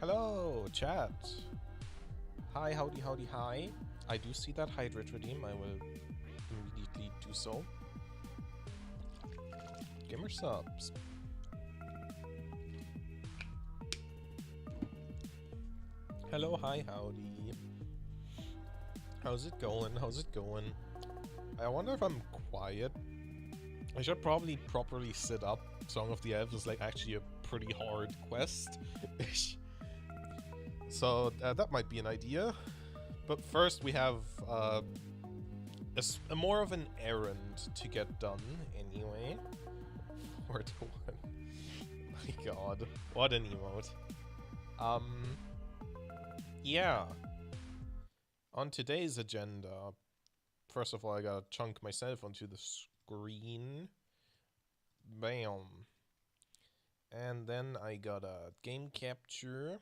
Hello, chat. Hi, howdy, howdy, hi. I do see that hydrate redeem. I will immediately do so. Gamer subs. Hello, hi, howdy. How's it going? How's it going? I wonder if I'm quiet. I should probably properly sit up. Song of the Elves is like actually a pretty hard quest. So that might be an idea. But first we have a more of an errand to get done anyway. 4 to 1. My god. What an emote. Yeah. On today's agenda, first of all, I gotta chunk myself onto the screen. Bam. And then I gotta game capture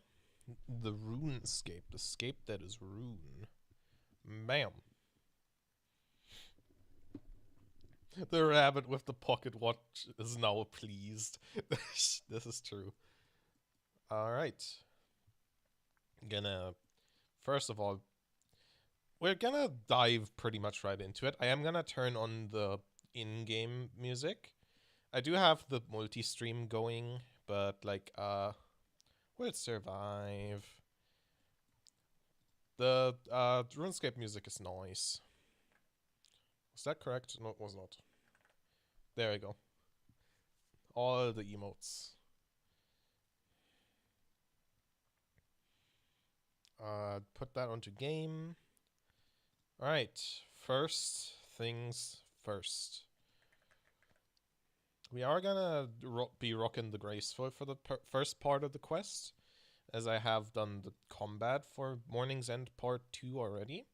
the RuneScape, the scape that is Rune. Bam. The rabbit with the pocket watch is now pleased. This is true. Alright. First of all, we're gonna dive pretty much right into it. I am gonna turn on the in-game music. I do have the multi-stream going, but like, will it survive? The RuneScape music is nice. Was that correct? No, it was not. There we go. All the emotes. Put that onto game. Alright, first things first. We are gonna be rocking the Graceful for the first part of the quest, as I have done the combat for Morning's End Part 2 already.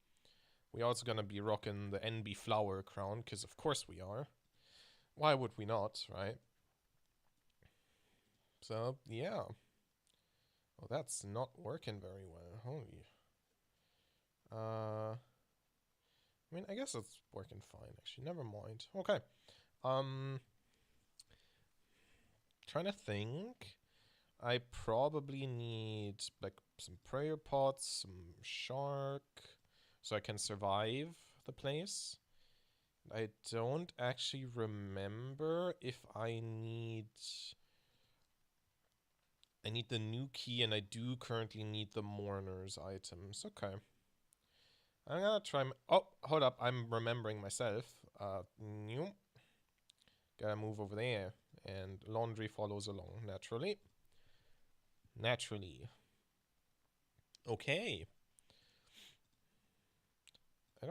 We also gonna be rocking the NB Flower Crown, because of course we are. Why would we not, right? So, yeah. Oh, that's not working very well. Holy. I mean, I guess it's working fine, actually. Never mind. Okay. Trying to think. I probably need, like, some prayer pots, some shark, so I can survive the place. I don't actually remember if I need the new key, and I do currently need the mourner's items. Okay. I'm gonna try oh, hold up, I'm remembering myself. New. Gotta move over there, and laundry follows along, naturally. Naturally. Okay. I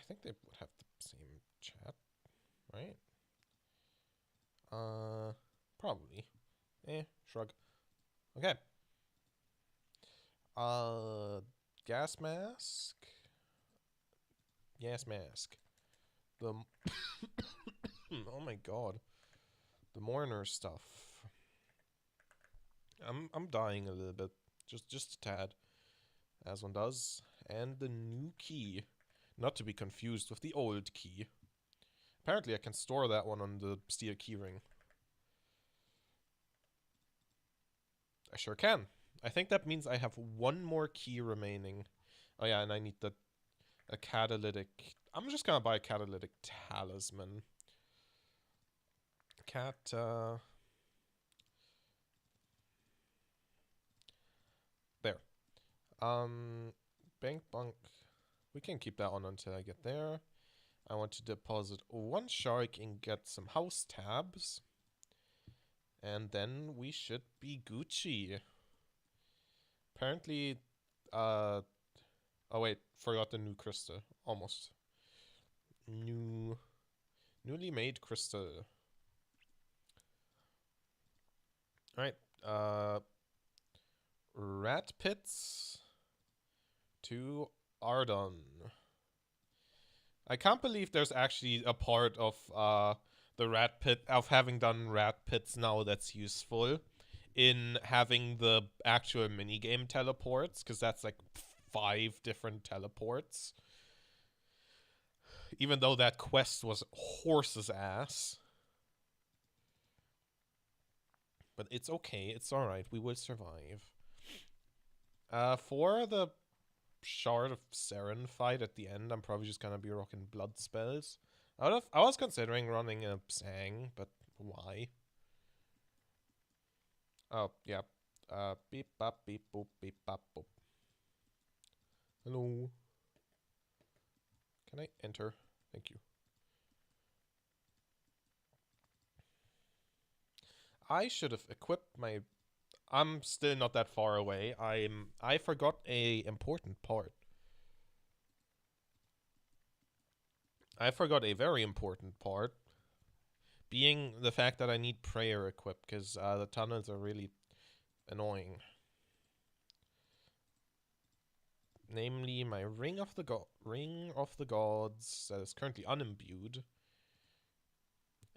think they would have the same chat, right? Probably. Shrug. Okay. Gas mask. Gas mask. The oh my god. The mourner stuff. I'm dying a little bit. Just a tad. As one does. And the new key. Not to be confused with the old key. Apparently I can store that one on the steel keyring. I sure can. I think that means I have one more key remaining. Oh yeah, and I need a catalytic. I'm just gonna buy a catalytic talisman. There. Bank bunk. We can keep that on until I get there. I want to deposit one shark and get some house tabs. And then we should be Gucci. Apparently, oh wait, forgot the new crystal. Almost. Newly made crystal. Alright, rat pits to Ardon. I can't believe there's actually a part of the rat pit, of having done rat pits now that's useful in having the actual minigame teleports, because that's like 5 different teleports. Even though that quest was horse's ass. But it's okay, it's alright, we will survive. For the Shard of Seren fight at the end, I'm probably just gonna be rocking blood spells. I was considering running a Sang, but why? Oh, yeah. Beep bop beep boop beep bop boop. Hello. Can I enter? Thank you. I should have equipped my... I'm still not that far away. I forgot a important part. I forgot a very important part. Being the fact that I need prayer equipped, because the tunnels are really annoying. Namely, my Ring of the Gods that is currently unimbued,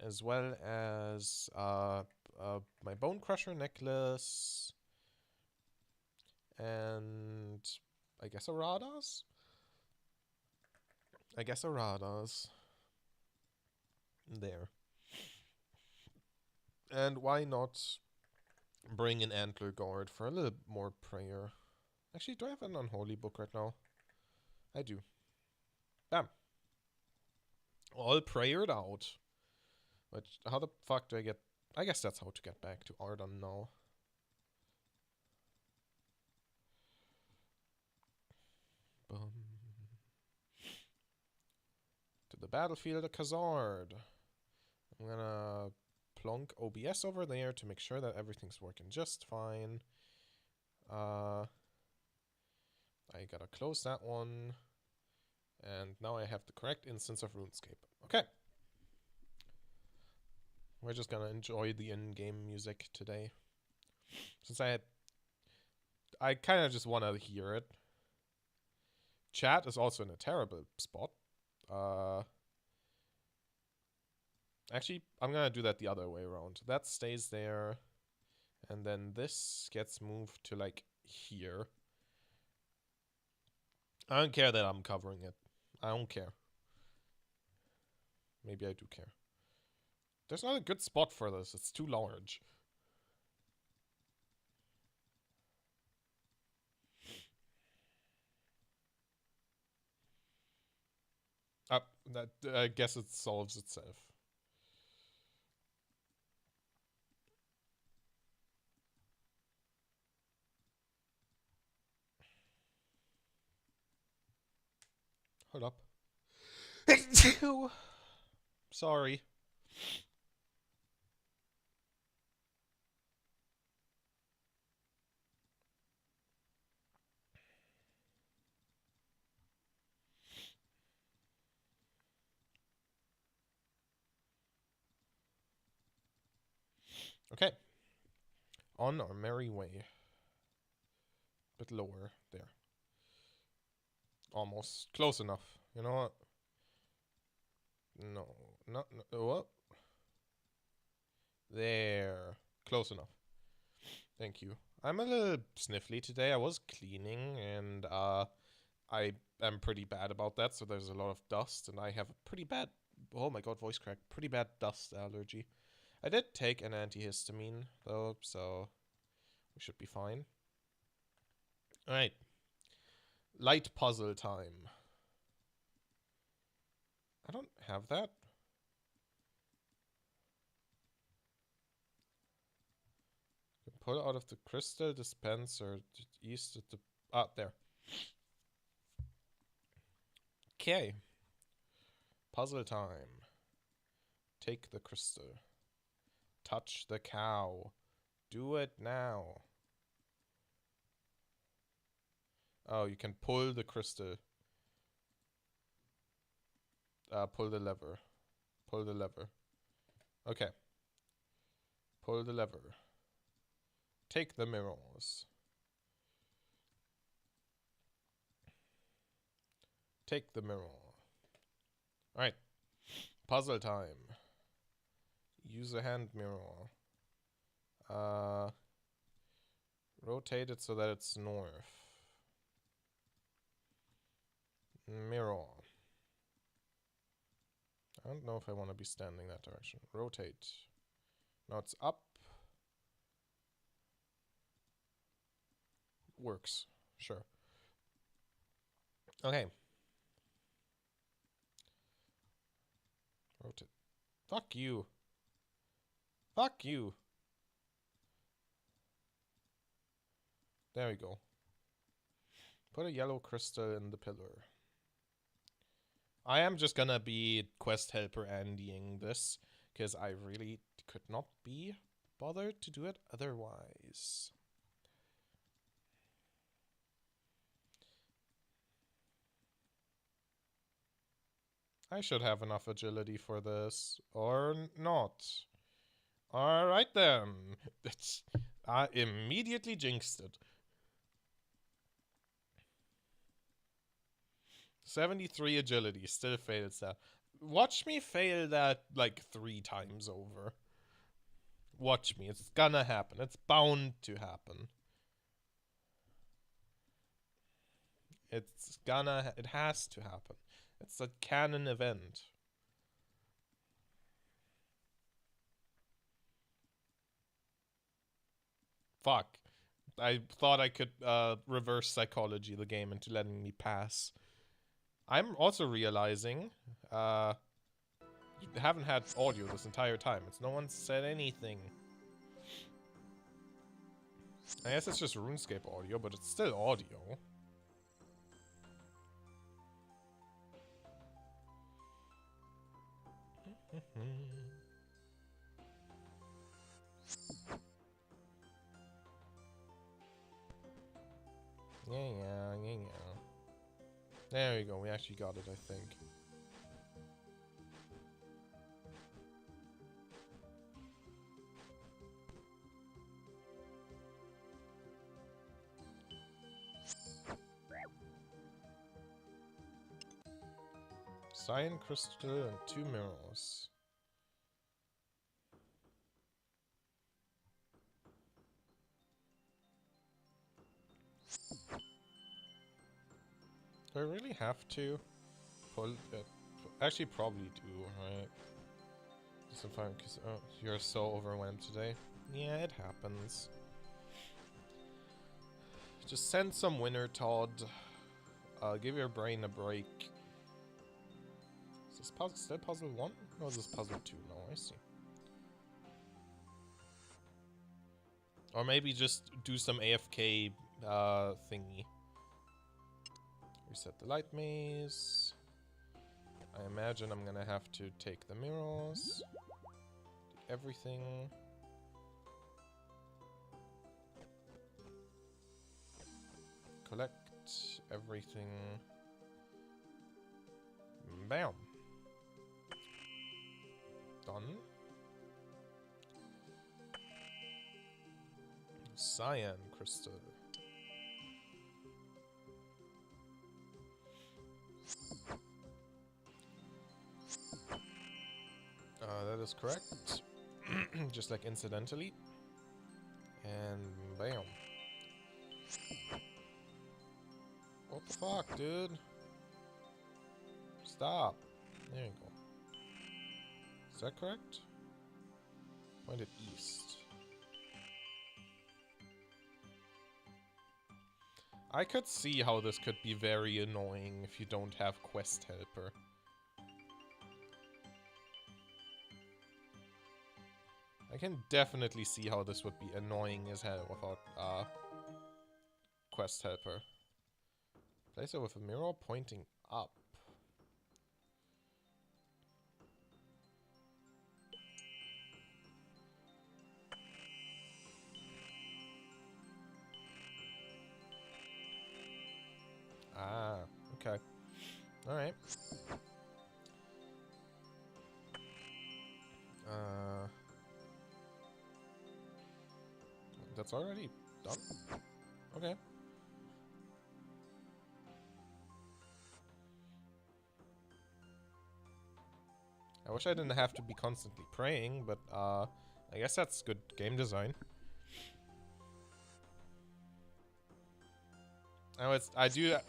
as well as my Bone Crusher necklace, and I guess a Radas? I guess a Radas. There. And why not bring an Antler Guard for a little more prayer? Actually, do I have an Unholy book right now? I do. Bam. All prayered out. But how the fuck do I get... I guess that's how to get back to Ardon now. Boom. To the battlefield of Khazard. I'm gonna plonk OBS over there to make sure that everything's working just fine. I gotta close that one. And now I have the correct instance of RuneScape. Okay. We're just gonna enjoy the in-game music today. Since I kind of just want to hear it. Chat is also in a terrible spot. Actually, I'm gonna do that the other way around. That stays there. And then this gets moved to, like, here. I don't care that I'm covering it. I don't care. Maybe I do care. There's not a good spot for this. It's too large. That I guess it solves itself. Hold up. Sorry. Okay. On our merry way. Bit lower. There. Almost. Close enough. You know what? No. Not... No, what? There. Close enough. Thank you. I'm a little sniffly today. I was cleaning, and I am pretty bad about that, so there's a lot of dust, and I have a pretty bad... Oh my god, voice crack. Pretty bad dust allergy. I did take an antihistamine, though, so we should be fine. Alright. Light puzzle time. I don't have that. Pull out of the crystal dispenser east at the... Ah, there. Okay. Puzzle time. Take the crystal. Touch the cow. Do it now. Oh, you can pull the crystal. Pull the lever. Pull the lever. Okay. Pull the lever. Take the mirrors. Take the mirror. Alright. Puzzle time. Use a hand mirror. Rotate it so that it's north. Mirror. I don't know if I want to be standing that direction. Rotate. Now it's up. Works. Sure. Okay. Rotate. Fuck you. Fuck you. There we go. Put a yellow crystal in the pillar. I am just gonna be quest helper Andying this, because I really could not be bothered to do it otherwise. I should have enough agility for this, or not. Alright then. I immediately jinxed it. 73 agility, still fails that. Watch me fail that like 3 times over. Watch me, it's gonna happen. It's bound to happen. It has to happen. It's a canon event. Fuck. I thought I could reverse psychology the game into letting me pass. I'm also realizing you haven't had audio this entire time. No one said anything. I guess it's just RuneScape audio, but it's still audio. Yeah. There we go, we actually got it, I think. Cyan crystal and 2 mirrors. Do I really have to pull it? Actually, probably do, right? So fine, because you're so overwhelmed today. Yeah, it happens. Just send some winter, Todd. Give your brain a break. Is this puzzle still puzzle 1? No, this is puzzle 2. No, I see. Or maybe just do some AFK thingy. Reset the light maze. I imagine I'm gonna have to take the mirrors. Do everything. Collect everything. Bam. Done. Cyan crystal. That is correct. Just like incidentally. And bam. What the fuck, dude? Stop. There you go. Is that correct? Pointed east. I could see how this could be very annoying if you don't have quest helper. I can definitely see how this would be annoying as hell without quest helper. Place it with a mirror pointing up. Ah, okay. Alright. That's already done? Okay. I wish I didn't have to be constantly praying, but I guess that's good game design. I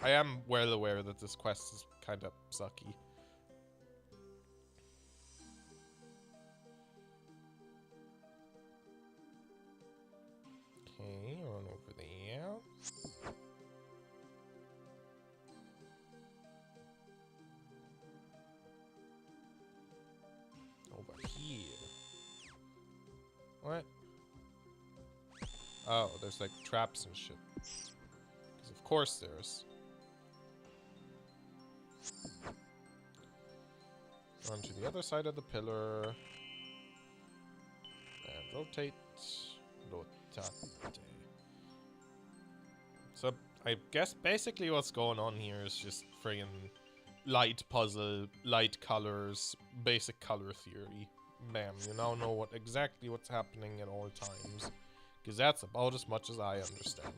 am well aware that this quest is kind of sucky. Okay, run over there. What? Oh, there's like traps and shit. Because of course there's. Onto the other side of the pillar. And rotate. Rotate. So, I guess basically what's going on here is just friggin' light puzzle, light colors, basic color theory. Bam, you now know exactly what's happening at all times. Because that's about as much as I understand.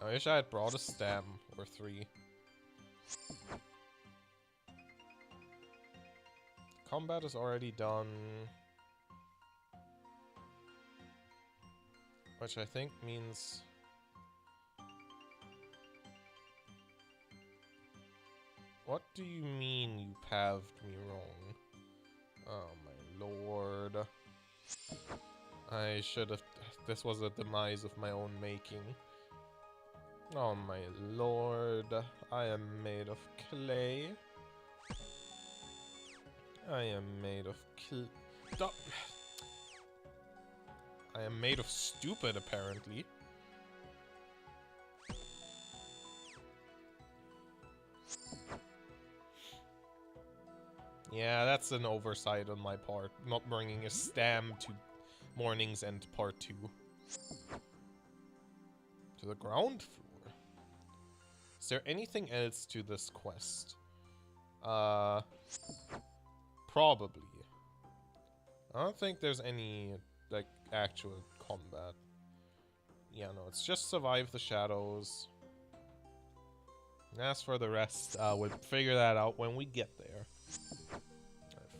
I wish I had brought a stem or 3. Combat is already done. Which I think means... What do you mean you paved me wrong? Oh my lord. I should have... This was a demise of my own making. Oh my lord. I am made of clay. I am made of Stop. I am made of stupid, apparently. Yeah, that's an oversight on my part. Not bringing a stem to Morning's End Part 2. To the ground floor. Is there anything else to this quest? Probably. I don't think there's any, like, actual combat. Yeah, no, it's just survive the shadows. And as for the rest, we'll figure that out when we get there.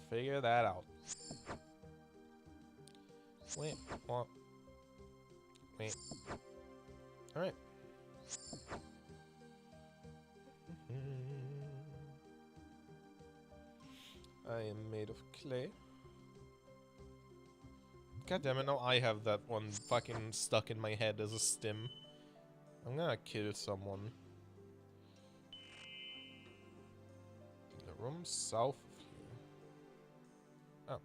Figure that out. Wait, what? Wait. Alright. I am made of clay. God damn it, now I have that one fucking stuck in my head as a stim. I'm gonna kill someone. In the room south of here. Oh.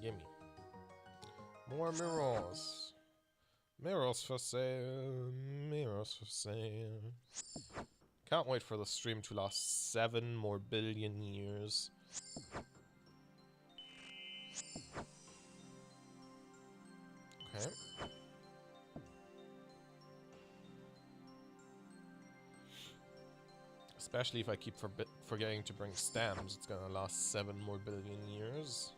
Gimme. More mirrors. Mirrors for sale. Mirrors for sale. Can't wait for the stream to last 7 more billion years. Okay. Especially if I keep forgetting to bring stamps, it's gonna last 7 more billion years.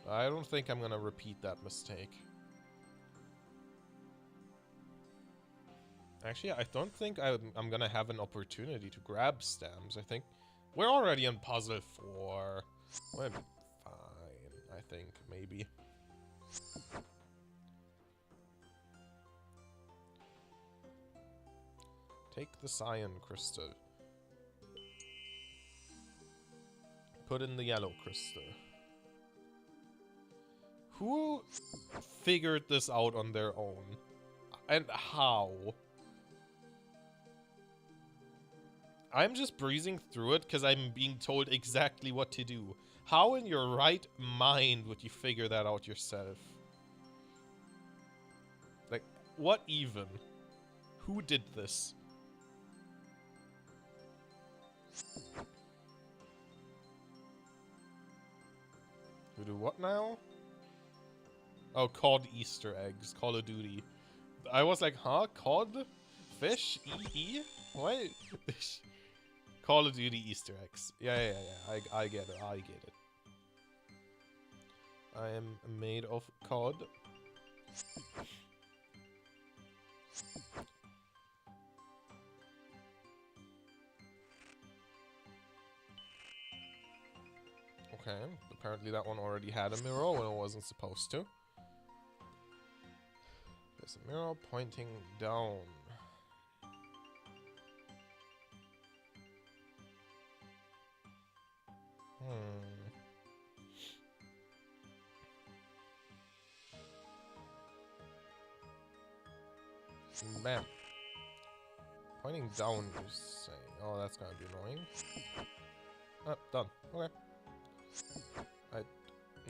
But I don't think I'm gonna repeat that mistake. Actually, I don't think I'm gonna have an opportunity to grab stamps. I think we're already in puzzle 4. We'll be fine, I think, maybe. Take the cyan crystal. Put in the yellow crystal. Who figured this out on their own? And how? I'm just breezing through it because I'm being told exactly what to do. How in your right mind would you figure that out yourself? Like, what even? Who did this? Who do what now? Oh, COD Easter eggs. Call of Duty. I was like, huh? COD? Fish? EE? What? Call of Duty Easter eggs. Yeah. I get it. I get it. I am made of COD. Okay, apparently that one already had a mirror when it wasn't supposed to. There's a mirror pointing down. Bam. Pointing down, you're saying. Oh, that's gonna be annoying. Done. Okay.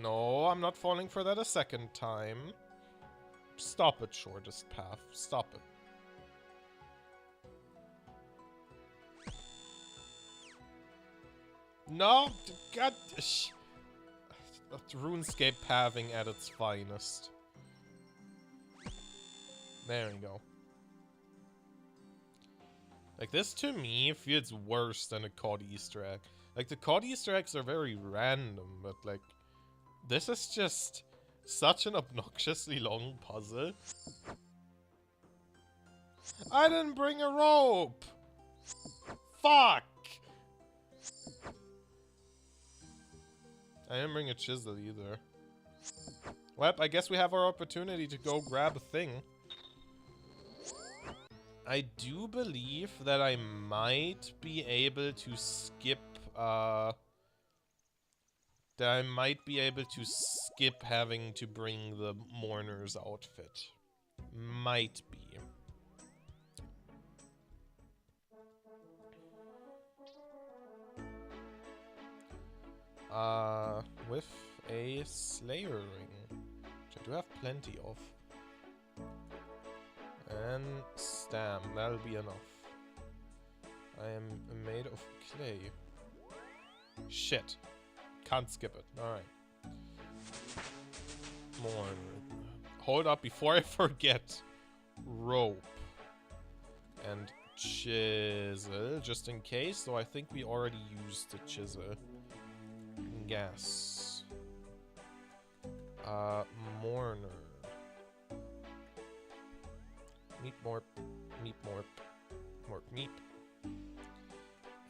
No, I'm not falling for that a second time. Stop it, shortest path. Stop it. No! God! RuneScape pathing at its finest. There we go. Like, this to me feels worse than a COD Easter egg. Like, the COD Easter eggs are very random, but like, this is just such an obnoxiously long puzzle. I didn't bring a rope! Fuck! I didn't bring a chisel either. Well, I guess we have our opportunity to go grab a thing. I do believe that I might be able to skip, having to bring the mourner's outfit. Might be. With a Slayer ring, which I do have plenty of. And stam, that'll be enough. I am made of clay. Shit. Can't skip it. Alright. More. Hold up before I forget. Rope. And chisel, just in case, though I think we already used the chisel. Gas. Mourner. Meep morp. Meep morp. Morp meep.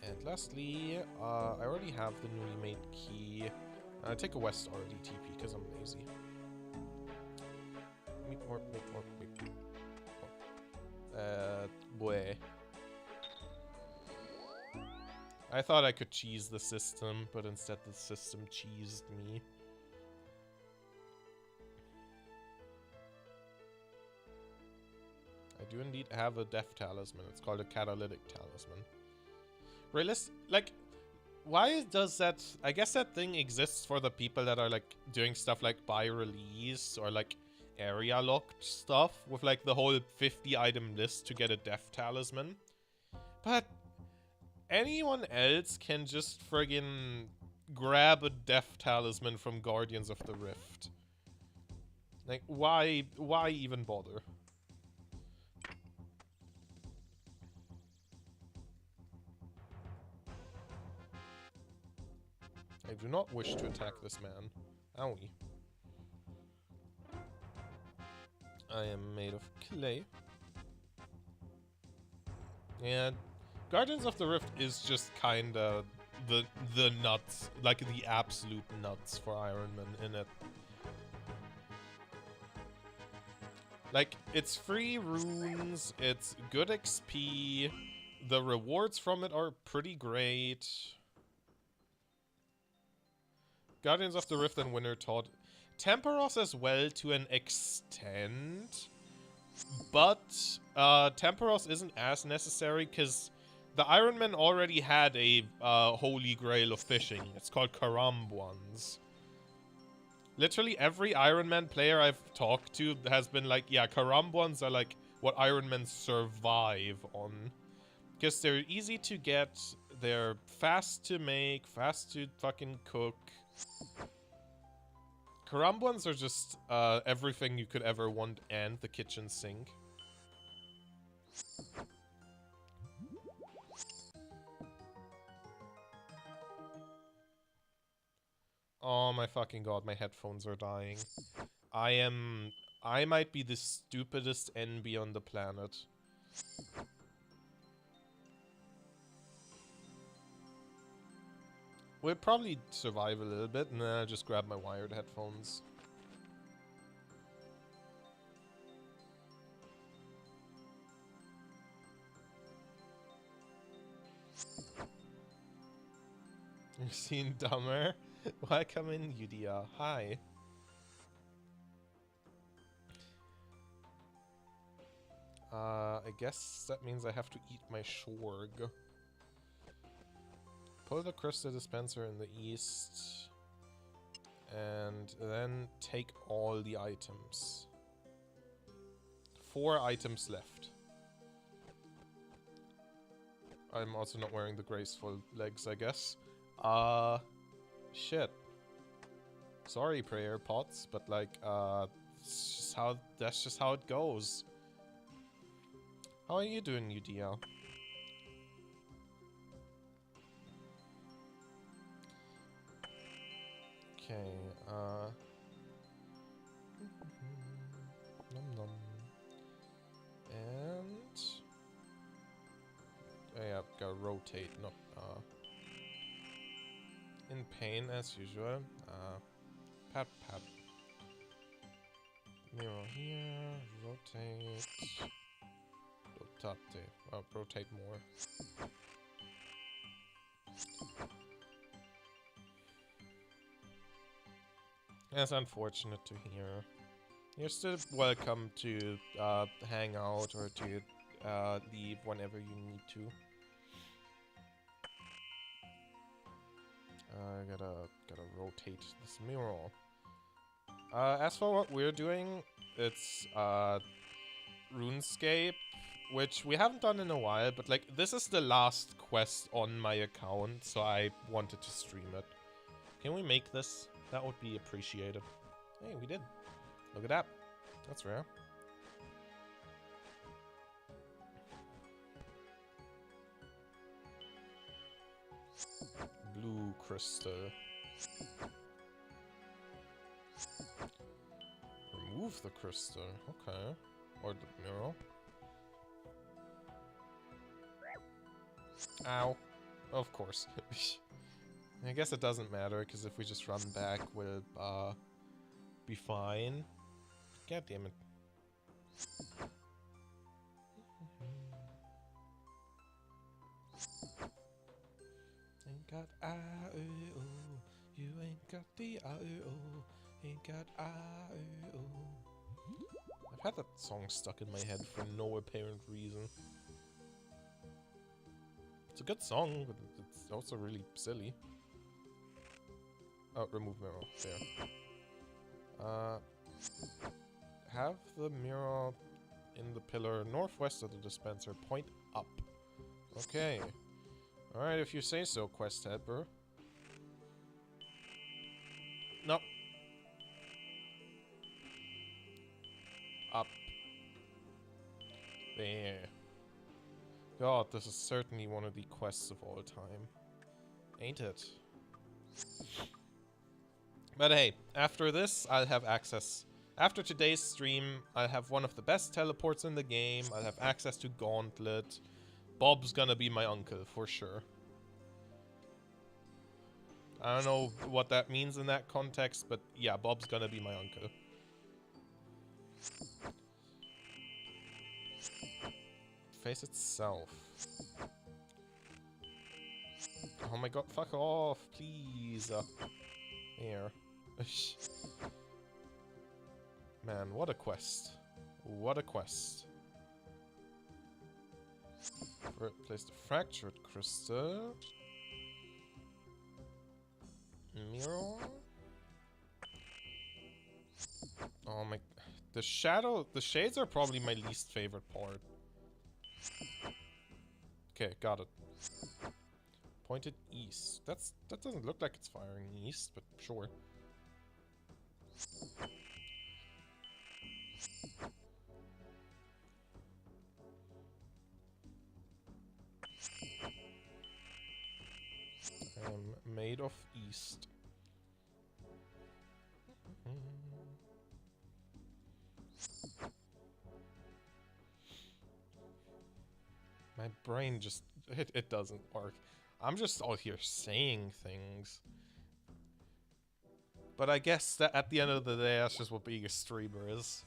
And lastly, I already have the newly made key. Take a West RDTP because I'm lazy. Meep morp, meep morp, meep. Boy. I thought I could cheese the system, but instead the system cheesed me. I do indeed have a death talisman. It's called a catalytic talisman. Like, why does that... I guess that thing exists for the people that are, like, doing stuff like buy release or, like, area locked stuff with, like, the whole 50 item list to get a death talisman. But anyone else can just friggin' grab a death talisman from Guardians of the Rift. Like, why even bother? I do not wish to attack this man. Owie. I am made of clay. Yeah, Guardians of the Rift is just kinda the nuts, like the absolute nuts for Iron Man in it. Like, it's free runes, it's good XP, the rewards from it are pretty great. Guardians of the Rift and Winter taught Temperos as well to an extent, but Temperos isn't as necessary because the Iron Man already had a holy grail of fishing. It's called Karambwans. Literally every Iron Man player I've talked to has been like, yeah, Karambwans are like what Iron Men survive on. Because they're easy to get, they're fast to make, fast to fucking cook. Karambwans are just everything you could ever want and the kitchen sink. Oh my fucking god, my headphones are dying. I might be the stupidest NB on the planet. We'll probably survive a little bit, and then I'll just grab my wired headphones. You've seen dumber? Welcome in, Yudia. Hi. I guess that means I have to eat my shorg. Pull the crystal dispenser in the east. And then take all the items. 4 items left. I'm also not wearing the graceful legs, I guess. Shit. Sorry, prayer pots, but like, that's just how it goes. How are you doing, UDL? Okay, nom nom. And oh yeah, gotta rotate, not in pain as usual. Pat pat. Mirror here, rotate. Rotate. Oh, rotate more. That's unfortunate to hear. You're still welcome to hang out or to leave whenever you need to. Gotta rotate this mirror. As for what we're doing, it's RuneScape, which we haven't done in a while, but like this is the last quest on my account, so I wanted to stream it. Can we make this? That would be appreciated. Hey, we did. Look at that. That's rare. Blue crystal. Remove the crystal. Okay. Or the mirror. Ow. Of course. I guess it doesn't matter, because if we just run back, we'll be fine. God damn it. Ain't got I-O, you ain't got the I-O, ain't got I-O. I've had that song stuck in my head for no apparent reason. It's a good song, but it's also really silly. Oh, remove mirror. There. Have the mirror in the pillar northwest of the dispenser point up. Okay. Alright, if you say so, quest helper. No. Up. There. God, this is certainly one of the quests of all time. Ain't it? But hey, after this, I'll have access. After today's stream, I'll have one of the best teleports in the game. I'll have access to Gauntlet. Bob's gonna be my uncle, for sure. I don't know what that means in that context, but yeah, Bob's gonna be my uncle. Face itself. Oh my god, fuck off, please. Here. Man, what a quest. What a quest. Place the fractured crystal. Mirror. Oh my... The shades are probably my least favorite part. Okay, got it. Pointed east. That doesn't look like it's firing east, but sure. I am made of east. My brain just... It doesn't work. I'm just all here saying things. But I guess that at the end of the day, that's just what being a streamer is.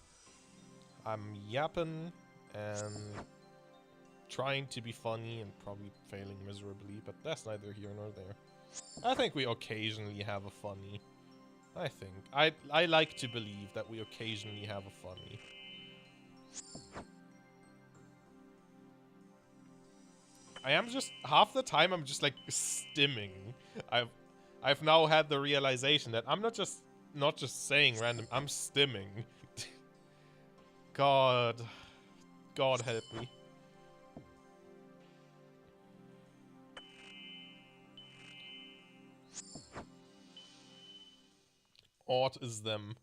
I'm yapping and trying to be funny and probably failing miserably, but that's neither here nor there. I think we occasionally have a funny. I think. I like to believe that we occasionally have a funny. I am just half the time I'm just like stimming. I've now had the realization that I'm not just saying random. I'm stimming. God help me. Odd is them.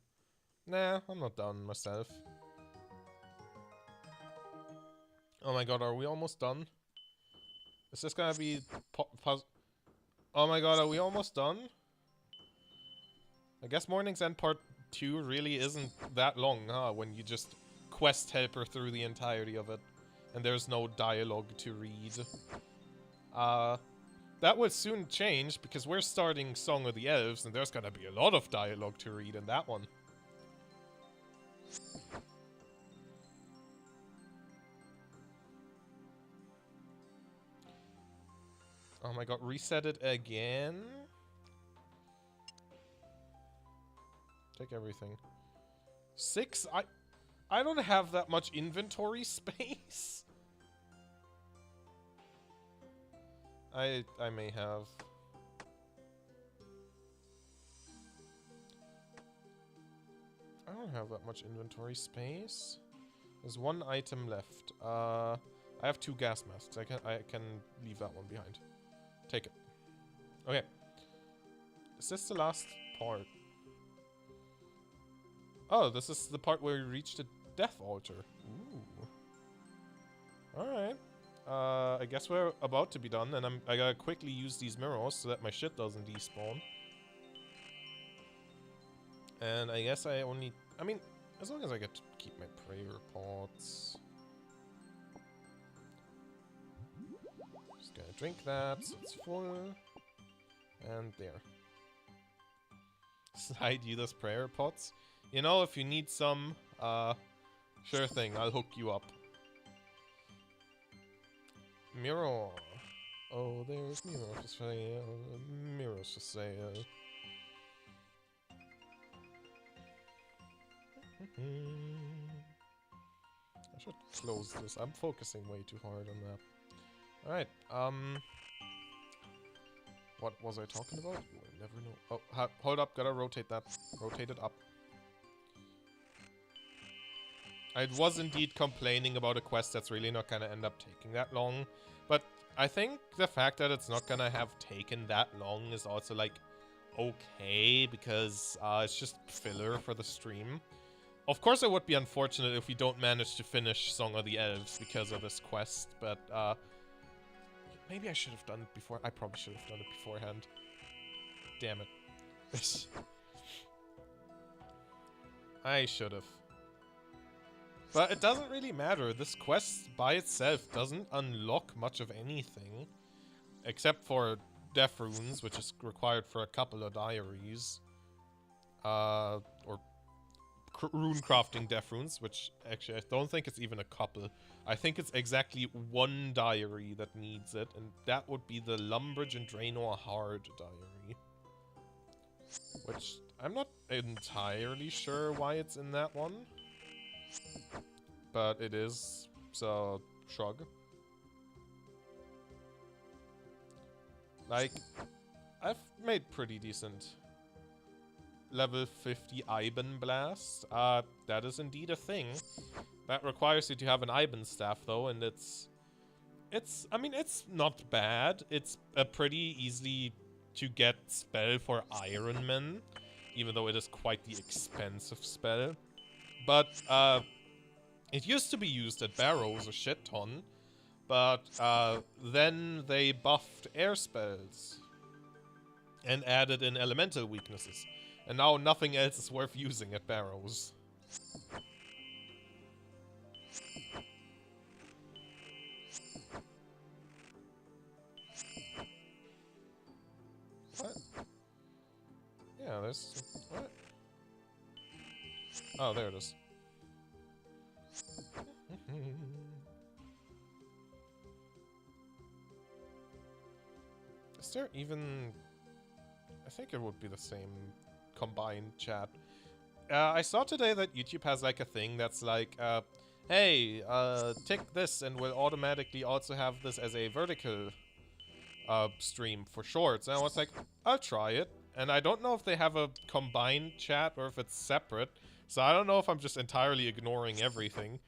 Nah, I'm not done myself. Oh my god, are we almost done? Is this gonna be oh my god, are we almost done? I guess Morning's End Part 2 really isn't that long, huh? When you just quest helper through the entirety of it. And there's no dialogue to read. That will soon change, because we're starting Song of the Elves, and there's gonna be a lot of dialogue to read in that one. Oh my god, reset it again? Take everything. 6? I don't have that much inventory space. I may have. I don't have that much inventory space. There's one item left. I have 2 gas masks. I can leave that one behind. Take it. Okay. Is this the last part? Oh, this is the part where we reach the death altar. Ooh. Alright. I guess we're about to be done, and I gotta quickly use these mirrors so that my shit doesn't despawn. And I guess I mean, as long as I get to keep my prayer pots. Just gonna drink that so it's full. And there. Slide you those prayer pots. You know, if you need some, sure thing, I'll hook you up. Mirror. Oh, there's mirrors for sale. Mirrors for sale. I should close this. I'm focusing way too hard on that. Alright, what was I talking about? I never know. Oh, hold up, gotta rotate that. Rotate it up. I was indeed complaining about a quest that's really not gonna end up taking that long. But I think the fact that it's not gonna have taken that long is also, like, okay, because it's just filler for the stream. Of course it would be unfortunate if we don't manage to finish Song of the Elves because of this quest, but maybe I should have done it before. I probably should have done it beforehand. Damn it. I should have. But it doesn't really matter. This quest by itself doesn't unlock much of anything. Except for Death Runes, which is required for a couple of diaries. Or rune crafting Death Runes, which actually I don't think it's even a couple. I think it's exactly 1 diary that needs it, and that would be the Lumbridge and Draenor Hard diary. Which I'm not entirely sure why it's in that one. But it is, so shrug. Like, I've made pretty decent level 50 Iban Blast. That is indeed a thing. That requires you to have an Iban staff though, and I mean, it's not bad. It's a pretty easy to get spell for Iron Man, even though it is quite the expensive spell. But, it used to be used at Barrows a shit ton, but then they buffed air spells and added in elemental weaknesses. And now nothing else is worth using at Barrows. What? Yeah, there's... What? Oh, there it is. Is there even... I think it would be the same combined chat. I saw today that YouTube has like a thing that's like, hey, tick this and we'll automatically also have this as a vertical stream for shorts. And I was like, I'll try it. And I don't know if they have a combined chat or if it's separate. So I don't know if I'm just entirely ignoring everything.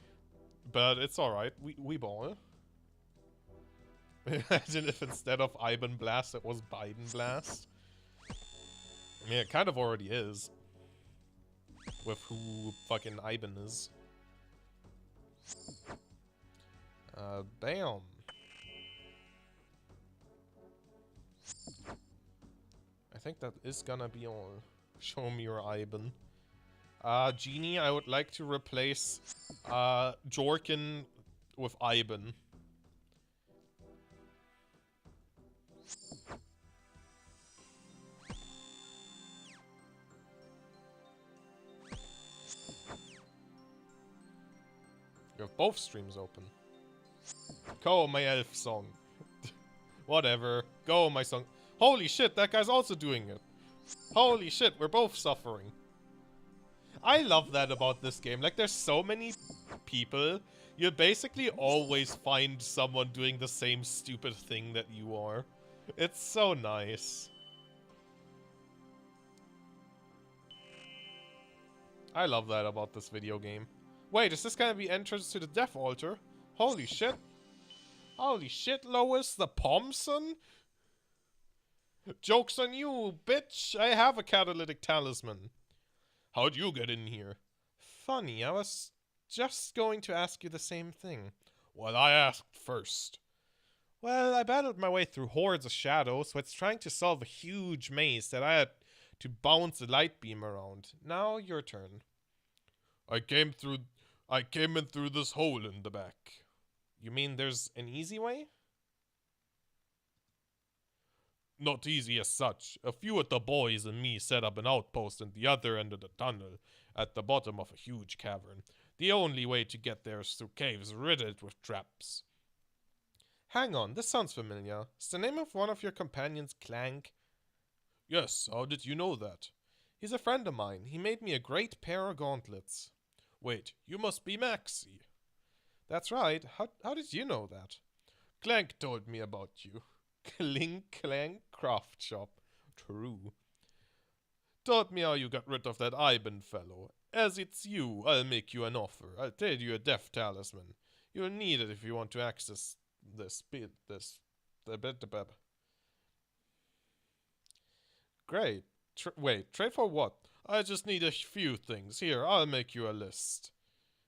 But it's alright. We ball. Imagine if instead of Iban Blast, it was Biden Blast. I mean, it kind of already is. With who fucking Iban is. Bam. I think that is gonna be all. Show me your Iban. Genie, I would like to replace, Jorkin with Iban. You have both streams open. Go, my elf song. Whatever. Go, my song. Holy shit, that guy's also doing it. Holy shit, we're both suffering. I love that about this game. Like, there's so many people. You basically always find someone doing the same stupid thing that you are. It's so nice. I love that about this video game. Wait, is this gonna be entrance to the Death Altar? Holy shit. Holy shit, Lois, the Pomson? Joke's on you, bitch! I have a catalytic talisman. How'd you get in here? Funny, I was just going to ask you the same thing. Well, I asked first. Well, I battled my way through hordes of shadows, so it's trying to solve a huge maze that I had to bounce the light beam around. Now, your turn. I came in through this hole in the back. You mean there's an easy way? Not easy as such. A few of the boys and me set up an outpost in the other end of the tunnel, at the bottom of a huge cavern. The only way to get there is through caves riddled with traps. Hang on, this sounds familiar. Is the name of one of your companions Clank? Yes, how did you know that? He's a friend of mine. He made me a great pair of gauntlets. Wait, you must be Maxie. That's right. How did you know that? Clank told me about you. Clink Clank Craft Shop. True. Told me how you got rid of that Iban fellow. As it's you, I'll make you an offer. I'll trade you a death talisman. You'll need it if you want to access Great. Wait, trade for what? I just need a few things. Here, I'll make you a list.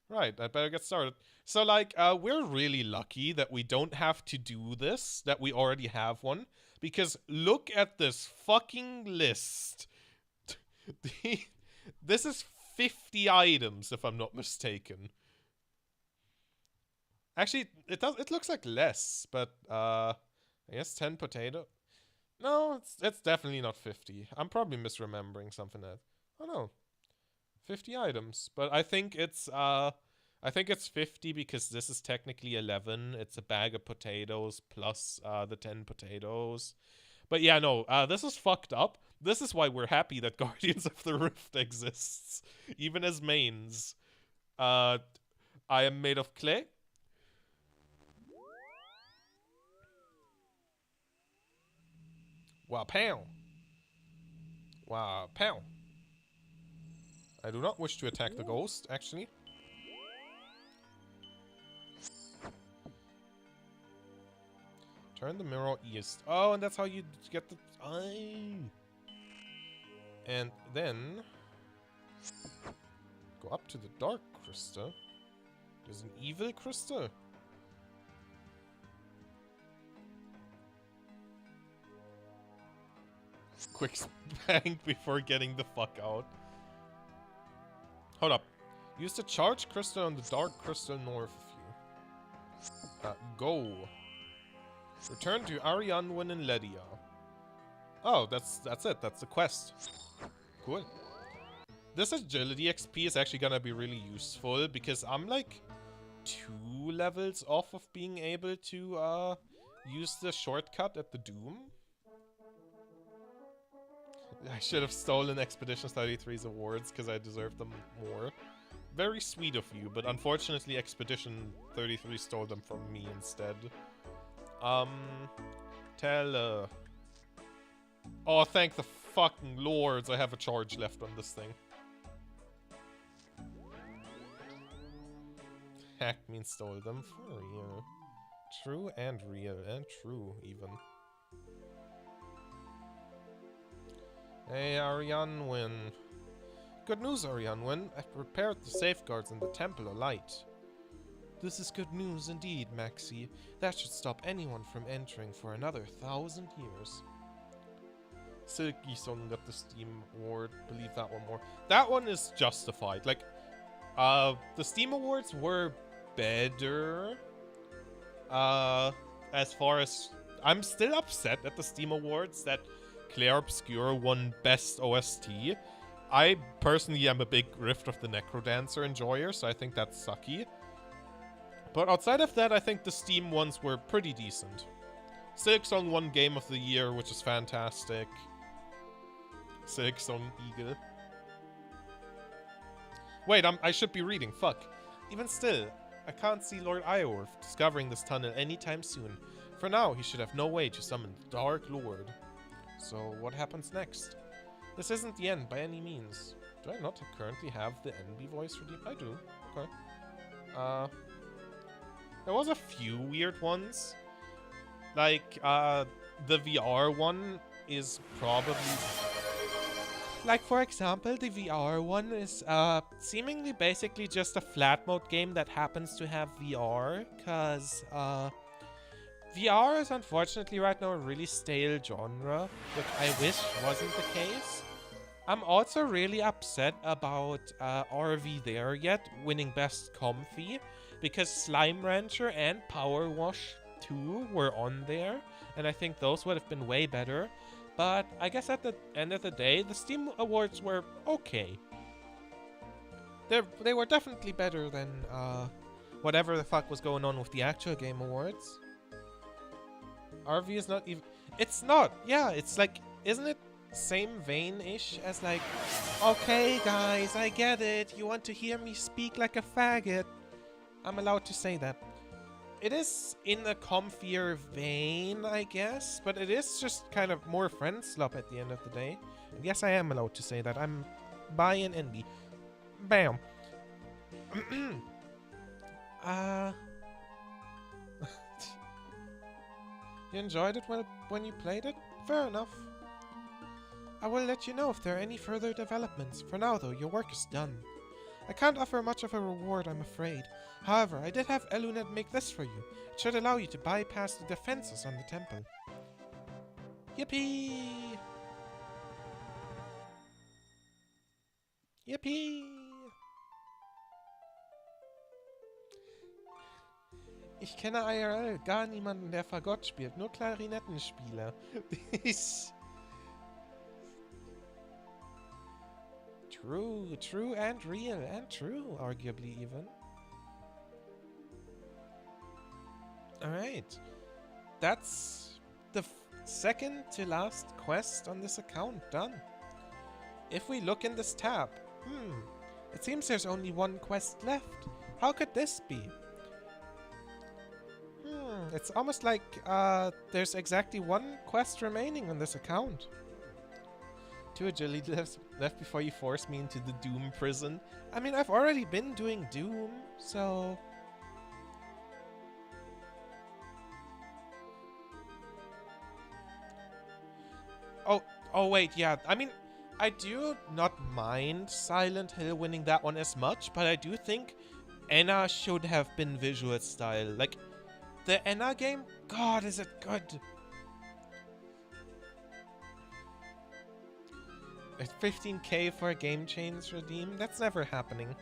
Right, I better get started. So, like, we're really lucky that we don't have to do this, that we already have one. Because look at this fucking list. This is 50 items, if I'm not mistaken. Actually, it looks like less, but, I guess 10 potato. No, it's definitely not 50. I'm probably misremembering something else. Oh no. 50 items. But I think it's 50 because this is technically 11. It's a bag of potatoes plus the 10 potatoes. But yeah, no, this is fucked up. This is why we're happy that Guardians of the Rift exists. Even as mains. I am made of clay. Wow, pow. Wow, pow. I do not wish to attack the ghost, actually. Turn the mirror east. Oh, and that's how you get the... And then... go up to the dark crystal. There's an evil crystal. Quick spank before getting the fuck out. Hold up. Use the charged crystal on the dark crystal north of you. Go. Return to Arianwen and Ledia. Oh, that's it. That's the quest. Cool. This agility XP is actually gonna be really useful because I'm like 2 levels off of being able to use the shortcut at the Doom. I should have stolen Expedition 33's awards because I deserve them more. very sweet of you, but unfortunately Expedition 33 stole them from me instead. Tell, oh, thank the fucking lords, I have a charge left on this thing. Hacked means stole them for real. True and real, and true, even. Hey, Arianwin. Good news, Arianwin. I've repaired the safeguards in the Temple of Light. This is good news indeed, Maxi. That should stop anyone from entering for another 1,000 years. Silky Song got the Steam Award. Believe that one more. That one is justified. Like, the Steam Awards were better. As far as... I'm still upset at the Steam Awards that Claire Obscure won Best OST. I personally am a big Rift of the Necrodancer enjoyer, so I think that's sucky. But outside of that, I think the Steam ones were pretty decent. Silksong won Game of the Year, which is fantastic. Silksong Eagle. Wait, I should be reading, fuck. Even still, I can't see Lord Iorf discovering this tunnel anytime soon. For now, he should have no way to summon the Dark Lord. So, what happens next? This isn't the end by any means. Do I not currently have the NB voice redeemed? I do. Okay. There was a few weird ones. Like, the VR one is probably... Like, for example, the VR one is, seemingly basically just a flat mode game that happens to have VR, cause, VR is unfortunately right now a really stale genre, which I wish wasn't the case. I'm also really upset about, RV There Yet winning Best Comfy, because Slime Rancher and Power Wash 2 were on there, and I think those would have been way better. But I guess at the end of the day, the Steam Awards were okay. They were definitely better than whatever the fuck was going on with the actual Game Awards. RV is not even... It's not! Yeah, it's like... Isn't it same vein-ish as like... Okay, guys, I get it. You want to hear me speak like a faggot. I'm allowed to say that. It is in a comfier vein, I guess, but it is just kind of more friend slop at the end of the day. And yes, I am allowed to say that. I'm buying NB. Bam. You enjoyed it when you played it? Fair enough. I will let you know if there are any further developments. For now, though, your work is done. I can't offer much of a reward, I'm afraid. However, I did have Elunet make this for you. It should allow you to bypass the defenses on the temple. Yippee! Yippee! Ich kenne IRL gar niemanden, der Fagott spielt, nur Klarinettenspieler. True and real and true, arguably even. Alright. That's the second to last quest on this account done. If we look in this tab, it seems there's only one quest left. How could this be? It's almost like there's exactly one quest remaining on this account. 2 agility left before you force me into the Doom prison. I mean, I've already been doing Doom, so... Oh wait, yeah. I mean, I do not mind Silent Hill winning that one as much, but I do think Enna should have been visual style. Like, the Enna game, God, is it good. At 15k for a game change redeem? That's never happening.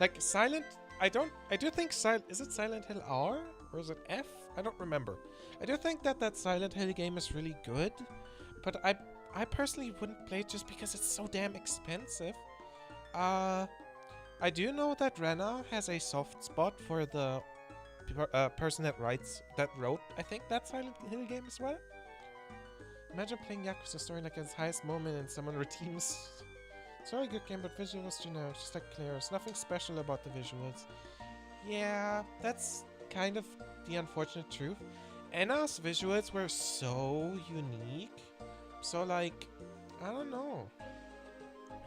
Like, I do think is it Silent Hill R? Or is it F? I don't remember. I do think that Silent Hill game is really good, but I personally wouldn't play it just because it's so damn expensive. I do know that Rena has a soft spot for the person that wrote, I think, that Silent Hill game as well. Imagine playing Yakuza story like its highest moment and someone redeems Sorry, good game, but visuals generic, just like Claire's. Nothing special about the visuals. Yeah, that's kind of the unfortunate truth. Anna's visuals were so unique. So, like, I don't know.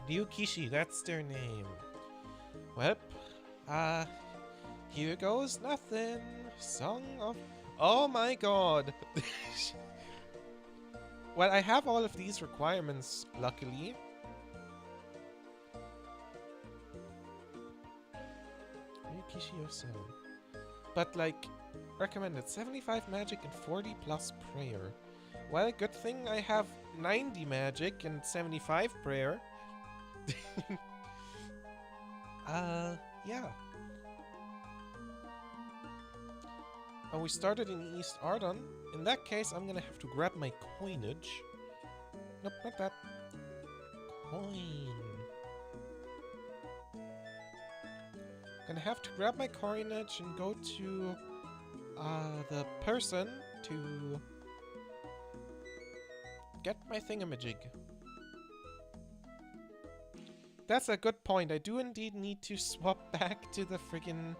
Ryukishi, that's their name. Well, here goes nothing. Song of... Oh my god. Well, I have all of these requirements, luckily. Ryukishi 07. But, like, recommended 75 magic and 40 plus prayer. Well, good thing I have 90 magic and 75 prayer. Yeah. Oh, we started in East Ardon. In that case, I'm gonna have to grab my coinage. Nope, not that. Coin. Gonna have to grab my coinage and go to the person to get my thingamajig. That's a good point. I do indeed need to swap back to the friggin'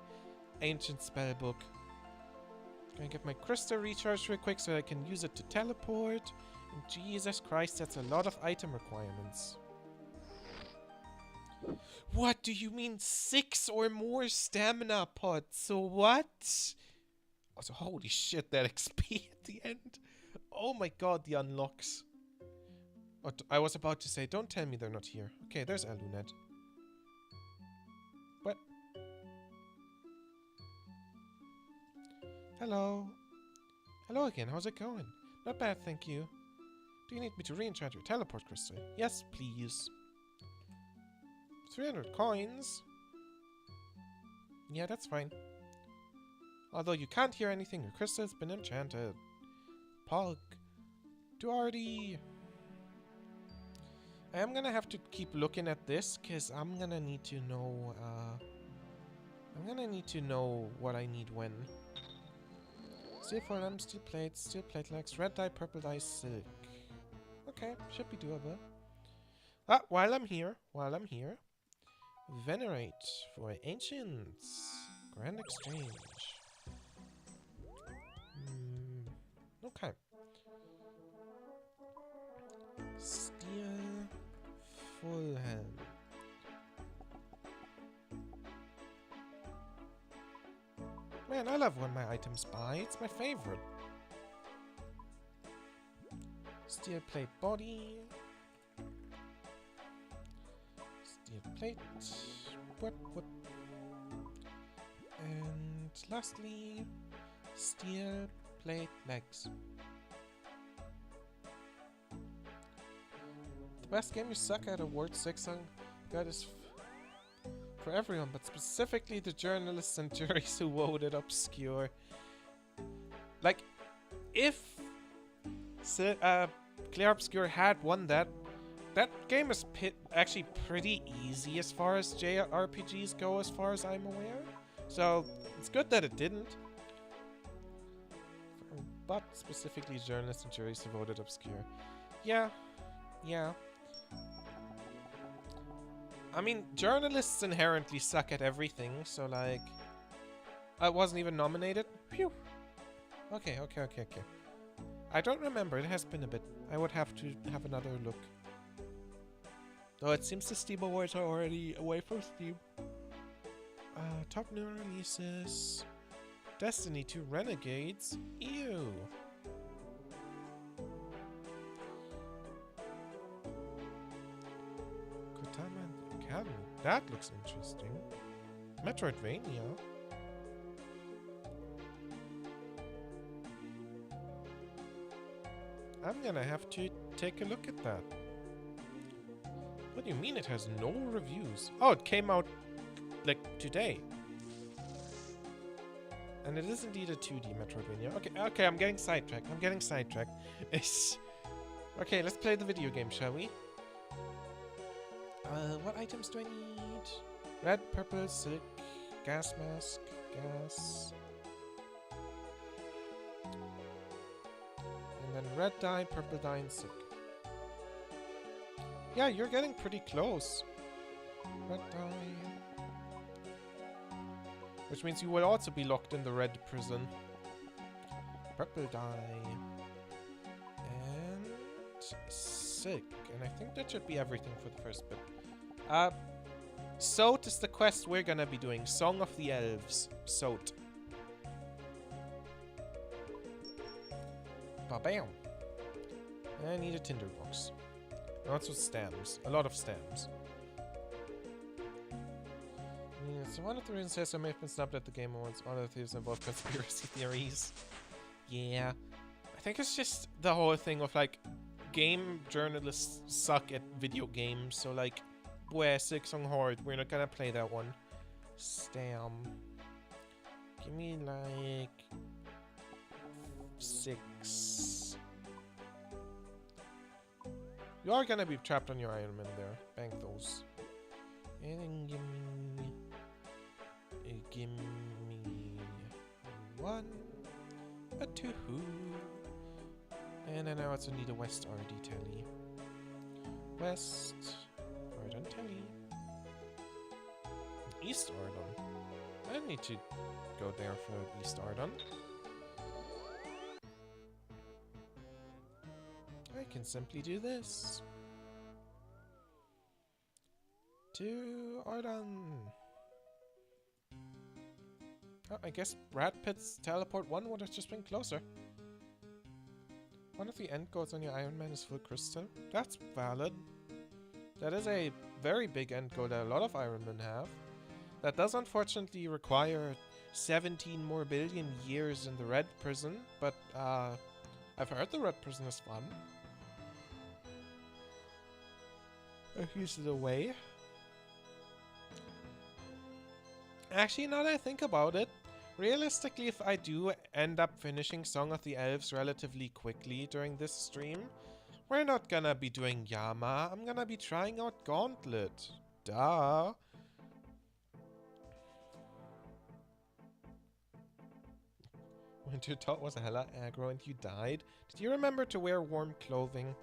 ancient spellbook. Gonna get my crystal recharged real quick so I can use it to teleport. And Jesus Christ, that's a lot of item requirements. What do you mean 6 or more stamina pots? So what? Also, holy shit, that XP at the end. Oh my god, the unlocks. What I was about to say, don't tell me they're not here. Okay, there's Alunet. What? Hello. Hello again, how's it going? Not bad, thank you. Do you need me to re-enchant your teleport crystal? Yes, please. 300 coins? Yeah, that's fine. Although you can't hear anything, your crystal's been enchanted. Pog. Duarty. I am gonna have to keep looking at this, because I'm gonna need to know, what I need when. Steel forearm, steel plate legs, red dye, purple dye, silk. Okay, should be doable. Ah, while I'm here. Venerate for ancients. Grand exchange. Okay. Steel full hand. Man, I love when my items buy. It's my favorite. Steel plate body. Steel plate. Whip, whip. And lastly, steel plate legs. The best game you suck at award 6 on that is for everyone, but specifically the journalists and juries who voted obscure. Like, if Clear Obscure had won that game is actually pretty easy as far as JRPGs go, as far as I'm aware. So, it's good that it didn't. But specifically journalists and juries who voted obscure. Yeah. I mean, journalists inherently suck at everything, so like... I wasn't even nominated? Phew. Okay. I don't remember, it has been a bit. I would have to have another look. Though it seems the Steam Awards are already away from Steam. Top new releases... Destiny 2 Renegades? Ew! That looks interesting. Metroidvania. I'm gonna have to take a look at that. What do you mean it has no reviews? Oh, it came out like today. And it is indeed a 2D Metroidvania. Okay, I'm getting sidetracked. Okay, let's play the video game, shall we? What items do I need? Red, purple, silk, gas mask, gas. And then red dye, purple dye, and silk. Yeah, you're getting pretty close. Red dye. Which means you will also be locked in the red prison. Purple dye. And sick. And I think that should be everything for the first bit. Sote is the quest we're gonna be doing. Song of the Elves. Sote. Ba-bam. I need a tinderbox. Lots of stamps. A lot of stamps. Yeah, so one of the reasons I may have been snubbed at the Game Awards, one of the things involve conspiracy theories. Yeah. I think it's just the whole thing of like, game journalists suck at video games, so like, bleh, 6 on hard, we're not gonna play that one. Stam. Give me like 6. You are gonna be trapped on your Iron Man there. Bank those. And then give me 1, a 2. And then I also need a West RD telly. West Ardon telly. East Ardon. I don't need to go there for East Ardon. I can simply do this. To Ardon. Oh, I guess Rat Pit's teleport 1 would have just been closer. One of the end goals on your Iron Man is full crystal. That's valid. That is a very big end goal that a lot of Iron Men have. That does unfortunately require 17 more billion years in the red prison, but I've heard the red prison is fun. Here's the way. Actually, now that I think about it, realistically, if I do end up finishing Song of the Elves relatively quickly during this stream, we're not gonna be doing Yama. I'm gonna be trying out Gauntlet. Duh. Winter Tot was hella aggro and you died. Did you remember to wear warm clothing?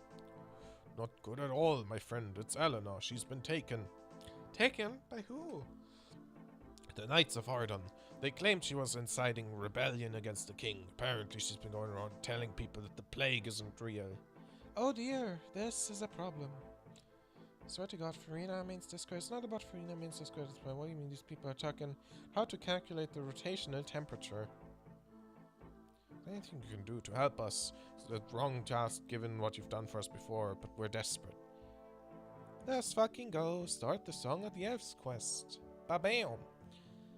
Not good at all, my friend. It's Eleanor. She's been taken. Taken? By who? The Knights of Ardon. They claimed she was inciting rebellion against the king. Apparently she's been going around telling people that the plague isn't real. Oh dear, this is a problem. Swear to God, Farina means Discord. It's not about Farina means Discord. It's about what do you mean these people are talking how to calculate the rotational temperature. Anything you can do to help us. It's the wrong task given what you've done for us before, but we're desperate. Let's fucking go. Start the Song of the Elves quest. Ba-bam.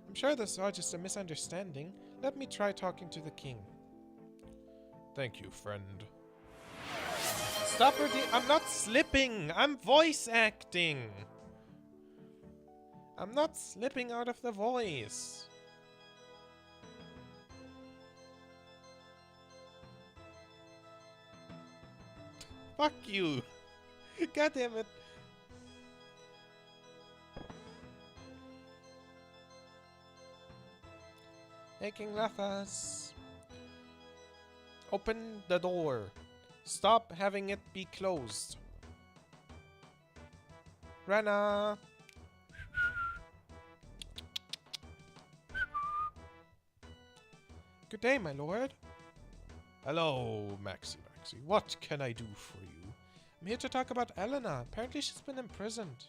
I'm sure this is all just a misunderstanding. Let me try talking to the king. Thank you, friend. Stop I'm not slipping! I'm voice acting! I'm not slipping out of the voice. Fuck you! God damn it. Hey, King Lathas. Open the door. Stop having it be closed. Rana. Good day, my lord. Hello, Maxi. What can I do for you? I'm here to talk about Elena. Apparently she's been imprisoned.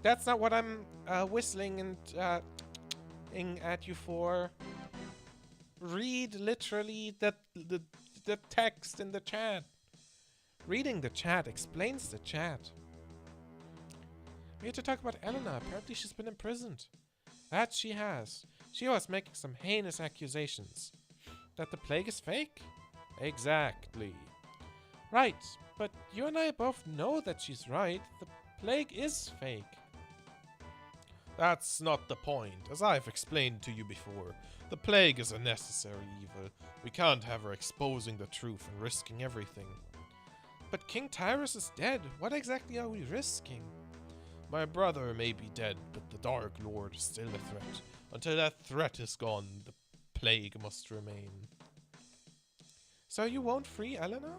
That's not what I'm whistling and at you for. Read literally the text in the chat. Reading the chat explains the chat. I'm here to talk about Elena. Apparently she's been imprisoned. That she has. She was making some heinous accusations. That the plague is fake? Exactly. Right, but you and I both know that she's right. The plague is fake. That's not the point. As I've explained to you before, the plague is a necessary evil. We can't have her exposing the truth and risking everything. But King Tyrus is dead. What exactly are we risking? My brother may be dead, but the Dark Lord is still a threat. Until that threat is gone, the plague must remain. So you won't free Eleanor?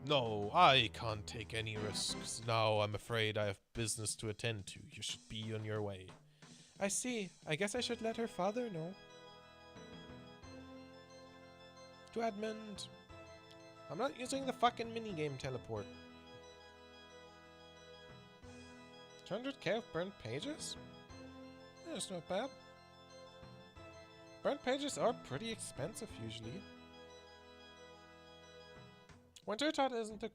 No, I can't take any risks. Now I'm afraid I have business to attend to. You should be on your way. I see. I guess I should let her father know. To admin. I'm not using the fucking minigame teleport. 200k of burnt pages? That's not bad. Burnt pages are pretty expensive usually. Winter Tot isn't the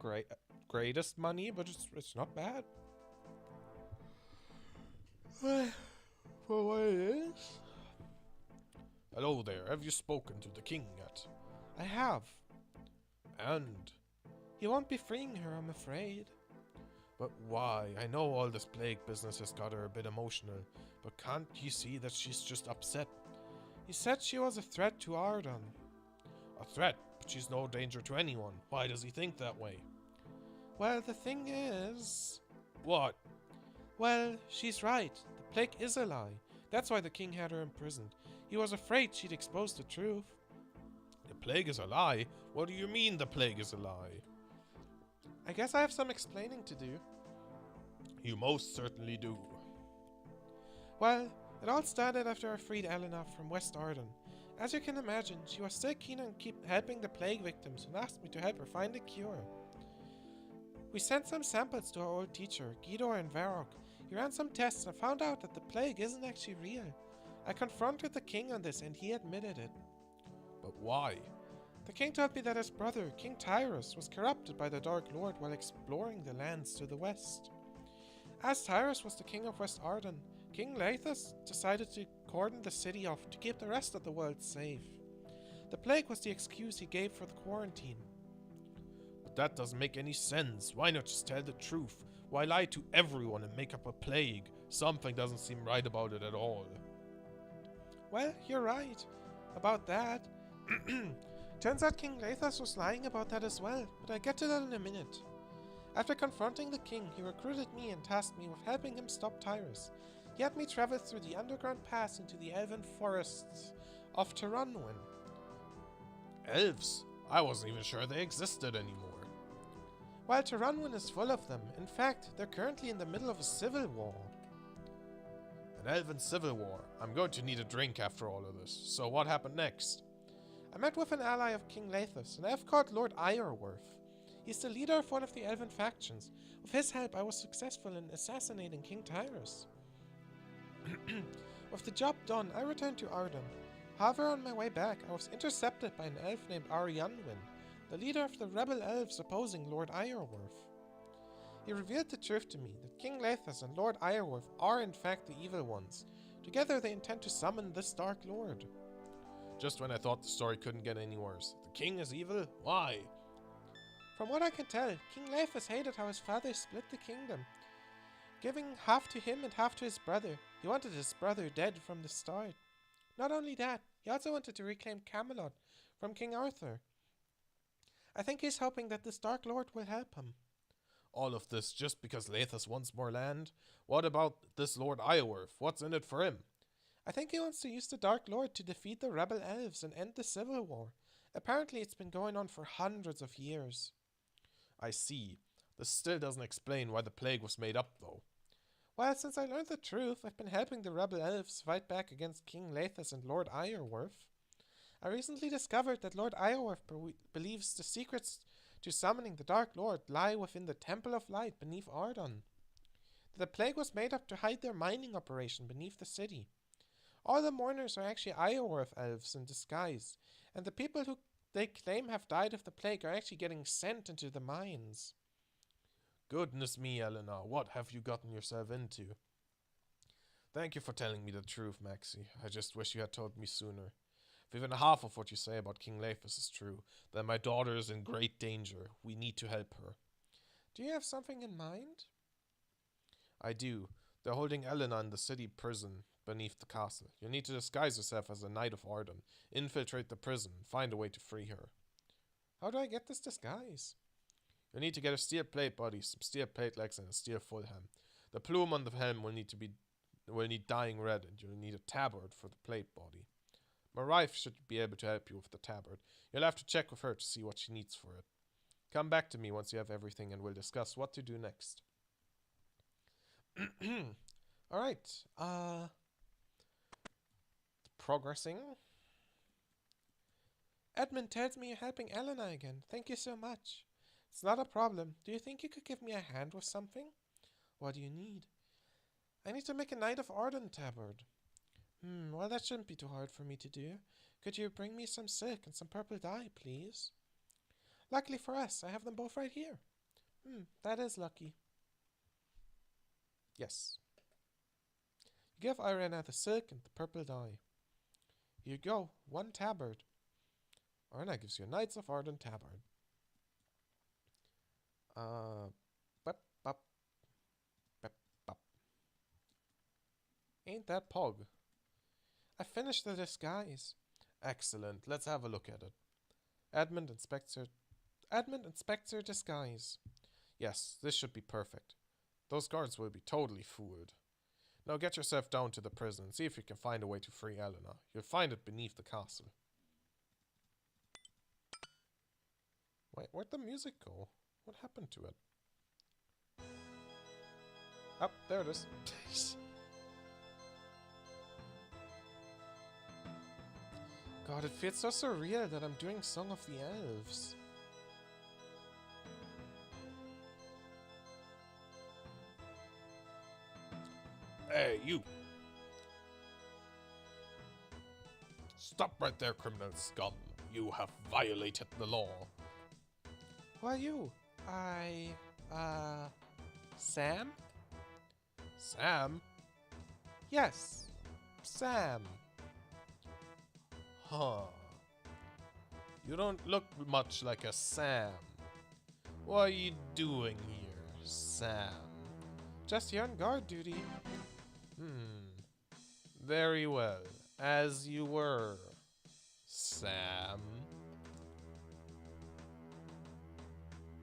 greatest money, but it's not bad. For what it is. Hello there, have you spoken to the king yet? I have. And? He won't be freeing her, I'm afraid. But why? I know all this plague business has got her a bit emotional, but can't you see that she's just upset? He said she was a threat to Arden. A threat? But she's no danger to anyone. Why does he think that way? Well, the thing is... What? Well, she's right. The plague is a lie. That's why the king had her imprisoned. He was afraid she'd expose the truth. The plague is a lie? What do you mean the plague is a lie? I guess I have some explaining to do. You most certainly do. Well, it all started after I freed Elena from West Arden. As you can imagine, she was still keen on helping the plague victims and asked me to help her find a cure. We sent some samples to our old teacher, Guido and Varrock. He ran some tests and found out that the plague isn't actually real. I confronted the king on this and he admitted it. But why? The king told me that his brother, King Tyrus, was corrupted by the Dark Lord while exploring the lands to the west. As Tyrus was the king of West Arden, King Laethas decided to cordon the city off to keep the rest of the world safe. The plague was the excuse he gave for the quarantine. But that doesn't make any sense. Why not just tell the truth? Why lie to everyone and make up a plague? Something doesn't seem right about it at all. Well, you're right about that. Turns out King Laethas was lying about that as well, but I'll get to that in a minute. After confronting the king, he recruited me and tasked me with helping him stop Tyrus. He had me travel through the underground pass into the elven forests of Taranwin. Elves? I wasn't even sure they existed anymore. While Taranwin is full of them, in fact, they're currently in the middle of a civil war. An elven civil war. I'm going to need a drink after all of this. So what happened next? I met with an ally of King Laethas, an elf called Lord Iorwerth. He's the leader of one of the elven factions. With his help, I was successful in assassinating King Tyrus. With the job done, I returned to Arden. However, on my way back, I was intercepted by an elf named Arianwin, the leader of the rebel elves opposing Lord Iorwerth. He revealed the truth to me, that King Laethas and Lord Iorwerth are in fact the evil ones. Together they intend to summon this Dark Lord. Just when I thought the story couldn't get any worse. The king is evil? Why? From what I can tell, King Laethas hated how his father split the kingdom, giving half to him and half to his brother. He wanted his brother dead from the start. Not only that, he also wanted to reclaim Camelot from King Arthur. I think he's hoping that this Dark Lord will help him. All of this just because Laethas wants more land? What about this Lord Iorwerth? What's in it for him? I think he wants to use the Dark Lord to defeat the rebel elves and end the civil war. Apparently it's been going on for hundreds of years. I see. This still doesn't explain why the plague was made up though. Well, since I learned the truth, I've been helping the rebel elves fight back against King Laethas and Lord Iorwerth. I recently discovered that Lord Iorwerth believes the secrets to summoning the Dark Lord lie within the Temple of Light beneath Arden. The plague was made up to hide their mining operation beneath the city. All the mourners are actually Iorwerth elves in disguise, and the people who they claim have died of the plague are actually getting sent into the mines. Goodness me, Eleanor, what have you gotten yourself into? Thank you for telling me the truth, Maxie. I just wish you had told me sooner. If even half of what you say about King Laethas is true, then my daughter is in great danger. We need to help her. Do you have something in mind? I do. They're holding Eleanor in the city prison beneath the castle. You'll need to disguise yourself as a knight of Arden, infiltrate the prison, and find a way to free her. How do I get this disguise? You'll need to get a steel plate body, some steel plate legs, and a steel full helm. The plume on the helm will need dyeing red, and you'll need a tabard for the plate body. My wife should be able to help you with the tabard. You'll have to check with her to see what she needs for it. Come back to me once you have everything and we'll discuss what to do next. Alright, progressing. Edmund tells me you're helping Elena again. Thank you so much. It's not a problem. Do you think you could give me a hand with something? What do you need? I need to make a Knight of Arden tabard. Well, that shouldn't be too hard for me to do. Could you bring me some silk and some purple dye, please? Luckily for us, I have them both right here. That is lucky. Yes. You give Irena the silk and the purple dye. Here you go, 1 tabard. Irena gives you a Knights of Arden tabard. Bep, bep, bep, bep. Ain't that pog? I finished the disguise. Excellent. Let's have a look at it. Admin inspects her disguise. Yes, this should be perfect. Those guards will be totally fooled. Now get yourself down to the prison and see if you can find a way to free Elena. You'll find it beneath the castle. Wait, where'd the music go? What happened to it? Oh, there it is. God, it feels so surreal that I'm doing Song of the Elves. Hey, you! Stop right there, criminal scum. You have violated the law. Who are you? Sam? Sam? Yes, Sam. Huh. You don't look much like a Sam. What are you doing here, Sam? Just here on guard duty. Very well. As you were, Sam.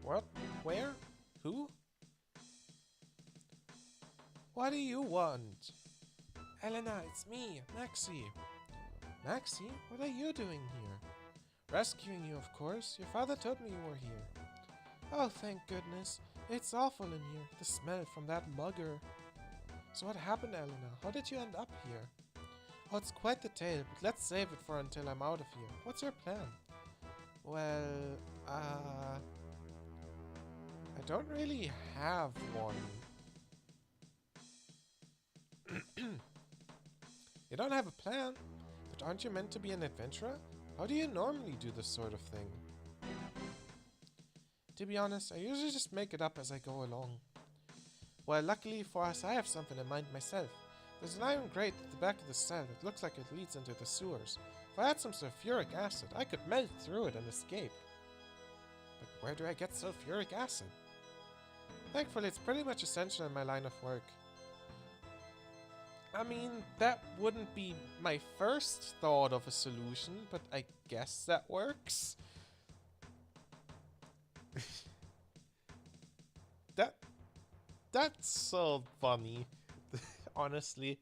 What? Where? Who? What do you want? Elena, it's me, Maxie. Maxie? What are you doing here? Rescuing you, of course. Your father told me you were here. Oh, thank goodness. It's awful in here. The smell from that mugger. So what happened, Elena? How did you end up here? Oh, it's quite the tale, but let's save it for until I'm out of here. What's your plan? Well, I don't really have one. You don't have a plan? But aren't you meant to be an adventurer? How do you normally do this sort of thing? To be honest, I usually just make it up as I go along. Well, luckily for us, I have something in mind myself. There's an iron grate at the back of the cell that looks like it leads into the sewers. If I had some sulfuric acid, I could melt through it and escape. But where do I get sulfuric acid? Thankfully, it's pretty much essential in my line of work. I mean, that wouldn't be my first thought of a solution, but I guess that works. That's so funny. Honestly.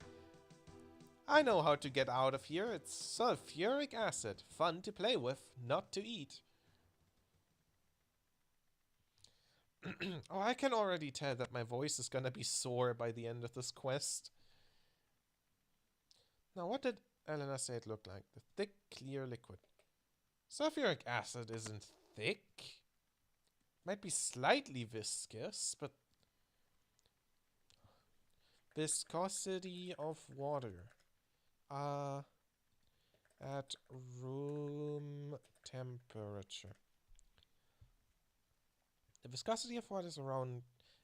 I know how to get out of here. It's sulfuric acid. Fun to play with, not to eat. Oh, I can already tell that my voice is gonna be sore by the end of this quest. Now, what did Elena say it looked like? The thick, clear liquid. Sulfuric acid isn't thick. Might be slightly viscous, but... Viscosity of water. At room temperature. The viscosity of water is 1.0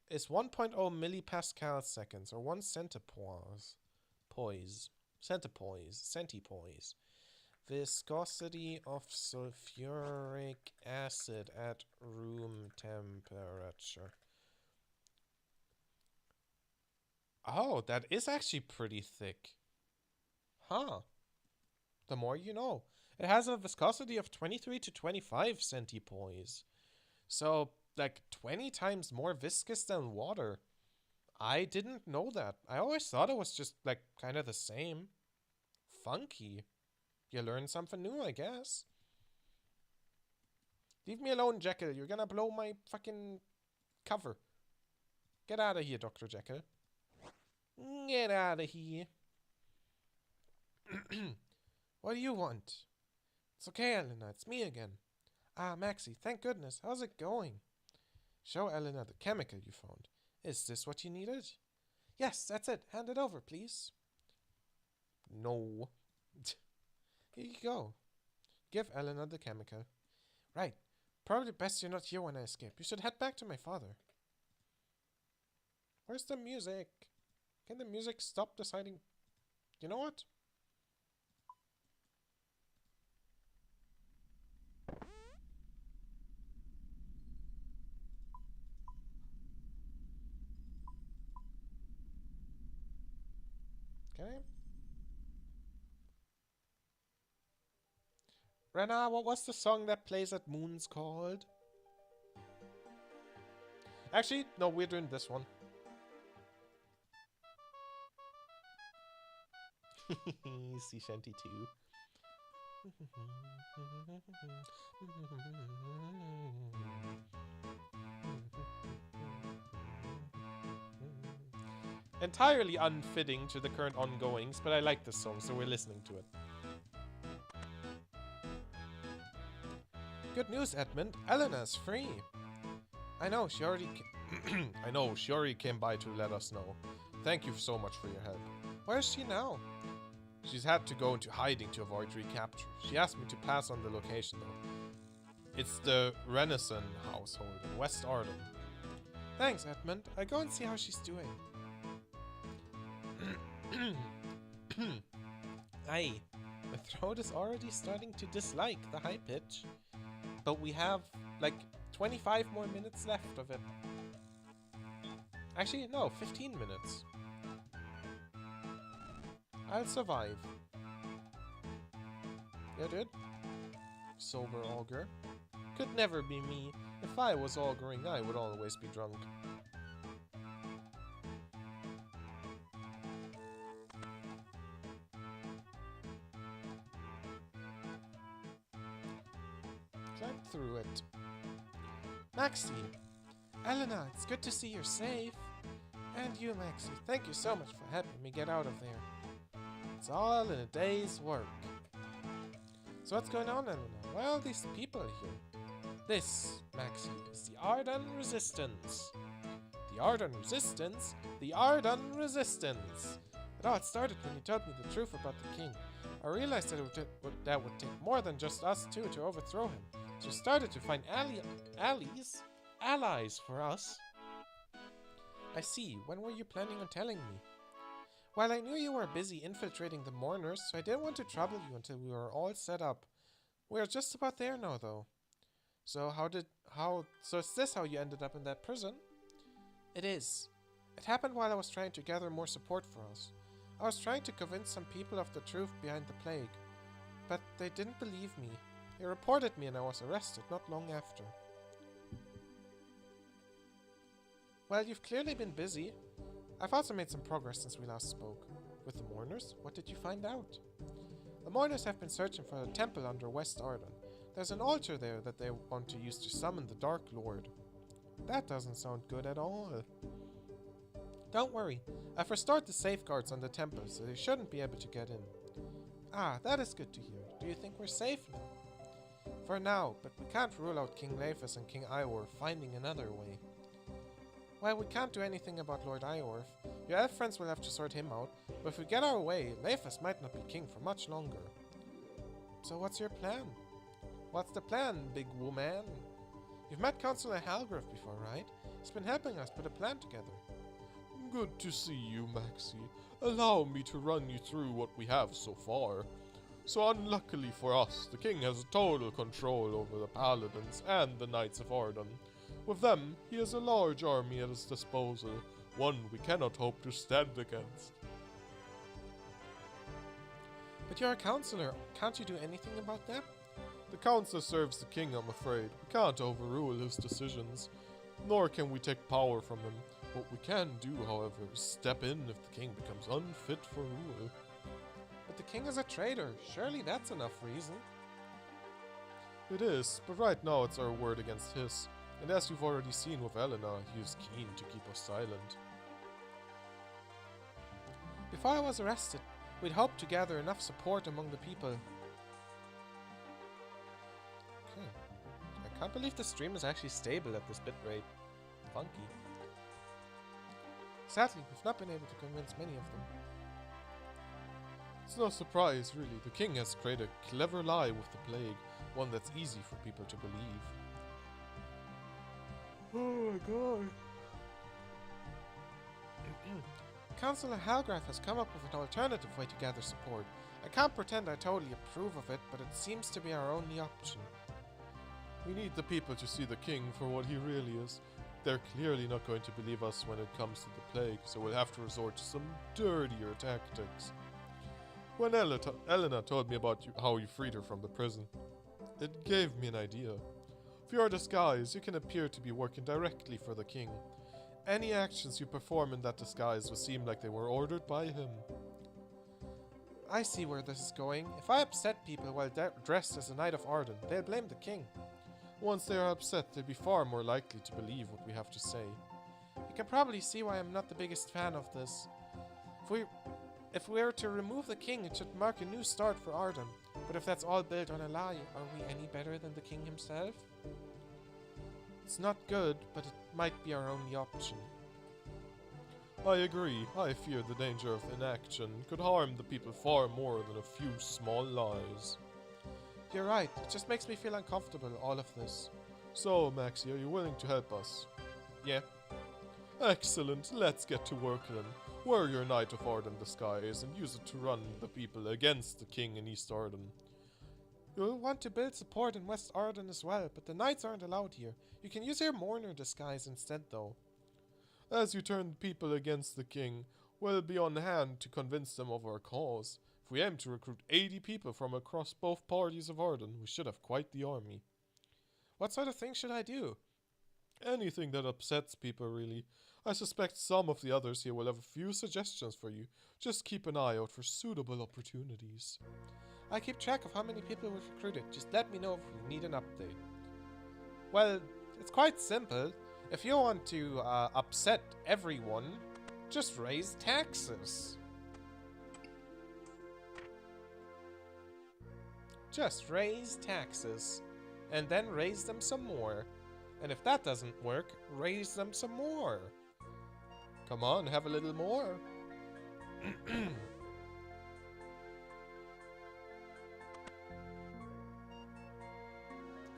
millipascal seconds, or 1 centipoise. Centipoise. Viscosity of sulfuric acid at room temperature. Oh, that is actually pretty thick. Huh. The more you know. It has a viscosity of 23 to 25 centipoise. So, like 20 times more viscous than water. I didn't know that. I always thought it was just like kind of the same. Funky. You learn something new, I guess. Leave me alone, Jekyll. You're gonna blow my fucking cover. Get out of here, Dr. Jekyll. Get out of here. What do you want? It's okay, Elena. It's me again. Ah, Maxie, thank goodness. How's it going? Show Elena the chemical you found. Is this what you needed? Yes, that's it. Hand it over, please. No. Here you go. Give Elena the chemical. Right. Probably best you're not here when I escape. You should head back to my father. Where's the music? Can the music stop deciding? You know what? Can I? Rena, what was the song that plays at Moon's called? Actually, no, we're doing this one. Sea Shanty 2. Entirely unfitting to the current ongoings, but I like this song, so we're listening to it. Good news, Edmund. Elena's free. I know, she already came by to let us know. Thank you so much for your help. Where is she now? She's had to go into hiding to avoid recapture. She asked me to pass on the location though. It's the Renaissance household in West Arden. Thanks, Edmund. I go and see how she's doing. Aye, my throat is already starting to dislike the high pitch. But we have, like, 25 more minutes left of it. Actually, no, 15 minutes. I'll survive. Yeah, dude. Sober augur. Could never be me. If I was auguring, I would always be drunk. Climb through it. Maxie! Elena, it's good to see you're safe. And you, Maxie. Thank you so much for helping me get out of there. It's all in a day's work. So what's going on, Elena? Why are all these people here? This, Maxie, is the Arden Resistance. The Arden Resistance? The Arden Resistance! It all started when you told me the truth about the king. I realized that that would take more than just us two to overthrow him. So I started to find allies for us. I see. When were you planning on telling me? Well, I knew you were busy infiltrating the mourners, so I didn't want to trouble you until we were all set up. We're just about there now, though. So so is this how you ended up in that prison? It is. It happened while I was trying to gather more support for us. I was trying to convince some people of the truth behind the plague, but they didn't believe me. They reported me and I was arrested not long after. Well, you've clearly been busy. I've also made some progress since we last spoke. With the mourners, what did you find out? The mourners have been searching for a temple under West Arden. There's an altar there that they want to use to summon the Dark Lord. That doesn't sound good at all. Don't worry, I've restored the safeguards on the temple, so they shouldn't be able to get in. Ah, that is good to hear. Do you think we're safe now? For now, but we can't rule out King Leifus and King Iorf finding another way. Well, we can't do anything about Lord Iorf. Your elf friends will have to sort him out, but if we get our way, Leifus might not be king for much longer. So what's your plan? What's the plan, big woman? You've met Councillor Halgrove before, right? He's been helping us put a plan together. Good to see you, Maxie. Allow me to run you through what we have so far. So unluckily for us, the king has total control over the paladins and the Knights of Arden. With them, he has a large army at his disposal, one we cannot hope to stand against. But you're a councillor. Can't you do anything about that? The council serves the king, I'm afraid. We can't overrule his decisions, nor can we take power from him. What we can do, however, is step in if the king becomes unfit for rule. But the king is a traitor. Surely that's enough reason. It is, but right now it's our word against his. And as you've already seen with Elena, he is keen to keep us silent. Before I was arrested, we'd hoped to gather enough support among the people. Okay. I can't believe the stream is actually stable at this bitrate. Funky. Sadly, we've not been able to convince many of them. It's no surprise, really. The king has created a clever lie with the plague, one that's easy for people to believe. Oh my god. Councillor Halgrath has come up with an alternative way to gather support. I can't pretend I totally approve of it, but it seems to be our only option. We need the people to see the king for what he really is. They're clearly not going to believe us when it comes to the plague, so we'll have to resort to some dirtier tactics. When Elena told me about how you freed her from the prison, it gave me an idea. For your disguise, you can appear to be working directly for the king. Any actions you perform in that disguise will seem like they were ordered by him. I see where this is going. If I upset people while dressed as a Knight of Arden, they'll blame the king. Once they are upset, they'll be far more likely to believe what we have to say. You can probably see why I'm not the biggest fan of this. If we were to remove the king, it should mark a new start for Arden. But if that's all built on a lie, are we any better than the king himself? It's not good, but it might be our only option. I agree. I fear the danger of inaction could harm the people far more than a few small lies. You're right. It just makes me feel uncomfortable, all of this. So, Maxie, are you willing to help us? Yeah. Excellent. Let's get to work then. Wear your Knight of Arden disguise and use it to run the people against the king in East Arden. You'll want to build support in West Arden as well, but the knights aren't allowed here. You can use your mourner disguise instead, though. As you turn people against the king, we'll be on hand to convince them of our cause. If we aim to recruit 80 people from across both parties of Arden, we should have quite the army. What sort of thing should I do? Anything that upsets people, really. I suspect some of the others here will have a few suggestions for you. Just keep an eye out for suitable opportunities. I keep track of how many people we've recruited. Just let me know if you need an update. Well, it's quite simple. If you want to upset everyone, just raise taxes. Just raise taxes. And then raise them some more. And if that doesn't work, raise them some more. Come on, have a little more. I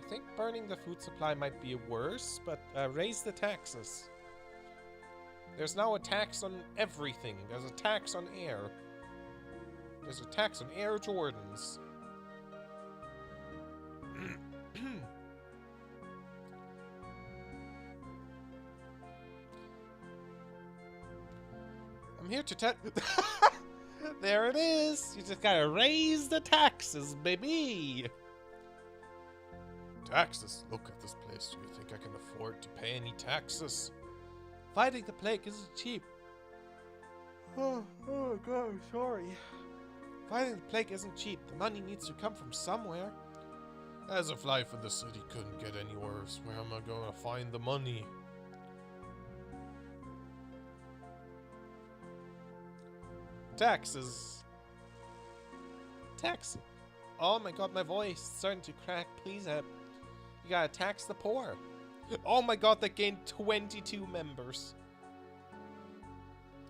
think burning the food supply might be worse, but raise the taxes. There's now a tax on everything. There's a tax on air. There's a tax on Air Jordans. I'm here to tell... There it is! You just gotta raise the taxes, baby! Taxes? Look at this place. Do you think I can afford to pay any taxes? Fighting the plague isn't cheap. Oh god, I'm sorry. Fighting the plague isn't cheap. The money needs to come from somewhere. As if life in the city couldn't get any worse, where am I gonna find the money? Taxes. Taxes. Oh my god, my voice is starting to crack. Please help. You gotta tax the poor. Oh my god, that gained 22 members.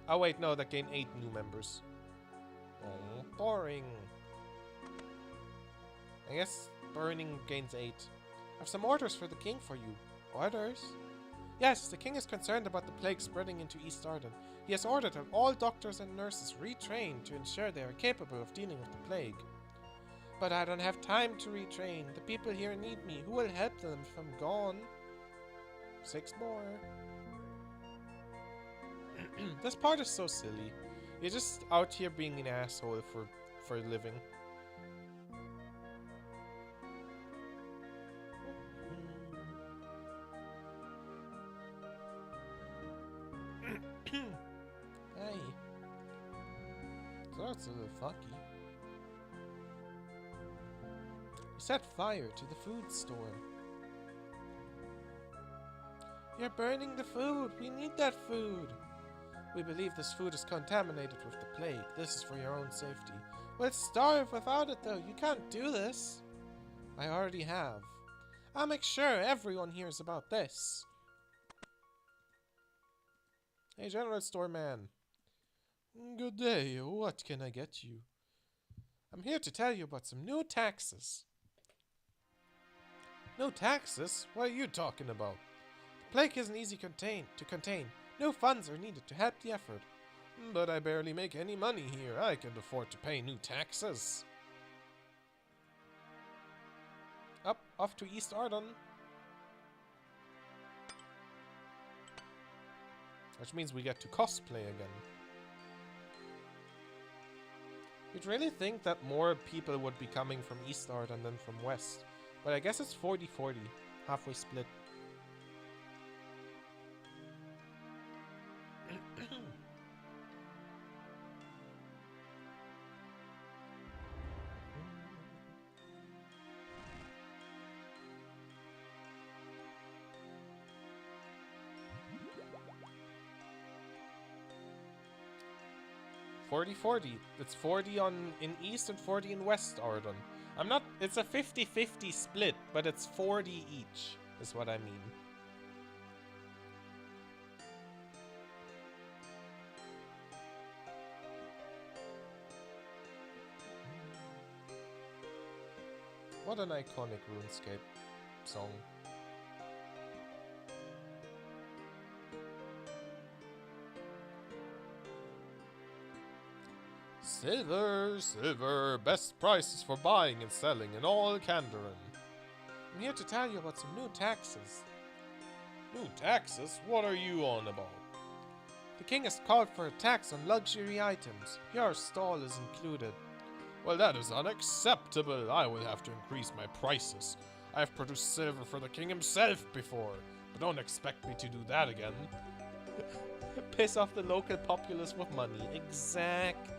Oh wait, no, that gained 8 new members. Oh, boring. I guess burning gains 8. I have some orders for the king for you. Orders? Yes, the king is concerned about the plague spreading into East Arden. He has ordered that all doctors and nurses retrain to ensure they are capable of dealing with the plague. But I don't have time to retrain. The people here need me. Who will help them if I'm gone? 6 more. This part is so silly. You're just out here being an asshole for a living. Hey. So it's a little funky. You set fire to the food store. You're burning the food. We need that food. We believe this food is contaminated with the plague. This is for your own safety. We'll starve without it, though. You can't do this. I already have. I'll make sure everyone hears about this. Hey, General Store Man. Good day. What can I get you? I'm here to tell you about some new taxes. No taxes? What are you talking about? The plague isn't easy to contain. No funds are needed to help the effort. But I barely make any money here. I can afford to pay new taxes. Off to East Ardon. Which means we get to cosplay again. You'd really think that more people would be coming from East Ardon than from West. But I guess it's 40-40. Halfway split. 40-40. It's 40 in East and 40 in West Ardon. It's a 50-50 split, but it's 40 each, is what I mean. What an iconic RuneScape song. Silver, silver, best prices for buying and selling in all Kandarin. I'm here to tell you about some new taxes. New taxes? What are you on about? The king has called for a tax on luxury items. Your stall is included. Well, that is unacceptable. I will have to increase my prices. I have produced silver for the king himself before, but don't expect me to do that again. Piss off the local populace with money. Exactly.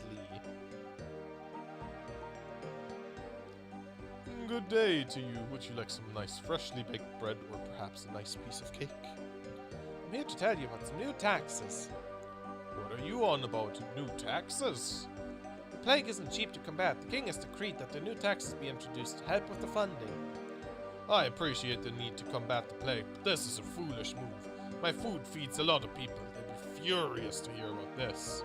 Good day to you. Would you like some nice freshly baked bread or perhaps a nice piece of cake? I'm here to tell you about some new taxes. What are you on about? New taxes? The plague isn't cheap to combat. The king has decreed that the new taxes be introduced to help with the funding. I appreciate the need to combat the plague, but this is a foolish move. My food feeds a lot of people. They'd be furious to hear about this.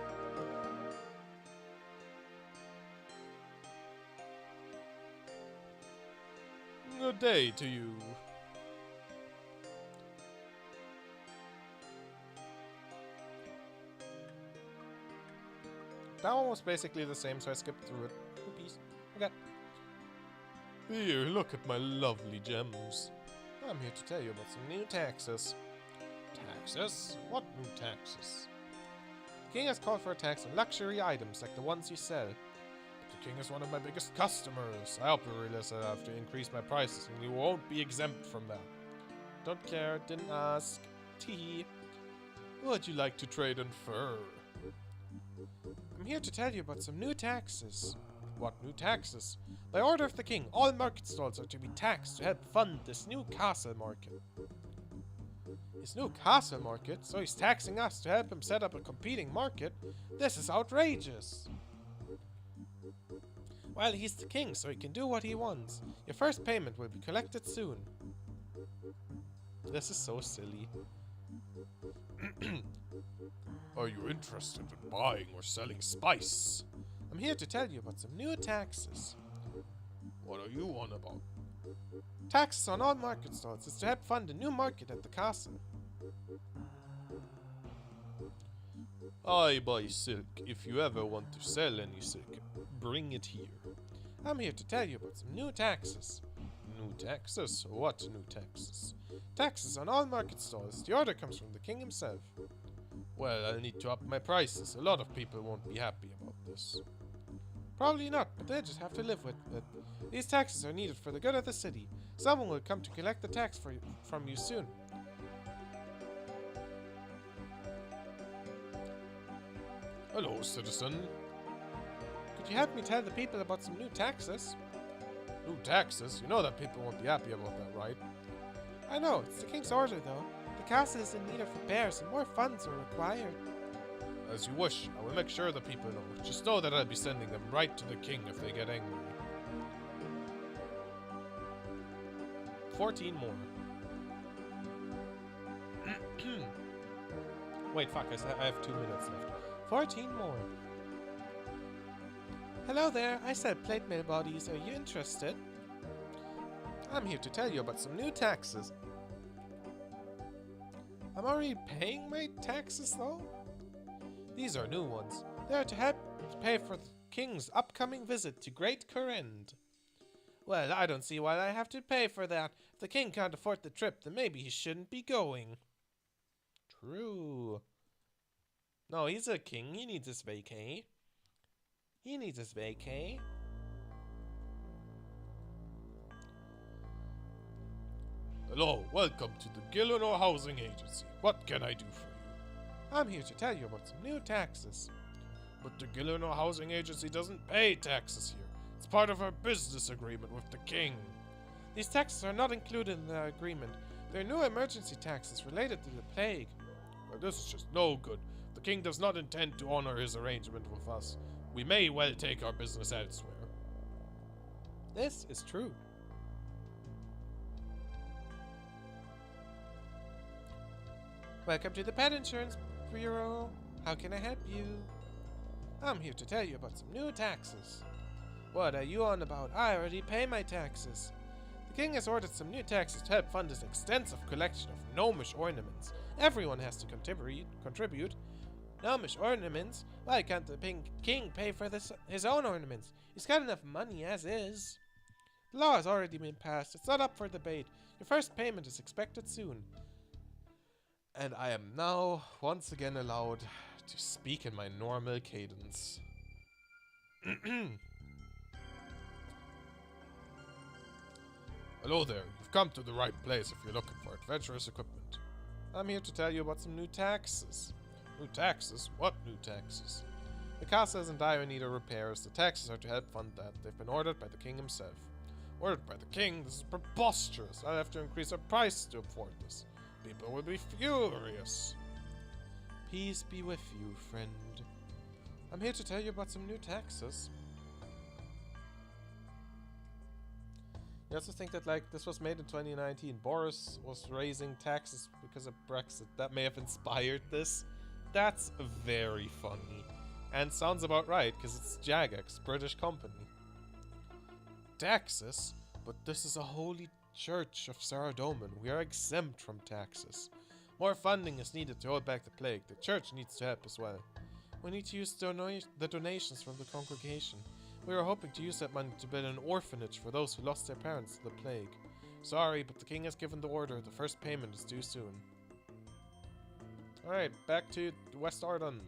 Good day to you. That one was basically the same, so I skipped through it. Oopies. Okay. Here, look at my lovely gems. I'm here to tell you about some new taxes. Taxes? What new taxes? The king has called for a tax on luxury items like the ones you sell. The king is one of my biggest customers. I hope you realize I have to increase my prices and you won't be exempt from that. Don't care, didn't ask. Tee. Would you like to trade in fur? I'm here to tell you about some new taxes. What new taxes? By order of the king, all market stalls are to be taxed to help fund this new castle market. His new castle market? So he's taxing us to help him set up a competing market? This is outrageous. Well, he's the king, so he can do what he wants. Your first payment will be collected soon. This is so silly. Are you interested in buying or selling spice? I'm here to tell you about some new taxes. What are you on about? Taxes on all market stalls is to help fund a new market at the castle. I buy silk. If you ever want to sell any silk, bring it here. I'm here to tell you about some new taxes. New taxes? What new taxes? Taxes on all market stalls. The order comes from the king himself. Well, I'll need to up my prices. A lot of people won't be happy about this. Probably not, but they just have to live with it. These taxes are needed for the good of the city. Someone will come to collect the tax from you soon. Hello, citizen. Could you help me tell the people about some new taxes? New taxes? You know that people won't be happy about that, right? I know, it's the king's order though. The castle is in need of repairs and more funds are required. As you wish. I will make sure the people know. Just know that I'll be sending them right to the king if they get angry. 14 more. Wait, fuck, I have 2 minutes left. 14 more. Hello there, I sell plate mail bodies. Are you interested? I'm here to tell you about some new taxes. I'm already paying my taxes though? These are new ones. They are to help to pay for the king's upcoming visit to Great Corrend. Well, I don't see why I have to pay for that. If the king can't afford the trip, then maybe he shouldn't be going. True. No, he's a king. He needs his vacay. He needs his vacay. Hello, welcome to the Gillinor Housing Agency. What can I do for you? I'm here to tell you about some new taxes. But the Gillinor Housing Agency doesn't pay taxes here. It's part of our business agreement with the king. These taxes are not included in the agreement. They're new emergency taxes related to the plague. Well, this is just no good. The king does not intend to honor his arrangement with us. We may well take our business elsewhere. This is true. Welcome to the Pet Insurance Bureau. How can I help you? I'm here to tell you about some new taxes. What are you on about? I already pay my taxes. The king has ordered some new taxes to help fund his extensive collection of gnomish ornaments. Everyone has to contribute. Gnomish ornaments? Why can't the king pay for his own ornaments? He's got enough money as is. The law has already been passed. It's not up for debate. Your first payment is expected soon. And I am now once again allowed to speak in my normal cadence. Hello there, you've come to the right place if you're looking for adventurous equipment. I'm here to tell you about some new taxes. New taxes? What new taxes? The castle is in dire need of repairs. The taxes are to help fund that. They've been ordered by the king himself. Ordered by the king? This is preposterous. I'll have to increase our price to afford this. People will be furious. Peace be with you, friend. I'm here to tell you about some new taxes. You also think that, like, this was made in 2019. Boris was raising taxes because of Brexit. That may have inspired this. That's very funny. And sounds about right, because it's Jagex, British company. Taxes? But this is a holy church of Saradomin. We are exempt from taxes. More funding is needed to hold back the plague. The church needs to help as well. We need to use the donations from the congregation. We were hoping to use that money to build an orphanage for those who lost their parents to the plague. Sorry, but the king has given the order. The first payment is due soon. Alright, back to West Arden.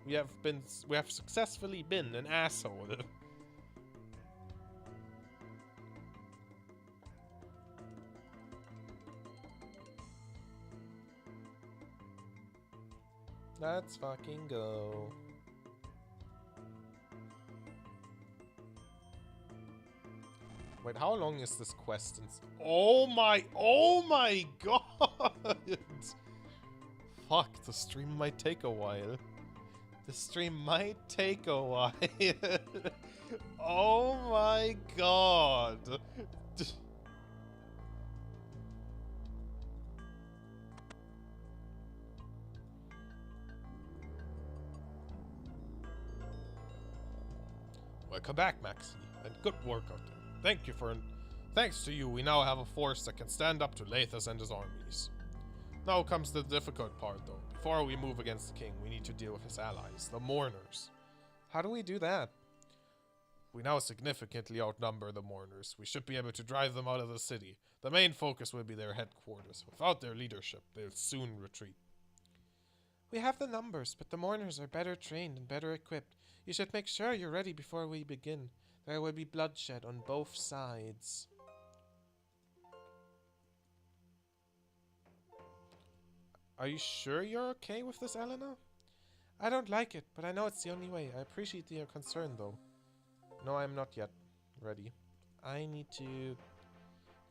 We have successfully been an asshole. Let's fucking go. Wait, how long is this quest? Oh my god! Fuck, the stream might take a while. The stream might take a while. Oh my god! Welcome back, Maxi, and good work out there. Thanks to you, we now have a force that can stand up to Lathas and his armies. Now comes the difficult part, though. Before we move against the king, we need to deal with his allies, the Mourners. How do we do that? We now significantly outnumber the Mourners. We should be able to drive them out of the city. The main focus will be their headquarters. Without their leadership, they'll soon retreat. We have the numbers, but the Mourners are better trained and better equipped. You should make sure you're ready before we begin. There will be bloodshed on both sides. Are you sure you're okay with this, Elena? I don't like it, but I know it's the only way. I appreciate your concern, though. No, I'm not yet. ready. I need to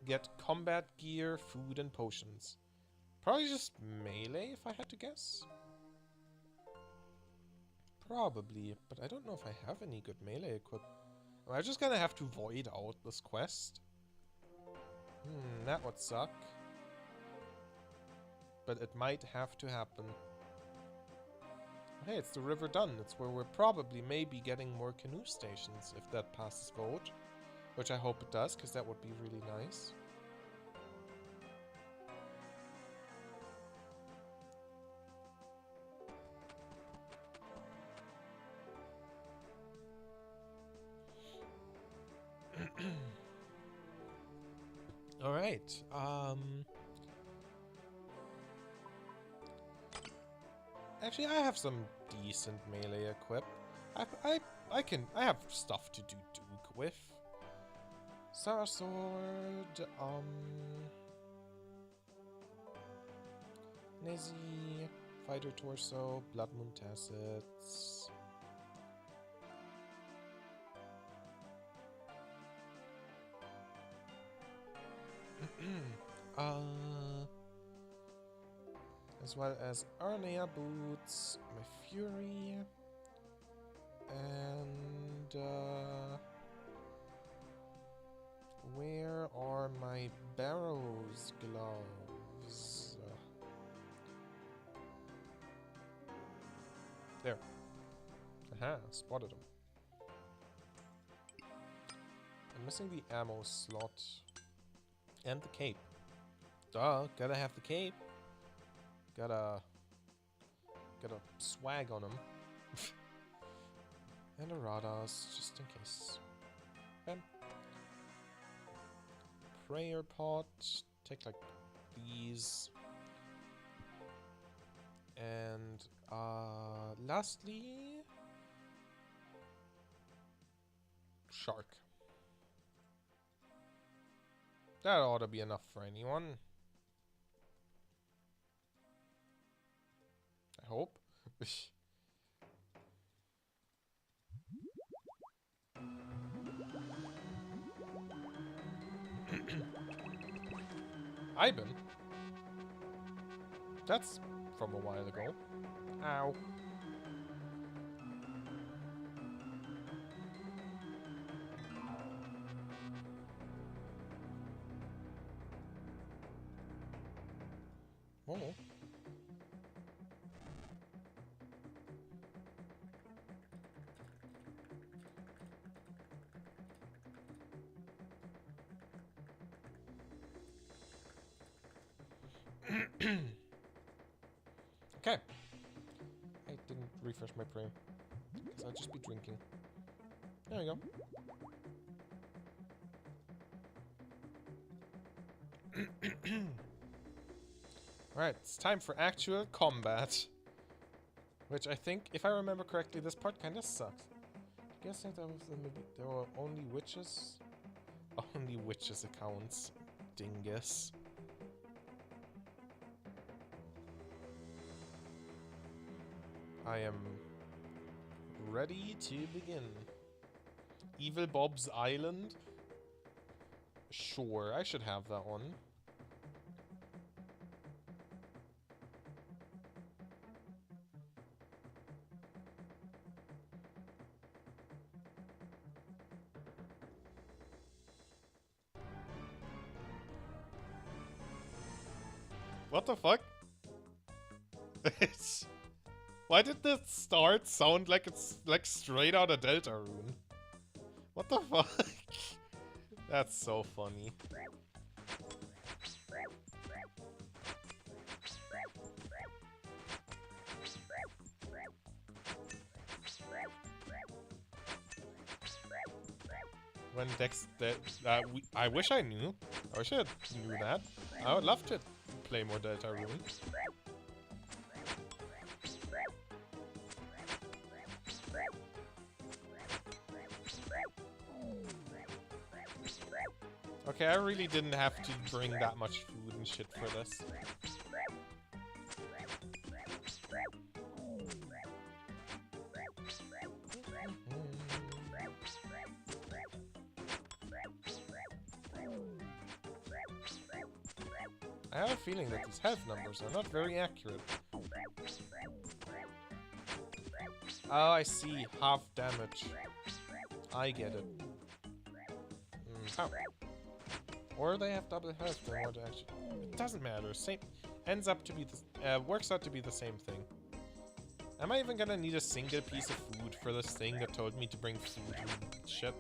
get combat gear, food, and potions. Probably just melee, if I had to guess. Probably, but I don't know if I have any good melee equip. Am I just gonna have to void out this quest? That would suck. But it might have to happen. Hey, it's the River Dun. It's where we're probably maybe getting more canoe stations if that passes vote. Which I hope it does, because that would be really nice. Alright, actually, I have some decent melee equip. I have stuff to do Duke with. Star Sword, Nazi, Fighter Torso, Blood Moon Tassets. As well as Arnea Boots, my Fury, and where are my Barrows gloves? There. Aha, spotted them. I'm missing the ammo slot. And the cape. Duh, gotta have the cape. Gotta swag on him. And a Radas, just in case. Bam. Prayer pot. Take like these. And lastly, shark. That ought to be enough for anyone. I hope. Ivan? That's from a while ago. Ow. Oh. Okay. I didn't refresh my prayer. Because I'd just be drinking. There we go. Alright, it's time for actual combat. Which I think, if I remember correctly, this part kinda sucks. I guess that was there were only witches? Only witches accounts. Dingus. I am ready to begin. Evil Bob's Island? Sure, I should have that one. What the fuck? Why did the start sound like it's like straight out of Deltarune? What the fuck? That's so funny. When Dex... I wish I knew. I wish I knew that. I would love to play more Deltarune. Okay, I really didn't have to bring that much food and shit for this. I have a feeling that these health numbers are not very accurate. Oh, I see. Half damage. I get it. Oh. Or they have double health. They want to actually. It doesn't matter. Same. Ends up to be the. Works out to be the same thing. Am I even gonna need a single piece of food for this thing that told me to bring food and shit?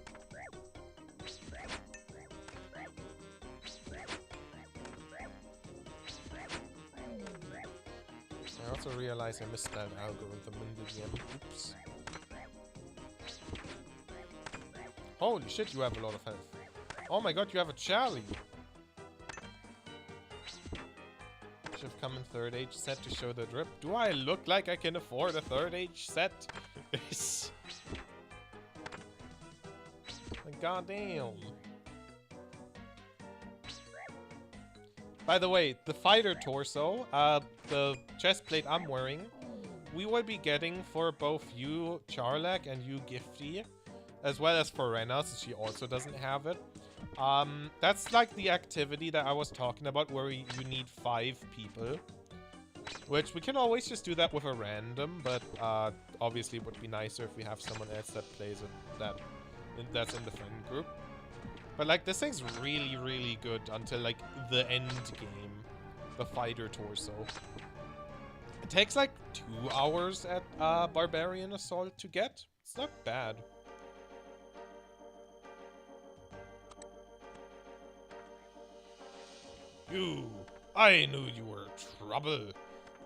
I also realize I missed that algorithm in the game. Oops. Holy shit, you have a lot of health. Oh my god, you have a Charlie. Should have come in third age set to show the drip. Do I look like I can afford a third age set? God damn. By the way, the fighter torso, the chest plate I'm wearing, we will be getting for both you, Charlak, and you, Gifty, as well as for Rena, since she also doesn't have it. That's like the activity that I was talking about, where you need 5 people. Which, we can always just do that with a random, but obviously it would be nicer if we have someone else that plays it, that's in the friend group. But like, this thing's really, really good until like the end game, the fighter torso. It takes like 2 hours at Barbarian Assault to get. It's not bad. I knew you were trouble.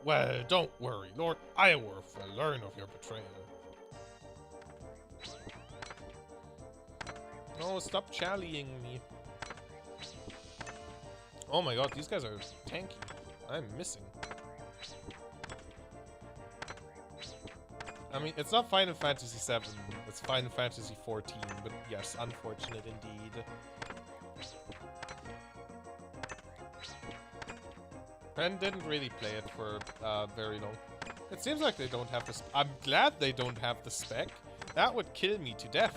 Well, don't worry, Lord Iorf will learn of your betrayal. No, stop challying me. Oh my god, these guys are tanky. I'm missing. I mean, it's not Final Fantasy VII, it's Final Fantasy XIV, but yes, unfortunate indeed. Ben didn't really play it for very long. It seems like they don't have the I'm glad they don't have the spec. That would kill me to death.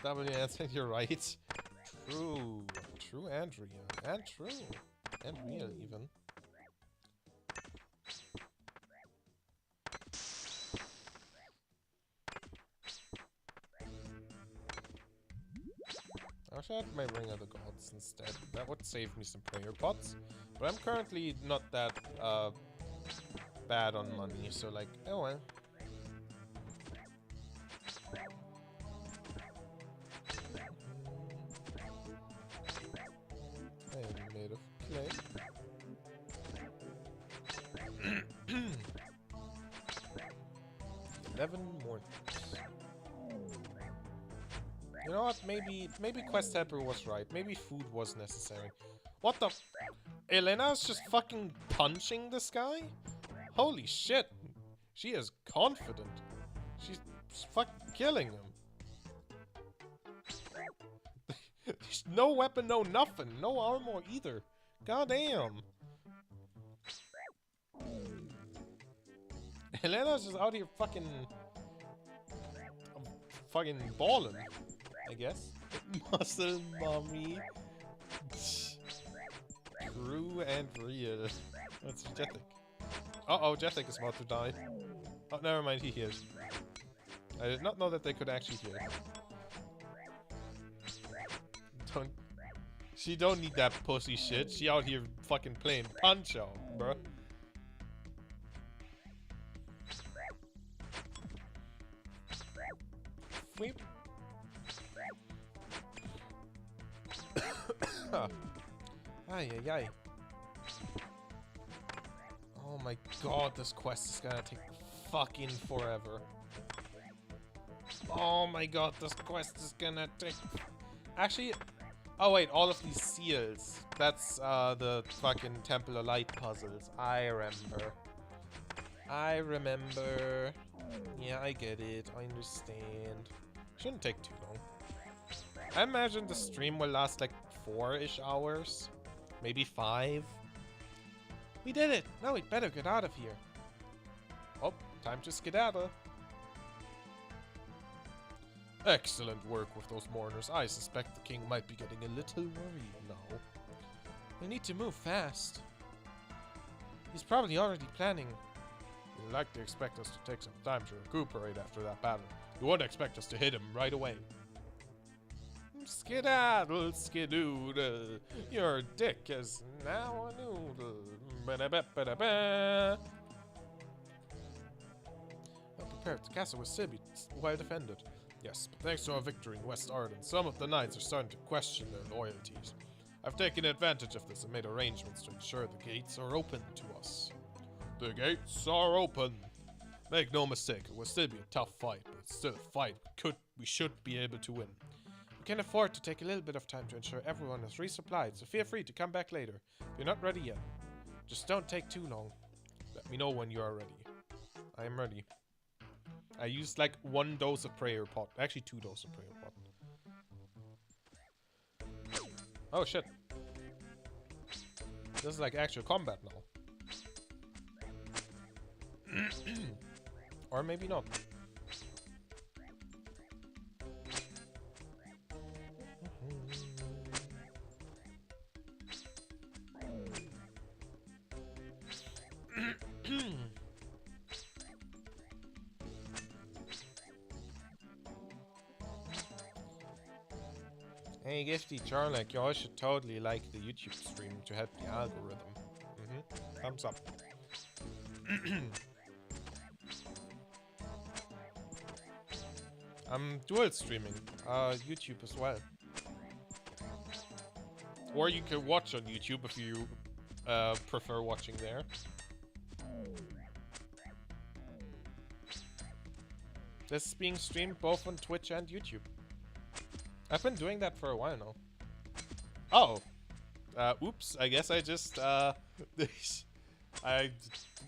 WS, you're right. True. True and real. And true. And real, even. I should have my Ring of the Gods instead. That would save me some prayer pots. But I'm currently not that bad on money, so like, oh well. I am made of clay. 11 more. You know what? Maybe Quest Helper was right. Maybe food was necessary. What the? Elena's just fucking punching this guy? Holy shit! She is confident. She's fucking killing him. No weapon, no nothing. No armor either. Goddamn. Elena's just out here fucking balling, I guess. Muscle mommy. True and real. That's Jethic. Uh-oh, Jethic is about to die. Oh, never mind, he heals. I did not know that they could actually heal. She don't need that pussy shit. She out here fucking playing Punch-Out, bruh. Sweep. Ay, ay, ay. Oh my god, this quest is gonna take fucking forever. Oh my god, this quest is gonna take... Actually... Oh wait, all of these seals. That's the fucking Temple of Light puzzles. I remember. I remember. Yeah, I get it. I understand. Shouldn't take too long. I imagine the stream will last like 4-ish hours. Maybe 5. We did it! Now we'd better get out of here. Oh, time to skedaddle. Excellent work with those mourners. I suspect the king might be getting a little worried now. We need to move fast. He's probably already planning. He'd like to expect us to take some time to recuperate after that battle. He wouldn't expect us to hit him right away. Skedaddle, skedoodle, your dick is now a noodle. Ba-da-ba-ba-da-ba. Well prepared. The castle will still be well defended. Yes, but thanks to our victory in West Arden, some of the knights are starting to question their loyalties. I've taken advantage of this and made arrangements to ensure the gates are open to us. The gates are open. Make no mistake, it will still be a tough fight, but it's still a fight we should be able to win. We can afford to take a little bit of time to ensure everyone is resupplied, so feel free to come back later if you're not ready yet. Just don't take too long. Let me know when you are ready. I am ready. I used like 1 dose of prayer pot. Actually 2 doses of prayer pot. Oh shit. This is like actual combat now. Or maybe not. Hey Gifty Charlock, y'all should totally like the YouTube stream to help the algorithm. Thumbs up. I'm dual streaming, YouTube as well. Or you can watch on YouTube if you prefer watching there. This is being streamed both on Twitch and YouTube. I've been doing that for a while now. Oh. Oops. I guess I just,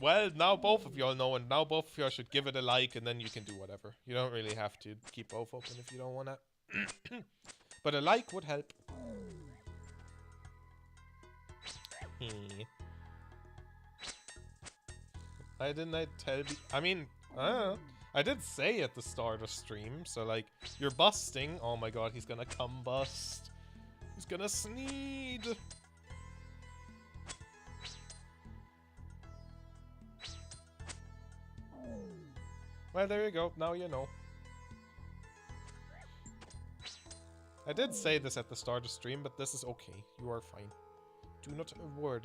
well, now both of y'all know, and now both of y'all should give it a like, and then you can do whatever. You don't really have to keep both open if you don't wanna. But a like would help. Why didn't I tell you? I mean, I don't know. I did say at the start of stream, so like, you're busting. Oh my god, he's gonna combust. He's gonna sneed. Well, there you go. Now you know. I did say this at the start of stream, but this is okay. You are fine. Do not worry.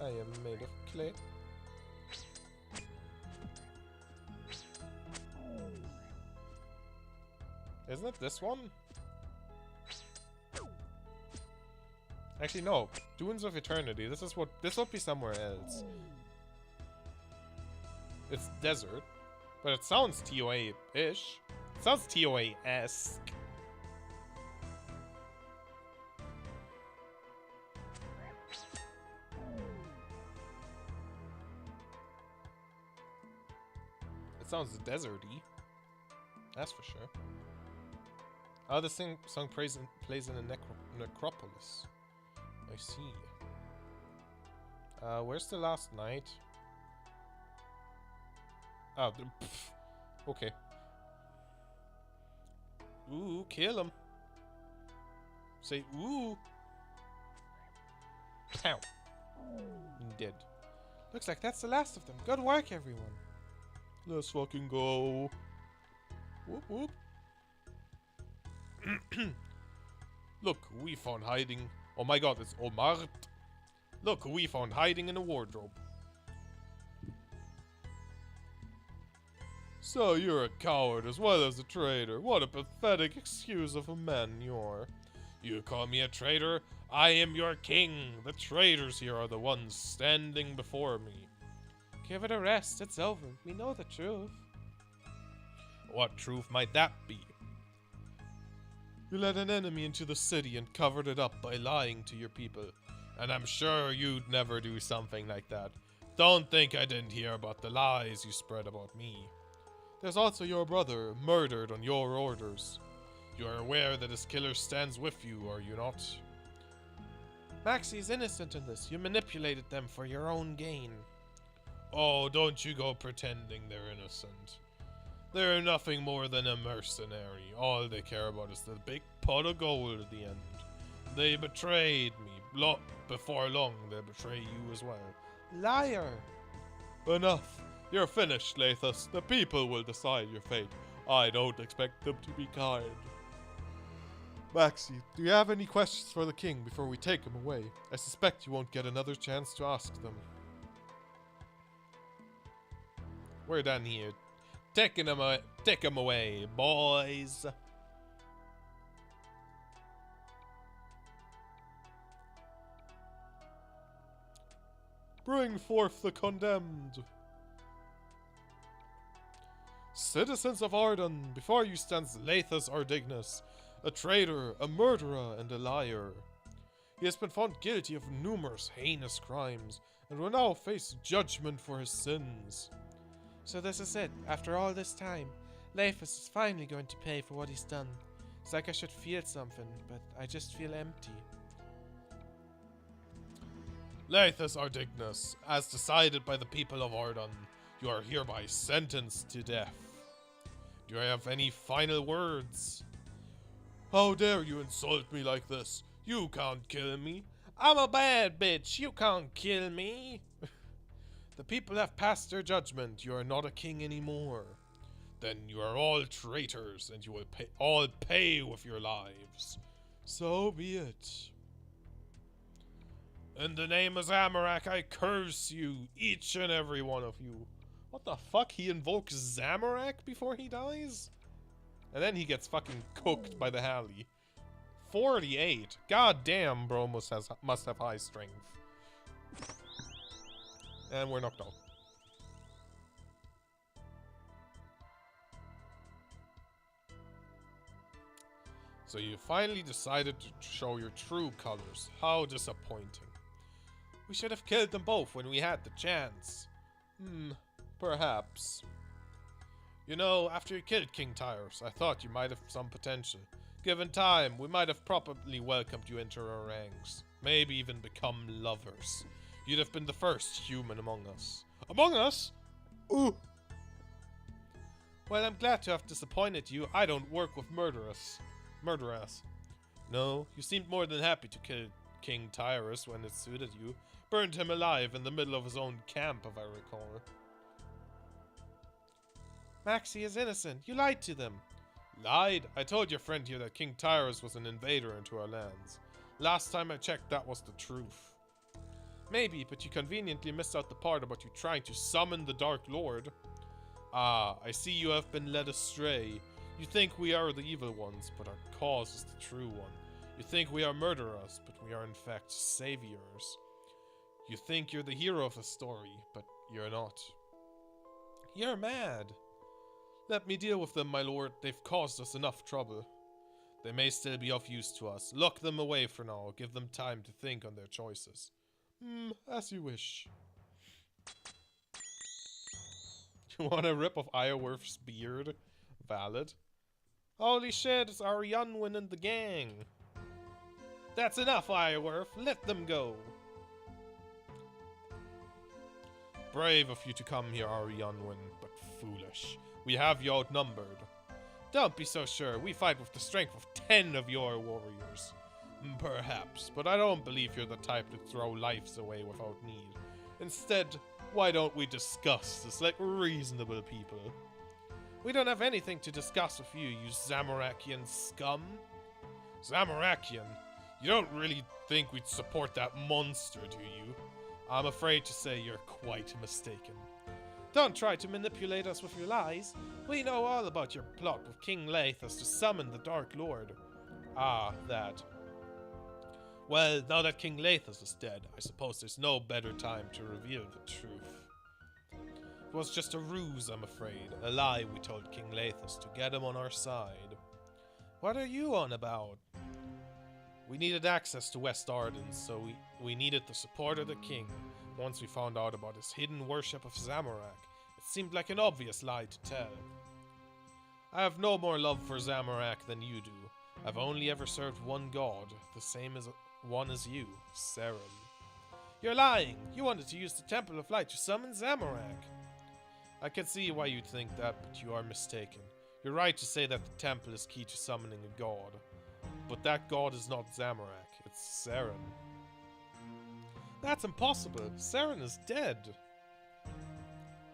I am made of clay. Isn't it this one? Actually, no. Dunes of Eternity. This will be somewhere else. It's desert, but it sounds TOA-ish. It sounds TOA-esque. It sounds deserty. That's for sure. Oh, this song plays in a necropolis. I see. Where's the last night? Oh, okay. Ooh, kill him. Say ooh. Pow. Dead. Looks like that's the last of them. Good work, everyone. Let's fucking go. Whoop whoop. Look, we found hiding. Oh my god, it's Omart. Look, we found hiding in a wardrobe. So you're a coward as well as a traitor. What a pathetic excuse of a man you are. You call me a traitor? I am your king. The traitors here are the ones standing before me. Give it a rest. It's over. We know the truth. What truth might that be? You let an enemy into the city and covered it up by lying to your people. And I'm sure you'd never do something like that. Don't think I didn't hear about the lies you spread about me. There's also your brother, murdered on your orders. You are aware that his killer stands with you, are you not? Maxie's innocent in this. You manipulated them for your own gain. Oh, don't you go pretending they're innocent. They're nothing more than a mercenary. All they care about is the big pot of gold at the end. They betrayed me. Before long, they'll betray you as well. Liar! Enough. You're finished, Lathus. The people will decide your fate. I don't expect them to be kind. Maxie, do you have any questions for the king before we take him away? I suspect you won't get another chance to ask them. We're done here. Take him away, boys. Bring forth the condemned. Citizens of Arden, before you stands Lathus Ardignus, a traitor, a murderer, and a liar. He has been found guilty of numerous heinous crimes, and will now face judgment for his sins. So this is it. After all this time, Lathus is finally going to pay for what he's done. It's like I should feel something, but I just feel empty. Lathus Ardignus, as decided by the people of Arden, you are hereby sentenced to death. Do I have any final words? How dare you insult me like this? You can't kill me. I'm a bad bitch. You can't kill me. The people have passed their judgment. You are not a king anymore. Then you are all traitors, and you will all pay with your lives. So be it. In the name of Zamorak, I curse you, each and every one of you. What the fuck? He invokes Zamorak before he dies? And then he gets fucking cooked by the Halley. 48. God damn, bro must have high strength. And we're knocked out. So you finally decided to show your true colors. How disappointing. We should have killed them both when we had the chance. Perhaps. You know, after you killed King Tyrus, I thought you might have some potential. Given time, we might have probably welcomed you into our ranks. Maybe even become lovers. You'd have been the first human among us. Among us? Ooh! Well, I'm glad to have disappointed you. I don't work with murderers. No, you seemed more than happy to kill King Tyrus when it suited you. Burned him alive in the middle of his own camp, if I recall. Maxie is innocent. You lied to them. Lied? I told your friend here that King Tyrus was an invader into our lands. Last time I checked, that was the truth. Maybe, but you conveniently missed out the part about you trying to summon the Dark Lord. Ah, I see you have been led astray. You think we are the evil ones, but our cause is the true one. You think we are murderers, but we are in fact saviors. You think you're the hero of the story, but you're not. You're mad. Let me deal with them, my lord. They've caused us enough trouble. They may still be of use to us. Lock them away for now. Give them time to think on their choices. As you wish. You want to rip off Iorwerth's beard? Valid. Holy shit, it's Arianwin and the gang. That's enough, Iorwerth. Let them go. Brave of you to come here, Arianwin, but foolish. We have you outnumbered. Don't be so sure. We fight with the strength of 10 of your warriors. Perhaps, but I don't believe you're the type to throw lives away without need. Instead, why don't we discuss this like reasonable people? We don't have anything to discuss with you, you Zamorakian scum. Zamorakian? You don't really think we'd support that monster, do you? I'm afraid to say you're quite mistaken. Don't try to manipulate us with your lies. We know all about your plot with King Lathus to summon the Dark Lord. Ah, that. Well, now that King Lathus is dead, I suppose there's no better time to reveal the truth. It was just a ruse, I'm afraid. A lie we told King Lathus to get him on our side. What are you on about? We needed access to West Arden, so we needed the support of the king. Once we found out about his hidden worship of Zamorak, it seemed like an obvious lie to tell. I have no more love for Zamorak than you do. I've only ever served one god, the same one as you, Seren. You're lying! You wanted to use the Temple of Light to summon Zamorak! I can see why you'd think that, but you are mistaken. You're right to say that the temple is key to summoning a god. But that god is not Zamorak, it's Saren. That's impossible! Saren is dead!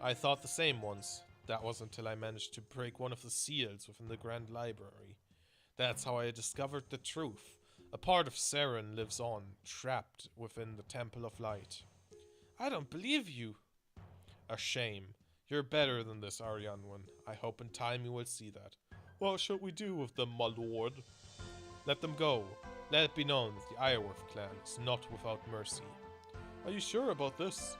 I thought the same once. That was until I managed to break one of the seals within the Grand Library. That's how I discovered the truth. A part of Saren lives on, trapped within the Temple of Light. I don't believe you. A shame. You're better than this, Arianwen. I hope in time you will see that. What shall we do with them, my lord? Let them go. Let it be known that the Iorwerth clan is not without mercy. Are you sure about this?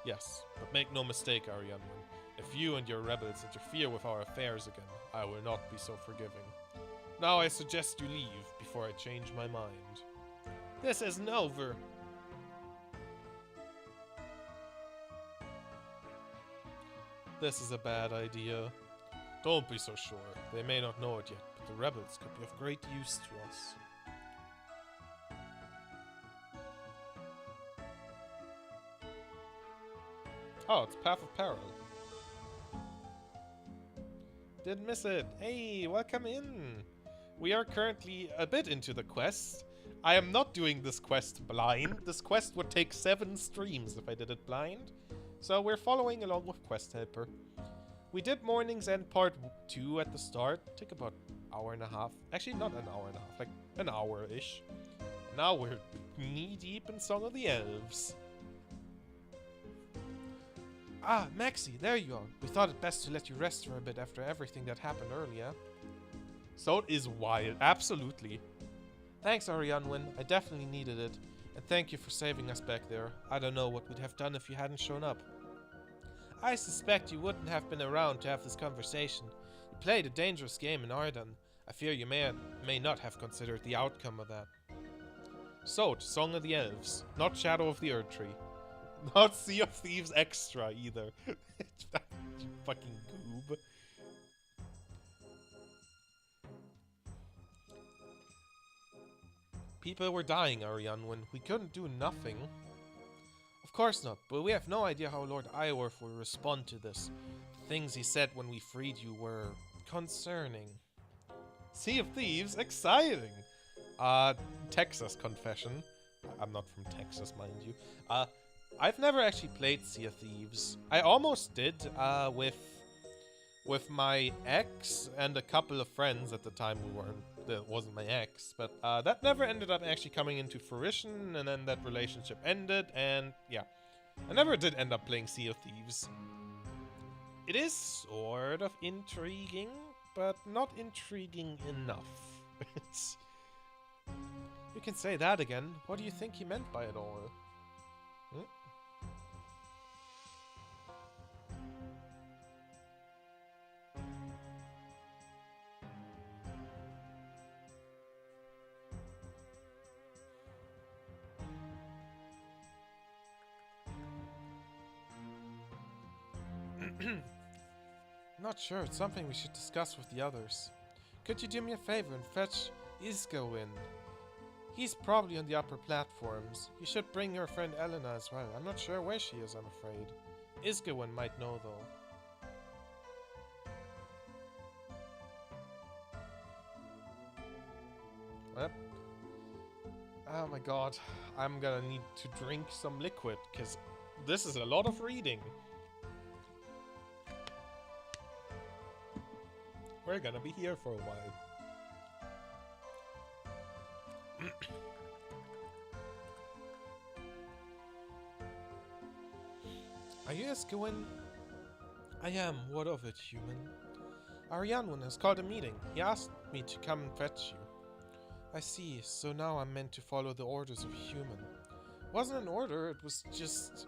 Yes, but make no mistake, Arianwen. If you and your rebels interfere with our affairs again, I will not be so forgiving. Now I suggest you leave before I change my mind. This isn't over. This is a bad idea. Don't be so sure. They may not know it yet, but the rebels could be of great use to us. Oh, it's Path of Peril. Didn't miss it. Hey, welcome in. We are currently a bit into the quest. I am not doing this quest blind. This quest would take 7 streams if I did it blind. So we're following along with Quest Helper. We did Morning's End Part 2 at the start. Took about an hour and a half. Actually, not an hour and a half, like an hour-ish. Now we're knee-deep in Song of the Elves. Ah, Maxie, there you are. We thought it best to let you rest for a bit after everything that happened earlier. So it is wild, absolutely. Thanks, Arianwen. I definitely needed it. And thank you for saving us back there. I don't know what we'd have done if you hadn't shown up. I suspect you wouldn't have been around to have this conversation. You played a dangerous game in Arden. I fear you may not have considered the outcome of that. So, Song of the Elves, not Shadow of the Erdtree. Not Sea of Thieves Extra either. You fucking goob. People were dying, Arianwen. We couldn't do nothing. Of course not, but we have no idea how Lord Iorwerth will respond to this. The things he said when we freed you were concerning. Sea of Thieves? Exciting! Texas confession. I'm not from Texas, mind you. I've never actually played Sea of Thieves. I almost did, with my ex and a couple of friends at the time. That wasn't my ex, but that never ended up actually coming into fruition, and then that relationship ended, and yeah. I never did end up playing Sea of Thieves. It is sort of intriguing, but not intriguing enough. You can say that again. What do you think he meant by it all? Hmm? Not sure, it's something we should discuss with the others. Could you do me a favor and fetch Isgawin? He's probably on the upper platforms. You should bring your friend Elena as well. I'm not sure where she is, I'm afraid. Isgawin might know though. Yep. Oh my god, I'm gonna need to drink some liquid, because this is a lot of reading. We're gonna be here for a while. Are you Esgawin? I am. What of it, human? Arianwen has called a meeting. He asked me to come and fetch you. I see. So now I'm meant to follow the orders of a human. It wasn't an order, it was just...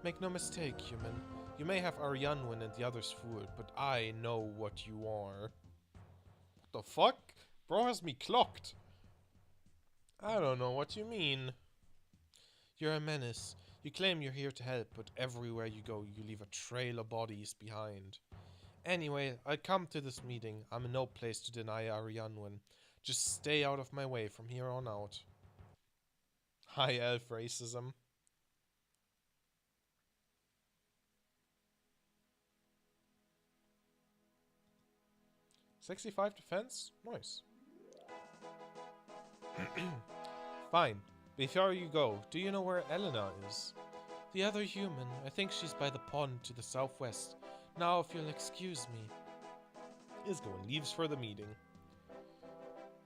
Make no mistake, human. You may have Arianwen and the others fooled, but I know what you are. What the fuck? Bro has me clocked. I don't know what you mean. You're a menace. You claim you're here to help, but everywhere you go, you leave a trail of bodies behind. Anyway, I come to this meeting. I'm in no place to deny Arianwen. Just stay out of my way from here on out. High elf racism. 65 defense? Nice. Fine. Before you go, do you know where Elena is? The other human. I think she's by the pond to the southwest. Now, if you'll excuse me. Isgawin leaves for the meeting.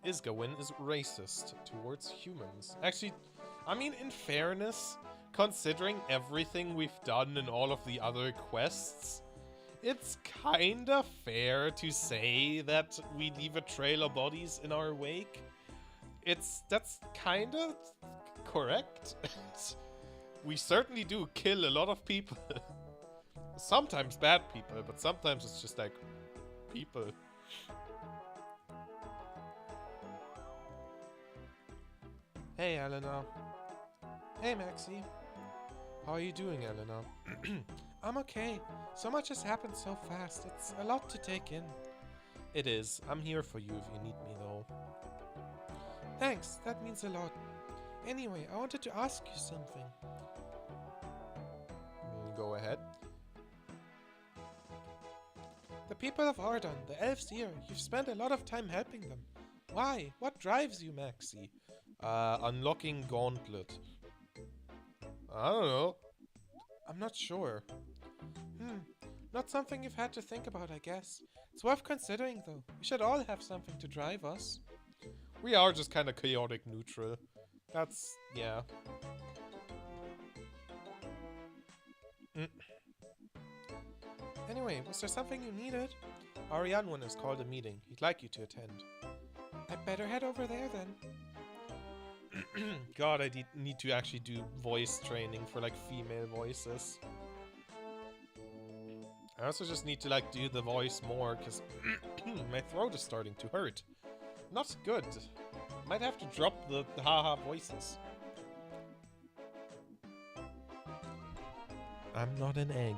Isgawin is racist towards humans. Actually, I mean, in fairness, considering everything we've done in all of the other quests, it's kinda fair to say that we leave a trail of bodies in our wake. That's kinda correct. We certainly do kill a lot of people. Sometimes bad people, but sometimes it's just like people. Hey, Elena. Hey, Maxie. How are you doing, Elena? I'm okay. So much has happened so fast. It's a lot to take in. It is. I'm here for you if you need me, though. Thanks. That means a lot. Anyway, I wanted to ask you something. Go ahead. The people of Ardon, the elves here, you've spent a lot of time helping them. Why? What drives you, Maxie? Unlocking Gauntlet. I don't know. I'm not sure. Not something you've had to think about, I guess. It's worth considering, though. We should all have something to drive us. We are just kind of chaotic neutral. That's, yeah. Anyway, was there something you needed? Arianwen has called a meeting. He'd like you to attend. I'd better head over there then. God, I need to actually do voice training for like female voices. I also just need to like do the voice more because my throat is starting to hurt. Not good. Might have to drop the haha voices. I'm not an egg.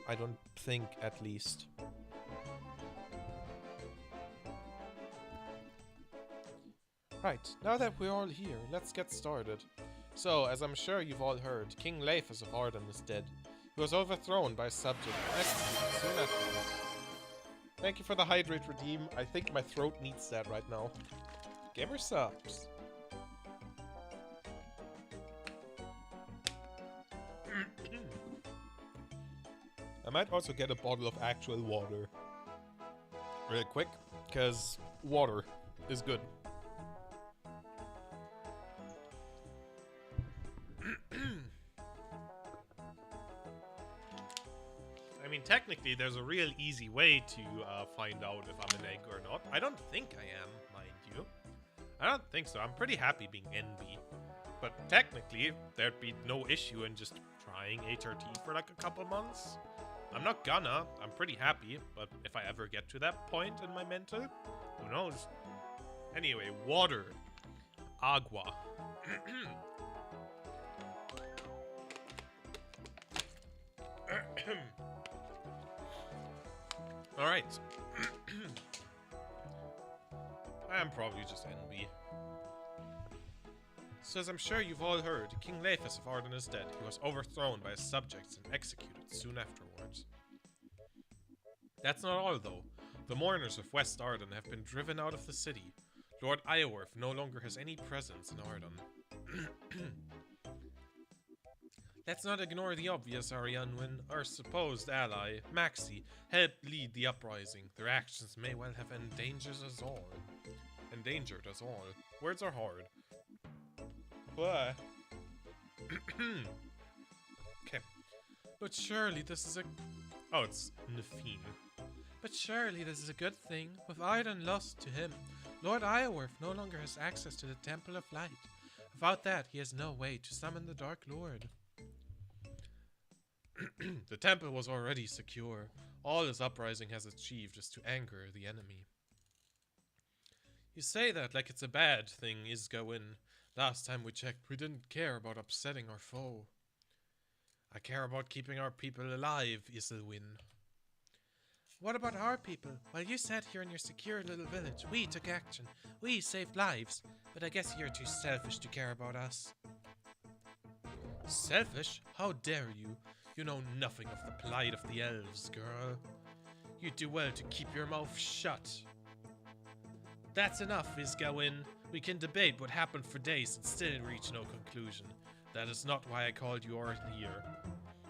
I don't think, at least. Right, now that we're all here, let's get started. So, as I'm sure you've all heard, King Laphus of Ardon is dead. He was overthrown by a subject and executed soon afterwards. Thank you for the hydrate redeem. I think my throat needs that right now. Gamer subs. I might also get a bottle of actual water. Real quick, because water is good. I mean, technically, there's a real easy way to find out if I'm an egg or not. I don't think I am, mind you. I don't think so. I'm pretty happy being NB. But technically, there'd be no issue in just trying HRT for like a couple months. I'm not gonna. I'm pretty happy. But if I ever get to that point in my mental, who knows? Anyway, water. Agua. Alright. I am probably just NB. So as I'm sure you've all heard, King Laphus of Ardon is dead. He was overthrown by his subjects and executed soon afterwards. That's not all, though. The mourners of West Ardon have been driven out of the city. Lord Iorwerth no longer has any presence in Ardon. Let's not ignore the obvious, Arianwen. Our supposed ally, Maxie, helped lead the uprising. Their actions may well have endangered us all. Endangered us all. Words are hard. What? Okay. But surely this is a... Oh, it's Nafine. But surely this is a good thing. With Ardon lost to him, Lord Iorwerth no longer has access to the Temple of Light. Without that, he has no way to summon the Dark Lord. The temple was already secure. All this uprising has achieved is to anger the enemy. You say that like it's a bad thing, Isgawin. Last time we checked, we didn't care about upsetting our foe. I care about keeping our people alive, Isilwin. What about our people? While you sat here in your secure little village, we took action. We saved lives. But I guess you're too selfish to care about us. Selfish? How dare you? You know nothing of the plight of the elves, girl. You do well to keep your mouth shut. That's enough, Isgawin. We can debate what happened for days and still reach no conclusion. That is not why I called you all here.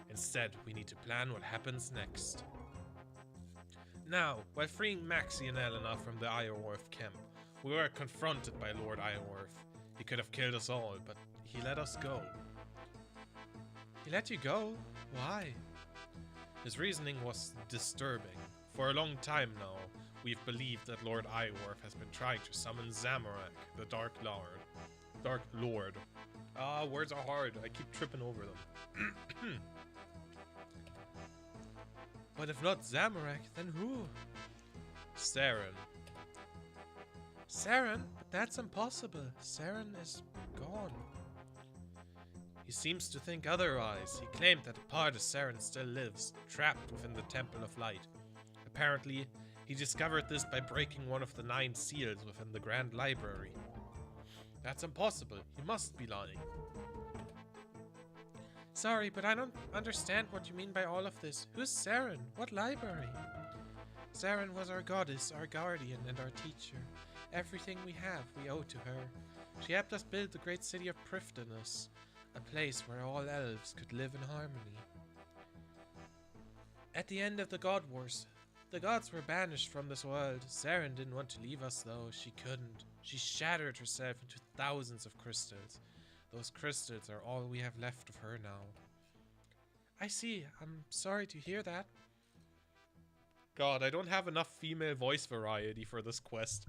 Instead, we need to plan what happens next. Now, while freeing Maxie and Elena from the Iorwerth camp, we were confronted by Lord Iorwerth. He could have killed us all, but he let us go. He let you go? Why? His reasoning was disturbing. For a long time now, we've believed that Lord Iorwerth has been trying to summon Zamorak, the Dark Lord. Words are hard. I keep tripping over them. But if not Zamorak, then who? Saren. Saren? But that's impossible. Saren is gone. He seems to think otherwise. He claimed that a part of Saren still lives, trapped within the Temple of Light. Apparently, he discovered this by breaking one of the 9 seals within the Grand Library. That's impossible. He must be lying. Sorry, but I don't understand what you mean by all of this. Who's Saren? What library? Saren was our goddess, our guardian, and our teacher. Everything we have, we owe to her. She helped us build the great city of Prifddinas, a place where all elves could live in harmony. At the end of the God Wars, the gods were banished from this world. Saren didn't want to leave us, though. She couldn't. She shattered herself into thousands of crystals. Those crystals are all we have left of her now. I see. I'm sorry to hear that. God, I don't have enough female voice variety for this quest.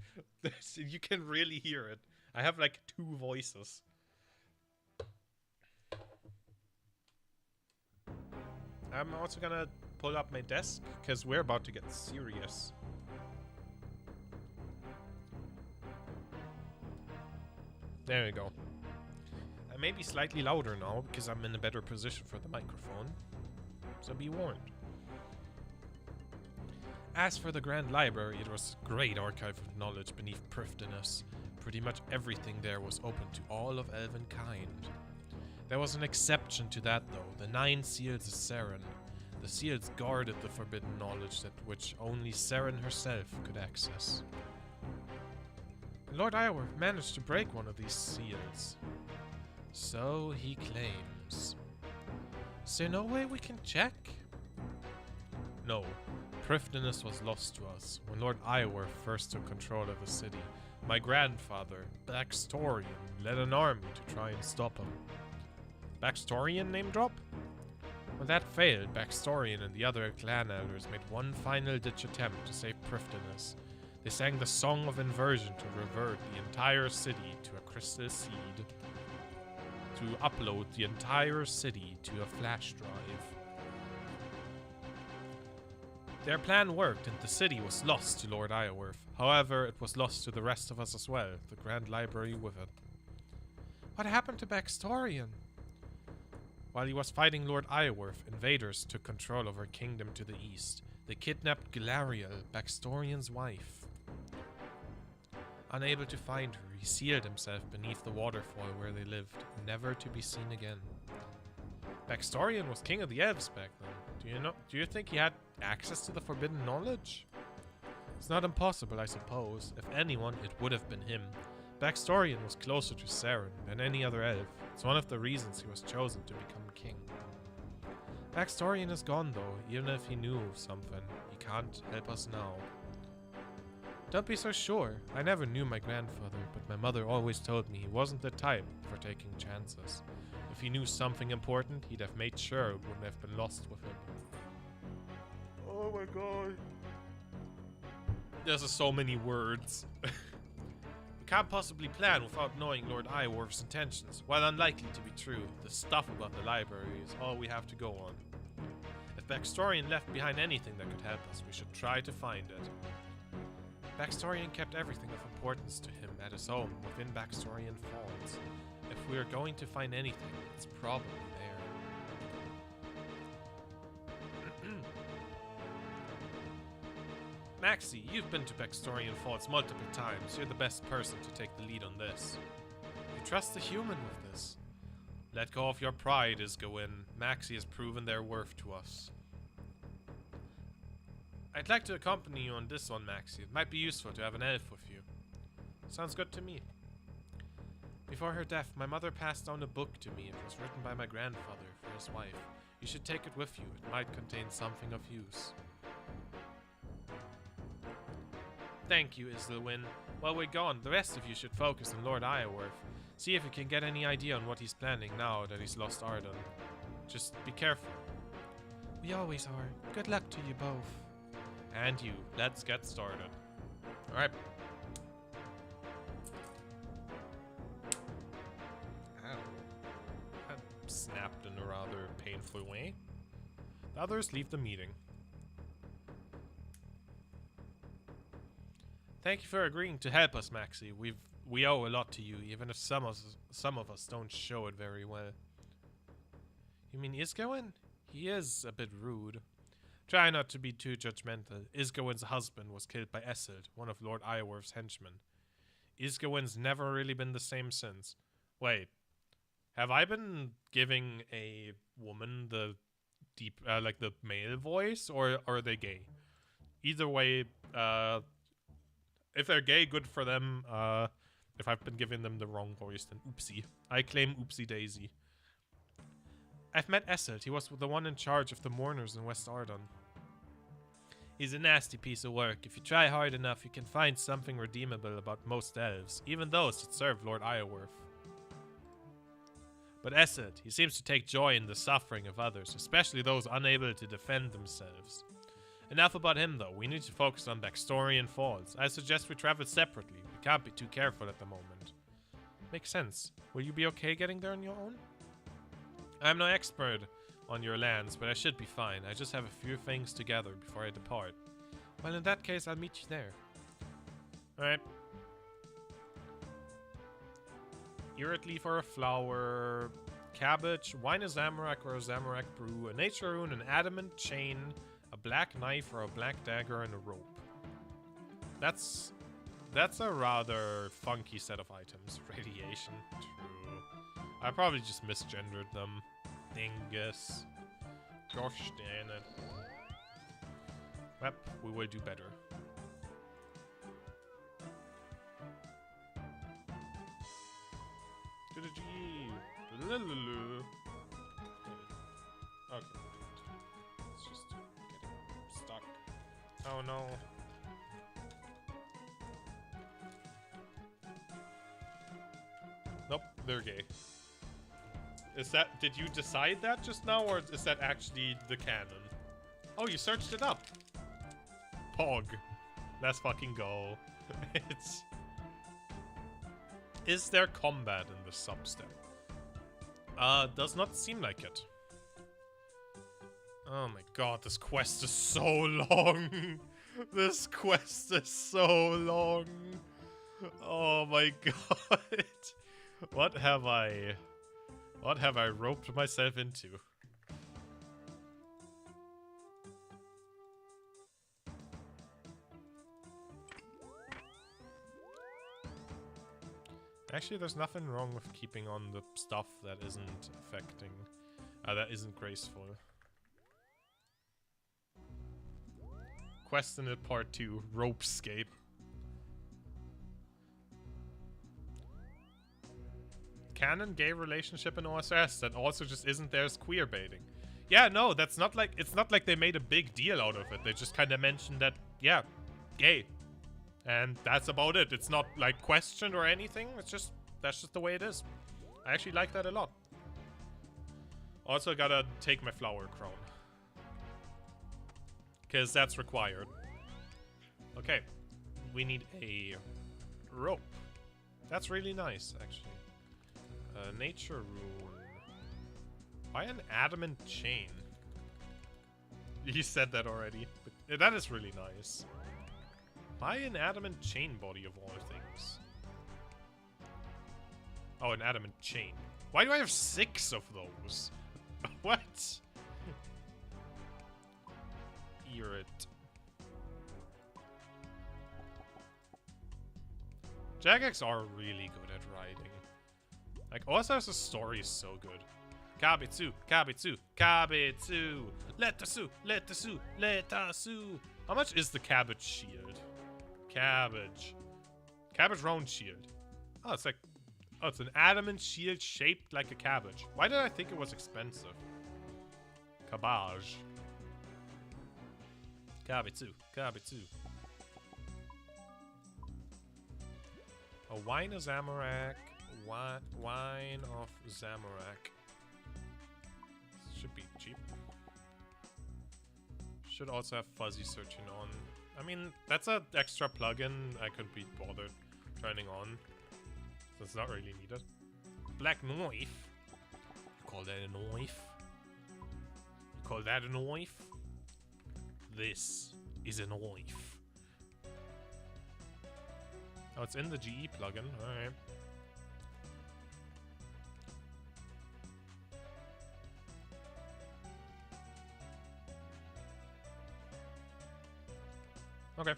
You can really hear it. I have like 2 voices. I'm also gonna pull up my desk, because we're about to get serious. There we go. I may be slightly louder now, because I'm in a better position for the microphone. So be warned. As for the Grand Library, it was a great archive of knowledge beneath Prifddinas. Pretty much everything there was open to all of Elvenkind. There was an exception to that, though, the 9 seals of Saren. The seals guarded the forbidden knowledge that which only Saren herself could access. Lord Iorwerth managed to break one of these seals. So he claims. Is there no way we can check? No. Prifddinas was lost to us when Lord Iorwerth first took control of the city. My grandfather, Baxtorian, led an army to try and stop him. Baxtorian name drop? When that failed, Baxtorian and the other clan elders made one final-ditch attempt to save Prifddinas. They sang the Song of Inversion to revert the entire city to a crystal seed. To upload the entire city to a flash drive. Their plan worked and the city was lost to Lord Iorwerth. However, it was lost to the rest of us as well, the Grand Library with it. What happened to Baxtorian? While he was fighting Lord Iorwerth, invaders took control of her kingdom to the east. They kidnapped Galariel, Baxtorian's wife. Unable to find her, he sealed himself beneath the waterfall where they lived, never to be seen again. Baxtorian was king of the elves back then. Do you think he had access to the forbidden knowledge? It's not impossible, I suppose. If anyone, it would have been him. Baxtorian was closer to Saren than any other elf. It's one of the reasons he was chosen to become king. Baxtorian is gone though, even if he knew something. He can't help us now. Don't be so sure. I never knew my grandfather, but my mother always told me he wasn't the type for taking chances. If he knew something important, he'd have made sure it wouldn't have been lost with him. Oh my god. There's so many words. We can't possibly plan without knowing Lord Iorwerth's intentions. While unlikely to be true, the stuff about the library is all we have to go on. If Baxtorian left behind anything that could help us, we should try to find it. Baxtorian kept everything of importance to him at his home within Baxtorian Falls. If we are going to find anything, it's probably there. Maxie, you've been to Baxtorian Falls multiple times. You're the best person to take the lead on this. You trust the human with this. Let go of your pride, Isgawin. Maxie has proven their worth to us. I'd like to accompany you on this one, Maxie. It might be useful to have an elf with you. Sounds good to me. Before her death, my mother passed down a book to me. It was written by my grandfather for his wife. You should take it with you. It might contain something of use. Thank you, Islwyn. While we're gone, the rest of you should focus on Lord Iorwerth. See if you can get any idea on what he's planning now that he's lost Arden. Just be careful. We always are. Good luck to you both. And you. Let's get started. Alright. That snapped in a rather painful way. The others leave the meeting. Thank you for agreeing to help us, Maxie. We owe a lot to you, even if some of us don't show it very well. You mean Isgawen? He is a bit rude. Try not to be too judgmental. Isgawen's husband was killed by Esseld, one of Lord Iorwerth's henchmen. Isgawen's never really been the same since. Wait, have I been giving a woman the deep, like the male voice, or are they gay? Either way, if they're gay, good for them. If I've been giving them the wrong voice, then oopsie. I claim oopsie daisy. I've met Esseld. He was the one in charge of the mourners in West Arden. He's a nasty piece of work. If you try hard enough, you can find something redeemable about most elves, even those that serve Lord Iorwerth. But Esseld, he seems to take joy in the suffering of others, especially those unable to defend themselves. Enough about him, though. We need to focus on Baxtorian Falls. I suggest we travel separately. We can't be too careful at the moment. Makes sense. Will you be okay getting there on your own? I'm no expert on your lands, but I should be fine. I just have a few things to gather before I depart. Well, in that case, I'll meet you there. Alright. Irrit leaf or a flower. Cabbage. Wine a Zamorak or a Zamorak brew. A nature rune, an adamant chain. A black knife or a black dagger, and a rope. That's a rather funky set of items. Radiation. True. I probably just misgendered them. Dingus. Gosh damn it. Well, we will do better. To the G. Okay. Let's just get it stuck. Oh no. Nope, they're gay. Is that, did you decide that just now, or is that actually the canon? Oh, you searched it up. Pog. Let's fucking go. It's... Is there combat in the substep? Does not seem like it. Oh my god, this quest is so long. This quest is so long. Oh my god. What have I roped myself into? Actually, there's nothing wrong with keeping on the stuff that isn't affecting, that isn't graceful. Quest in it part 2, Ropescape. Canon gay relationship in OSRS that also just isn't there as queer baiting. Yeah, no, that's not like, it's not like they made a big deal out of it. They just kind of mentioned that, yeah, gay. And that's about it. It's not like questioned or anything. It's just, that's just the way it is. I actually like that a lot. Also gotta take my flower crown. Because that's required. Okay. We need a rope. That's really nice, actually. Nature rune. Why an adamant chain? You said that already. But that is really nice. Why an adamant chain body of all things? Oh, an adamant chain. Why do I have 6 of those? What? Irrit. Jagex are really good at writing. Like, OSR's story is so good. Kabitsu, Kabitsu, Kabitsu. Let the sue, let the sue, let the sue. How much is the cabbage shield? Cabbage. Cabbage round shield. Oh, it's like... Oh, it's an adamant shield shaped like a cabbage. Why did I think it was expensive? Cabbage. Kabitsu, Kabitsu. A wine of Zamorak. Wine of Zamorak. Should be cheap. Should also have fuzzy searching on. I mean, that's an extra plugin I couldn't be bothered turning on. So it's not really needed. Black knife. You call that a knife? You call that a knife? This is a knife. Oh, it's in the GE plugin. Alright. Okay.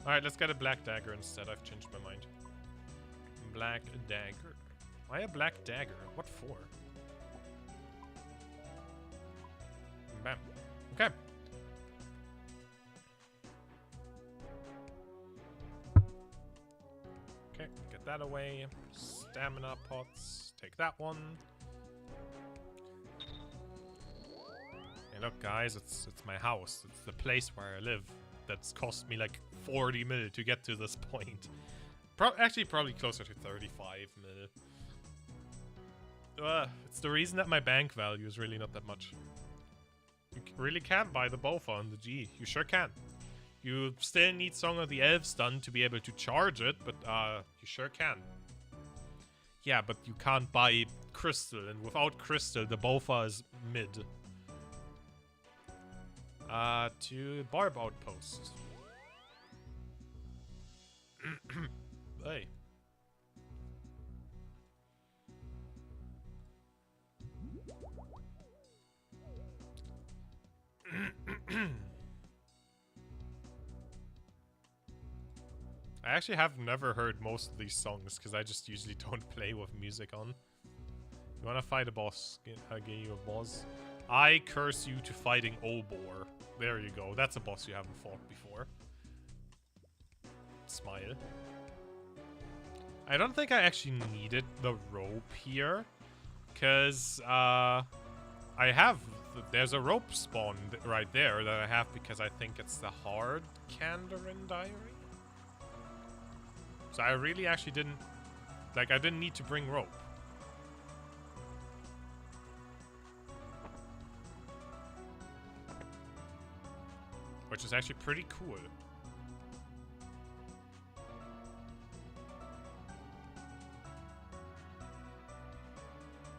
Alright, let's get a black dagger instead. I've changed my mind. Black dagger. Why a black dagger? What for? Bam. Okay. Okay, get that away. Stamina pots. Take that one. Hey, look, guys, it's my house. It's the place where I live. That's cost me like 40 mil to get to this point. Actually, probably closer to 35 mil. It's the reason that my bank value is really not that much. You really can't buy the BOFA on the G. You sure can. You still need Song of the Elves done to be able to charge it, but you sure can. Yeah, but you can't buy Crystal, and without Crystal, the BOFA is mid. To Barb Outpost. Hey. I actually have never heard most of these songs because I just usually don't play with music on. You wanna fight a boss? I'll give you a boss. I curse you to fighting Obor. There you go. That's a boss you haven't fought before. Smile. I don't think I actually needed the rope here. Because, I have... There's a rope spawn right there that I have because I think it's the hard Kandarin diary. So I really actually didn't... Like, I didn't need to bring rope. Which is actually pretty cool.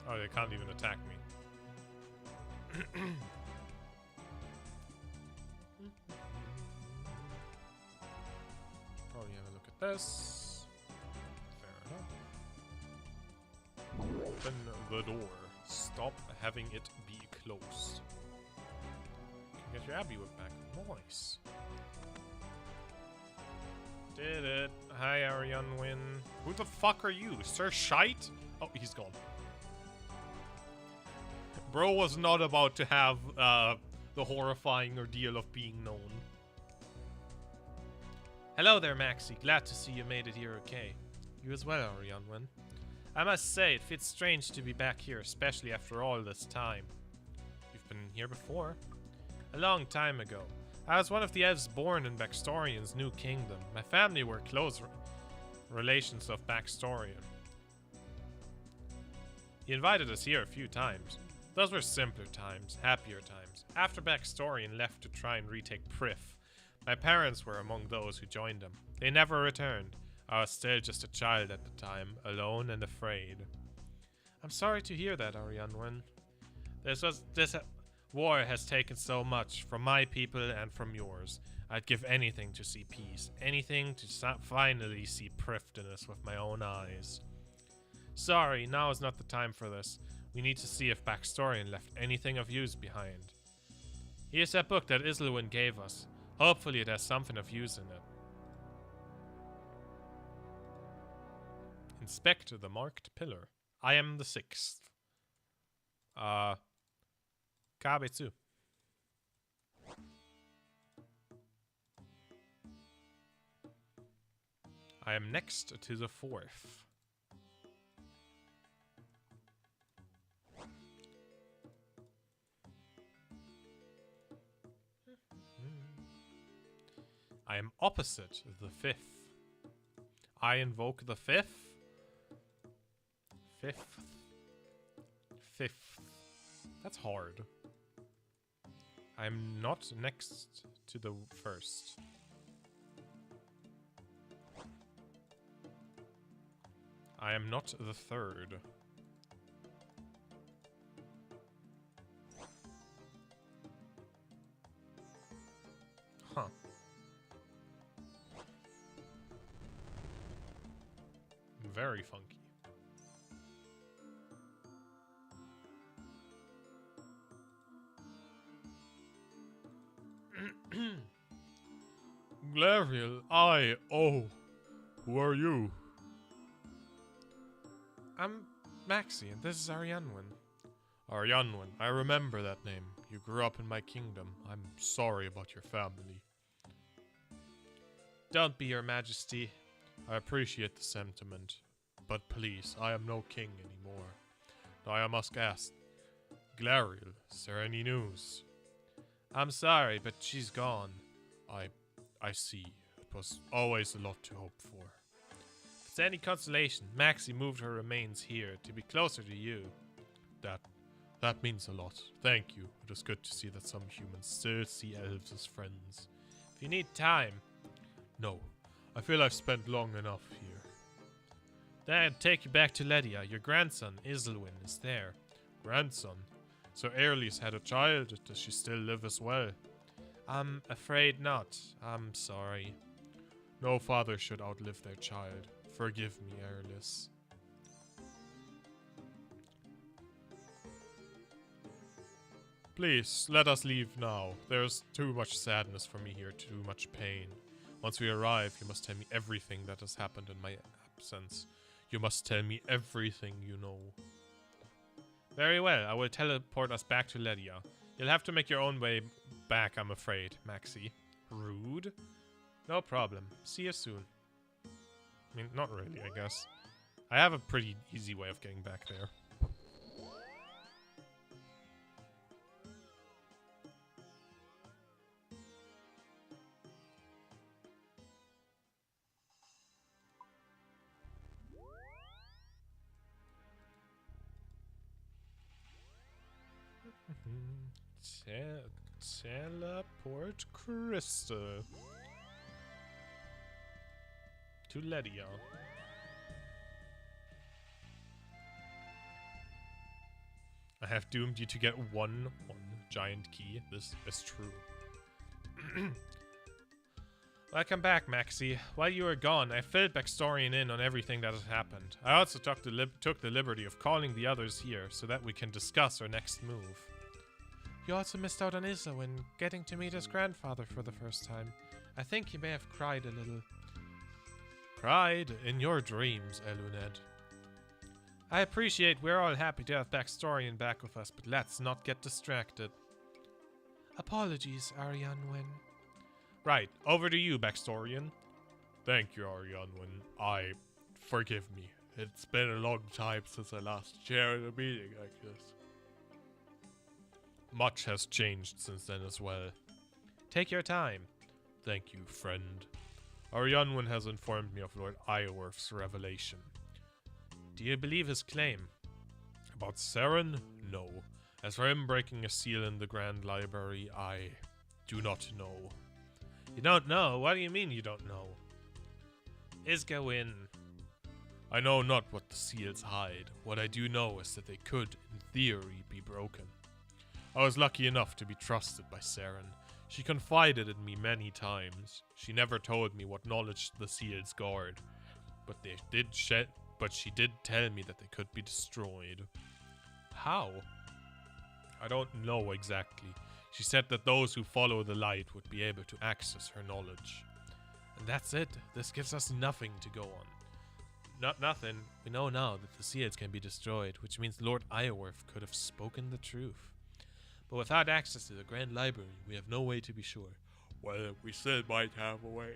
Oh, they can't even attack me. Probably have a look at this. Fair enough. Open the door. Stop having it be closed. Get your Abbey whip back. Nice. Did it. Hi, Ariane Win. Who the fuck are you? Sir Shite? Oh, he's gone. Bro was not about to have the horrifying ordeal of being known. Hello there, Maxie. Glad to see you made it here okay. You as well, Ariane Win. I must say, it feels strange to be back here, especially after all this time. You've been here before? A long time ago. I was one of the elves born in Baxtorian's new kingdom. My family were close relations of Baxtorian. He invited us here a few times. Those were simpler times, happier times. After Baxtorian left to try and retake Prif, my parents were among those who joined him. They never returned. I was still just a child at the time, alone and afraid. I'm sorry to hear that, Ariane Win. This war has taken so much from my people and from yours. I'd give anything to see peace, anything to finally see Prifdiness with my own eyes. Sorry, now is not the time for this. We need to see if Baxtorian left anything of use behind. Here's that book that Islwyn gave us. Hopefully it has something of use in it. Inspect the marked pillar. I am the 6th. Kabetsu. I am next to the 4th. I am opposite the 5th. I invoke the 5th. 5th. That's hard. I'm not next to the 1st. I am not the 3rd. Huh. Very funky. Glariel, who are you? I'm Maxie, and this is Arianwen. Arianwen, I remember that name. You grew up in my kingdom. I'm sorry about your family. Don't be, your majesty. I appreciate the sentiment, but please, I am no king anymore. Now I must ask, Glariel, is there any news? I'm sorry, but she's gone. I see. It was always a lot to hope for. If it's any consolation, Maxie moved her remains here to be closer to you. That means a lot. Thank you. It is good to see that some humans still see elves as friends. If you need time... No. I feel I've spent long enough here. Then I'd take you back to Ledia. Your grandson, Iselwyn, is there. Grandson? So Aerlis had a child. Does she still live as well? I'm afraid not. I'm sorry. No father should outlive their child. Forgive me, Aerlis. Please, let us leave now. There's too much sadness for me here, too much pain. Once we arrive, you must tell me everything that has happened in my absence. You must tell me everything you know. Very well, I will teleport us back to Ledia. You'll have to make your own way back, I'm afraid, Maxie. Rude? No problem. See you soon. I mean, not really, I guess. I have a pretty easy way of getting back there. Teleport Crystal to Ledia. I have doomed you to get one giant key. This is true. Welcome back, Maxie. While you were gone, I filled Backstorian in on everything that has happened. I also took the liberty of calling the others here so that we can discuss our next move. You also missed out on Iselwyn getting to meet his grandfather for the first time. I think he may have cried a little. Cried in your dreams, Eluned. I appreciate we're all happy to have Backstorian back with us, but let's not get distracted. Apologies, Arianwen. Right, over to you, Backstorian. Thank you, Arianwen. Forgive me. It's been a long time since I last chaired a meeting like this. Much has changed since then as well. Take your time. Thank you, friend. Arianwen has informed me of Lord Iorth's revelation. Do you believe his claim? About Seren? No. As for him breaking a seal in the Grand Library, I do not know. You don't know? What do you mean you don't know? Isgawin. I know not what the seals hide. What I do know is that they could, in theory, be broken. I was lucky enough to be trusted by Seren. She confided in me many times. She never told me what knowledge the seals guard, but she did tell me that they could be destroyed. How? I don't know exactly. She said that those who follow the light would be able to access her knowledge. And that's it. This gives us nothing to go on. Nothing. We know now that the seals can be destroyed, which means Lord Iorwerth could have spoken the truth. But without access to the Grand Library, we have no way to be sure. Well, we still might have a way.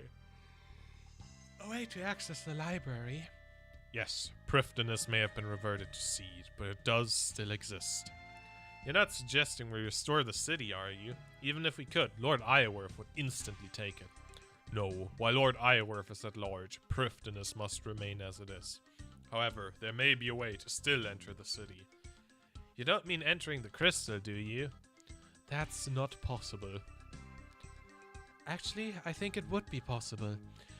A way to access the library? Yes, Prifdinus may have been reverted to seed, but it does still exist. You're not suggesting we restore the city, are you? Even if we could, Lord Iorwerth would instantly take it. No, while Lord Iorwerth is at large, Prifdinus must remain as it is. However, there may be a way to still enter the city. You don't mean entering the crystal, do you? That's not possible. Actually, I think it would be possible.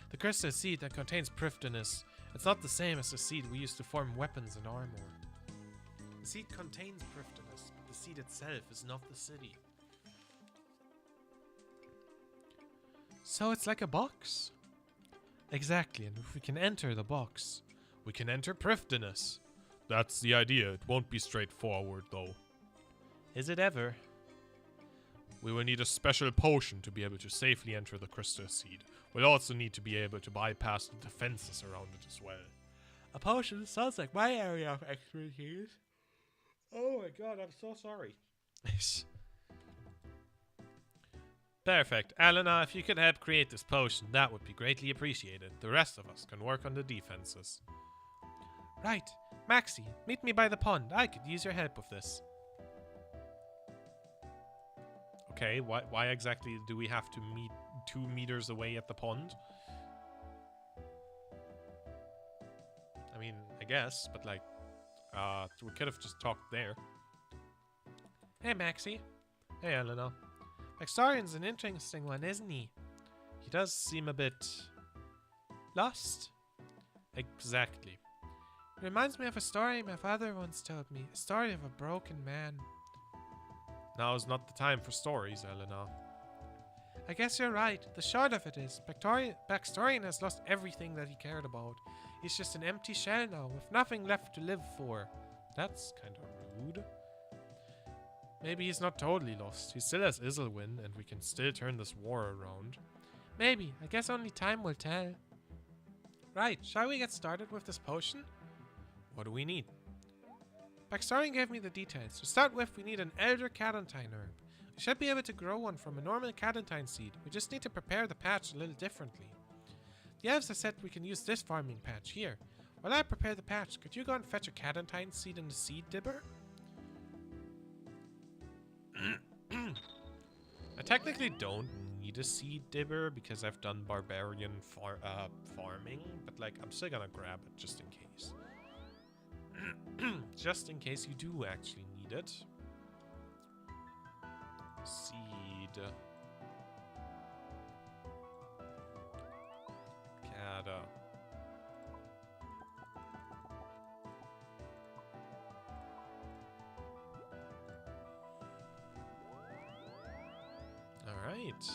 The crystal seed that contains Prifdinus, it's not the same as the seed we use to form weapons and armor. The seed contains Prifdinus, but the seed itself is not the city. So it's like a box? Exactly, and if we can enter the box, we can enter Prifdinus. That's the idea. It won't be straightforward, though. Is it ever? We will need a special potion to be able to safely enter the crystal seed. We'll also need to be able to bypass the defenses around it as well. A potion sounds like my area of expertise. Oh my god, I'm so sorry. Perfect. Elena, if you could help create this potion, that would be greatly appreciated. The rest of us can work on the defenses. Right. Maxie, meet me by the pond. I could use your help with this. Okay, why exactly do we have to meet 2 meters away at the pond? I mean, I guess, but like, we could have just talked there. Hey, Maxie. Hey, Elena. Bexarian's an interesting one, isn't he? He does seem a bit lost. Exactly. It reminds me of a story my father once told me. A story of a broken man. Now is not the time for stories, Elena. I guess you're right. The short of it is, Bexarian has lost everything that he cared about. He's just an empty shell now, with nothing left to live for. That's kind of rude. Maybe he's not totally lost. He still has Isilwin, and we can still turn this war around. Maybe. I guess only time will tell. Right, shall we get started with this potion? What do we need? Bexarian gave me the details. To start with, we need an Elder Cadentine herb. We should be able to grow one from a normal Cadentine seed. We just need to prepare the patch a little differently. The elves have said we can use this farming patch here. While I prepare the patch, could you go and fetch a Cadentine seed in the seed dibber? I technically don't need a seed dibber because I've done barbarian farming, but like I'm still gonna grab it just in case. Just in case you do actually need it. Seed. Cada. Alright.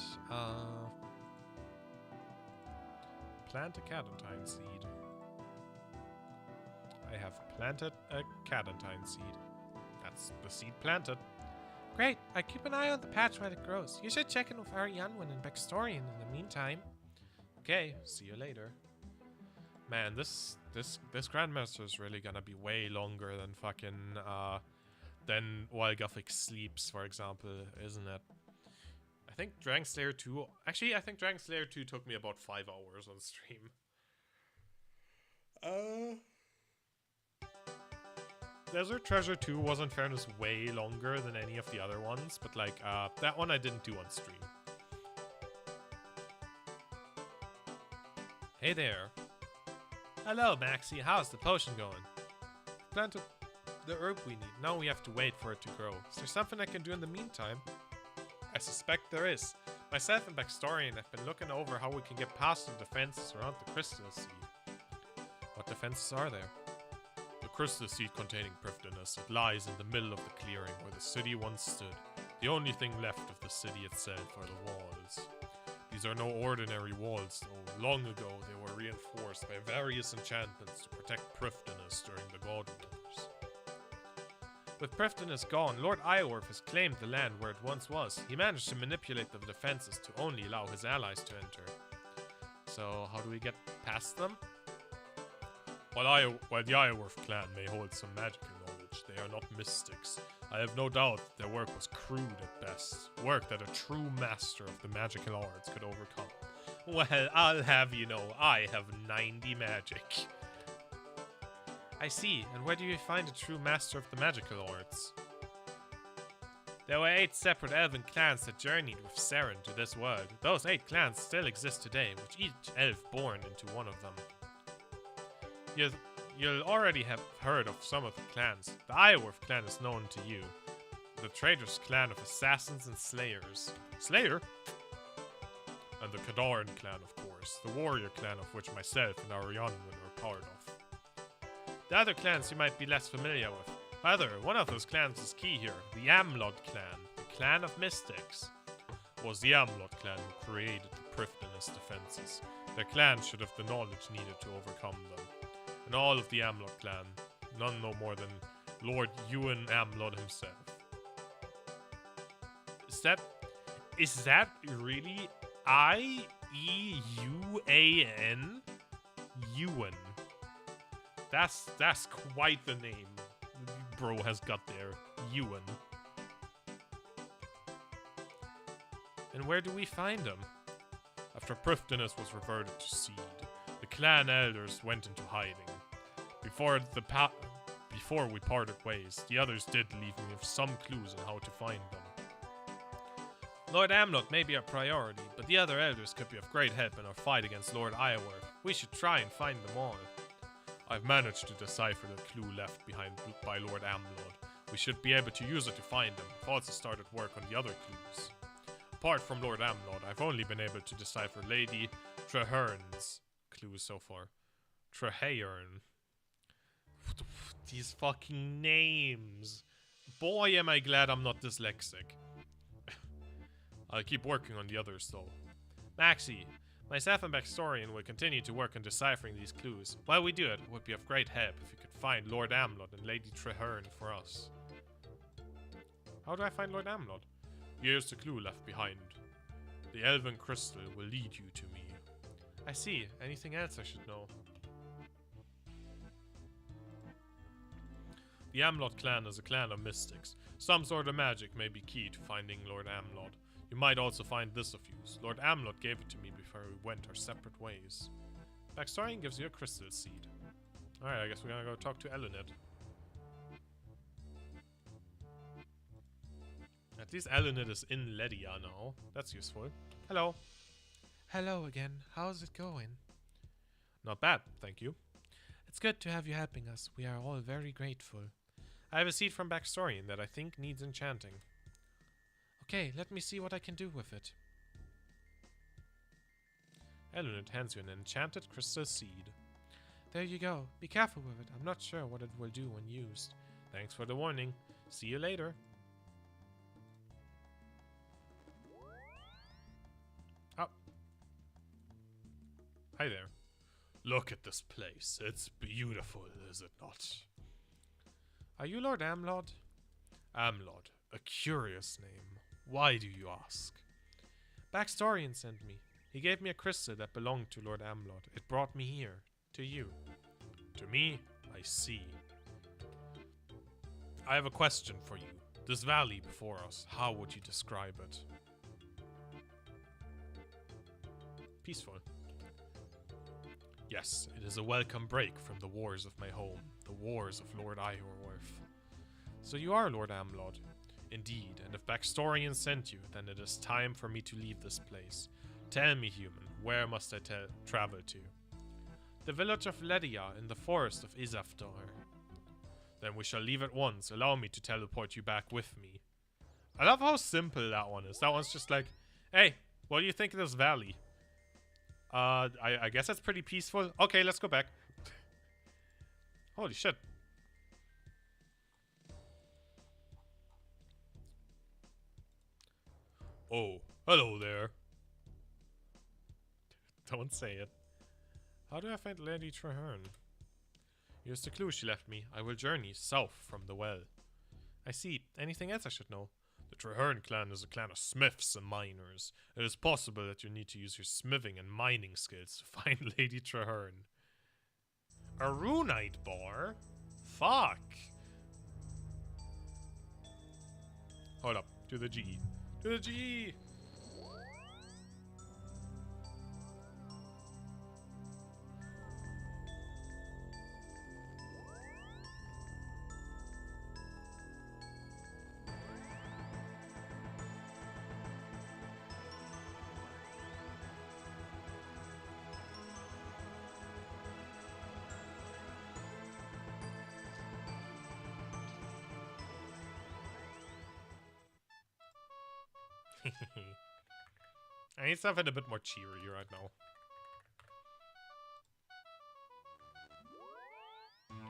Plant a Cadentine seed. I have planted a Cadentine seed. That's the seed planted. Great. I keep an eye on the patch while it grows. You should check in with Arianwin and Bextorian in the meantime. Okay, see you later. Man, this Grandmaster is really gonna be way longer than fucking than while Gothic sleeps, for example, isn't it? I think Dragon Slayer 2. Actually, I think Dragon Slayer 2 took me about 5 hours on stream. Desert Treasure 2 was in fairness way longer than any of the other ones, but like that one I didn't do on stream. Hey there. Hello, Maxie. How's the potion going? Planted the herb we need. Now we have to wait for it to grow. Is there something I can do in the meantime? I suspect there is. Myself and Bextorian have been looking over how we can get past the defenses around the crystal seed. What defenses are there? The crystal seed containing Prifdinus. It lies in the middle of the clearing where the city once stood. The only thing left of the city itself are the walls. These are no ordinary walls, though. Long ago, they were reinforced by various enchantments to protect Prifdinus during the God Wars. With Prifdinus gone, Lord Iorwerth has claimed the land where it once was. He managed to manipulate the defenses to only allow his allies to enter. So, how do we get past them? While the Iorwerth clan may hold some magical knowledge, they are not mystics. I have no doubt that their work was crude at best, work that a true master of the magical arts could overcome. Well, I'll have you know, I have 90 magic. I see, and where do you find a true master of the magical arts? There were 8 separate elven clans that journeyed with Seren to this world. Those 8 clans still exist today, with each elf born into one of them. You'll already have heard of some of the clans. The Iorwerth clan is known to you. The Traitors clan of assassins and slayers. Slayer? And the Kadarin clan, of course. The warrior clan of which myself and Arianwen were part of. The other clans you might be less familiar with. However, one of those clans is key here. The Amlod clan. The clan of mystics. It was the Amlod clan who created the Prifdinus defenses. Their clan should have the knowledge needed to overcome them. And all of the Amlod clan, none no more than Lord Ewan Amlod himself. Is that really I-E-U-A-N? Ewan. That's quite the name bro has got there. Ewan. And where do we find him? After Prifdinus was reverted to seed, the clan elders went into hiding. Before we parted ways, the others did leave me with some clues on how to find them. Lord Amlot may be a priority, but the other elders could be of great help in our fight against Lord Iorwerth. We should try and find them all. I've managed to decipher the clue left behind by Lord Amlot. We should be able to use it to find them. I've also started work on the other clues. Apart from Lord Amlot, I've only been able to decipher Lady Trehern's clues so far. Treherne. These fucking names. Boy, am I glad I'm not dyslexic. I'll keep working on the others though. Maxie, myself and Backstorian will continue to work on deciphering these clues. While we do it, it would be of great help if you could find Lord Amlot and Lady Treherne for us. How do I find Lord Amlot? Here's the clue left behind. The elven crystal will lead you to me. I see. Anything else I should know? The Amlot clan is a clan of mystics. Some sort of magic may be key to finding Lord Amlot. You might also find this of use. Lord Amlot gave it to me before we went our separate ways. Backstorian gives you a crystal seed. Alright, I guess we're gonna go talk to Elenid. At least Elenid is in Ledia now. That's useful. Hello. Hello again. How's it going? Not bad, thank you. It's good to have you helping us. We are all very grateful. I have a seed from Backstorian that I think needs enchanting. Okay, let me see what I can do with it. Elenid hands you an enchanted crystal seed. There you go. Be careful with it. I'm not sure what it will do when used. Thanks for the warning. See you later. Oh. Hi there. Look at this place. It's beautiful, is it not? Are you Lord Amlot? Amlot. A curious name. Why do you ask? Backstorian sent me. He gave me a crystal that belonged to Lord Amlot. It brought me here. To you. To me? I see. I have a question for you. This valley before us, how would you describe it? Peaceful. Yes, it is a welcome break from the wars of my home, the wars of Lord Iorwerth. So you are Lord Amlot? Indeed, and if Backstorian sent you, then it is time for me to leave this place. Tell me, human, where must I travel to? The village of Ledia in the forest of Izafdar. Then we shall leave at once. Allow me to teleport you back with me. I love how simple that one is. That one's just like, hey, what do you think of this valley? I guess that's pretty peaceful. Okay, let's go back. Holy shit. Oh, hello there. Don't say it. How do I find Lady Treherne? Here's the clue she left me. I will journey south from the well. I see. Anything else I should know? The Treherne clan is a clan of smiths and miners. It is possible that you need to use your smithing and mining skills to find Lady Treherne. A runite bar? Fuck. Hold up. To the G. To the G! I need something a bit more cheery right now.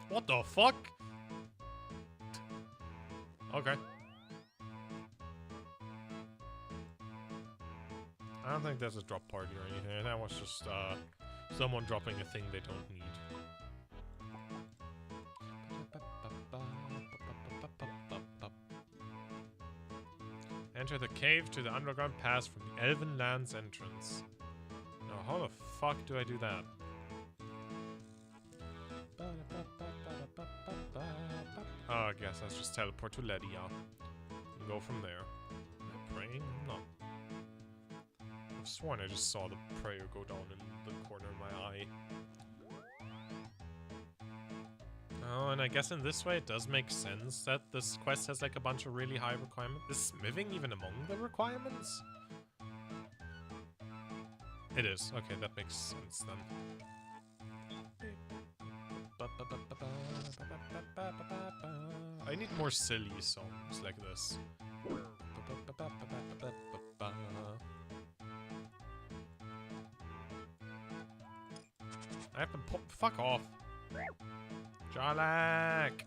What the fuck? Okay. I don't think there's a drop party or anything. That was just someone dropping a thing they don't need. Enter the cave to the underground pass from the Elven Lands entrance. Now, how the fuck do I do that? Oh, I guess let's just teleport to Ledia and go from there. Am I praying? I'm not. I've sworn I just saw the prayer go down in the corner of my eye. Oh, and I guess in this way it does make sense that this quest has like a bunch of really high requirements. Is smithing even among the requirements? It is. Okay, that makes sense then. I need more silly songs like this. I have to fuck off. Jarlac!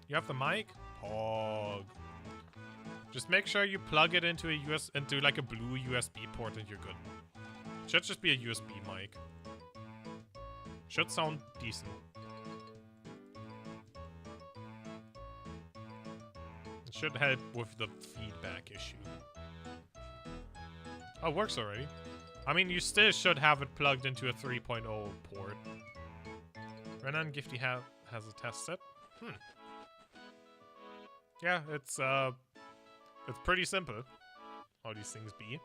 You have the mic? Pog. Just make sure you plug it into into like a blue USB port and you're good. Should just be a USB mic. Should sound decent. It should help with the feedback issue. Oh, it works already. I mean, you still should have it plugged into a 3.0 port. Renan Gifty has a test set. Yeah, it's pretty simple. How these things be.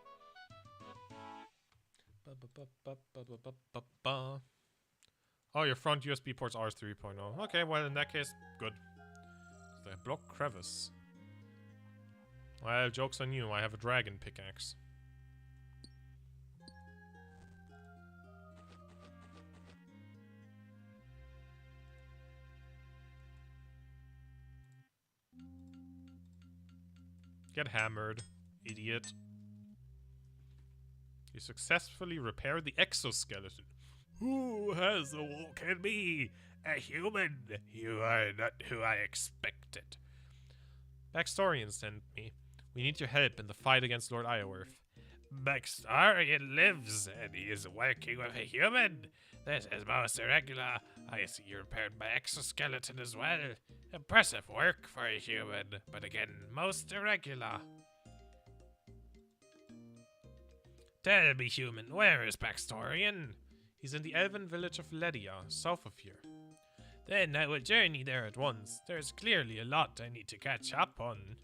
Oh, your front USB ports are 3.0. Okay, well in that case, good. The block crevice. Well, joke's on you. I have a dragon pickaxe. Get hammered, idiot. You successfully repaired the exoskeleton. Who has awoken me? A human. You are not who I expected. Backstorian sent me. We need your help in the fight against Lord Iorwerth. Backstorian lives, and he is working with a human. This is most irregular. I see you repaired my exoskeleton as well. Impressive work for a human, but again, most irregular. Tell me, human, where is Backstorian? He's in the elven village of Ledia, south of here. Then I will journey there at once. There's clearly a lot I need to catch up on.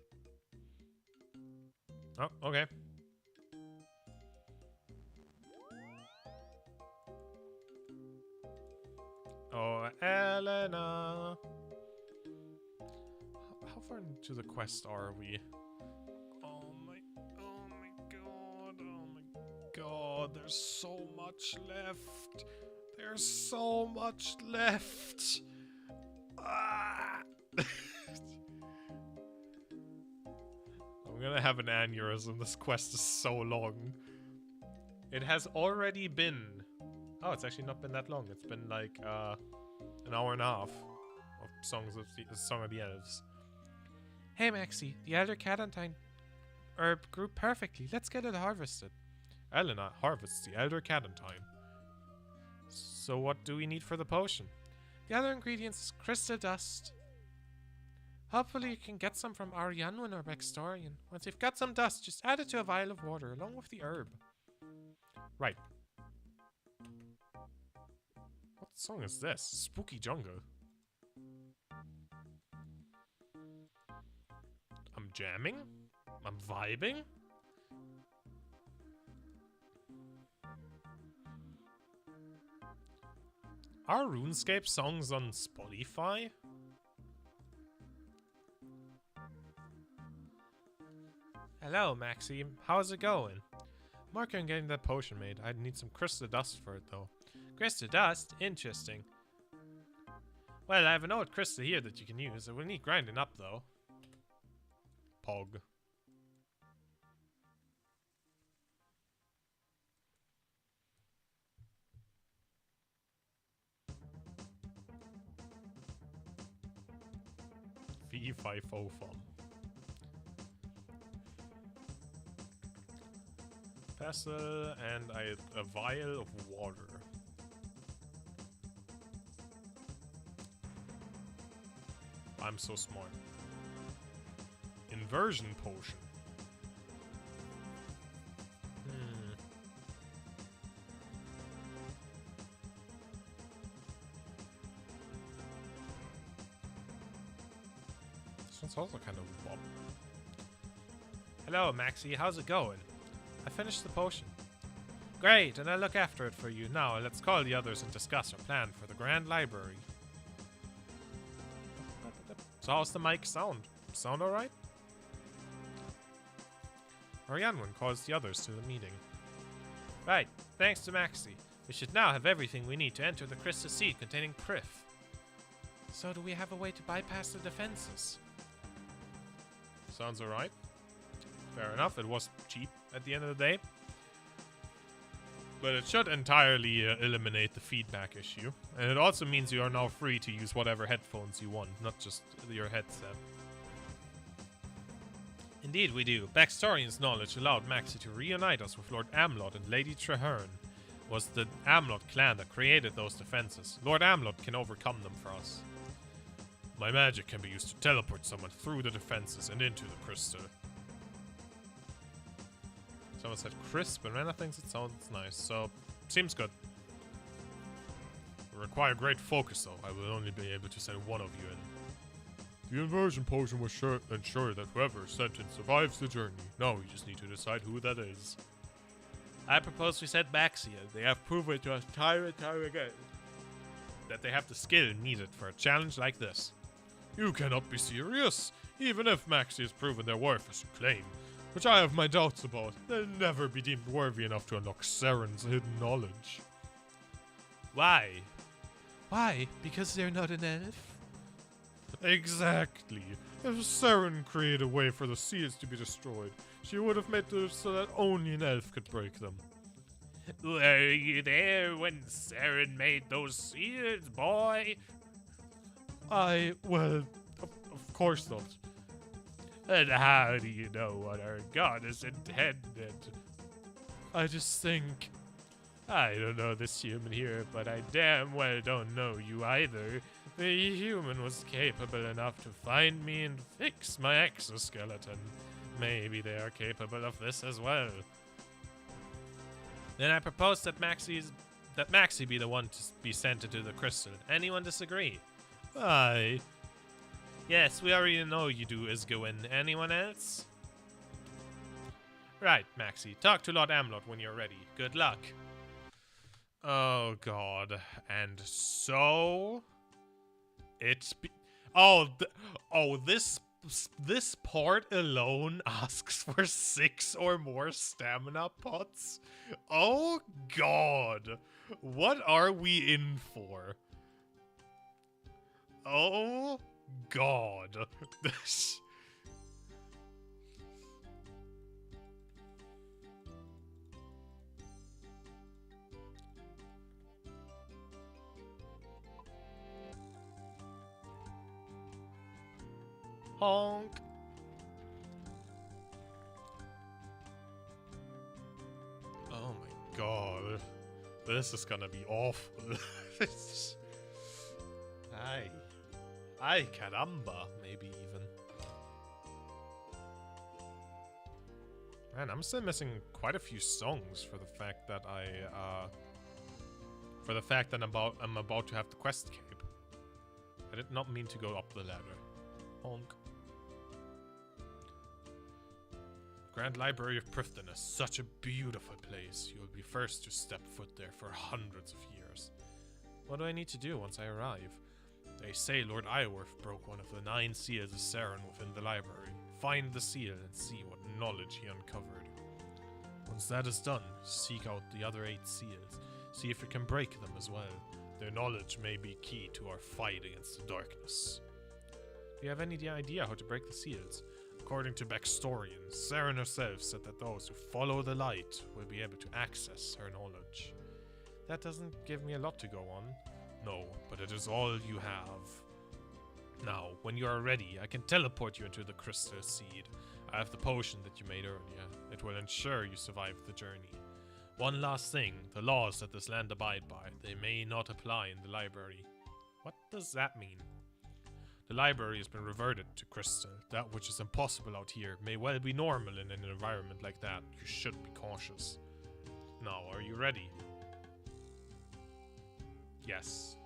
Oh, okay. Oh, Elena. How far into the quest are we? Oh my god, there's so much left. There's so much left. Ah. I'm gonna have an aneurysm. This quest is so long. It has already been... Oh, it's actually not been that long. It's been like an hour and a half of Song of the Elves. Hey Maxie, the Elder Cadantine herb grew perfectly. Let's get it harvested. Elena harvests the Elder Cadantine. So what do we need for the potion? The other ingredients is crystal dust. Hopefully you can get some from Arianwin or Backstorian. Once you've got some dust, just add it to a vial of water along with the herb. Right. song is this? Spooky Jungle. I'm jamming? I'm vibing? Are RuneScape songs on Spotify? Hello, Maxie. How's it going? Marking on getting that potion made. I'd need some crystal dust for it, though. Crystal dust? Interesting. Well, I have an old crystal here that you can use. It will need grinding up, though. Pog. V5 pestle and a vial of water. I'm so smart. Inversion potion. This one's also kind of wop. Hello, Maxie. How's it going? I finished the potion. Great, and I'll look after it for you. Now, let's call the others and discuss our plan for the Grand Library. So how's the mic sound? Sound alright? Arianwen calls the others to the meeting. Right, thanks to Maxie. We should now have everything we need to enter the crystal seed containing Prif. So do we have a way to bypass the defenses? Sounds alright. Fair enough, it was cheap at the end of the day. But it should entirely eliminate the feedback issue. And it also means you are now free to use whatever headphones you want, not just your headset. Indeed we do. Backstorian's knowledge allowed Maxie to reunite us with Lord Amlot and Lady Treherne. It was the Amlot clan that created those defenses. Lord Amlot can overcome them for us. My magic can be used to teleport someone through the defenses and into the crystal. Someone said crisp, and Rena thinks it sounds nice, so seems good. We require great focus, though. I will only be able to send one of you in. The inversion potion will ensure that whoever is sent in survives the journey. Now we just need to decide who that is. I propose we send Maxia. They have proven to us time and time again that they have the skill needed for a challenge like this. You cannot be serious. Even if Maxie has proven their worth as you claim, which I have my doubts about, they'll never be deemed worthy enough to unlock Saren's hidden knowledge. Why? Why? Because they're not an elf? Exactly. If Saren created a way for the seals to be destroyed, she would have made it so that only an elf could break them. Were you there when Saren made those seals, boy? Well, of course not. And how do you know what our goddess intended? I just think... I don't know this human here, but I damn well don't know you either. The human was capable enough to find me and fix my exoskeleton. Maybe they are capable of this as well. Then I propose that Maxie be the one to be sent into the crystal. Anyone disagree? Aye. Yes, we already know you do, Isgawin. Anyone else? Right, Maxie. Talk to Lord Amlot when you're ready. Good luck. Oh, God. And so... This part alone asks for 6 or more stamina pots? Oh, God. What are we in for? Oh... God. Honk. Oh my God. This is gonna be awful. Aye. Ay, caramba, maybe even. Man, I'm still missing quite a few songs for the fact that I For the fact that I'm about to have the quest cape. I did not mean to go up the ladder. Honk. Grand Library of Prifddinas, such a beautiful place. You will be first to step foot there for hundreds of years. What do I need to do once I arrive? They say Lord Iorwerth broke one of the 9 seals of Saren within the library. Find the seal and see what knowledge he uncovered. Once that is done, seek out the other 8 seals. See if you can break them as well. Their knowledge may be key to our fight against the darkness. Do you have any idea how to break the seals? According to Backstorians, Saren herself said that those who follow the light will be able to access her knowledge. That doesn't give me a lot to go on. No, but it is all you have. Now, when you are ready, I can teleport you into the Crystal Seed. I have the potion that you made earlier. It will ensure you survive the journey. One last thing, the laws that this land abide by, they may not apply in the library. What does that mean? The library has been reverted to crystal. That which is impossible out here may well be normal in an environment like that. You should be cautious. Now, are you ready? Yes.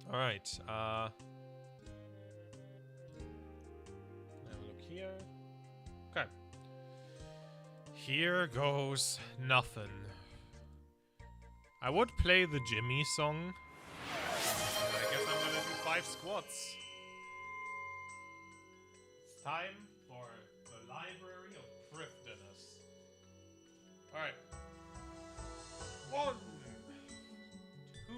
Alright, have a look here. Okay. Here goes nothing. I would play the Jimmy song. I guess I'm gonna do 5 squats. It's time for the Library of Prifddinas. Alright. 1, 2,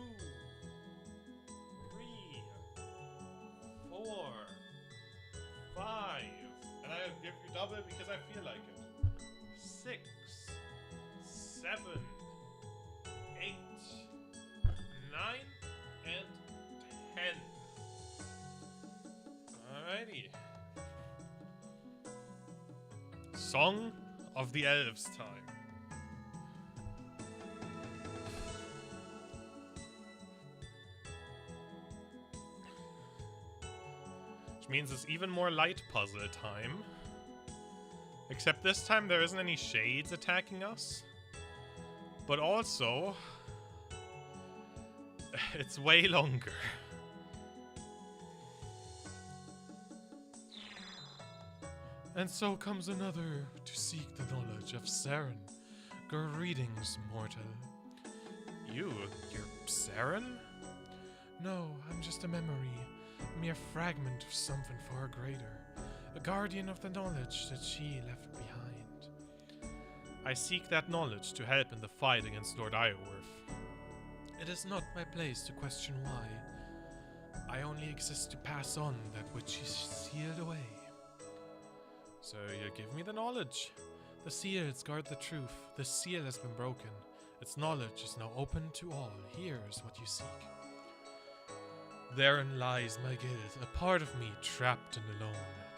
3, 4, 5. And I'll give you double because I feel like it. 6, 7, 8, 9, and 10. Alrighty. Song of the Elves time. Which means it's even more light puzzle time. Except this time there isn't any shades attacking us. But also, it's way longer. And so comes another to seek the knowledge of Saren. Greetings, mortal. You're Saren? No, I'm just a memory. A mere fragment of something far greater. A guardian of the knowledge that she left behind. I seek that knowledge to help in the fight against Lord Iorwerth. It is not my place to question why. I only exist to pass on that which she sealed away. So you give me the knowledge. The seals guard the truth. The seal has been broken. Its knowledge is now open to all. Here is what you seek. Therein lies my guild, a part of me trapped and alone.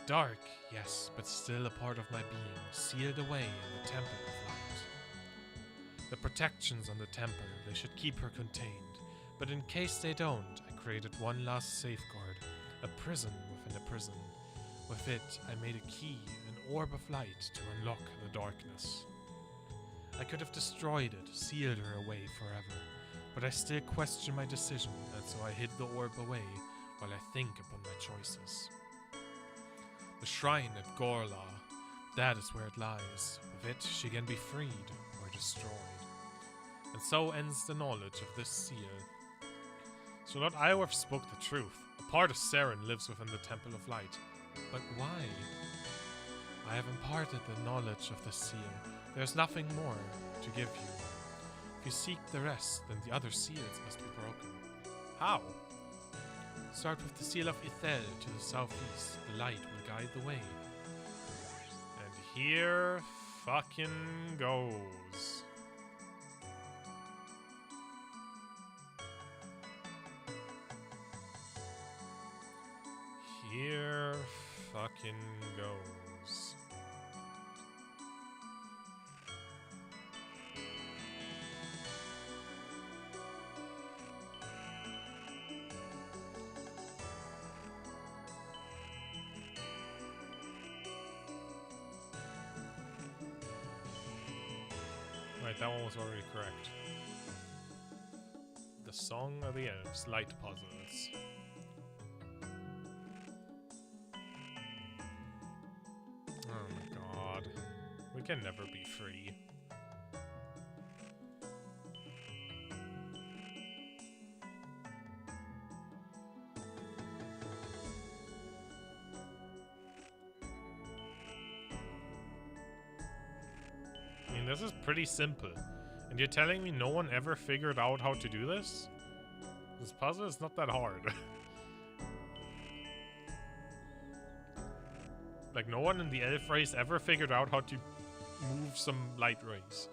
Dark, yes, but still a part of my being, sealed away in the Temple of Light. The protections on the temple, they should keep her contained. But in case they don't, I created one last safeguard, a prison within a prison. With it, I made a key, an orb of light to unlock the darkness. I could have destroyed it, sealed her away forever, but I still question my decision, and so I hid the orb away while I think upon my choices. The shrine at Gorla, that is where it lies. With it, she can be freed or destroyed. And so ends the knowledge of this seal. So Lord Iorwerth spoke the truth. A part of Saren lives within the Temple of Light. But why? I have imparted the knowledge of the seal. There's nothing more to give you. If you seek the rest, then the other seals must be broken. How? Start with the seal of Ithel to the southeast. The light will guide the way. And here fucking goes. Here fucking goes. Right, that one was already correct. The Song of the Elves, light puzzles. Oh my god. We can never be free. I mean, this is pretty simple. And you're telling me no one ever figured out how to do this? This puzzle is not that hard. Like, no one in the elf race ever figured out how to move some light rays.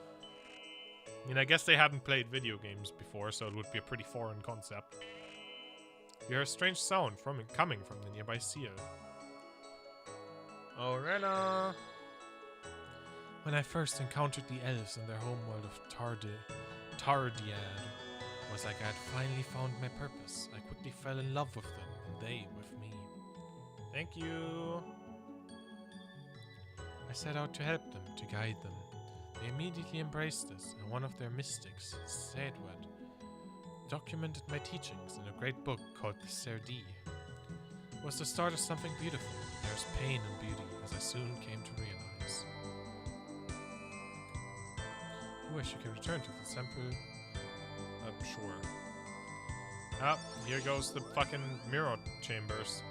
I mean, I guess they hadn't played video games before, so it would be a pretty foreign concept. You hear a strange sound coming from the nearby seal. Oh, Rena! When I first encountered the elves in their homeworld of Tardiad, it was like I had finally found my purpose. I quickly fell in love with them, and they with me. Thank you! I set out to help them, to guide them. They immediately embraced us, and one of their mystics, Sedwed, documented my teachings in a great book called the Serdi. It was the start of something beautiful. There's pain and beauty, as I soon came to realize. You wish you could return to the temple? Sure. Ah, here goes the fucking mirror chambers.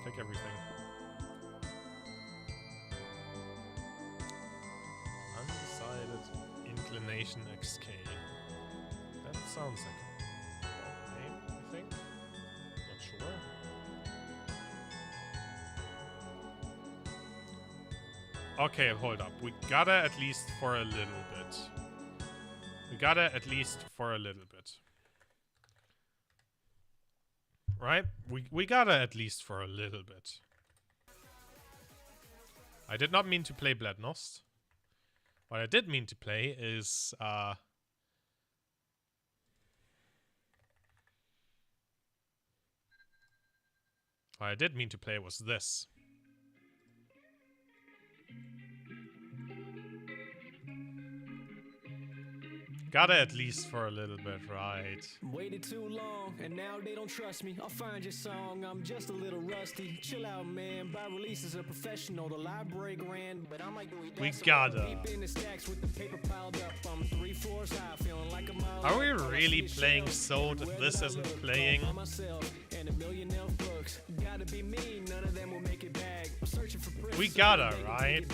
Take everything. Undecided inclination XK. That sounds like a name, I think. Not sure. Okay, hold up. We gotta at least for a little bit. We gotta at least for a little bit. Right? We gotta at least for a little bit. I did not mean to play Blednost. What I did mean to play is, what I did mean to play was this. Gotta at least for a little bit, right? Waited too long, and now they don't trust me. I'll find your song, I'm just a little rusty. Chill out, man. Buy releases a professional. The library grand, but I'm like, we gotta. Deep in the stacks with the paper piled up. I'm 3 floors high, feeling like a mile. Are we really playing so that this isn't playing? And a million elf books. Gotta be me, none of them will make it back. I'm searching for prints. We gotta, right?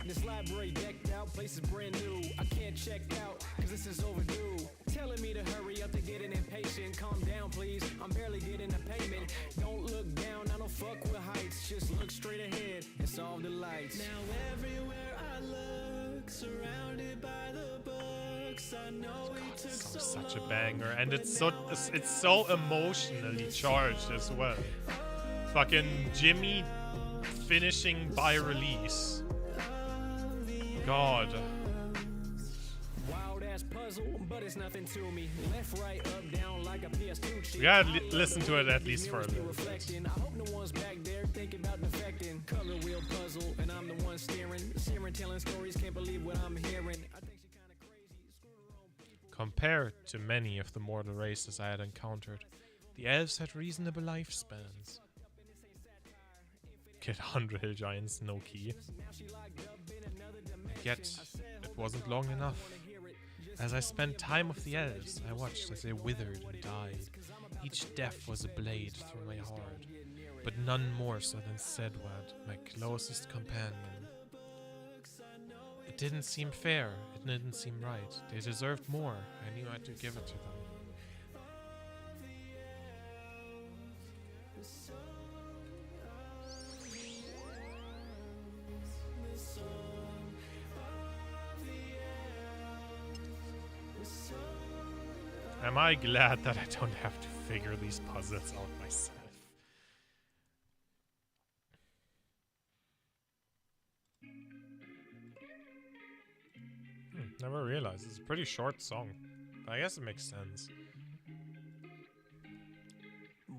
This library decked out, place is brand new. I can't check out, cause this is overdue. Telling me to hurry up, to getting impatient. Calm down, please. I'm barely getting a payment. Don't look down, I don't fuck with heights. Just look straight ahead and solve the lights. Now everywhere I look, surrounded by the books, I know it took so such a banger, and it's so emotionally charged as well. Fucking Jimmy finishing by release. God. Wild ass puzzle, but it's nothing to me. Left, right, up, down like a PS2 chip. We gotta listen to it at least for a little bit. I hope no one's back there thinking about defecting. Color wheel puzzle, and I'm the one steering. Searing, telling stories, can't believe what I'm hearing. I think she kinda crazy. Screw her own people. Compared to many of the mortal races I had encountered, the elves had reasonable lifespans. Kid 100 Hill Giants, no key. Yet, it wasn't long enough. As I spent time with the elves, I watched as they withered and died. Each death was a blade through my heart, but none more so than Sedwad, my closest companion. It didn't seem fair, it didn't seem right. They deserved more, I knew I had to give it to them. Am I glad that I don't have to figure these puzzles out myself? Never realized. It's a pretty short song. But I guess it makes sense.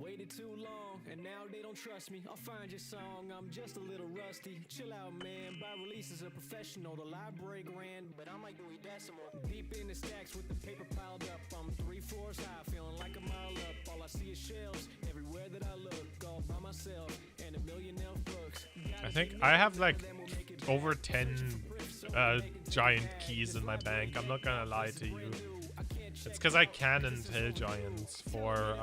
Waited too long, and now they don't trust me. I'll find your song, I'm just a little rusty. Chill out, man, by release as a professional. The library grand, but I'm like Dewey Decimal. Deep in the stacks with the paper piled up. I'm 3 floors high, feeling like a mile up. All I see is shelves, everywhere that I look. All by myself, and a million elf books. I think I have like over 10 giant keys in my bank. I'm not gonna lie to you. It's because I cannoned Hill Giants for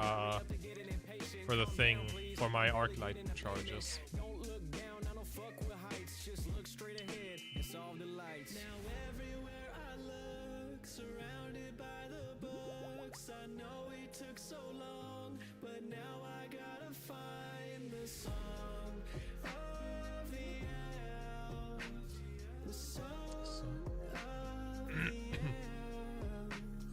the thing, for my Arclight charges. Don't look down, I don't fuck with heights. Just look straight ahead and solve the lights. Now everywhere I look, surrounded by the books. I know it took so long, but now I gotta find the song of the elves. The song of the elves.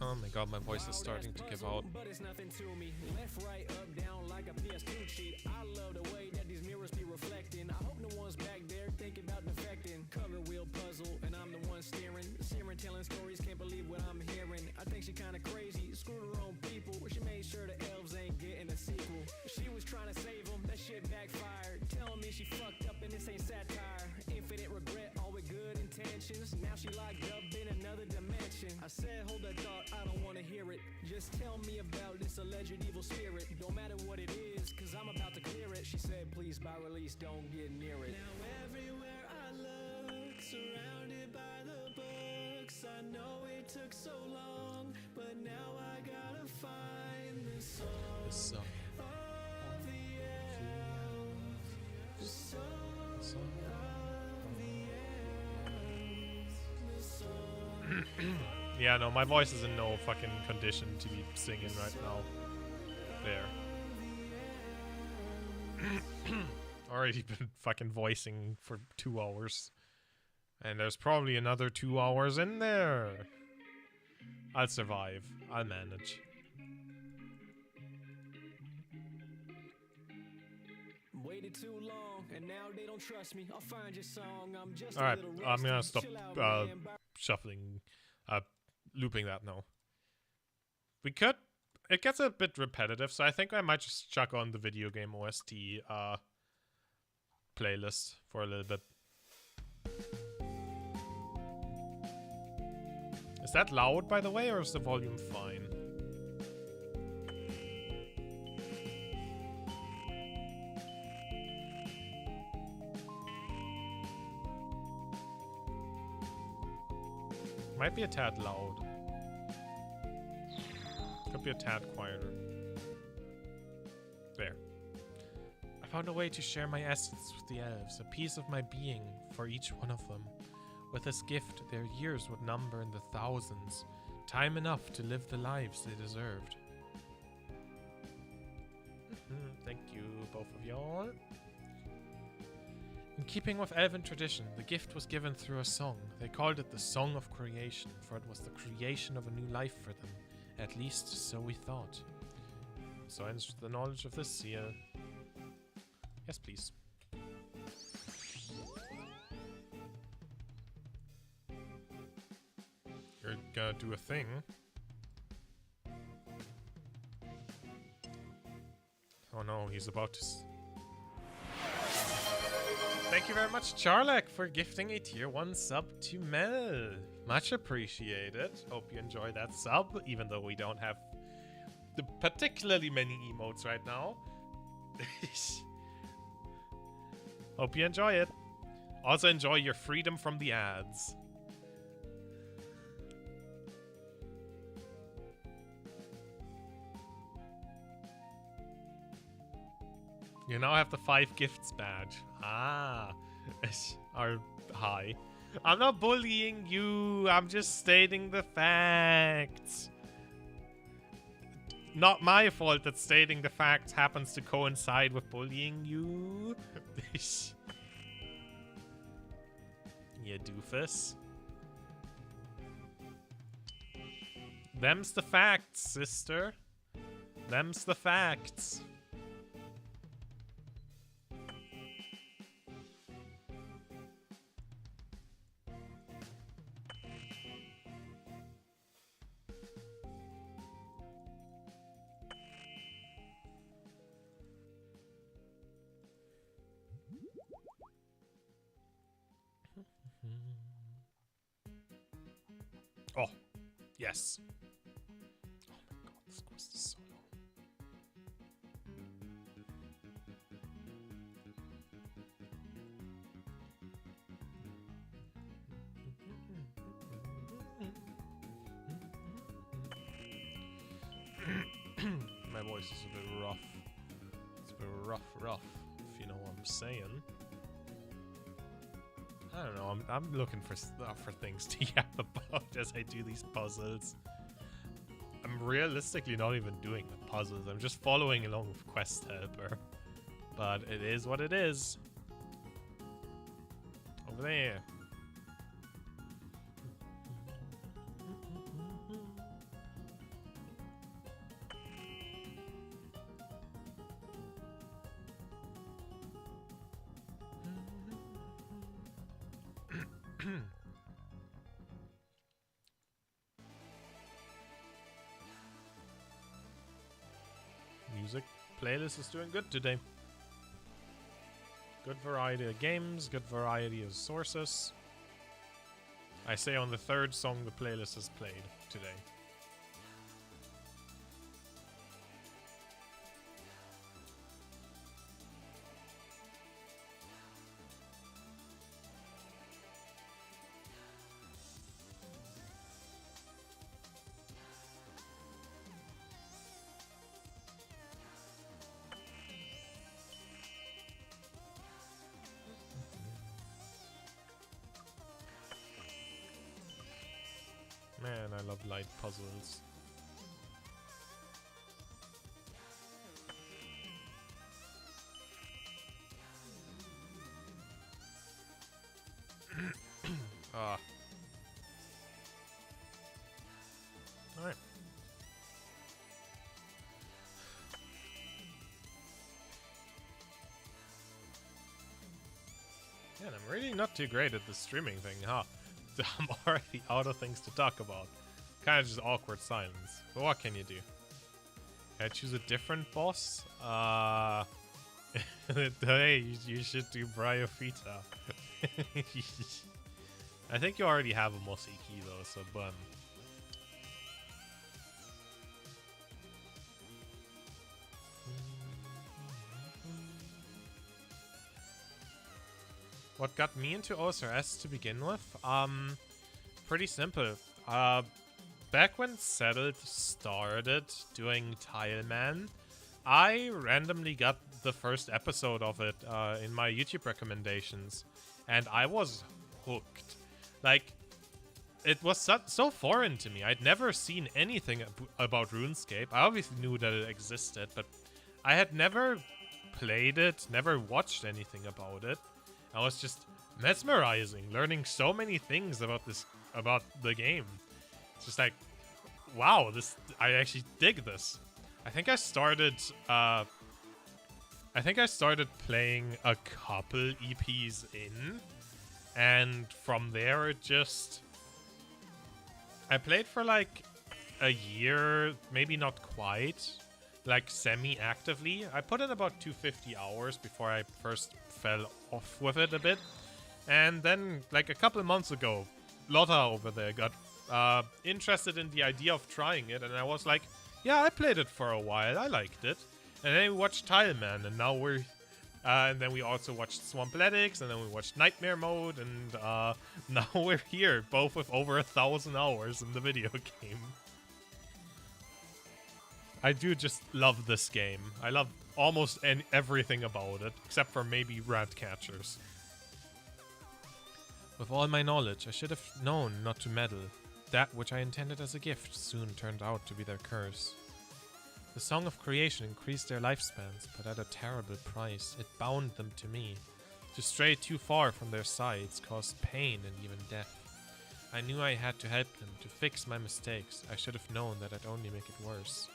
Oh my god, my voice is starting to give out. But it's nothing to me. Left, right, up, down like a PS2 cheat. I love the way that these mirrors be reflecting. I hope no one's back there thinking about defecting. Color wheel puzzle, and I'm the one steering. Siren telling stories, can't believe what I'm hearing. I think she kinda crazy, screwed her own people. She made sure the elves ain't getting a sequel. She was trying to save them, that shit backfired. Telling me she fucked up and this ain't satire. Infinite regret, all with good intentions. Now she locked up in another dimension. I said, hold that thought, I don't wanna hear it. Just tell me about this alleged evil spirit. Don't matter what it is, cause I'm about to clear it. She said, please, by release, don't get near it. Now everywhere I look, surrounded by the books. I know it took so long, but now I gotta find the song of the elves. The song of the elves. The song. Yeah, no, my voice is in no fucking condition to be singing right now. There. Already been fucking voicing for 2 hours. And there's probably another 2 hours in there. I'll survive. I'll manage. Waited too long, and now they don't trust me. I'll find your song. I'm just Alright, a little I'm gonna rusty. stop Chill out, man. shuffling, looping that now. We could. It gets a bit repetitive, so I think I might just chuck on the video game OST playlist for a little bit. Is that loud, by the way, or is the volume fine? Might be a tad loud. Could be a tad quieter. There. I found a way to share my essence with the elves, a piece of my being for each one of them. With this gift, their years would number in the thousands, time enough to live the lives they deserved. Thank you, both of y'all. In keeping with elven tradition, the gift was given through a song. They called it the Song of Creation, for it was the creation of a new life for them. At least, so we thought. So ends the knowledge of this seal. Yes, please. You're gonna do a thing. Oh no, he's about to... Thank you very much, Charlek, for gifting a tier 1 sub to Mel. Much appreciated. Hope you enjoy that sub, even though we don't have the particularly many emotes right now. Hope you enjoy it. Also enjoy your freedom from the ads. You now have the 5 gifts badge. Ah, are high. I'm not bullying you. I'm just stating the facts. Not my fault that stating the facts happens to coincide with bullying you. You doofus. Them's the facts, sister. Them's the facts. Oh, yes. Oh my god, this quest is so long. My voice is a bit rough. It's a bit rough, if you know what I'm saying. I don't know, I'm looking for things to yap about as I do these puzzles. I'm realistically not even doing the puzzles, I'm just following along with Quest Helper. But it is what it is. Over there. Music playlist is doing good today. Good variety of games, good variety of sources. I say on the third song the playlist has played today. Man, I love light puzzles. Ah. Alright. Man, I'm really not too great at the streaming thing, huh? I'm already out of things to talk about. Kind of just awkward silence. But what can you do? Can I choose a different boss? Hey, you should do Bryophyta. I think you already have a Mossy key though, so bum. What got me into OSRS to begin with? Pretty simple. Back when Settled started doing Tileman, I randomly got the first episode of it in my YouTube recommendations, and I was hooked. Like, it was so foreign to me. I'd never seen anything about RuneScape. I obviously knew that it existed, but I had never played it, never watched anything about it. I was just mesmerizing, learning so many things about the game. It's just like, wow, I actually dig this. I think I started playing a couple EPs in, and from there I played for like a year, maybe not quite, like semi-actively. I put in about 250 hours before I first fell off with it a bit. And then, like a couple of months ago, Lotta over there got interested in the idea of trying it, and I was like, yeah, I played it for a while, I liked it. And then we watched Tileman, and now and then we also watched Swampletics, and then we watched Nightmare Mode, and now we're here, both with over 1,000 hours in the video game. I do just love this game. I love almost everything about it, except for maybe rat catchers. With all my knowledge, I should have known not to meddle. That which I intended as a gift soon turned out to be their curse. The song of creation increased their lifespans, but at a terrible price. It bound them to me. To stray too far from their sides caused pain and even death. I knew I had to help them, to fix my mistakes. I should have known that I'd only make it worse.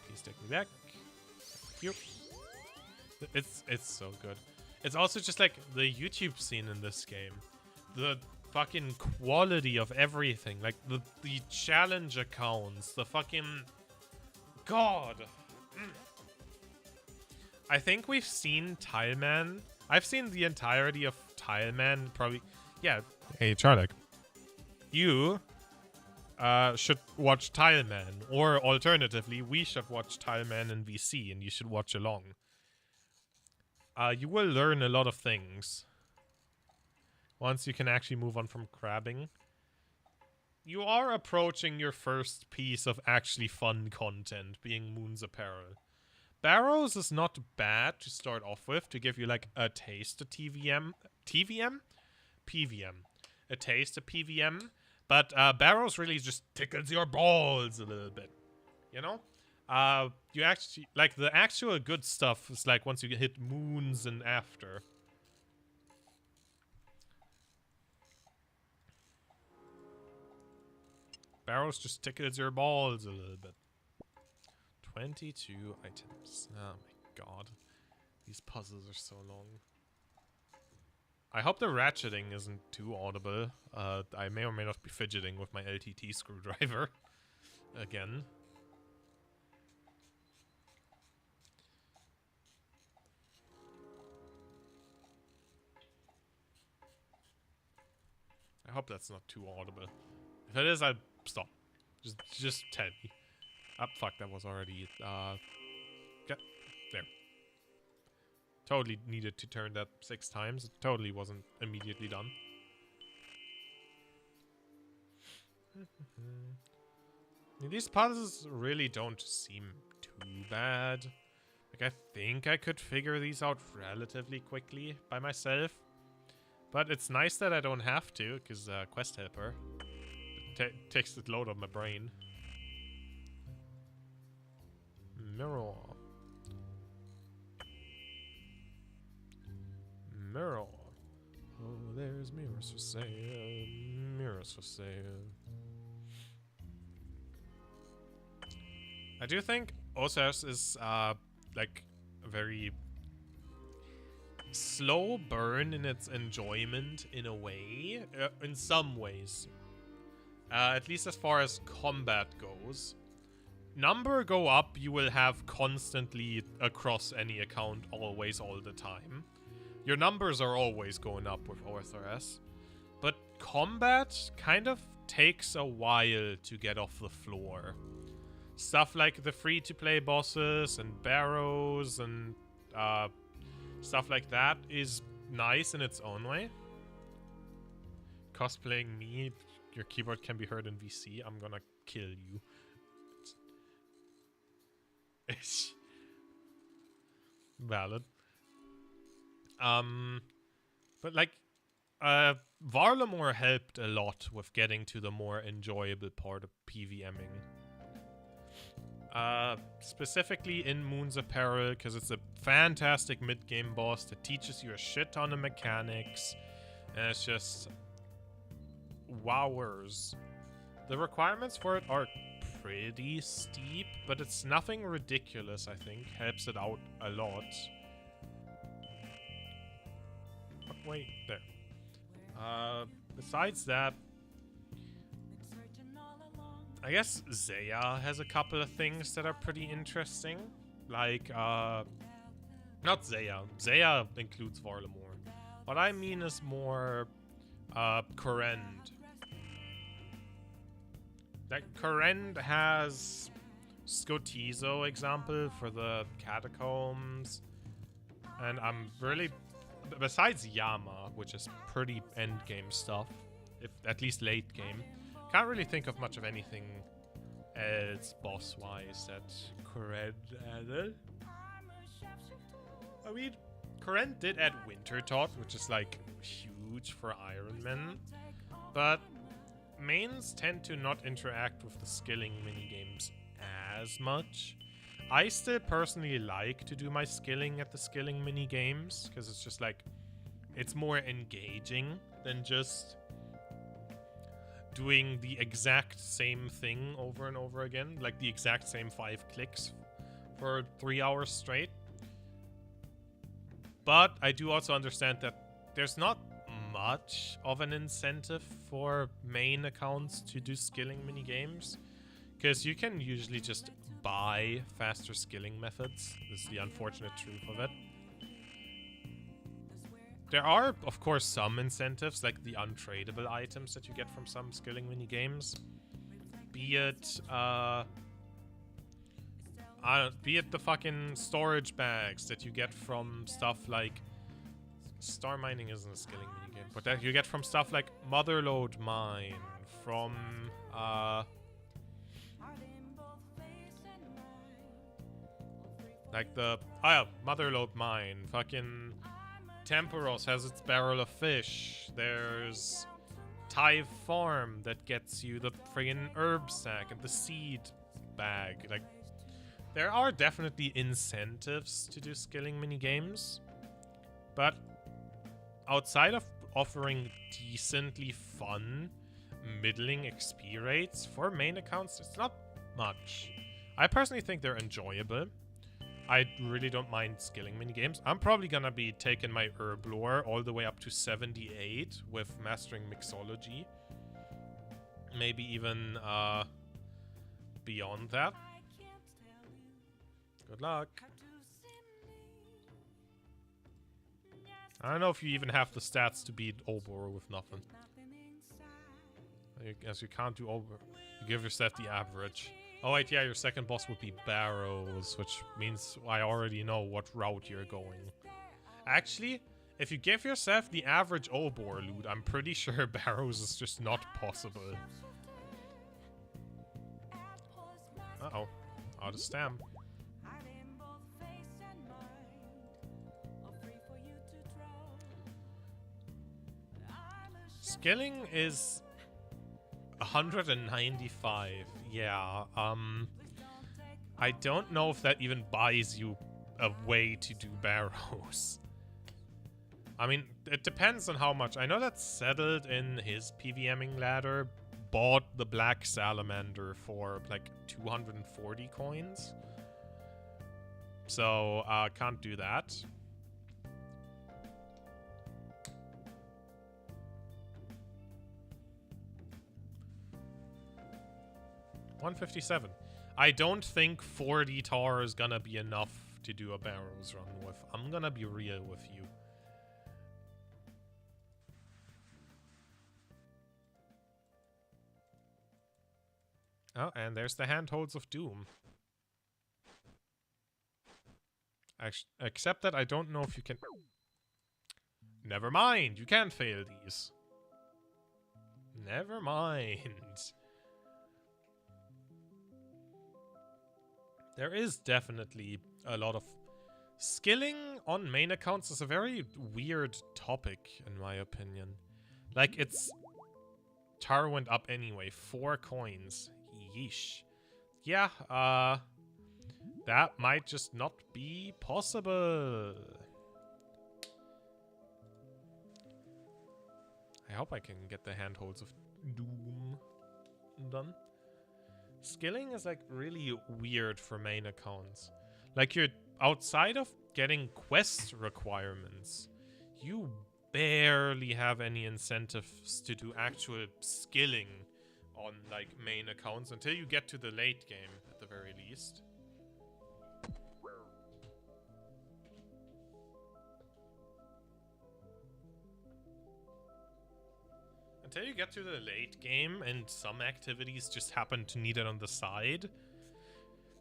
Please take me back. Thank you. It's so good. It's also just like the YouTube scene in this game. The fucking quality of everything. Like the challenge accounts. The fucking... God. I think we've seen Tileman I've seen the entirety of Tileman, probably. Yeah. Hey, Charlotte. You should watch Tileman, or alternatively, we should watch Tileman in VC, and you should watch along. You will learn a lot of things once you can actually move on from crabbing. You are approaching your first piece of actually fun content, being Moon's Apparel. Barrows is not bad to start off with, to give you like a taste of TVM. TVM? PVM. A taste of PVM. But Barrows really just tickles your balls a little bit. You know? You actually, like, the actual good stuff is like once you hit Moons and after. Barrows just tickles your balls a little bit. 22 items. Oh my god. These puzzles are so long. I hope the ratcheting isn't too audible. I may or may not be fidgeting with my LTT screwdriver. Again. I hope that's not too audible. If it is, I'll stop. Just tell me. Ah, fuck, that was already, there. Totally needed to turn that 6 times. It totally wasn't immediately done. These puzzles really don't seem too bad. Like, I think I could figure these out relatively quickly by myself. But it's nice that I don't have to, because Quest Helper takes the load on my brain. Mirror. Mirror. Oh, there's mirrors for sale. Mirrors for sale. I do think OSRS is, like, a very slow burn in its enjoyment, in a way. In some ways. At least as far as combat goes. Number go up, you will have constantly across any account, always, all the time. Your numbers are always going up with OSRS. But combat kind of takes a while to get off the floor. Stuff like the free-to-play bosses and barrows and stuff like that is nice in its own way. Cosplaying me, your keyboard can be heard in VC. I'm gonna kill you. It's valid. But like, Varlamore helped a lot with getting to the more enjoyable part of PVMing. Specifically in Moon's Apparel, because it's a fantastic mid-game boss that teaches you a shit ton of mechanics, and it's just wowers. The requirements for it are pretty steep, but it's nothing ridiculous, I think. Helps it out a lot. Oh, wait, there. Besides that, I guess Zaya has a couple of things that are pretty interesting. Like, not Zaya. Zaya includes Varlamore. What I mean is more, Korend. Like, Korend has Skotizo example for the catacombs. And I'm really, besides Yama, which is pretty endgame stuff, if at least late game, can't really think of much of anything else boss-wise that Korend added. I mean, Korend did add Wintertot, which is like huge for Iron Man, but mains tend to not interact with the skilling minigames as much. I still personally like to do my skilling at the skilling minigames, because it's just like, it's more engaging than just doing the exact same thing over and over again, like the exact same 5 clicks for 3 hours straight. But I do also understand that there's not much of an incentive for main accounts to do skilling minigames, because you can usually just buy faster skilling methods. This is the unfortunate truth of it. There are, of course, some incentives, like the untradeable items that you get from some skilling minigames. Be it the fucking storage bags that you get from stuff like... Star mining isn't a skilling minigame, but that you get from stuff like Motherlode Mine, from like the Motherlode Mine, fucking Temporos has its barrel of fish. There's Tive Farm that gets you the friggin' herb sack and the seed bag. Like, there are definitely incentives to do skilling minigames, but outside of offering decently fun, middling XP rates for main accounts, it's not much. I personally think they're enjoyable. I really don't mind skilling minigames. I'm probably gonna be taking my herb lore all the way up to 78 with mastering mixology. Maybe even beyond that. Good luck. I don't know if you even have the stats to beat Obor with nothing. As you can't do Obor. You give yourself the average. Oh wait, yeah, your second boss would be Barrows, which means I already know what route you're going. Actually, if you give yourself the average Obor loot, I'm pretty sure Barrows is just not possible. Uh-oh. Out of stamp. Skilling is 195. Yeah, I don't know if that even buys you a way to do Barrows. I mean, it depends on how much. I know that Settled in his PVMing ladder bought the Black Salamander for like 240 coins. So, can't do that. $157. I don't think 40 tar is gonna be enough to do a Barrows run with. I'm gonna be real with you. Oh, and there's the Handholds of Doom. Except that I don't know if you can... Never mind, you can't fail these. Never mind. There is definitely a lot of... Skilling on main accounts is a very weird topic, in my opinion. Like, it's... Tar went up anyway. 4 coins. Yeesh. Yeah, that might just not be possible. I hope I can get the Handholds of Doom done. Skilling is like really weird for main accounts. Like, you're outside of getting quest requirements, you barely have any incentives to do actual skilling on like main accounts until you get to the late game at the very least. Until you get to the late game and some activities just happen to need it on the side,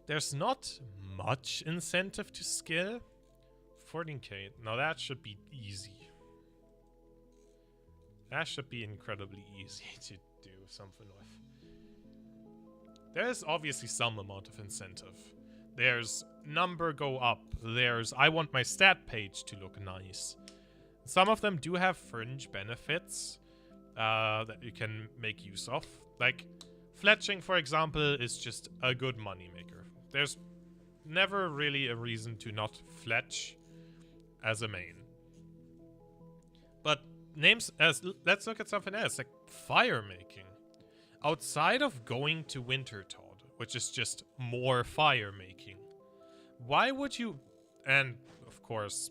there's not much incentive to skill. 14k. Now that should be easy. That should be incredibly easy to do something with. There's obviously some amount of incentive. There's number go up. There's I want my stat page to look nice. Some of them do have fringe benefits that you can make use of. Like, fletching, for example, is just a good moneymaker. There's never really a reason to not fletch as a main. But let's look at something else, like fire making. Outside of going to Wintertodd, which is just more fire making, why would you, and of course,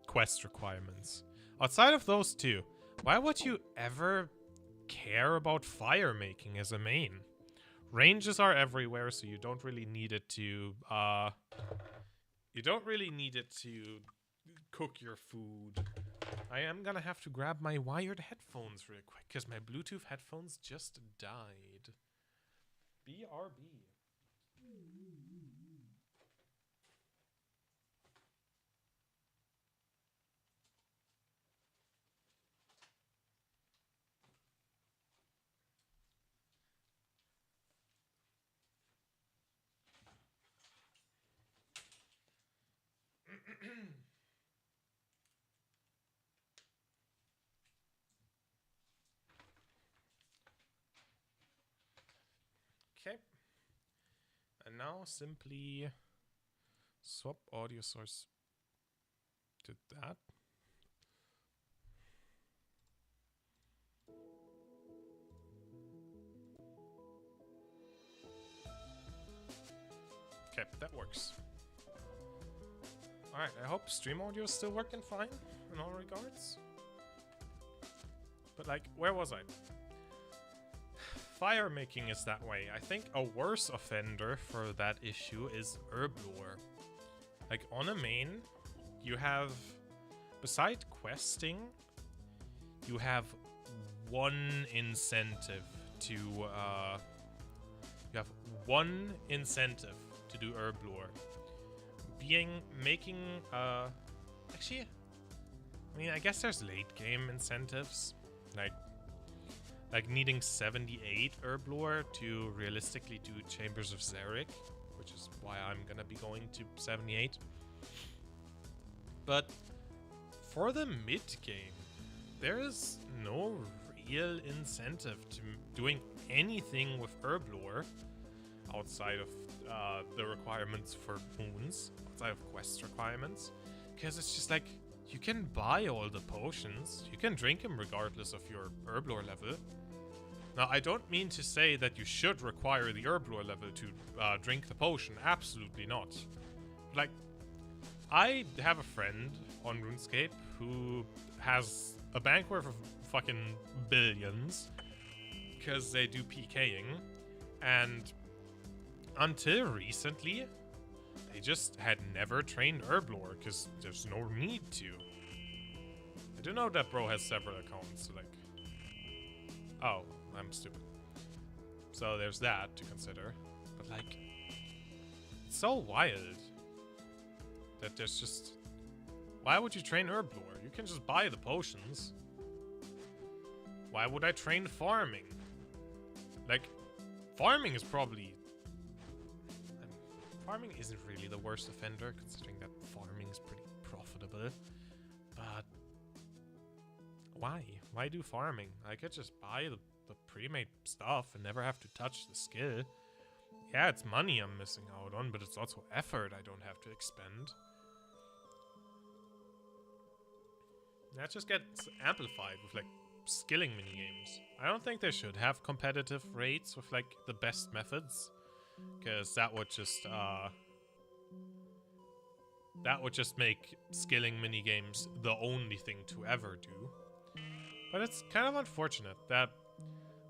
quest requirements. Outside of those two, why would you ever care about fire making as a main? Ranges are everywhere, so you don't really need it to, cook your food I am gonna have to grab my wired headphones real quick because my Bluetooth headphones just died. BRB. Okay. And now simply swap audio source to that. Okay, that works. Alright, I hope stream audio is still working fine in all regards. But like, where was I? Fire making is that way. I think a worse offender for that issue is herb lore. Like on a main, you have, beside questing, you have one incentive to do herb lore. Actually, I mean, I guess there's late game incentives, like needing 78 herb lore to realistically do Chambers of Xeric, which is why I'm gonna be going to 78. But for the mid game, there is no real incentive to doing anything with herb lore outside of the requirements for moons, outside of quest requirements, because it's just like, you can buy all the potions, you can drink them regardless of your herb lore level. Now, I don't mean to say that you should require the herb lore level to drink the potion, absolutely not. Like, I have a friend on RuneScape who has a bank worth of fucking billions because they do PKing, and until recently, they just had never trained herb lore because there's no need to. I do know that bro has several accounts, so like... Oh, I'm stupid. So there's that to consider. But like... It's so wild that there's just... Why would you train herb lore? You can just buy the potions. Why would I train farming? Like, farming is probably... Farming isn't really the worst offender, considering that farming is pretty profitable. But why? Why do farming? I could just buy the pre-made stuff and never have to touch the skill. Yeah, it's money I'm missing out on, but it's also effort I don't have to expend. That just gets amplified with like skilling minigames. I don't think they should have competitive rates with like the best methods. Because that would just make skilling minigames the only thing to ever do. But it's kind of unfortunate that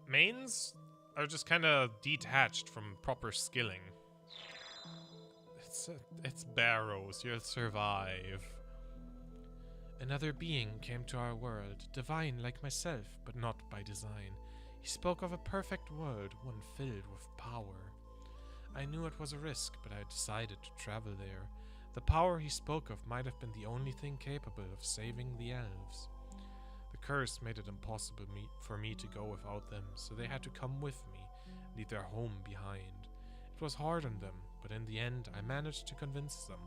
mains are just kind of detached from proper skilling. It's Barrows, you'll survive. Another being came to our world, divine like myself, but not by design. He spoke of a perfect world, one filled with power. I knew it was a risk, but I decided to travel there. The power he spoke of might have been the only thing capable of saving the elves. The curse made it impossible for me to go without them, so they had to come with me, leave their home behind. It was hard on them, but in the end I managed to convince them.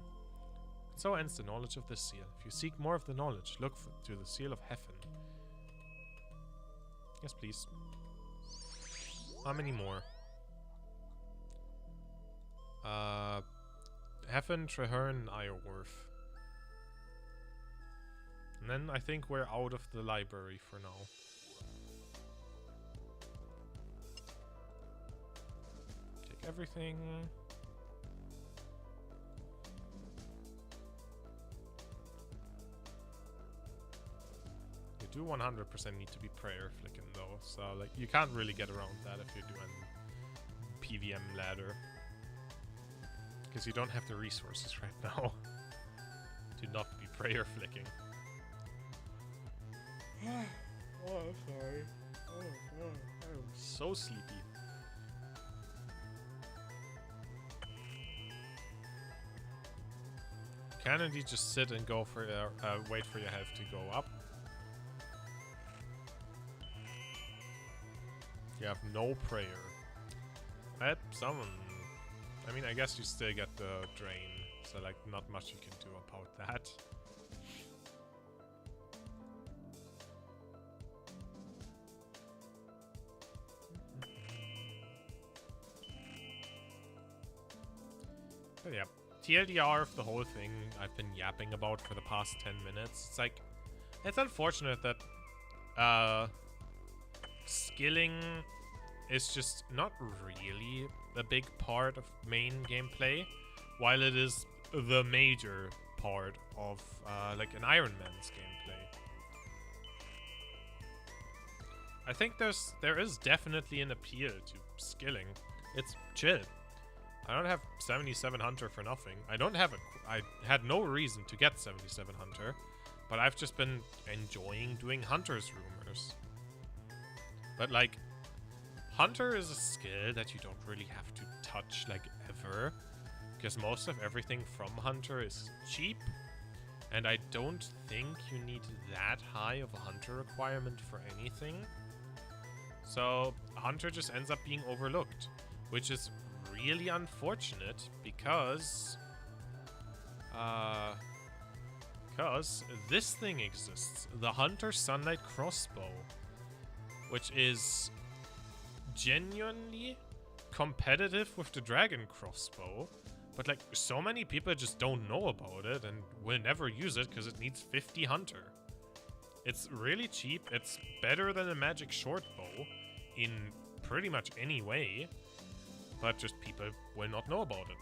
So ends the knowledge of this seal. If you seek more of the knowledge, look to the seal of Heaven. Yes, please. How many more? Heaven, Treherne, Iorwerth. And then I think we're out of the library for now. Take everything. You do 100% need to be prayer flicking though, so like you can't really get around that if you're doing PVM ladder. Because you don't have the resources right now to not be prayer flicking. Oh, I'm sorry. Oh, I'm so sleepy. Can indeed just sit and go for your, wait for your health to go up. You have no prayer. That someone. I mean, I guess you still get the drain, so like not much you can do about that. But yeah, TLDR of the whole thing I've been yapping about for the past 10 minutes. It's like, it's unfortunate that skilling is just not really a big part of main gameplay, while it is the major part of like an Iron Man's gameplay. I think there is definitely an appeal to skilling. It's chill. I don't have 77 Hunter for nothing. I had no reason to get 77 Hunter, but I've just been enjoying doing Hunter's Rumors. But like, Hunter is a skill that you don't really have to touch like ever, because most of everything from Hunter is cheap, and I don't think you need that high of a Hunter requirement for anything. So Hunter just ends up being overlooked, which is really unfortunate because this thing exists, the Hunter Sunlight Crossbow, which is genuinely competitive with the Dragon Crossbow, but like so many people just don't know about it and will never use it because it needs 50 Hunter. It's really cheap, it's better than a magic short bow in pretty much any way, but just people will not know about it.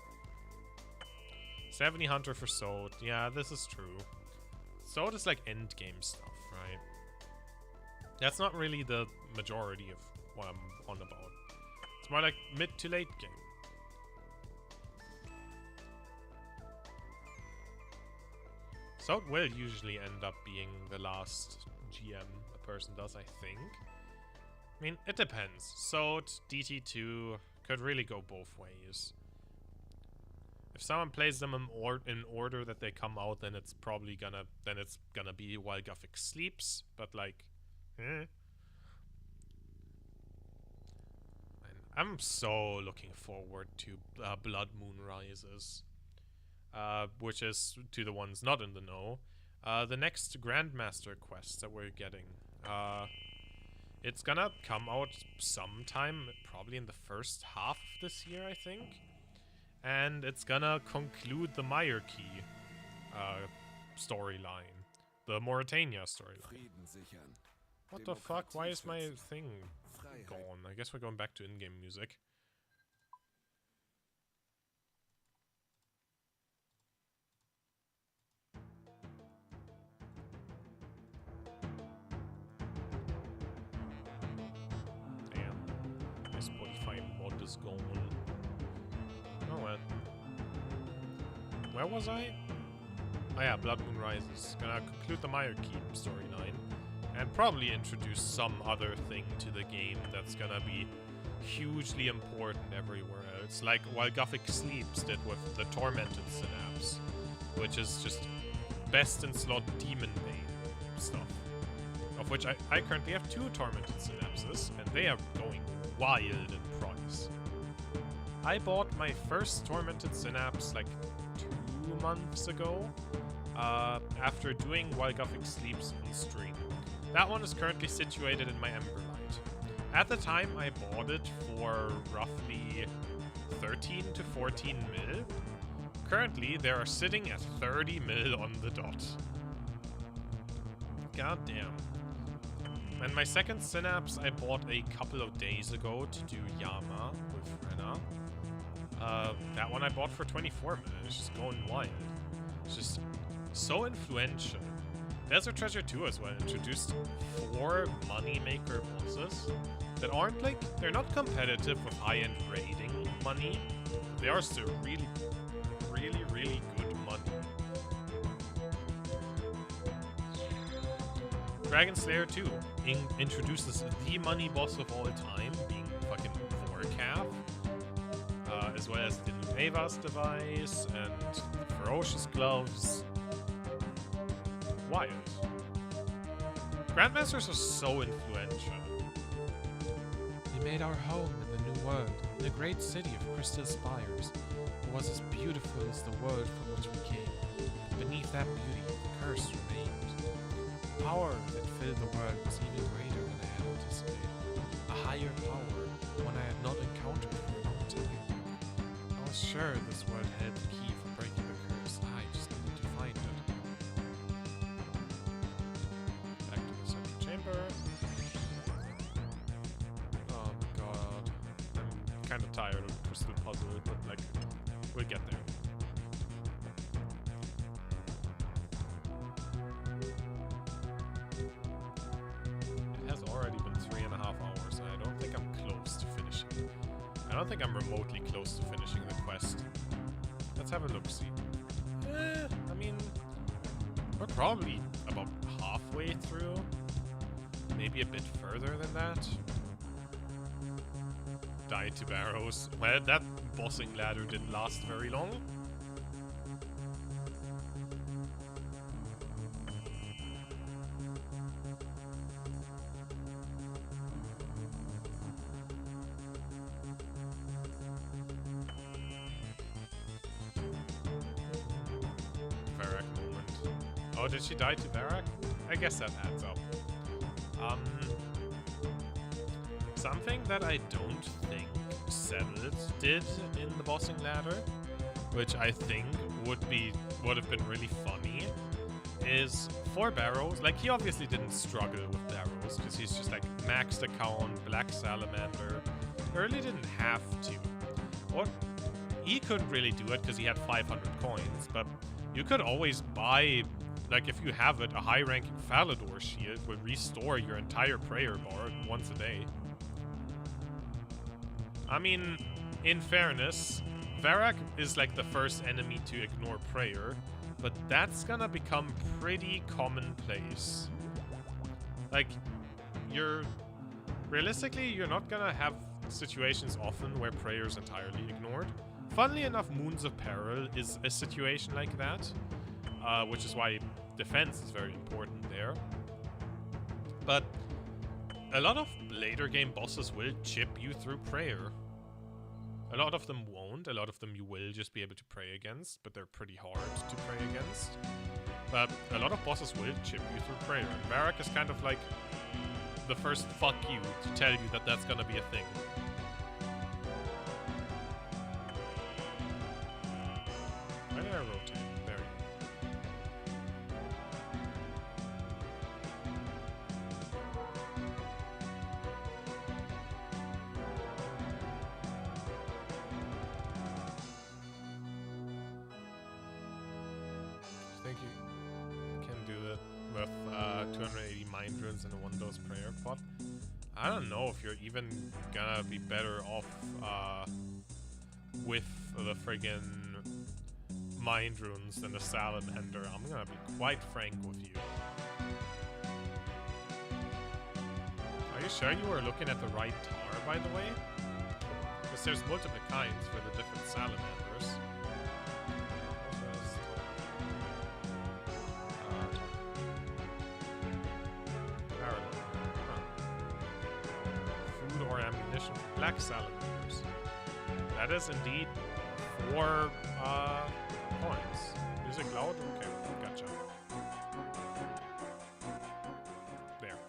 70 Hunter for Sot, yeah, this is true. Sot is like endgame stuff, right? That's not really the majority of what I'm on about. It's more like mid to late game. Sot will usually end up being the last GM a person does, I think. I mean, it depends. Sot, DT2 could really go both ways. If someone plays them in order that they come out, then it's probably gonna be while Guffix sleeps. But like, I'm so looking forward to Blood Moon Rises, which is, to the ones not in the know, the next Grandmaster quest that we're getting. It's gonna come out sometime, probably in the first half of this year, I think. And it's gonna conclude the Meyerkey storyline. The Mauritania storyline. What the fuck? Why is my thing gone? I guess we're going back to in-game music. Damn. My Spotify mod is gone. Oh well. Where was I? Oh yeah, Blood Moon Rises. Gonna conclude the Meyerkey storyline. And probably introduce some other thing to the game that's gonna be hugely important everywhere else. Like while Guffix Sleeps did with the Tormented Synapse, which is just best in slot Demon Bane stuff. Of which I currently have 2 Tormented Synapses, and they are going wild in price. I bought my first Tormented Synapse like 2 months ago, after doing While Guffix Sleeps on stream. That one is currently situated in my Emberlight. At the time I bought it for roughly 13 to 14 mil. Currently they are sitting at 30 mil on the dot. God damn. And my second Synapse I bought a couple of days ago to do Yama with Rena. That one I bought for 24 mil. It's just going wild. It's just so influential. Desert Treasure 2 as well introduced 4 moneymaker bosses that aren't like, they're not competitive with high-end raiding money. They are still really, really, really good money. Dragon Slayer 2 introduces the money boss of all time, being fucking Vorkath, as well as the new Ava's device and the Ferocious Gloves. Wild. Grandmasters are so influential. We made our home in the new world, in the great city of crystal spires. It was as beautiful as the world from which we came. Beneath that beauty, the curse remained. The power that filled the world was even greater than I had anticipated. A higher power, one I had not encountered for a long time. I was sure this world held the key for breaking the curse. I just needed to find it. Back to the central chamber. Oh my god. I'm kind of tired of the crystal puzzle, but like, we'll get there. It has already been 3.5 hours, and I don't think I'm close to finishing. I don't think I'm remotely close to finishing the quest. Let's have a look-see. I mean, we're probably about halfway through. Maybe a bit further than that. Die to Barrows. Well, that bossing ladder didn't last very long. Varrock moment. Oh, did she die to Varrock? I guess that adds up. Something that I don't think Settled did in the bossing ladder, which I think would have been really funny, is for Barrows. Like, he obviously didn't struggle with Barrows because he's just like maxed account, Black Salamander. He really didn't have to. Or he couldn't really do it because he had 500 coins, but you could always buy, like, if you have it, a high-ranking Falador shield will restore your entire prayer bar once a day. I mean, in fairness, Varrock is like the first enemy to ignore prayer, but that's gonna become pretty commonplace. Like, realistically, you're not gonna have situations often where prayer is entirely ignored. Funnily enough, Moons of Peril is a situation like that, which is why defense is very important there. But a lot of later game bosses will chip you through prayer. A lot of them won't, a lot of them you will just be able to pray against, but they're pretty hard to pray against. But a lot of bosses will chip you through prayer, and Varrock is kind of like the first fuck you to tell you that that's gonna be a thing. Why did I rotate? There you go. I think you can do that with 280 mind runes and a 1-dose prayer pot. I don't know if you're even gonna be better off with the friggin' mind runes than the salamander. I'm gonna be quite frank with you. Are you sure you were looking at the right tower, by the way? Because there's multiple kinds for the different salamanders. Food or ammunition for black salamanders. That is indeed 4 coins. Music loud? Okay, gotcha. There.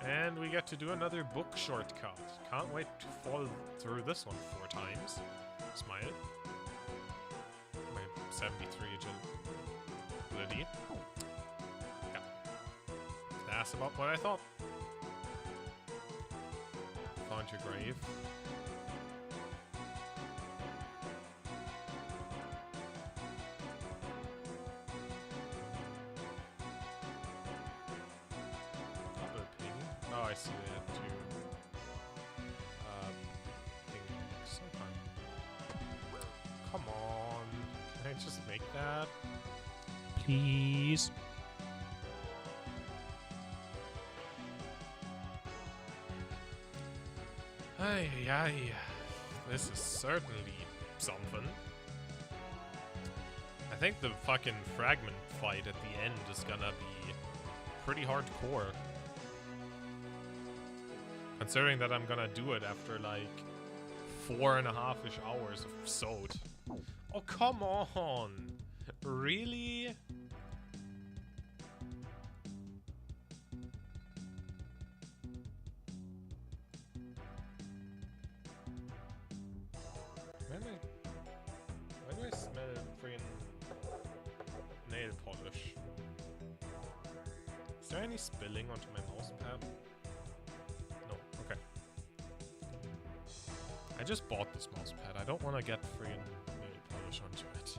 And we get to do another book shortcut. Can't wait to fall through this one 4 times. Smile. My 73 agility. Yeah. That's about what I thought. Found your grave. Double ping. Oh, I see they had to ping sometime. Come on. Can I just make that? please. Ay, ay. This is certainly something. I think the fucking fragment fight at the end is gonna be pretty hardcore. Considering that I'm gonna do it after like 4.5-ish hours of SOT. Oh, come on! Really? Why do I smell freaking nail polish? Is there any spilling onto my mouse pad? No, okay. I just bought this mouse pad. I don't want to get freaking nail polish onto it.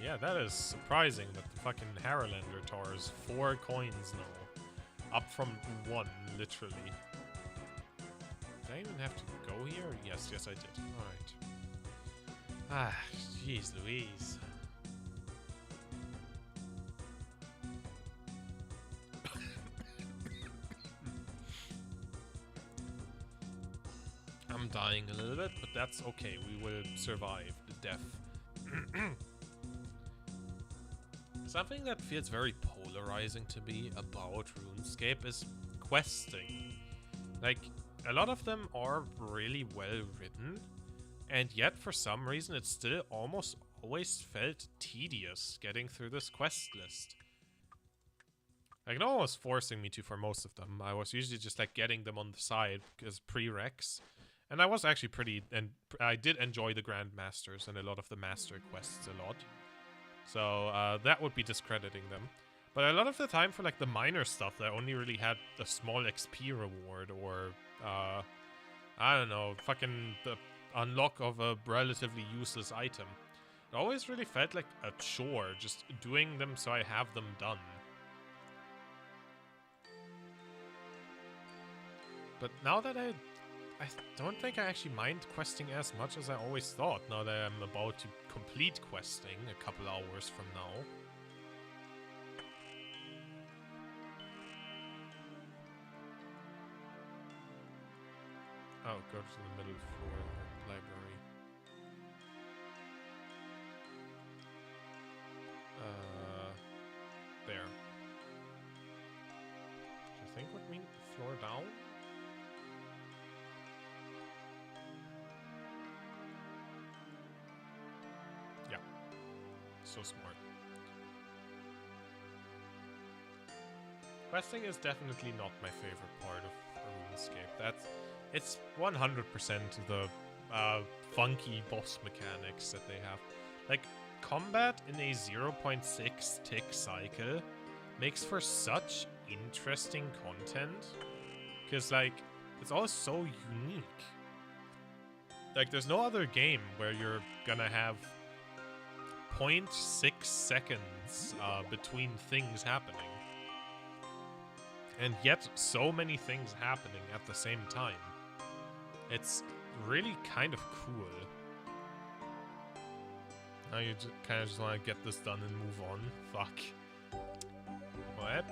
Yeah, that is surprising that the fucking Haralander Tower is 4 coins now. Up from 1, literally. Did I even have to go here? Yes, I did. Alright. Ah, jeez Louise. I'm dying a little bit, but that's okay. We will survive the death. Something that feels very polarizing to me about RuneScape is questing. Like, a lot of them are really well written, and yet for some reason it still almost always felt tedious getting through this quest list. Like, no one was forcing me to for most of them. I was usually just like getting them on the side as prereqs. And I was actually I did enjoy the Grandmasters and a lot of the Master quests a lot. So that would be discrediting them. But a lot of the time for like the minor stuff that only really had a small XP reward or I don't know, fucking the unlock of a relatively useless item. It always really felt like a chore, just doing them so I have them done. But now that I don't think I actually mind questing as much as I always thought, now that I'm about to complete questing a couple hours from now. Oh, go to the middle floor library. There. Which I think would mean floor down? Yeah. So smart. Questing is definitely not my favorite part of RuneScape. It's 100% the funky boss mechanics that they have. Like, combat in a 0.6 tick cycle makes for such interesting content. Because, like, it's all so unique. Like, there's no other game where you're gonna have 0.6 seconds between things happening. And yet, so many things happening at the same time. It's really kind of cool. Now you kind of just want to get this done and move on. Fuck. What?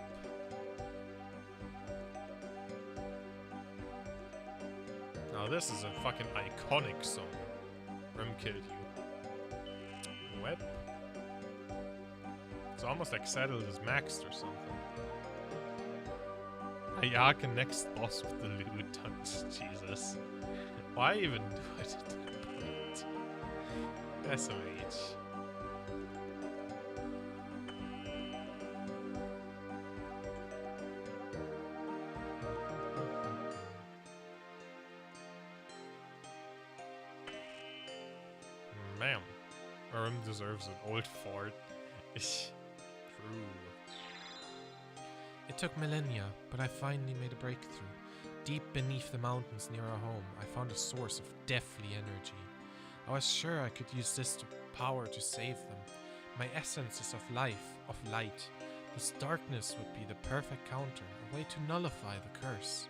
Now this is a fucking iconic song. Rim killed you. What? It's almost like Settled is maxed or something. Ayaka next boss with the loot tons. Jesus. Why even do it at that point? SOH. Man. Urim deserves an old fart. True. It took millennia, but I finally made a breakthrough. Deep beneath the mountains near our home, I found a source of deathly energy. I was sure I could use this power to save them. My essence is of life, of light. This darkness would be the perfect counter, a way to nullify the curse.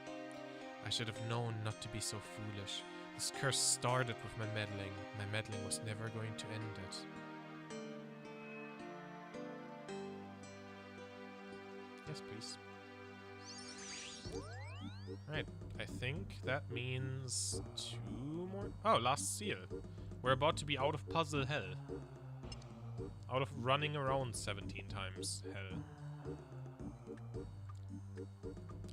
I should have known not to be so foolish. This curse started with my meddling. My meddling was never going to end it. Yes, please. Right, I think that means 2 more. Oh, last seal. We're about to be out of puzzle hell. Out of running around 17 times hell.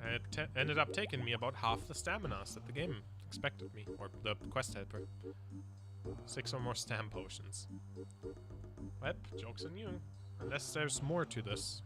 And it ended up taking me about half the staminas that the game expected me, or the quest helper. 6 or more stam potions. Well, joke's on you. Unless there's more to this.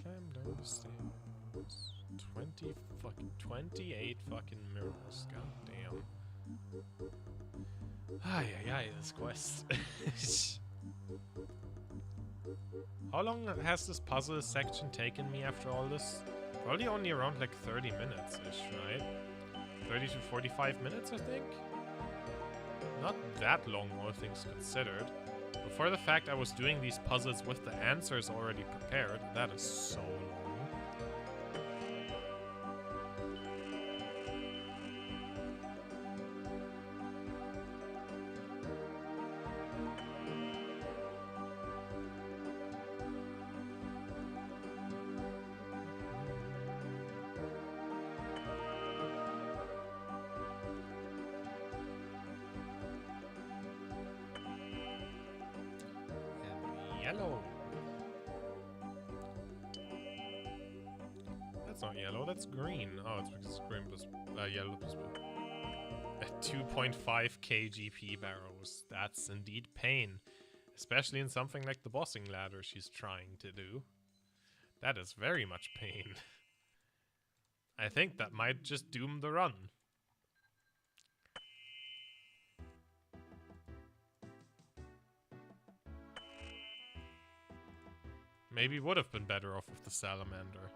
Climb down the stairs. 28 fucking mirrors. God damn. Ay, this quest. How long has this puzzle section taken me after all this? Probably only around like 30 minutes-ish, right? 30 to 45 minutes, I think? Not that long, all things considered. But for the fact I was doing these puzzles with the answers already prepared, that is so long. Yellow. That's not yellow, that's green. Oh, it's because it's green plus yellow plus blue. At 2.5 kgp barrows. That's indeed pain. Especially in something like the bossing ladder she's trying to do. That is very much pain. I think that might just doom the run. Maybe would have been better off with the salamander.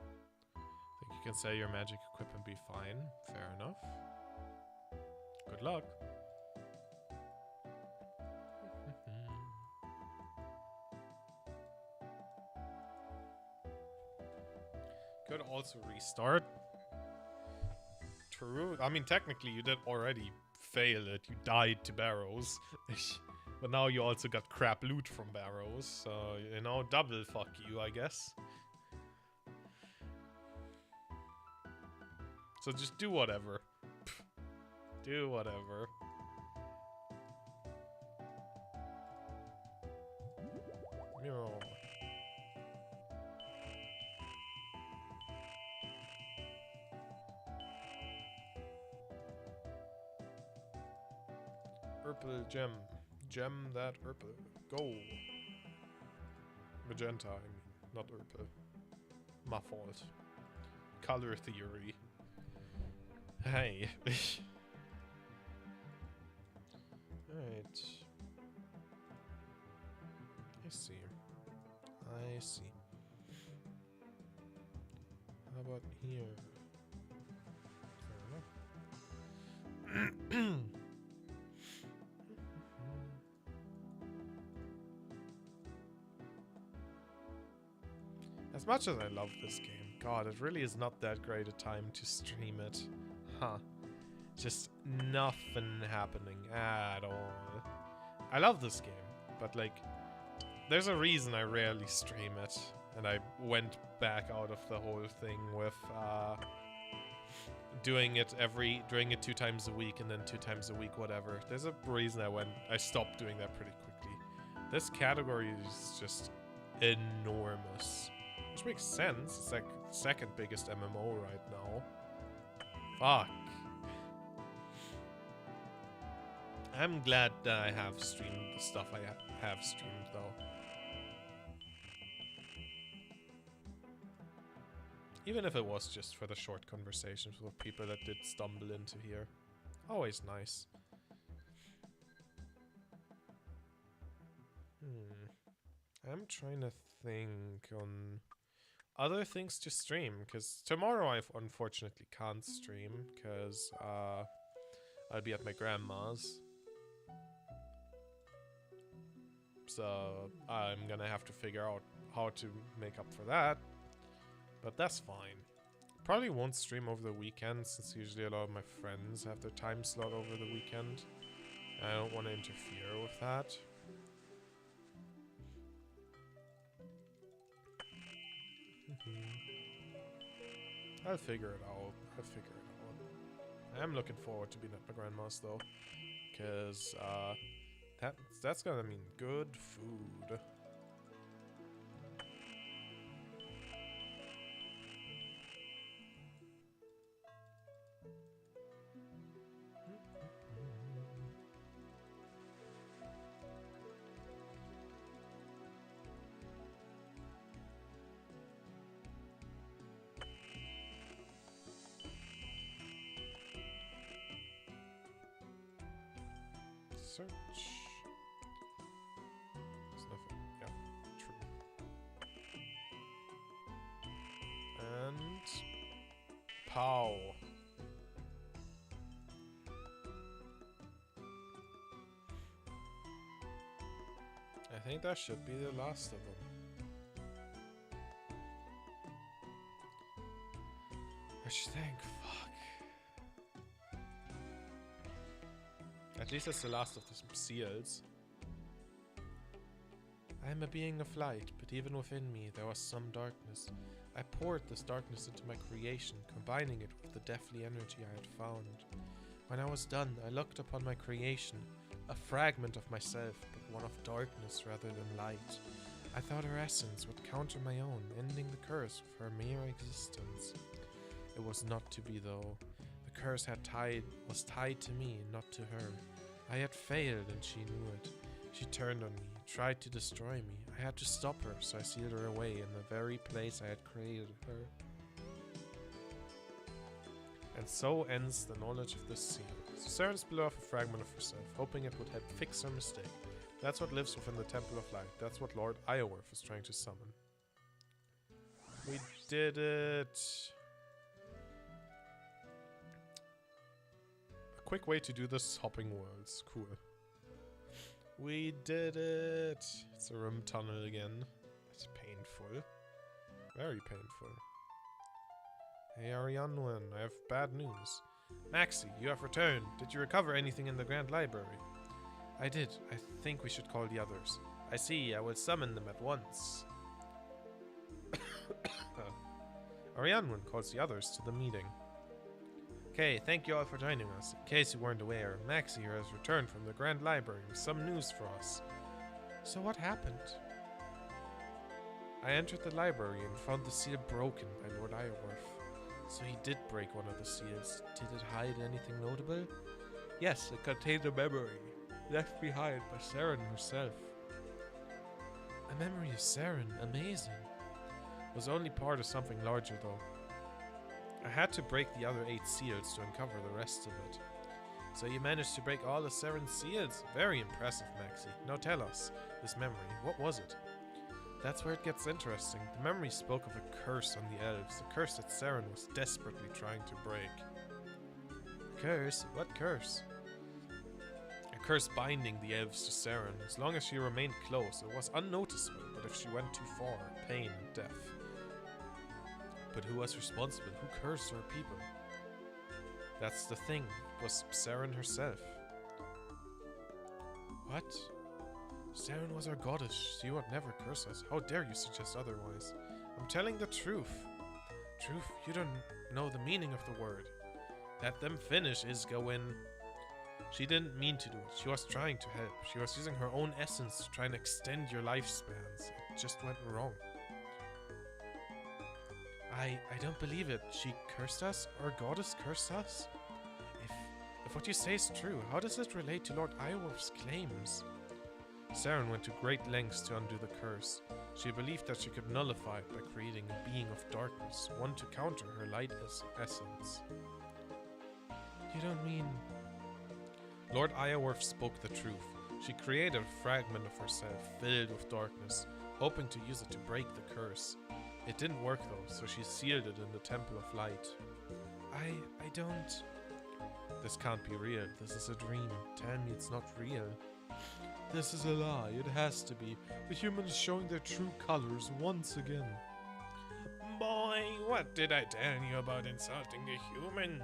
Think you can sell your magic equipment and be fine. Fair enough. Good luck. Could also restart. True. I mean, technically you did already fail it. You died to barrows. But now you also got crap loot from barrows, so, you know, double fuck you, I guess. So just do whatever. Do whatever. Meow. Purple gem. Gem that purple. Go. Magenta, I mean, not purple. My fault. Color theory. Hey. Alright. I see. I see. How about here? Fair enough. As much as I love this game, God, it really is not that great a time to stream it. Huh. Just nothing happening at all. I love this game, but like, there's a reason I rarely stream it. And I went back out of the whole thing with doing it 2 times a week and then 2 times a week, whatever. There's a reason I stopped doing that pretty quickly. This category is just enormous. Which makes sense. It's like the 2nd biggest MMO right now. Fuck. I'm glad that I have streamed the stuff I have streamed, though. Even if it was just for the short conversations with people that did stumble into here. Always nice. I'm trying to think on other things to stream, because tomorrow I unfortunately can't stream, because I'll be at my grandma's. So I'm gonna have to figure out how to make up for that. But that's fine. Probably won't stream over the weekend, since usually a lot of my friends have their time slot over the weekend. I don't want to interfere with that. I'll figure it out. I am looking forward to being at my grandma's though, because that's gonna mean good food. Search. There's nothing. Yeah, true. And pow. I think that should be the last of them. I should think. Fuck. At least it's the last of the seals. I am a being of light, but even within me there was some darkness. I poured this darkness into my creation, combining it with the deathly energy I had found. When I was done, I looked upon my creation, a fragment of myself, but one of darkness rather than light. I thought her essence would counter my own, ending the curse with her mere existence. It was not to be though. The curse was tied to me, not to her. I had failed and she knew it. She turned on me, tried to destroy me. I had to stop her, so I sealed her away in the very place I had created her. And so ends the knowledge of this seal. Saren split off a fragment of herself, hoping it would help fix her mistake. That's what lives within the Temple of Light. That's what Lord Ioworth is trying to summon. We did it! Quick way to do this, hopping worlds. Cool. We did it! It's a room tunnel again. It's painful. Very painful. Hey Arianwen, I have bad news. Maxie, you have returned. Did you recover anything in the Grand Library? I did. I think we should call the others. I see. I will summon them at once. Arianwen calls the others to the meeting. Okay, thank you all for joining us. In case you weren't aware, Maxie here has returned from the Grand Library with some news for us. So what happened? I entered the library and found the seal broken by Lord Ioworth. So he did break one of the seals. Did it hide anything notable? Yes, it contained a memory, left behind by Saren herself. A memory of Saren, amazing. It was only part of something larger though. I had to break the other 8 seals to uncover the rest of it. So you managed to break all the Saren seals? Very impressive, Maxie. Now tell us, this memory, what was it? That's where it gets interesting. The memory spoke of a curse on the elves, a curse that Saren was desperately trying to break. Curse? What curse? A curse binding the elves to Saren. As long as she remained close, it was unnoticeable, but if she went too far, pain and death. But who was responsible? Who cursed her people? That's the thing. It was Saren herself. What? Saren was our goddess. She would never curse us. How dare you suggest otherwise? I'm telling the truth. Truth? You don't know the meaning of the word. Let them finish, Isgawin. She didn't mean to do it. She was trying to help. She was using her own essence to try and extend your lifespans. It just went wrong. I don't believe it. She cursed us? Our goddess cursed us? If what you say is true, how does it relate to Lord Ioworth's claims? Saren went to great lengths to undo the curse. She believed that she could nullify it by creating a being of darkness, one to counter her light essence. You don't mean... Lord Iorwerth spoke the truth. She created a fragment of herself filled with darkness, hoping to use it to break the curse. It didn't work though, so she sealed it in the Temple of Light. I don't... This can't be real. This is a dream. Tell me it's not real. This is a lie. It has to be. The humans showing their true colors once again. Boy, what did I tell you about insulting a human?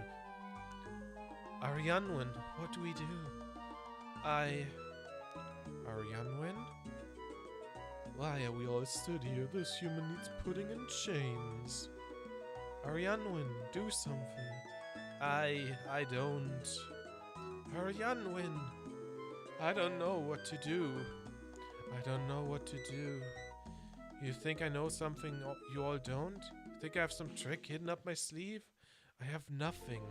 Arianwen, what do we do? Arianwen? Why are we all stood here? This human needs putting in chains. Arianwen, do something. I don't... Arianwen, I don't know what to do. I don't know what to do. You think I know something you all don't? Think I have some trick hidden up my sleeve? I have nothing.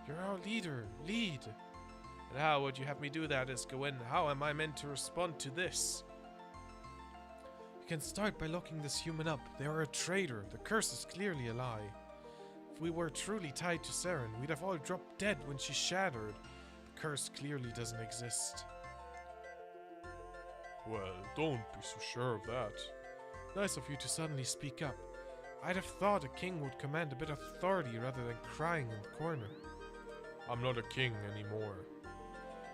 You're our leader. Lead. And how would you have me do that, Gawain? How am I meant to respond to this? You can start by locking this human up. They are a traitor. The curse is clearly a lie. If we were truly tied to Saren, we'd have all dropped dead when she shattered. The curse clearly doesn't exist. Well, don't be so sure of that. Nice of you to suddenly speak up. I'd have thought a king would command a bit of authority rather than crying in the corner. I'm not a king anymore.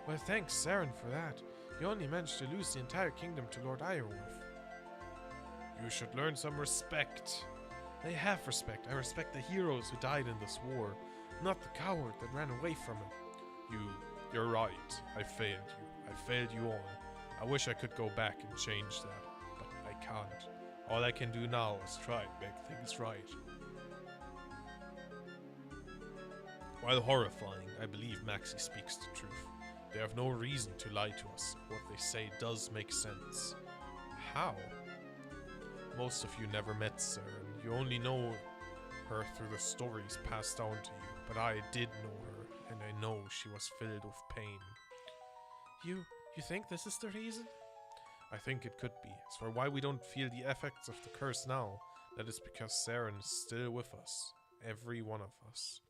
Well, thanks, Saren, for that. You only managed to lose the entire kingdom to Lord Iorwerth. You should learn some respect. I have respect. I respect the heroes who died in this war, not the coward that ran away from it. You're right. I failed you. I failed you all. I wish I could go back and change that, but I can't. All I can do now is try to make things right. While horrifying, I believe Maxie speaks the truth. They have no reason to lie to us. What they say does make sense. How? Most of you never met Saren. You only know her through the stories passed down to you. But I did know her, and I know she was filled with pain. You think this is the reason? I think it could be. As for why we don't feel the effects of the curse now, that is because Saren is still with us. Every one of us.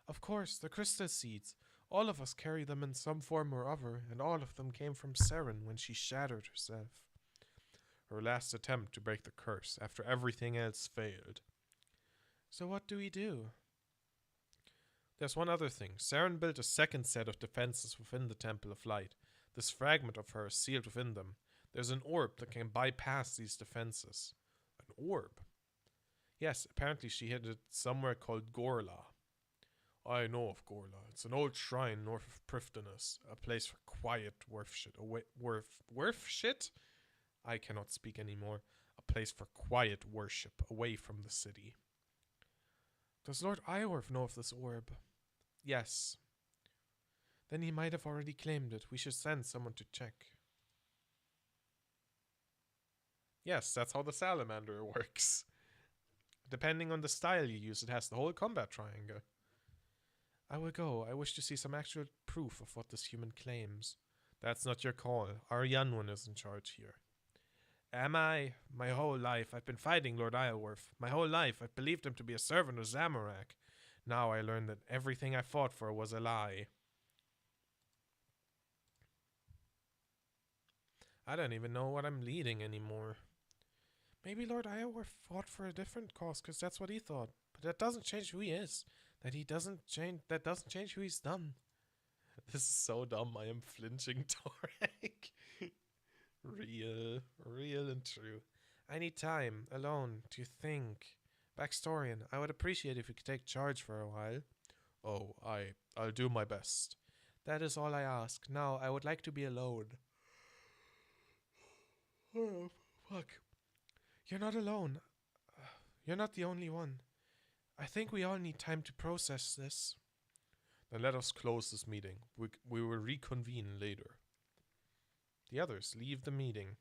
Of course, the crystal seeds. All of us carry them in some form or other, and all of them came from Saren when she shattered herself. Her last attempt to break the curse after everything else failed. So what do we do? There's one other thing. Saren built a second set of defenses within the Temple of Light. This fragment of her is sealed within them. There's an orb that can bypass these defenses. An orb? Yes, apparently she hid it somewhere called Gorla. I know of Gorla. It's an old shrine north of Prifddinas, a place for quiet worship. Worship? I cannot speak anymore. A place for quiet worship, away from the city. Does Lord Iorwerth know of this orb? Yes. Then he might have already claimed it. We should send someone to check. Yes, that's how the salamander works. Depending on the style you use, it has the whole combat triangle. I will go. I wish to see some actual proof of what this human claims. That's not your call. Arianwen is in charge here. Am I? My whole life I've been fighting Lord Iorwerth. My whole life I've believed him to be a servant of Zamorak. Now I learn that everything I fought for was a lie. I don't even know what I'm leading anymore. Maybe Lord Iorwerth fought for a different cause, because that's what he thought. But that doesn't change who he is. That doesn't change who he's done. This is so dumb. I am flinching, Torek. Real and true. I need time, alone, to think. Backstorian, I would appreciate if you could take charge for a while. Oh, I'll do my best. That is all I ask. Now, I would like to be alone. Oh, fuck. You're not alone. You're not the only one. I think we all need time to process this. Then let us close this meeting. We will reconvene later. The others leave the meeting.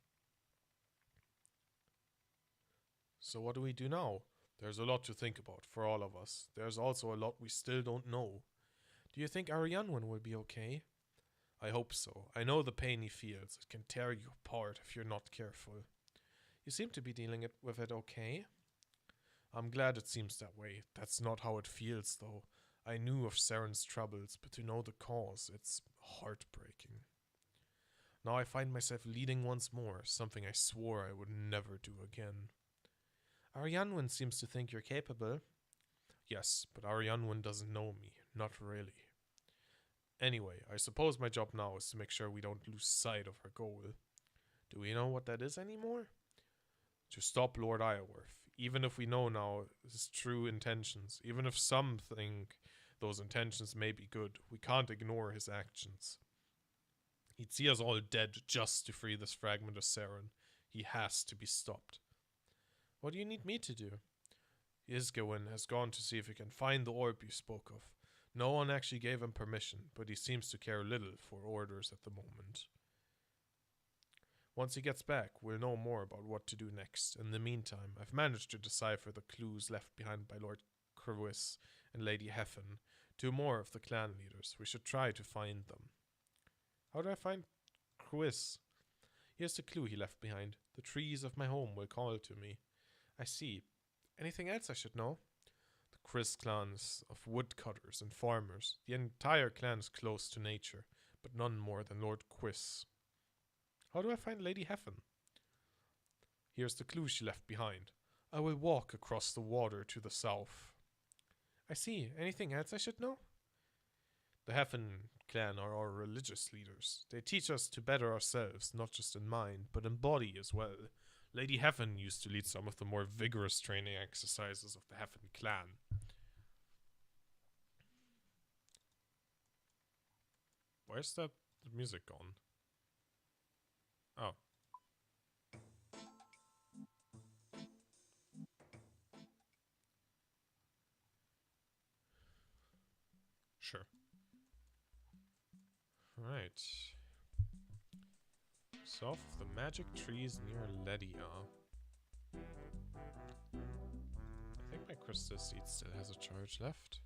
So what do we do now? There's a lot to think about for all of us. There's also a lot we still don't know. Do you think Arianwen will be okay? I hope so. I know the pain he feels. It can tear you apart if you're not careful. You seem to be dealing with it okay. I'm glad it seems that way. That's not how it feels, though. I knew of Saren's troubles, but to know the cause, it's heartbreaking. Now I find myself leading once more, something I swore I would never do again. Arianwen seems to think you're capable. Yes, but Arianwen doesn't know me. Not really. Anyway, I suppose my job now is to make sure we don't lose sight of our goal. Do we know what that is anymore? To stop Lord Iorwerth, even if we know now his true intentions, even if some think those intentions may be good, we can't ignore his actions. He'd see us all dead just to free this fragment of Saren. He has to be stopped. What do you need me to do? Isgawin has gone to see if he can find the orb you spoke of. No one actually gave him permission, but he seems to care little for orders at the moment. Once he gets back, we'll know more about what to do next. In the meantime, I've managed to decipher the clues left behind by Lord Crwys and Lady Heffen, two more of the clan leaders. We should try to find them. How do I find Crwys? Here's the clue he left behind. The trees of my home will call to me. I see. Anything else I should know? The Crwys clans of woodcutters and farmers. The entire clan is close to nature, but none more than Lord Crwys. How do I find Lady Heffen? Here's the clue she left behind. I will walk across the water to the south. I see. Anything else I should know? The Heffen clan are our religious leaders. They teach us to better ourselves, not just in mind, but in body as well. Lady Heffen used to lead some of the more vigorous training exercises of the Heffen clan. Where's the music gone? Oh. Sure. Right. South of the magic trees near Ledia. I think my crystal seed still has a charge left.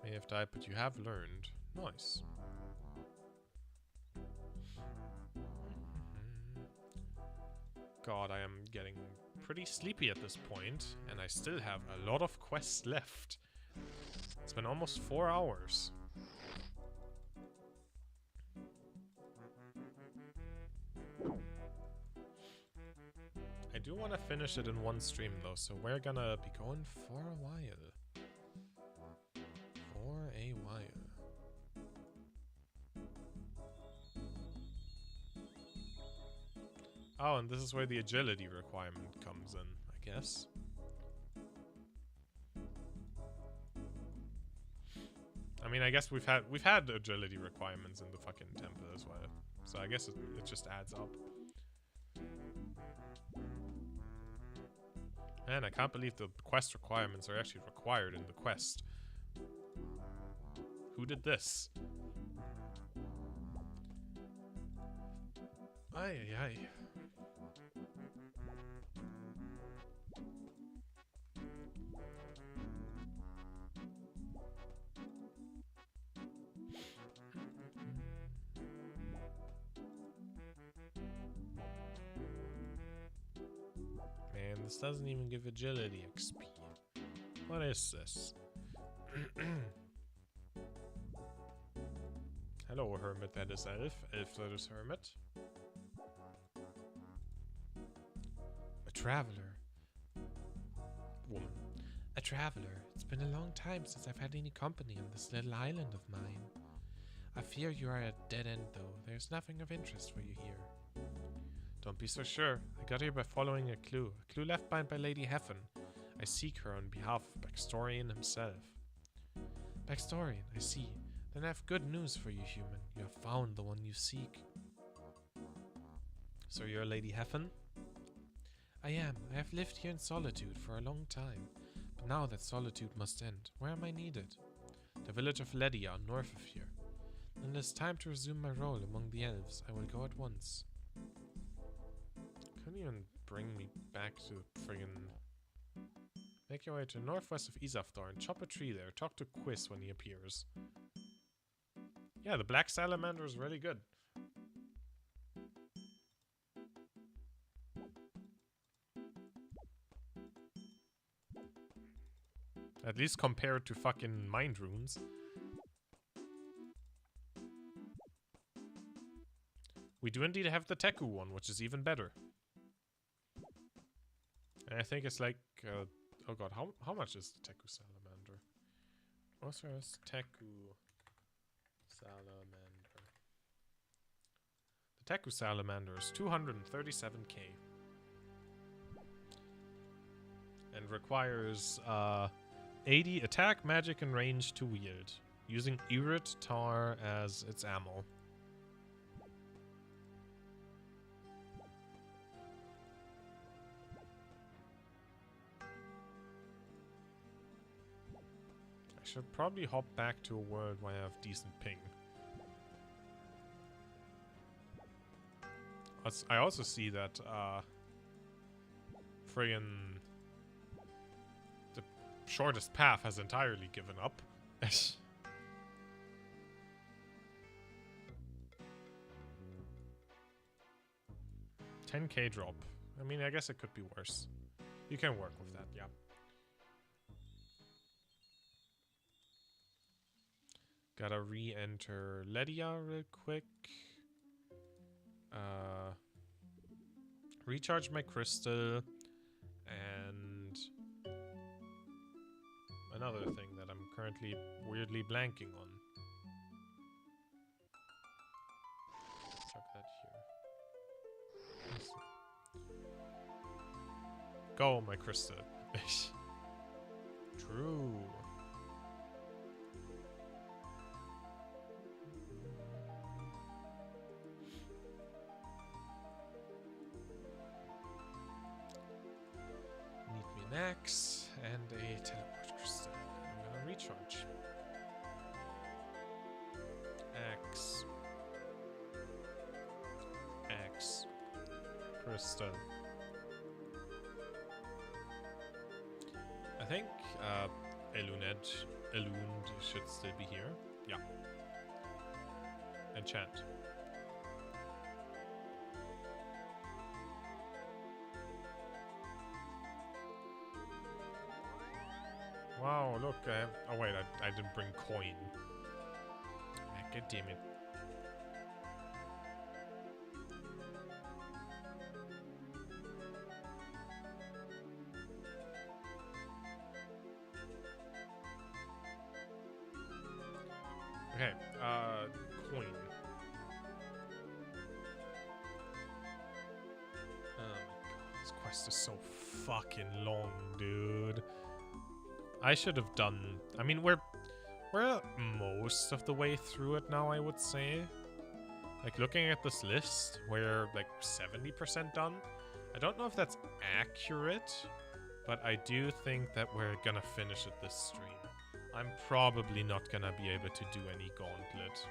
May have died, but you have learned. Nice. God, I am getting pretty sleepy at this point, and I still have a lot of quests left. It's been almost 4 hours. I do want to finish it in one stream though, so we're gonna be going for a while. For a while. Oh, and this is where the agility requirement comes in, I guess. I mean, I guess we've had agility requirements in the fucking temple as well. So I guess it just adds up. Man, I can't believe the quest requirements are actually required in the quest. Who did this? Ay, ay, ay. Man, this doesn't even give agility XP. What is this? Hello, hermit that is elf. Elf that is hermit. A traveler. Woman. A traveler. It's been a long time since I've had any company on this little island of mine. I fear you are at a dead end, though. There's nothing of interest for you here. Don't be so sure. I got here by following a clue left behind by Lady Heffen. I seek her on behalf of Baxtorian himself. Baxtorian, I see. Then I have good news for you, human. You have found the one you seek. So you're Lady Heffen? I am. I have lived here in solitude for a long time. But now that solitude must end, where am I needed? The village of Ledia, north of here. When it is time to resume my role among the elves, I will go at once. Couldn't even bring me back to the friggin'... Make your way to northwest of Isafdar and chop a tree there. Talk to Quiz when he appears. Yeah, the black salamander is really good. At least compared to fucking mind runes. We do indeed have the Teku one, which is even better. And I think it's like, oh god, how much is the Teku Salamander? OSRS Teku Salamander. The Teku Salamander is 237k. And requires 80 attack, magic, and range to wield, using Irit Tar as its ammo. I should probably hop back to a world where I have decent ping. I also see that friggin' the shortest path has entirely given up. 10k drop. I mean, I guess it could be worse. You can work with that, yeah. Gotta re-enter Ledia real quick. Recharge my crystal. And another thing that I'm currently weirdly blanking on. Chuck that here. Go, my crystal. True. Max and a teleport crystal. I'm gonna recharge. X crystal. I think Elund should still be here. Yeah. Enchant. Wow, look, I have... Oh wait, I didn't bring coin. God damn it. Okay, coin. Oh my god, this quest is so fucking long, dude. I should have done... I mean, we're most of the way through it now, I would say. Like, looking at this list, we're like 70% done. I don't know if that's accurate, but I do think that we're gonna finish it this stream. I'm probably not gonna be able to do any gauntlet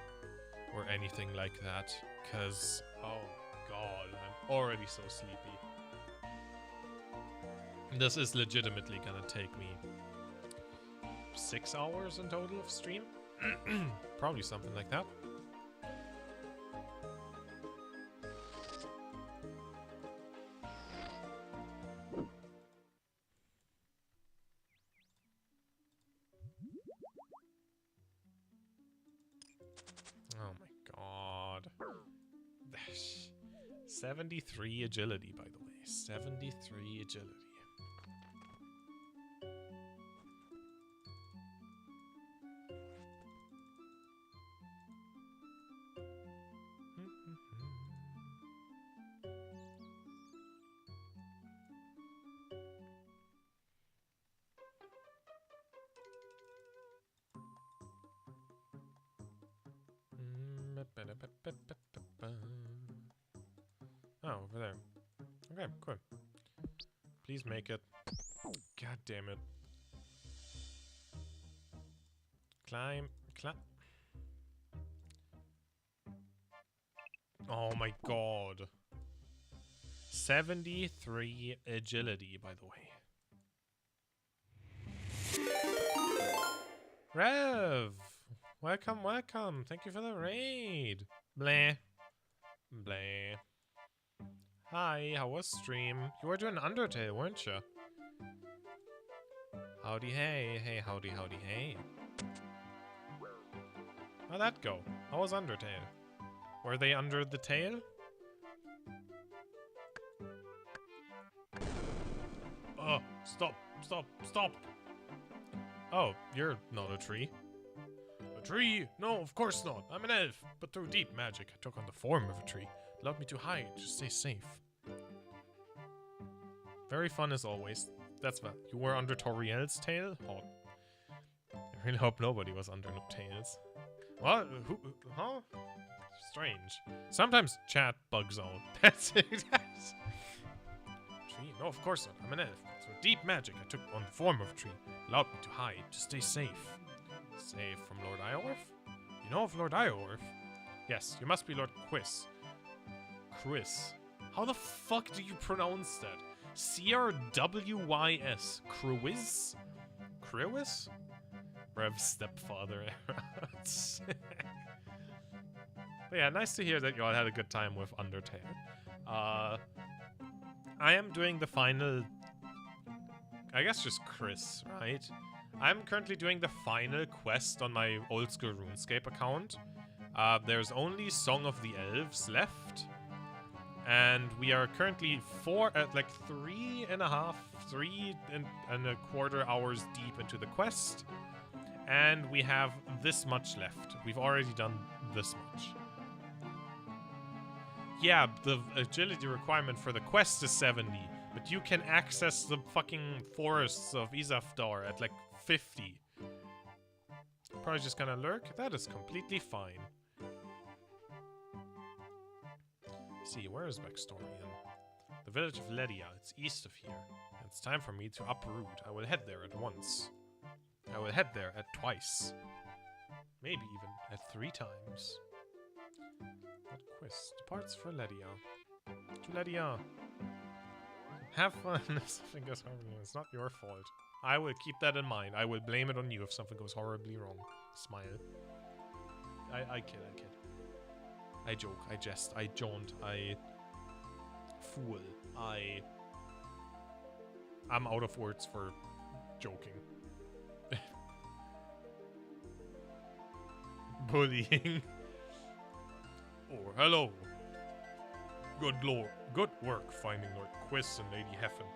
or anything like that, because, oh god, I'm already so sleepy. This is legitimately gonna take me 6 hours in total of stream. Probably something like that. Oh my god. 73 agility, by the way. 73 agility. Oh, over there. Okay, cool. Please make it. God damn it. Climb. Oh my god. 73 agility, by the way. Rev! Welcome, welcome. Thank you for the raid. Bleh. Bleh. Hi, how was stream? You were doing Undertale, weren't you? Howdy hey, hey howdy howdy hey. How'd that go? How was Undertale? Were they under the tail? Oh, stop, stop, stop! Oh, you're not a tree. A tree? No, of course not. I'm an elf, but through deep magic I took on the form of a tree. It allowed me to hide, to stay safe. Very fun as always. That's what. You were under Toriel's tail? Hot. I really hope nobody was under no tails. What? Who? Huh? Strange. Sometimes chat bugs out. That's it. Tree? No, of course not. I'm an elf. Through deep magic I took on the form of a tree. Allowed me to hide, to stay safe. Safe from Lord Iorf? You know of Lord Iorf? Yes, you must be Lord Quiz. Chris. How the fuck do you pronounce that? C-R-W-Y-S. Cruiz? Cruiz? Rev's stepfather. But yeah, nice to hear that you all had a good time with Undertale. I am doing the final... I guess just Chris, right? I'm currently doing the final quest on my old school RuneScape account. There's only Song of the Elves left. And we are currently 3.25 hours deep into the quest. And we have this much left. We've already done this much. Yeah, the agility requirement for the quest is 70. But you can access the fucking forests of Izafdar at like 50. Probably just gonna lurk. That is completely fine. See, where is Backstorian? The village of Ledia. It's east of here. It's time for me to uproot. I will head there at once. I will head there at twice. Maybe even at 3 times. What quest? Departs for Ledia. To Ledia. Have fun if something goes horribly wrong. It's not your fault. I will keep that in mind. I will blame it on you if something goes horribly wrong. Smile. I kid. I joke, I jest, I jaunt, I fool, I'm out of words for joking. Bullying. Oh, hello. Good work finding Lord Quiz and Lady Heffen.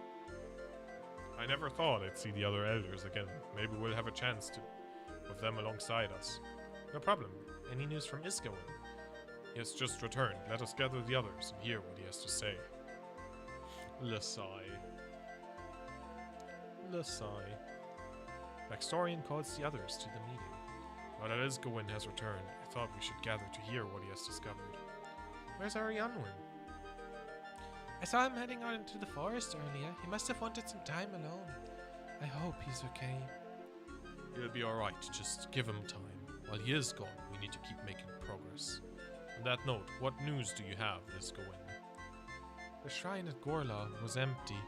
I never thought I'd see the other elders again. Maybe we'll have a chance to with them alongside us. No problem. Any news from Isgoen? He has just returned. Let us gather the others and hear what he has to say. Lasai. Backstorian calls the others to the meeting. Now that Isgoen has returned, I thought we should gather to hear what he has discovered. Where's Arianwin? I saw him heading out into the forest earlier. He must have wanted some time alone. I hope he's okay. He'll be alright. Just give him time. While he is gone, we need to keep making progress. On that note, what news do you have, Isgoen? The shrine at Gorla was empty.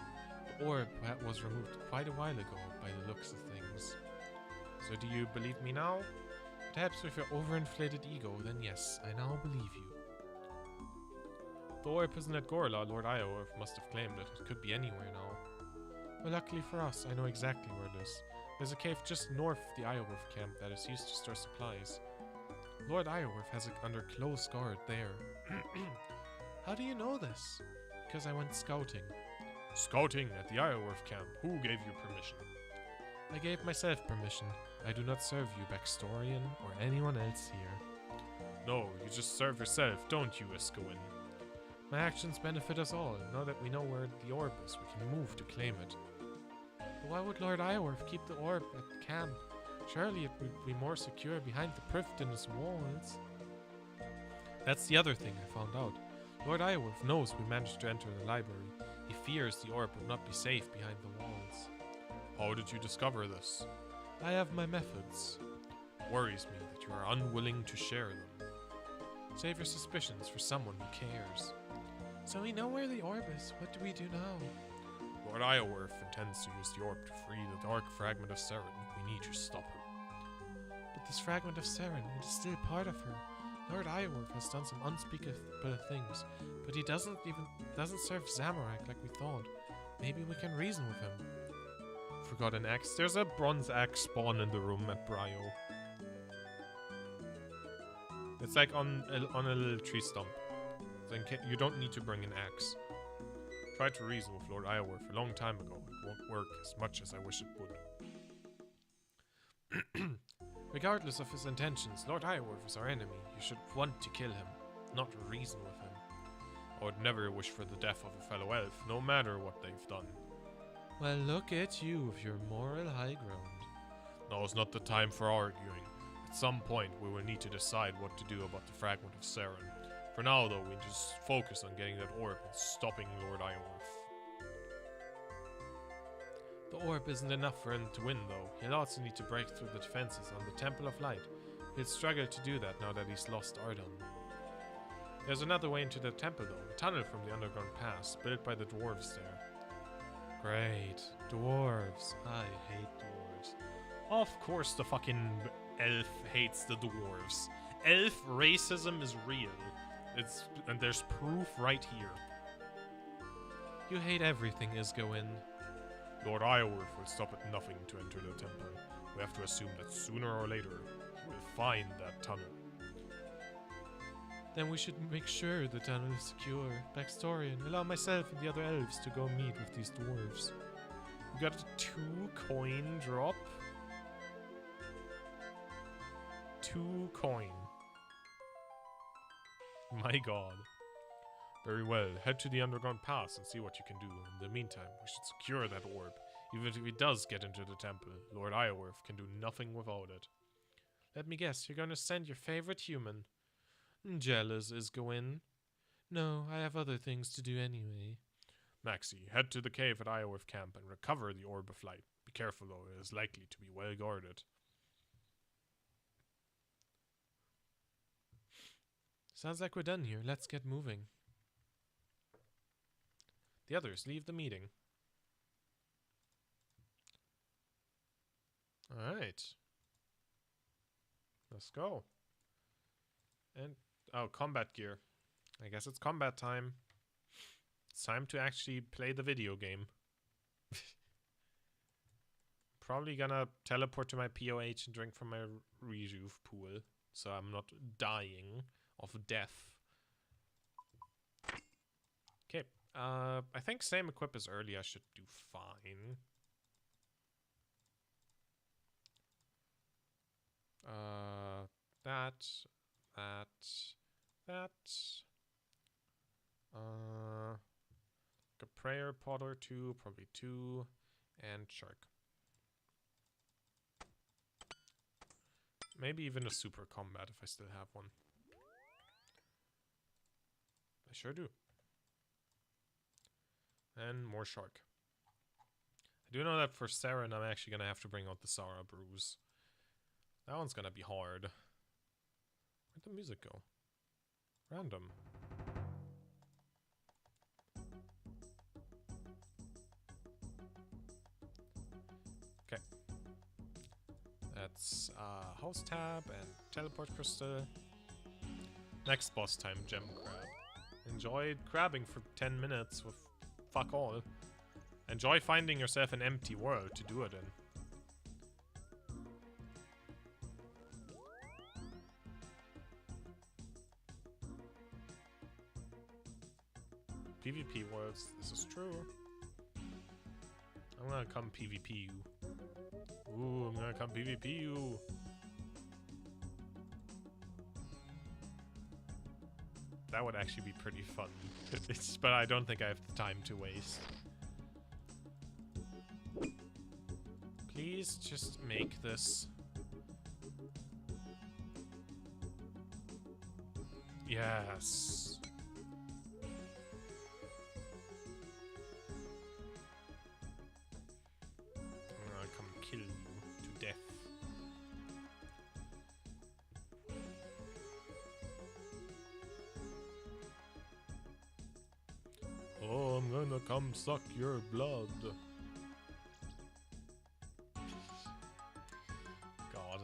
The orb was removed quite a while ago, by the looks of things. So do you believe me now? Perhaps with your overinflated ego, then yes, I now believe you. The orb isn't at Gorla. Lord Iorf must have claimed it. It could be anywhere now. Well, luckily for us, I know exactly where it is. There's a cave just north of the Iorf camp that is used to store supplies. Lord Iorf has it under close guard there. How do you know this? Because I went scouting. Scouting at the Iorf camp? Who gave you permission? I gave myself permission. I do not serve you, Backstorian, or anyone else here. No, you just serve yourself, don't you, Isgoen? My actions benefit us all. Now that we know where the orb is, we can move to claim it. But why would Lord Iorf keep the orb at the camp? Surely it would be more secure behind the Prifdyn's walls. That's the other thing I found out. Lord Iorf knows we managed to enter the library. He fears the orb would not be safe behind the walls. How did you discover this? I have my methods. Worries me that you are unwilling to share them. Save your suspicions for someone who cares. So we know where the orb is. What do we do now? Lord Iorf intends to use the orb to free the dark fragment of Seren. We need to stop him. But this fragment of Seren, it is still part of her. Lord Iorf has done some unspeakable things, but he doesn't serve Zamorak like we thought. Maybe we can reason with him. forgot an axe. There's a bronze axe spawn in the room at Brio. It's like on a little tree stump. So you don't need to bring an axe. Tried to reason with Lord Iorwerth a long time ago. It won't work as much as I wish it would. Regardless of his intentions, Lord Iorwerth is our enemy. You should want to kill him, not reason with him. I would never wish for the death of a fellow elf, no matter what they've done. Well, look at you with your moral high ground. Now is not the time for arguing. At some point, we will need to decide what to do about the fragment of Saren. For now, though, we just focus on getting that orb and stopping Lord Iorwerth. The orb isn't enough for him to win, though. He'll also need to break through the defenses on the Temple of Light. He'll struggle to do that now that he's lost Ardon. There's another way into the temple, though. A tunnel from the underground pass, built by the dwarves there. Great. Dwarves. I hate dwarves. Of course the fucking elf hates the dwarves. Elf racism is real. And there's proof right here. You hate everything, Isgowin. Lord Iorwerth will stop at nothing to enter the temple. We have to assume that sooner or later, he will find that tunnel. Then we should make sure the tunnel is secure. Backstory, and allow myself and the other elves to go meet with these dwarves. We got a 2-coin drop. 2 coin. My god. Very well, head to the underground pass and see what you can do. In the meantime, we should secure that orb. Even if he does get into the temple, Lord Iorwerth can do nothing without it. Let me guess, you're gonna send your favorite human. Jealous, Isgowin. No, I have other things to do anyway. Maxie, head to the cave at Iorwerth camp and recover the Orb of Light. Be careful though, it is likely to be well guarded. Sounds like we're done here. Let's get moving. The others leave the meeting. Alright. Let's go. And, oh, combat gear. I guess it's combat time. It's time to actually play the video game. Probably gonna teleport to my POH and drink from my rejuve pool, so I'm not dying of death. Okay, I think same equip as earlier should do fine. That. A prayer pot or 2, probably 2, and shark. Maybe even a super combat if I still have one. I sure do. And more shark. I do know that for Saren I'm actually gonna have to bring out the Sara Bruise. That one's gonna be hard. Where'd the music go? Random. Okay. That's house tab and teleport crystal. Next boss time, gem crab. Enjoyed crabbing for 10 minutes with fuck all. Enjoy finding yourself an empty world to do it in. PvP worlds, this is true. I'm gonna come PvP you. Ooh, I'm gonna come PvP you. That would actually be pretty fun. But I don't think I have the time to waste. Please just make this. Yes. I'm gonna come kill you to death. Oh, I'm gonna come suck your blood. God.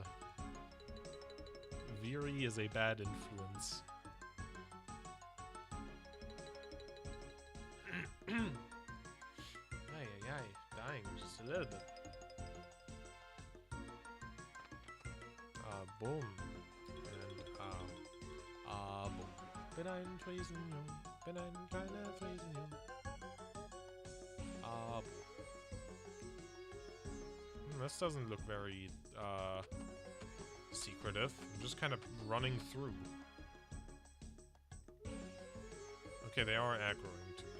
Veery is a bad influence. Ay, dying just a little bit. Boom. And, boom. Bin ein Friesenjung, bin ein kleiner Friesenjung. This doesn't look very, secretive. I'm just kind of running through. Okay, they are aggroing to me.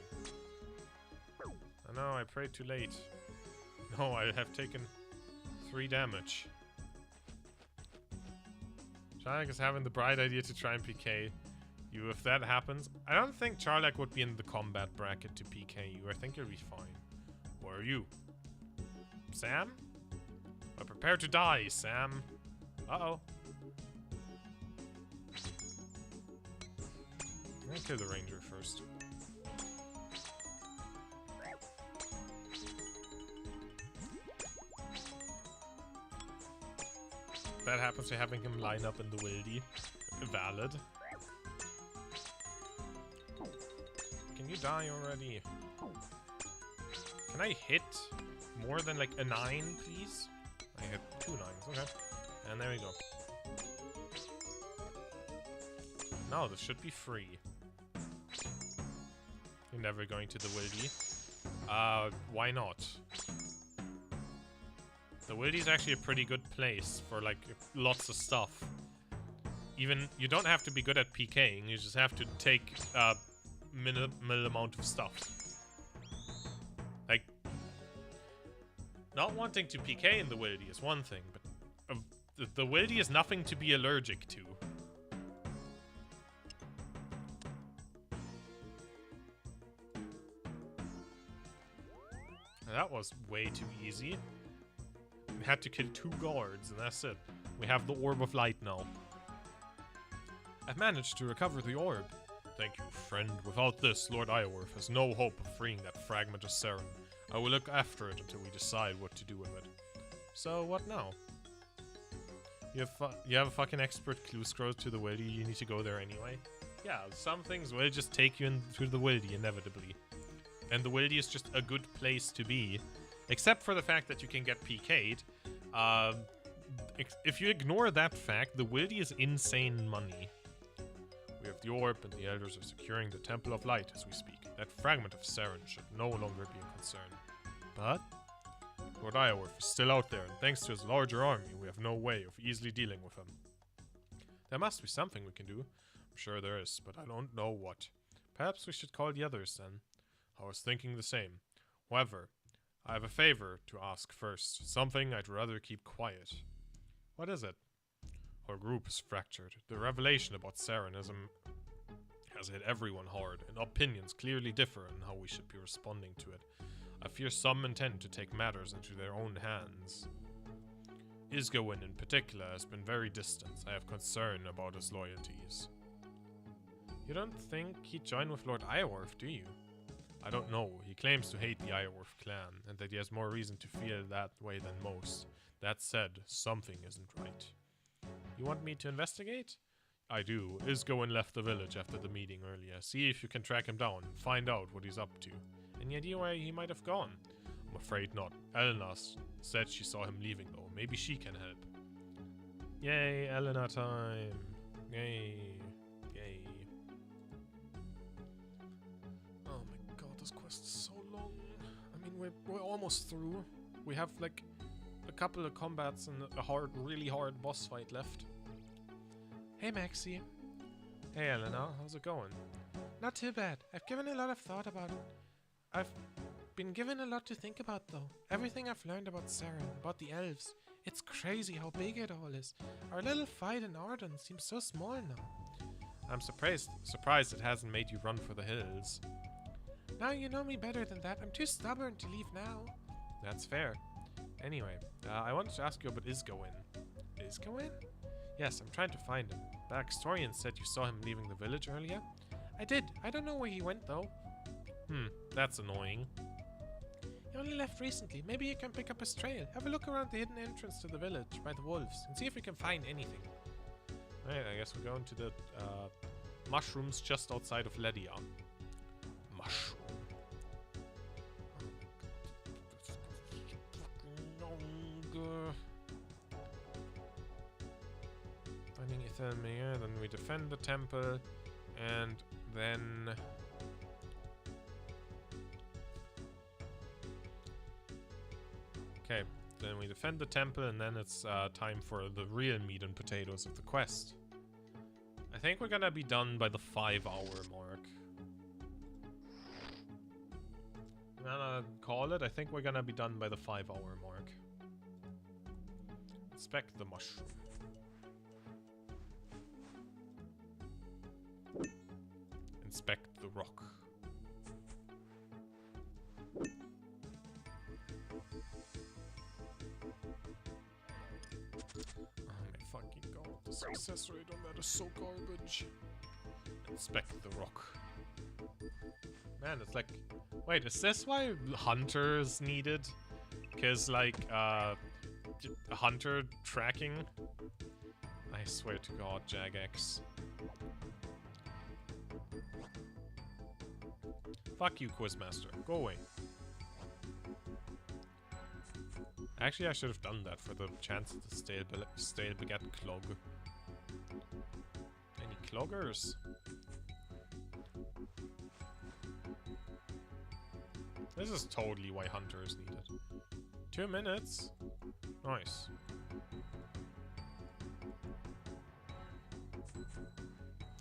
Oh no, I prayed too late. No, I have taken 3 damage. Charlak is having the bright idea to try and PK you. If that happens, I don't think Charlak would be in the combat bracket to PK you. I think you'll be fine. Where are you? Sam? Well, prepare to die, Sam. Uh-oh. I'm gonna kill the ranger first. That happens to having him line up in the wildy. Valid. Can you die already? Can I hit more than like a 9, please? I hit 2 9s, okay. And there we go. No, this should be free. You're never going to the wildy. Why not? The wildy is actually a pretty good place for like lots of stuff. Even, you don't have to be good at PKing, you just have to take a minimal amount of stuff. Like, not wanting to PK in the wildy is one thing, but the wildy is nothing to be allergic to. That was way too easy. We had to kill 2 guards, and that's it. We have the Orb of Light now. I've managed to recover the orb. Thank you, friend. Without this, Lord Iorf has no hope of freeing that fragment of Saren. I will look after it until we decide what to do with it. So, what now? You have a fucking expert clue scroll to the wildy, you need to go there anyway? Yeah, some things will just take you into the wildy, inevitably. And the wildy is just a good place to be. Except for the fact that you can get PK'd. If you ignore that fact, the wildy is insane money. We have the orb, and the elders are securing the Temple of Light as we speak. That fragment of Saren should no longer be a concern. But Lord Iorf is still out there, and thanks to his larger army, we have no way of easily dealing with him. There must be something we can do. I'm sure there is, but I don't know what. Perhaps we should call the others then. I was thinking the same. However, I have a favor to ask first. Something I'd rather keep quiet. What is it? Our group is fractured. The revelation about Saren has hit everyone hard, and opinions clearly differ on how we should be responding to it. I fear some intend to take matters into their own hands. Isgowin in particular has been very distant. I have concern about his loyalties. You don't think he'd join with Lord Iorf, do you? I don't know. He claims to hate the Iorf clan, and that he has more reason to feel that way than most. That said, something isn't right. You want me to investigate? I do. Isgowin left the village after the meeting earlier. See if you can track him down and find out what he's up to. Any idea where he might have gone? I'm afraid not. Elena said she saw him leaving though. Maybe she can help. Yay, Elena time. Yay. Yay. Oh my god, this quest is so long. I mean, we're almost through. We have like a couple of combats and a really hard boss fight left. Hey Maxie. Hey Elena, how's it going? Not too bad. I've given a lot of thought about it. I've been given a lot to think about though. Everything I've learned about Saren, about the elves. It's crazy how big it all is. Our little fight in Arden seems so small now. I'm surprised it hasn't made you run for the hills. Now you know me better than that. I'm too stubborn to leave now. That's fair. Anyway, I wanted to ask you about Isgowin. Isgowin? Yes, I'm trying to find him. The historian said you saw him leaving the village earlier? I did. I don't know where he went though. That's annoying. He only left recently. Maybe you can pick up his trail. Have a look around the hidden entrance to the village by the wolves and see if we can find anything. Alright, I guess we're going to the mushrooms just outside of Ledia. Mushroom. then we defend the temple, and then... Okay, then we defend the temple, and then it's time for the real meat and potatoes of the quest. I think we're gonna be done by the 5-hour mark. I'm gonna call it. I think we're gonna be done by the 5-hour mark. Inspect the mushroom. Inspect the rock. Oh my fucking god, the success rate on that is so garbage. Inspect the rock. Man, it's like... Wait, is this why hunters needed? Because, like, hunter tracking? I swear to god, Jagex. Fuck you, Quizmaster. Go away. Actually, I should have done that for the chance of the stale baguette clog. Any cloggers? This is totally why hunter is needed. 2 minutes? Nice.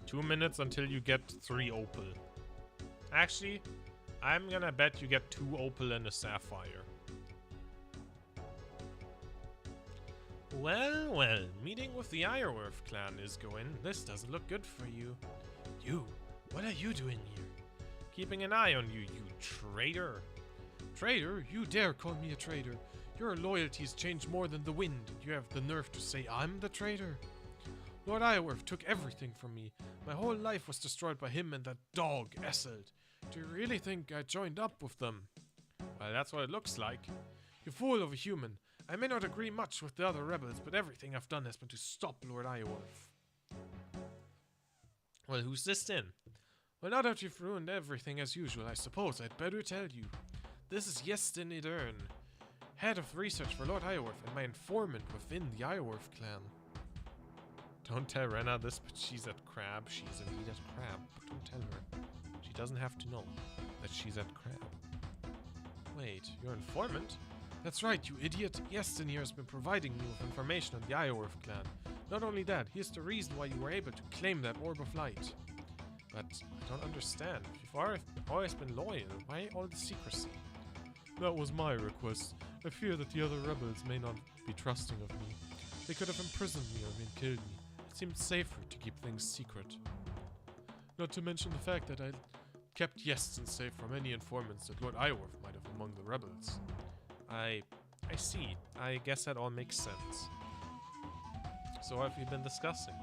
Two minutes until you get 3 opal. Actually, I'm gonna bet you get 2 opal and a sapphire. Well, well, meeting with the Ironworth clan is going. This doesn't look good for you. You, what are you doing here? Keeping an eye on you, you traitor. Traitor? You dare call me a traitor? Your loyalties change more than the wind. You have the nerve to say I'm the traitor? Lord Ironworth took everything from me. My whole life was destroyed by him and that dog, Esselt. Do you really think I joined up with them? Well, that's what it looks like. You fool of a human. I may not agree much with the other rebels, but everything I've done has been to stop Lord Ironworth. Well, who's this then? Well, now that you've ruined everything as usual, I suppose I'd better tell you. This is Yestin Idern, head of research for Lord Ironworth and my informant within the Ironworth clan. Don't tell Rena this, but she's at Crab. She's indeed at Crab, but don't tell her. She doesn't have to know that she's at Crab. Wait, your informant? That's right, you idiot. Yestin here has been providing me with information on the Ironworth clan. Not only that, here's the reason why you were able to claim that Orb of Light. But I don't understand. You've always been loyal. Why all the secrecy? That was my request. I fear that the other rebels may not be trusting of me. They could have imprisoned me or even killed me. It seemed safer to keep things secret. Not to mention the fact that I kept Yestin safe from any informants that Lord Ironworth might have among the rebels. I see. I guess that all makes sense. So what have you been discussing?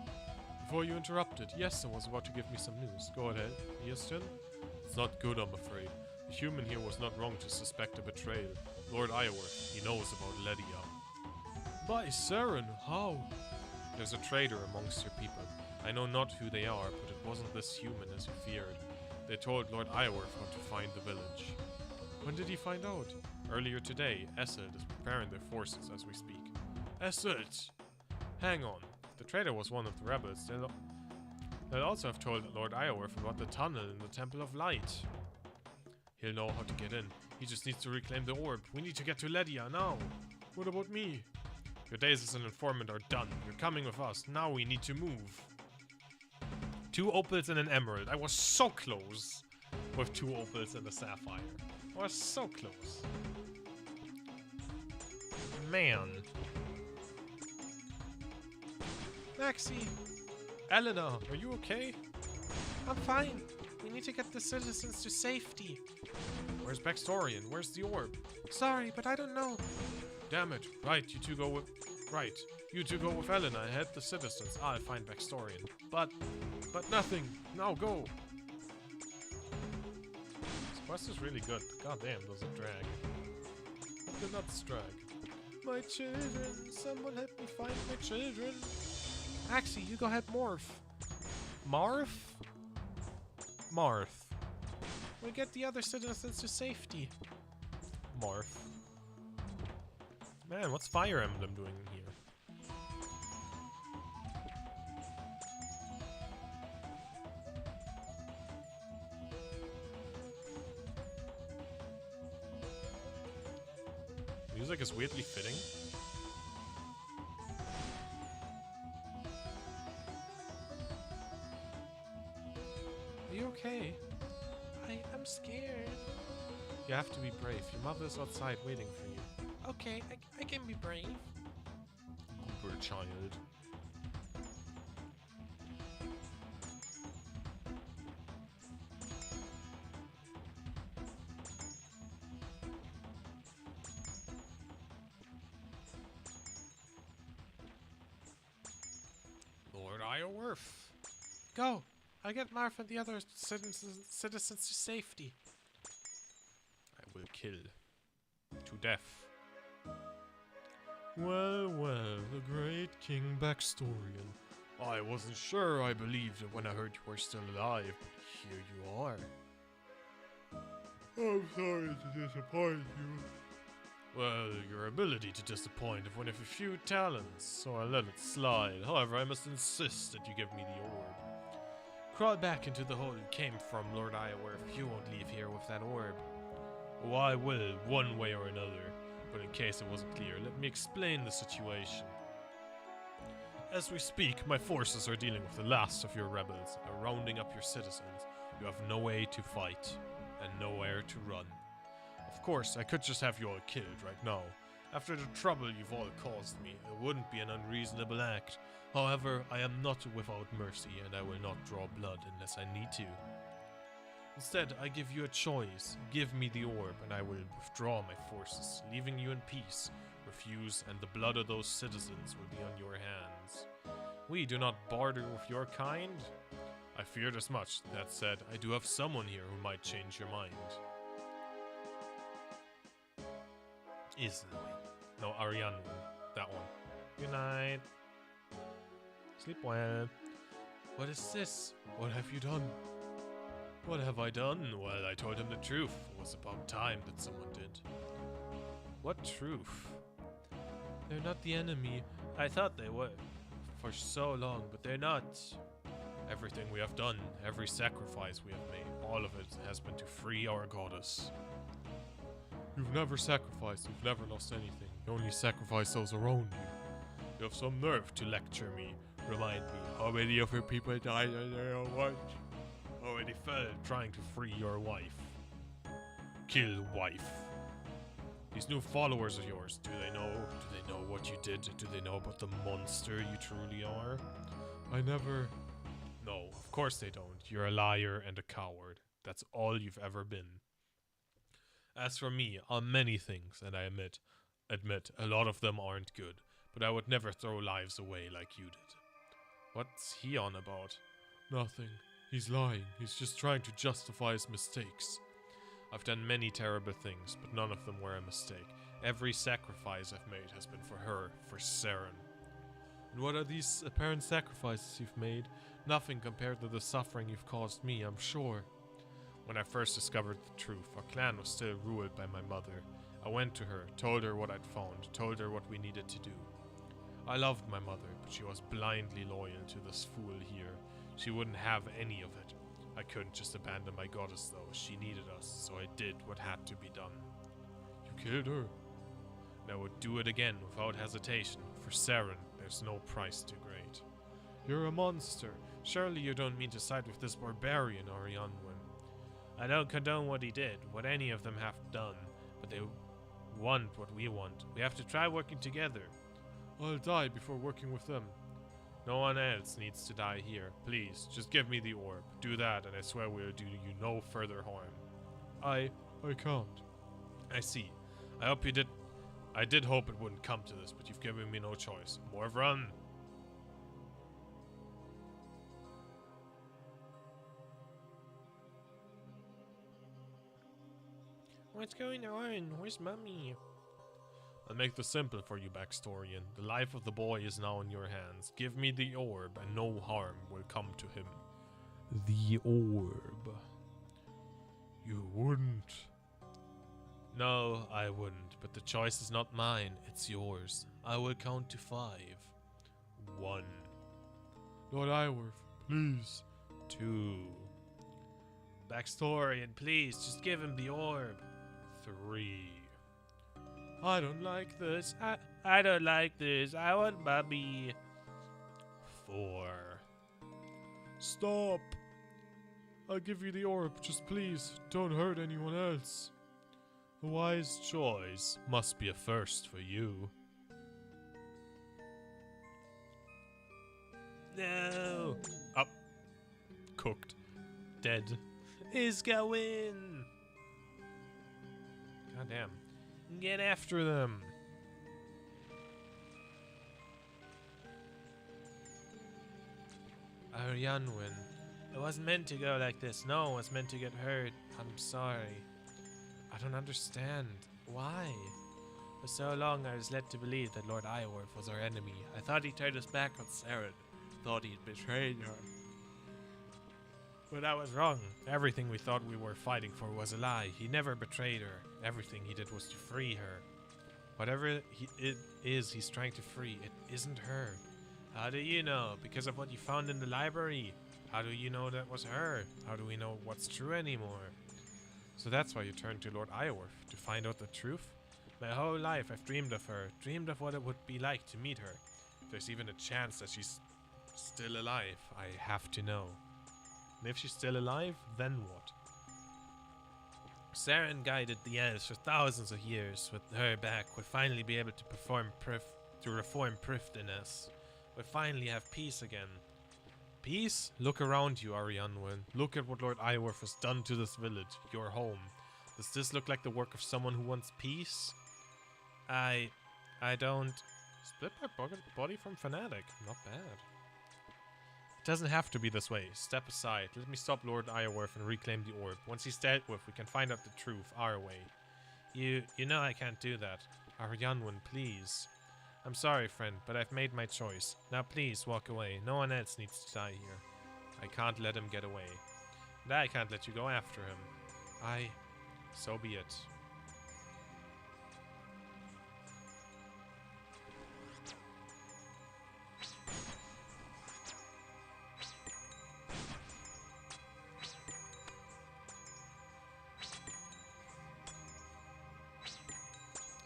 Before you interrupted, Yestin was about to give me some news. Go ahead. Yestin? It's not good, I'm afraid. The human here was not wrong to suspect a betrayal. Lord Ironworth, he knows about Ledia. By Saren, how? There's a traitor amongst your people. I know not who they are, but it wasn't this human as you feared. They told Lord Ironworth how to find the village. When did he find out? Earlier today, Esselt is preparing their forces as we speak. Esselt! Hang on. If the traitor was one of the rebels, they'll also have told Lord Ironworth about the tunnel in the Temple of Light. He'll know how to get in. He just needs to reclaim the orb. We need to get to Ledia now. What about me? Your days as an informant are done. You're coming with us. Now we need to move. 2 opals and an emerald. I was so close with 2 opals and a sapphire. I was so close. Man. Maxie! Elena, are you okay? I'm fine. We need to get the citizens to safety. Where's Baxtorian? Where's the orb? Sorry, but I don't know. Damn it. Right, you two go with... Right. You two go with Elena and head the citizens. I'll find Baxtorian. But nothing. Now go. This quest is really good. God damn, does it drag. The nuts drag. My children. Someone help me find my children. Axie, you go help Morph. Marth? Marth. We'll get the other citizens to safety. Marth. Man, what's Fire Emblem doing here? weirdly fitting. Are you okay? I'm scared. You have to be brave. Your mother's outside waiting for you. Okay, I can be brave. Poor child. Lord Iorwerth. Go! I'll get Marf and the other citizens to safety. I will kill. To death. Well, well, the great King Backstorian. I wasn't sure I believed it when I heard you were still alive, but here you are. I'm sorry to disappoint you. Well, your ability to disappoint is one of a few talents, so I'll let it slide. However, I must insist that you give me the orb. Crawl back into the hole you came from, Lord Iorwerth. You won't leave here with that orb. Oh, I will, one way or another. But in case it wasn't clear, let me explain the situation. As we speak, my forces are dealing with the last of your rebels. They're rounding up your citizens. You have no way to fight, and nowhere to run. Of course, I could just have you all killed right now. After the trouble you've all caused me, it wouldn't be an unreasonable act. However, I am not without mercy, and I will not draw blood unless I need to. Instead, I give you a choice. Give me the orb, and I will withdraw my forces, leaving you in peace. Refuse, and the blood of those citizens will be on your hands. We do not barter with your kind. I feared as much. That said, I do have someone here who might change your mind. Easily. No, Ariane. That one. Good night. Sleep well. What is this? What have you done? What have I done? Well, I told him the truth. It was about time that someone did. What truth? They're not the enemy. I thought they were. For so long, but they're not. Everything we have done, every sacrifice we have made, all of it has been to free our goddess. You've never sacrificed, you've never lost anything. You only sacrifice those around you. You have some nerve to lecture me. Remind me, how many of your people died under your watch? Already fell trying to free your wife. Kill wife. These new followers of yours, do they know what you did? Do they know about the monster you truly are? I never... No, of course they don't. You're a liar and a coward. That's all you've ever been. As for me, I'm many things, and I admit, a lot of them aren't good, but I would never throw lives away like you did. What's he on about? Nothing. He's lying. He's just trying to justify his mistakes. I've done many terrible things, but none of them were a mistake. Every sacrifice I've made has been for her, for Saren. And what are these apparent sacrifices you've made? Nothing compared to the suffering you've caused me, I'm sure. When I first discovered the truth, our clan was still ruled by my mother. I went to her, told her what I'd found, told her what we needed to do. I loved my mother, but she was blindly loyal to this fool here. She wouldn't have any of it. I couldn't just abandon my goddess though. She needed us, so I did what had to be done. You killed her. And I would do it again without hesitation. For Saren, there's no price too great. You're a monster. Surely you don't mean to side with this barbarian, Arianwen. I don't condone what he did, what any of them have done, but they want what we want. We have to try working together. I'll die before working with them. No one else needs to die here. Please, just give me the orb. Do that, and I swear we'll do you no further harm. I can't. I see. I did hope it wouldn't come to this, but you've given me no choice. Morv, run! What's going on? Where's Mummy? I'll make this simple for you, Backstorian. The life of the boy is now in your hands. Give me the orb, and no harm will come to him. The orb. You wouldn't. No, I wouldn't, but the choice is not mine, it's yours. I will count to 5. 1. Lord Iorwerth, please. 2. Backstorian, please, just give him the orb. 3. I don't like this. I don't like this. I want Bubby. 4. Stop. I'll give you the orb. Just please, don't hurt anyone else. A wise choice must be a first for you. No. Up. Cooked. Dead. Is going. Goddamn. Get after them. Arianwin. It wasn't meant to go like this. No, it was meant to get hurt. I'm sorry. I don't understand. Why? For so long I was led to believe that Lord Iorwerth was our enemy. I thought he turned his back on Saren. Thought he'd betrayed her. But I was wrong. Everything we thought we were fighting for was a lie. He never betrayed her. Everything he did was to free her. Whatever it is he's trying to free, it isn't her. How do you know? Because of what you found in the library. How do you know that was her? How do we know what's true anymore? So that's why you turned to Lord Iorwerth, to find out the truth? My whole life I've dreamed of her, dreamed of what it would be like to meet her. If there's even a chance that she's still alive, I have to know. And if she's still alive, then what? Saren guided the elves for thousands of years. With her back, we'll finally be able to reform Prifdiness. We'll finally have peace again. Peace? Look around you, Arianwin. Look at what Lord Iorwerth has done to this village, your home. Does this look like the work of someone who wants peace? I don't... Split my body from Fanatic. Not bad. It doesn't have to be this way. Step aside. Let me stop Lord Iorwerth and reclaim the orb. Once he's dealt with, we can find out the truth our way. You know I can't do that. Arianwin, please. I'm sorry, friend, but I've made my choice. Now please, walk away. No one else needs to die here. I can't let him get away. And I can't let you go after him. So be it.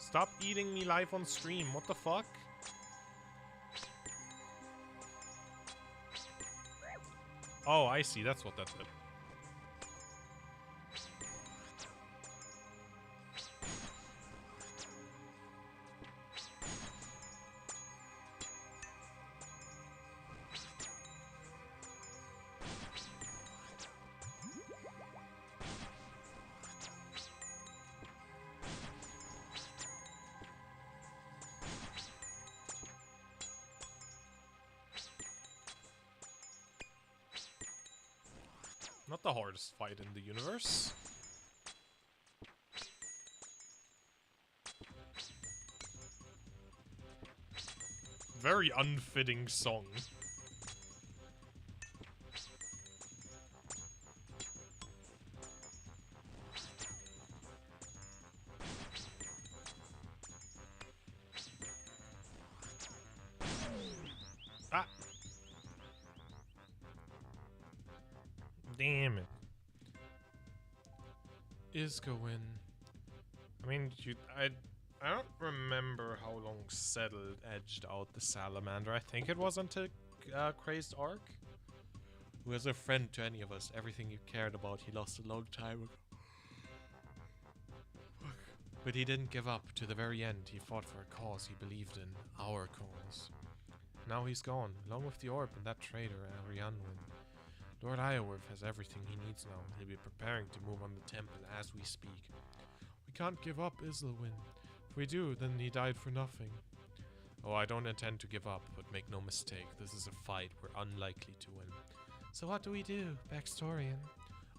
Stop eating me live on stream. What the fuck? Oh, I see. That's what that did. Not the hardest fight in the universe. Very unfitting song. Ah! Damn it. Isgowin. I mean, I don't remember how long Settled edged out the Salamander. I think it was until Crazed Arc. Who is a friend to any of us. Everything you cared about, he lost a long time ago. But he didn't give up. To the very end, he fought for a cause he believed in. Our cause. Now he's gone, along with the orb and that traitor, Arianwin. Lord Iorwerth has everything he needs now. He'll be preparing to move on the temple as we speak. We can't give up, Islwin. If we do, then he died for nothing. Oh, I don't intend to give up, but make no mistake, this is a fight we're unlikely to win. So what do we do, Backstorian?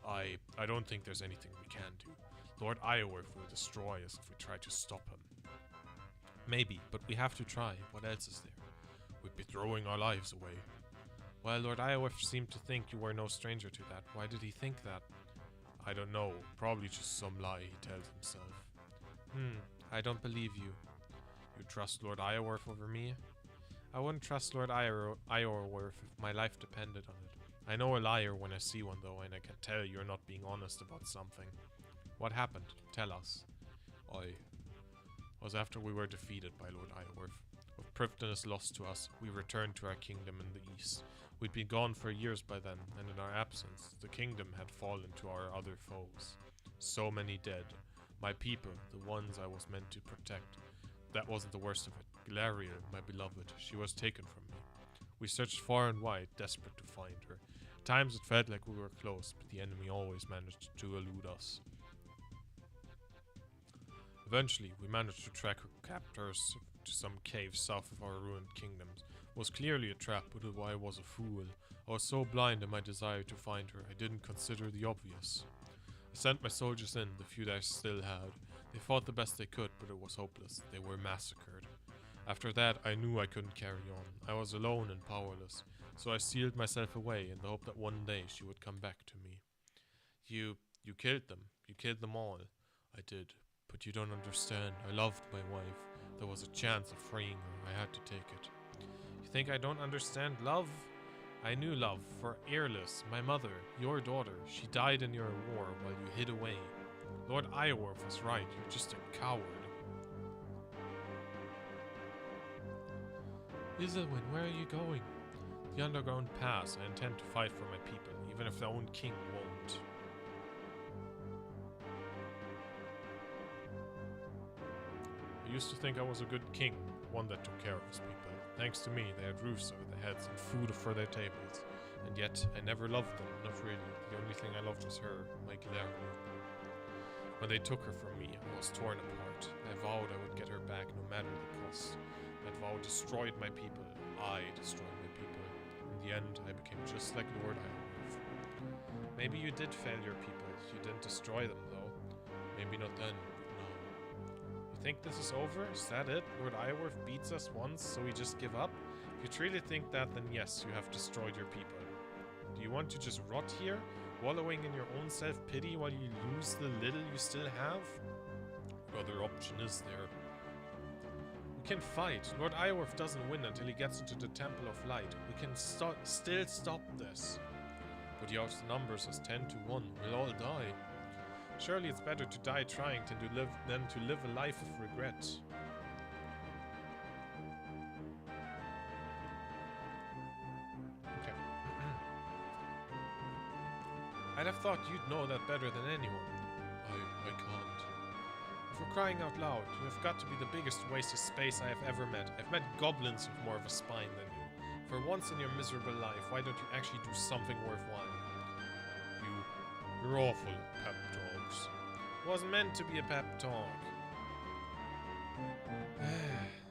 I don't think there's anything we can do. Lord Iorwerth will destroy us if we try to stop him. Maybe, but we have to try. What else is there? We'd be throwing our lives away. Well, Lord Iorwerth seemed to think you were no stranger to that. Why did he think that? I don't know. Probably just some lie he tells himself. I don't believe you. You trust Lord Iorwerth over me? I wouldn't trust Lord Iorwerth if my life depended on it. I know a liar when I see one, though, and I can tell you're not being honest about something. What happened? Tell us. was after we were defeated by Lord Iorwerth. With Prifddinas lost to us, we returned to our kingdom in the east. We'd been gone for years by then, and in our absence, the kingdom had fallen to our other foes. So many dead. My people, the ones I was meant to protect. That wasn't the worst of it. Galariel, my beloved, she was taken from me. We searched far and wide, desperate to find her. At times it felt like we were close, but the enemy always managed to elude us. Eventually, we managed to track her captors to some caves south of our ruined kingdoms. It was clearly a trap, but I was a fool. I was so blind in my desire to find her, I didn't consider the obvious. I sent my soldiers in, the few that I still had. They fought the best they could, but it was hopeless. They were massacred. After that, I knew I couldn't carry on. I was alone and powerless, so I sealed myself away in the hope that one day she would come back to me. You killed them. You killed them all. I did. But you don't understand. I loved my wife. There was a chance of freeing her. I had to take it. You think I don't understand love? I knew love for Earless, my mother, your daughter. She died in your war while you hid away. Lord Iorwerth was right. You're just a coward. Isilwyn, where are you going? The underground pass. I intend to fight for my people, even if their own king won't. I used to think I was a good king, one that took care of his people. Thanks to me, they had roofs over their heads and food for their tables. And yet, I never loved them, not really. The only thing I loved was her, my Galariel. When they took her from me, I was torn apart. I vowed I would get her back no matter the cost. That vow destroyed my people. I destroyed my people. In the end, I became just like Lord Iorwerth. Maybe you did fail your people. You didn't destroy them, though. Maybe not then, but now. You think this is over? Is that it? Lord Iorwerth beats us once, so we just give up? If you truly think that, then yes, you have destroyed your people. Do you want to just rot here, wallowing in your own self-pity while you lose the little you still have? What other option is there? We can fight. Lord Iorwerth doesn't win until he gets into the Temple of Light. We can still stop this. But he outnumbers us 10 to 1. We'll all die. Surely it's better to die trying than to live a life of regret. Okay. I'd have thought you'd know that better than anyone. I can't. If we're crying out loud, you have got to be the biggest waste of space I have ever met. I've met goblins with more of a spine than you. For once in your miserable life, why don't you actually do something worthwhile? You're awful at pep talks. It wasn't meant to be a pep talk.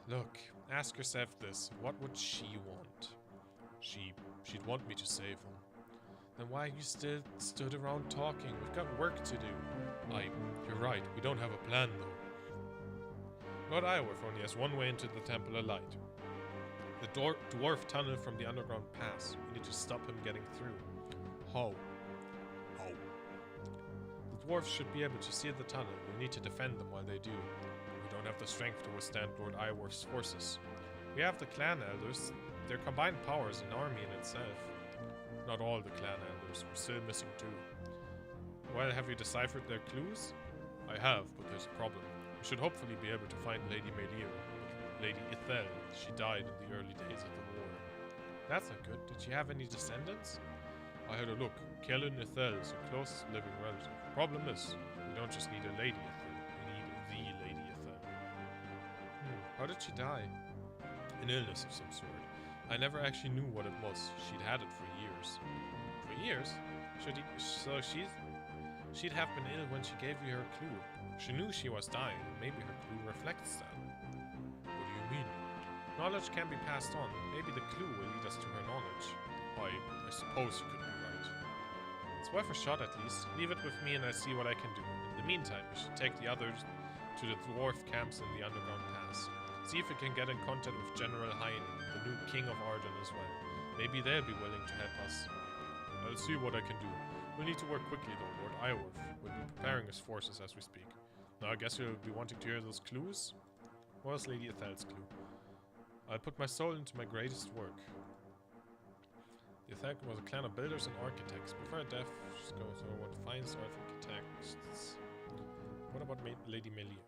Look, ask yourself this. What would she want? She'd want me to save him. Then why you still stood around talking? We've got work to do. You're right. We don't have a plan, though. Lord Iorwerth only has one way into the Temple of Light. The dwarf tunnel from the underground pass. We need to stop him getting through. How? The dwarves should be able to seal the tunnel. We need to defend them while they do. We don't have the strength to withstand Lord Iorwerth's forces. We have the clan elders. Their combined power is an army in itself. Not all the clan elders. We're still missing 2. Well, have you deciphered their clues? I have, but there's a problem. We should hopefully be able to find Lady Melir. Lady Ithel. She died in the early days of the war. That's not good. Did she have any descendants? I had a look. Kellen Ithel is a close living relative. Problem is, we don't just need a Lady Ithel. We need the Lady Ithel. How did she die? An illness of some sort. I never actually knew what it was. She'd had it for years. For years? So she'd have been ill when she gave you her clue. She knew she was dying. Maybe her clue reflects that. What do you mean? Knowledge can be passed on. Maybe the clue will lead us to her knowledge. I suppose you could be right. It's worth a shot at least. Leave it with me and I'll see what I can do. In the meantime, we should take the others to the dwarf camps in the underground pass. See if we can get in contact with General Heine, the new king of Arden as well. Maybe they'll be willing to help us. I'll see what I can do. We'll need to work quickly though. Lord Iorwerth will be preparing his forces as we speak. Now I guess you'll be wanting to hear those clues? What was Lady Ithel's clue? I'll put my soul into my greatest work. The Ithel was a clan of builders and architects. Before death, she goes over what finds architects. What about Lady Melir?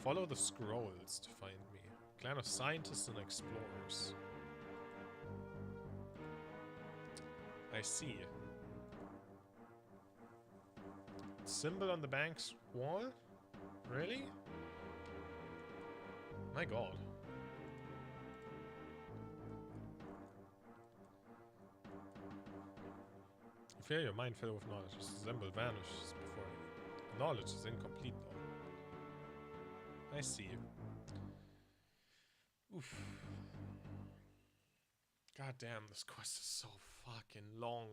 Follow the scrolls to find me. Clan of scientists and explorers. I see. Symbol on the bank's wall? Really? My god. You feel your mind filled with knowledge. The symbol vanishes before you. The knowledge is incomplete though. I see. Oof. God damn, this quest is so fucking long.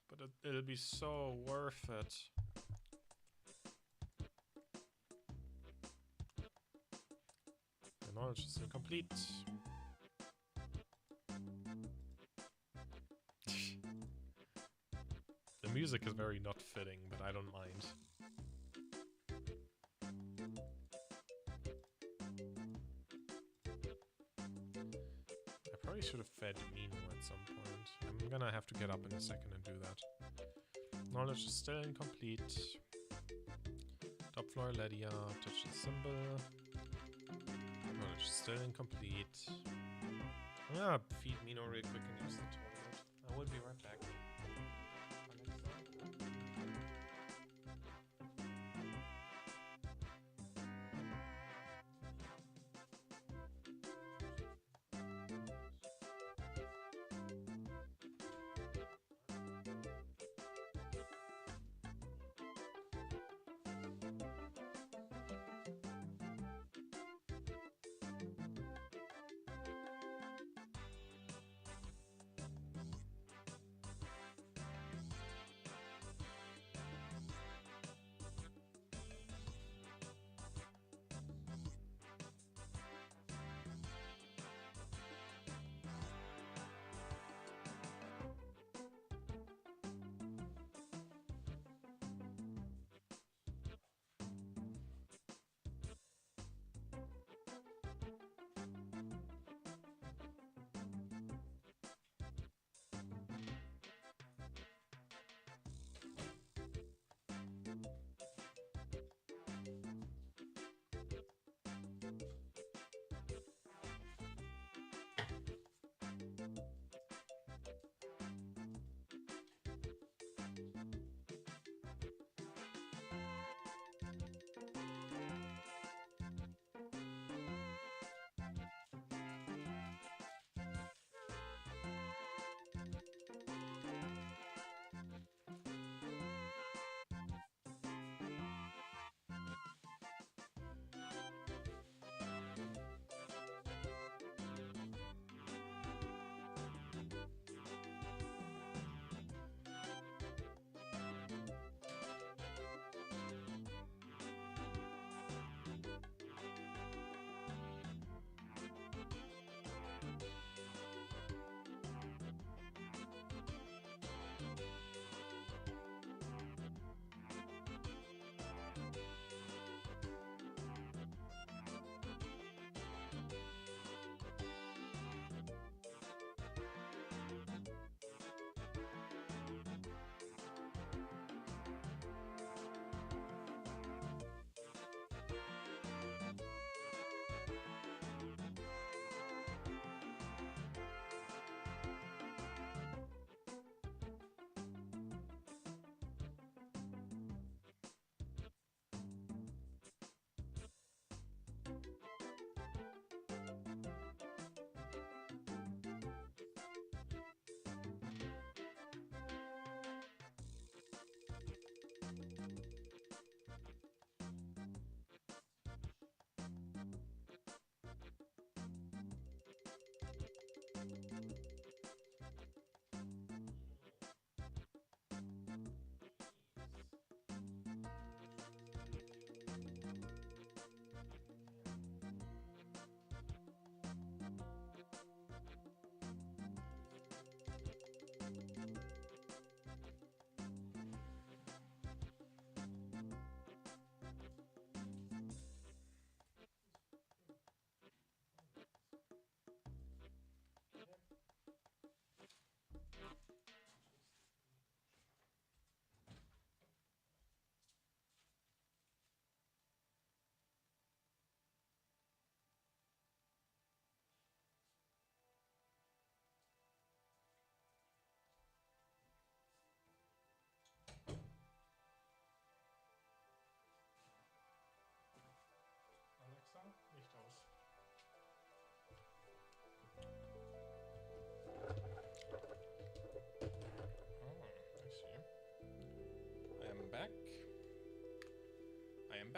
But it'll be so worth it. The knowledge is incomplete. The music is very not fitting, but I don't mind. I probably should have fed Mino at some point. I'm gonna have to get up in a second and do that. Knowledge is still incomplete. Top floor Lydia, touch the symbol. Knowledge is still incomplete. I'm gonna feed Mino real quick and use the toilet. I will be right back.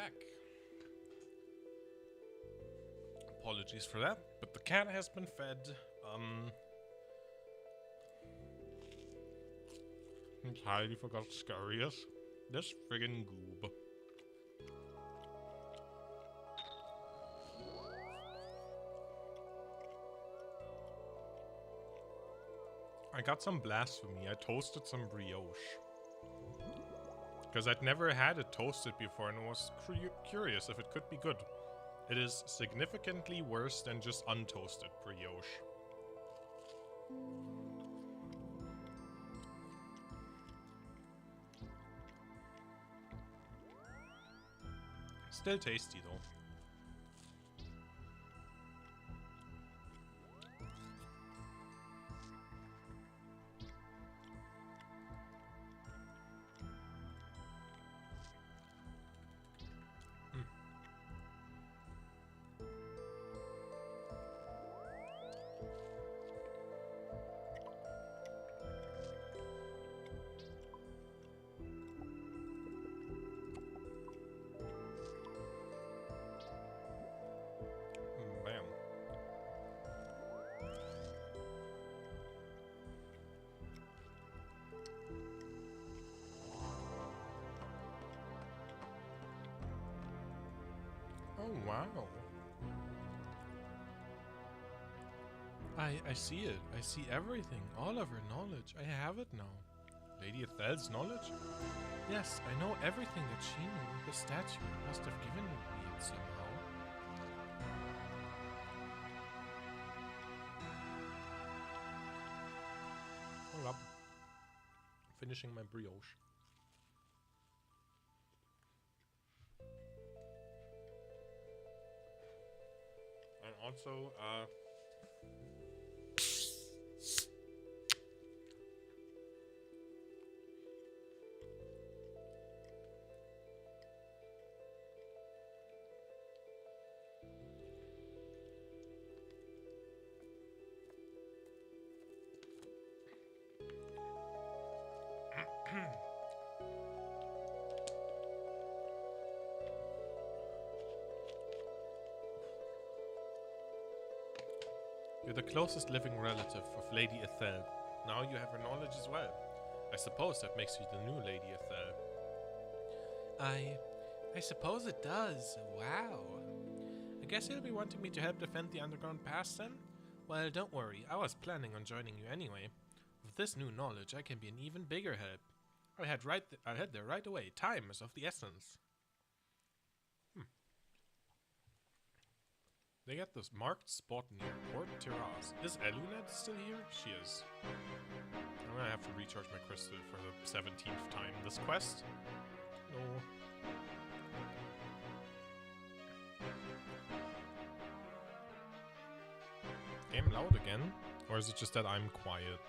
back. Apologies for that, but the cat has been fed. Entirely forgot Scarius. This friggin' goob. I got some blasphemy. I toasted some brioche. Because I'd never had it toasted before and was curious if it could be good. It is significantly worse than just untoasted brioche. Still tasty though. Bam. Oh wow. I see it. I see everything. All of her knowledge. I have it now. Lady Ethel's knowledge? Yes, I know everything that she knew. The statue must have given me it somehow. Hold up. Finishing my brioche. And also, you're the closest living relative of Lady Ethel. Now you have her knowledge as well. I suppose that makes you the new Lady Ethel. I suppose it does. Wow. I guess you'll be wanting me to help defend the underground pass then? Well, don't worry. I was planning on joining you anyway. With this new knowledge, I can be an even bigger help. I'll head there right away. Time is of the essence. They got this marked spot near Port Terrace. Is Elunet still here? She is. I'm gonna have to recharge my crystal for the 17th time this quest. No. Game loud again? Or is it just that I'm quiet?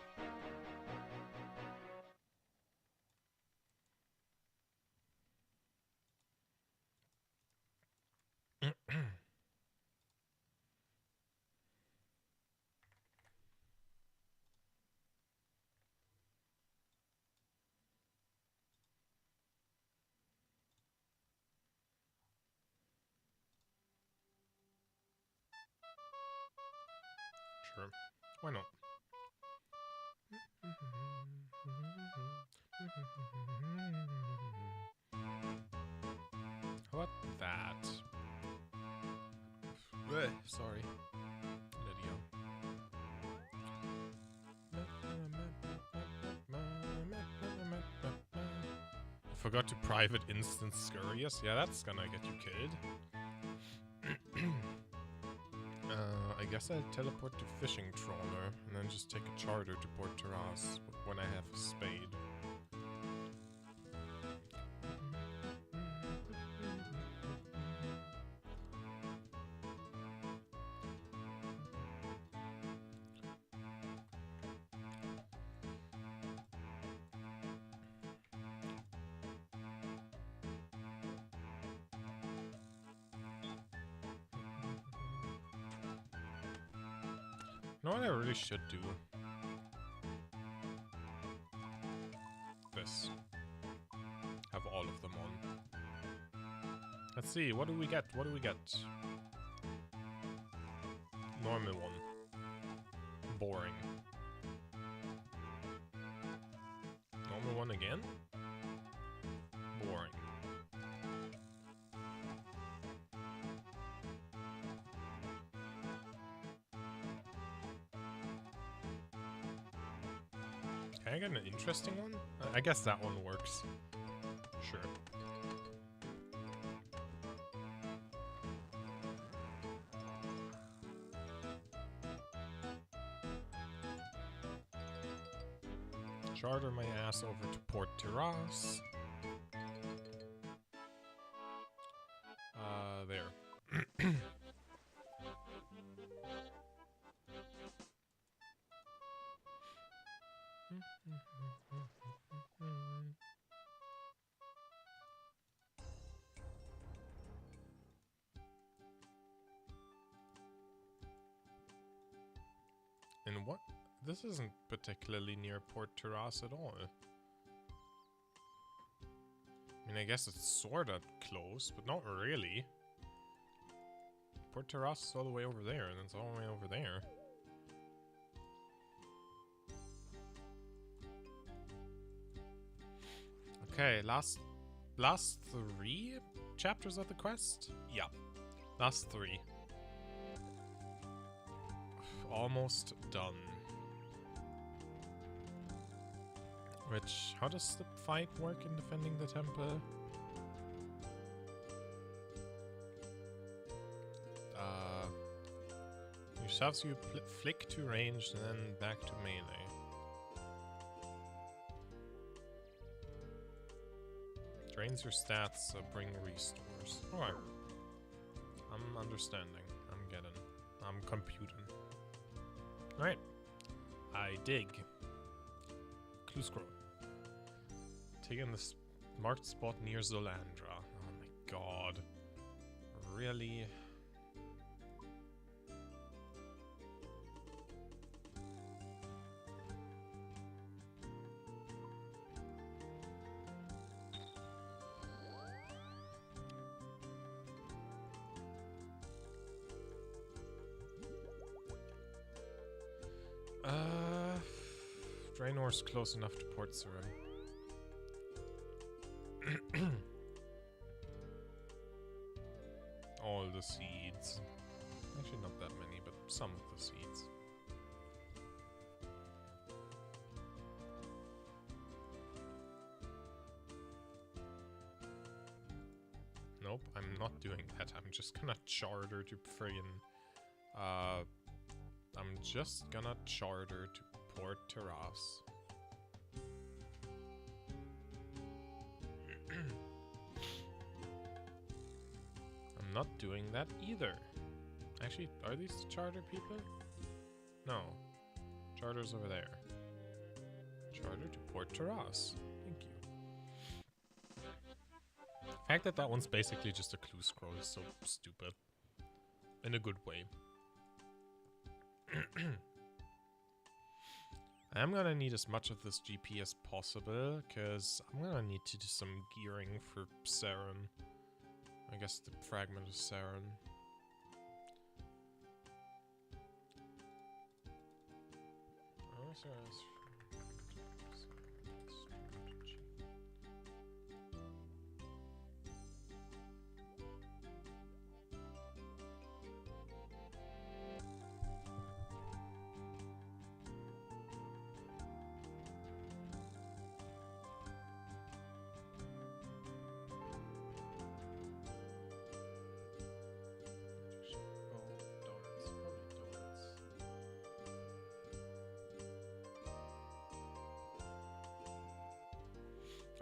Sure. Why not? What that? Blech, sorry. Lydia. Forgot to private instance Scurious. Yeah, that's gonna get you killed. I guess I'll teleport to Fishing Trawler and then just take a charter to Port Terrace when I have a spade. You know what I really should do? This. Have all of them on. Let's Let's see, what do we get? What do we get? Normal one. Boring. Normal one again? Boring. Can I get an interesting one? I guess that one works. Sure. Charter my ass over to Port Terrace. There. And what? This isn't particularly near Port Terrace at all. I mean, I guess it's sorta close, but not really. Port Terrace is all the way over there, and it's all the way over there. Okay, last 3 chapters of the quest? Yeah, last 3. Almost done. Which, how does the fight work in defending the temple? Yourselves, you flick to ranged and then back to melee. Drains your stats, bring restores. Alright. I'm understanding. I'm getting. I'm computing. Alright. I dig. Clue scroll. Taking the marked spot near Zolandra. Oh my god. Really? Drainor's close enough to Port Sarim. All the seeds. Actually, not that many, but some of the seeds. Nope, I'm not doing that. I'm just gonna charter to friggin'... I'm just gonna charter to Port Terrace. I'm not doing that either. Actually, are these the charter people? No. Charter's over there. Charter to Port Terrace. Thank you. The fact that that one's basically just a clue scroll is so stupid. In a good way. I'm gonna need as much of this GP as possible, because I'm gonna need to do some gearing for Saren. I guess the fragment of Saren. OSRS.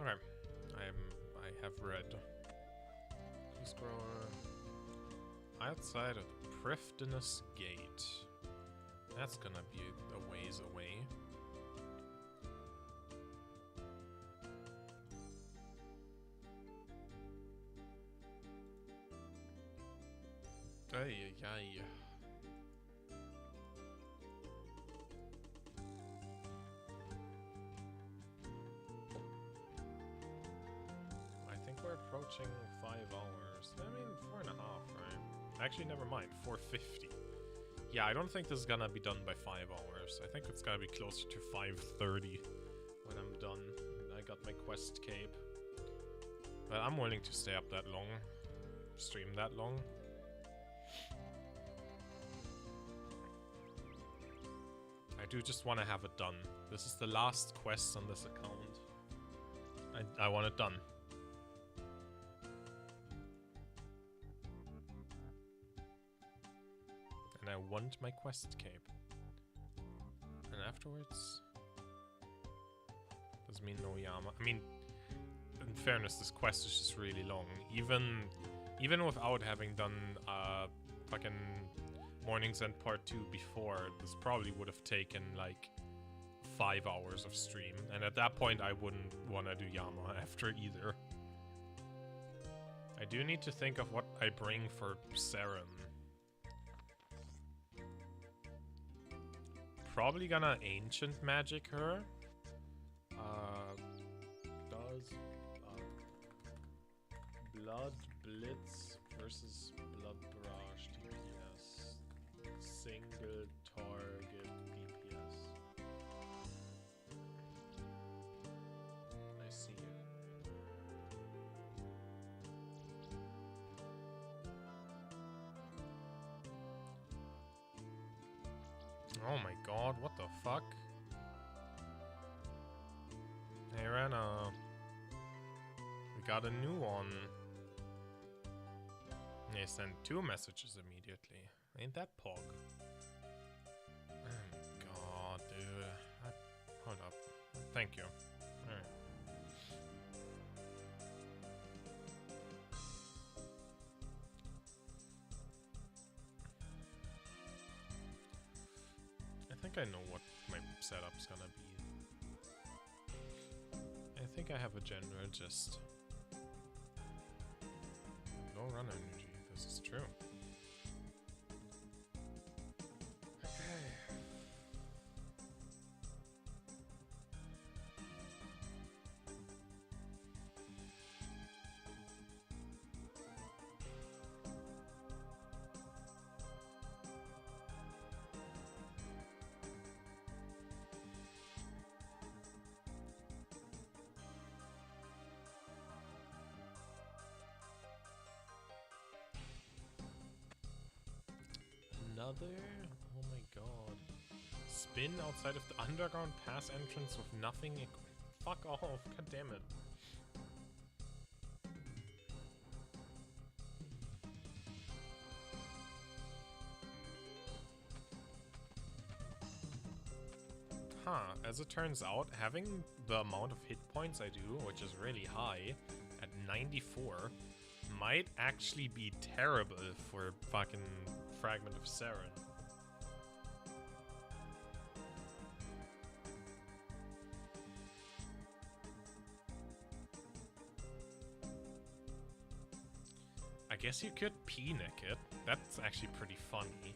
Okay, I have read. Scroller outside of the Prifdinous Gate. That's gonna be a ways away. Ay, ay, ay. I think we're approaching 5 hours. hours. I mean, 4.5, right? Actually, never mind. 450. Yeah, I don't think this is gonna be done by 5 hours. I think it's gonna be closer to 5:30 when I'm done. I got my quest cape. But I'm willing to stay up that long. Stream that long. I do just want to have it done. This is the last quest on this account. I want it done. And I want my quest cape. And afterwards... doesn't mean no Yama. I mean, in fairness, this quest is just really long. Even without having done fucking Morning's End Part 2 before, this probably would have taken like 5 hours of stream. And at that point, I wouldn't want to do Yama after either. I do need to think of what I bring for Saren. Probably gonna Ancient Magic her. Does Blood Blitz versus Blood Barrage DPS. Single target DPS. I see it. Oh my god, what the fuck? Hey Rana. We got a new one. They sent 2 messages immediately. Ain't that pog? Oh god, dude. Hold up. Thank you. Alright. I think I know what my setup's gonna be. I think I have a general gist. No run energy. This is true. Okay. Another? Oh my god. Spin outside of the underground pass entrance with nothing equipped. Fuck off, god damn it. Huh, as it turns out, having the amount of hit points I do, which is really high, at 94, might actually be terrible for fucking Fragment of Saren. I guess you could P-neck it. That's actually pretty funny.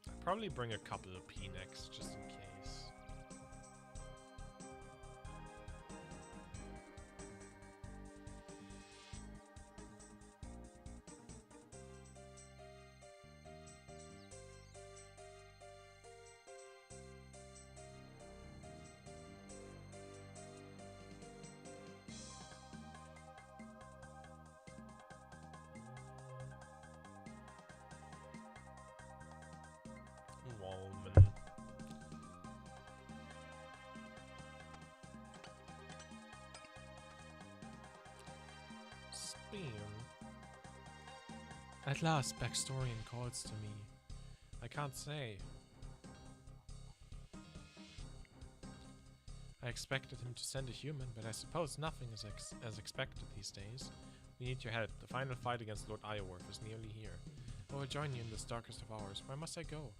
I'd probably bring a couple of P-necks just in case. Wallman. Spin. At last, Backstorian calls to me. I can't say. I expected him to send a human, but I suppose nothing is as expected these days. We need your help. The final fight against Lord Iorwerth is nearly here. I will join you in this darkest of hours. Where must I go?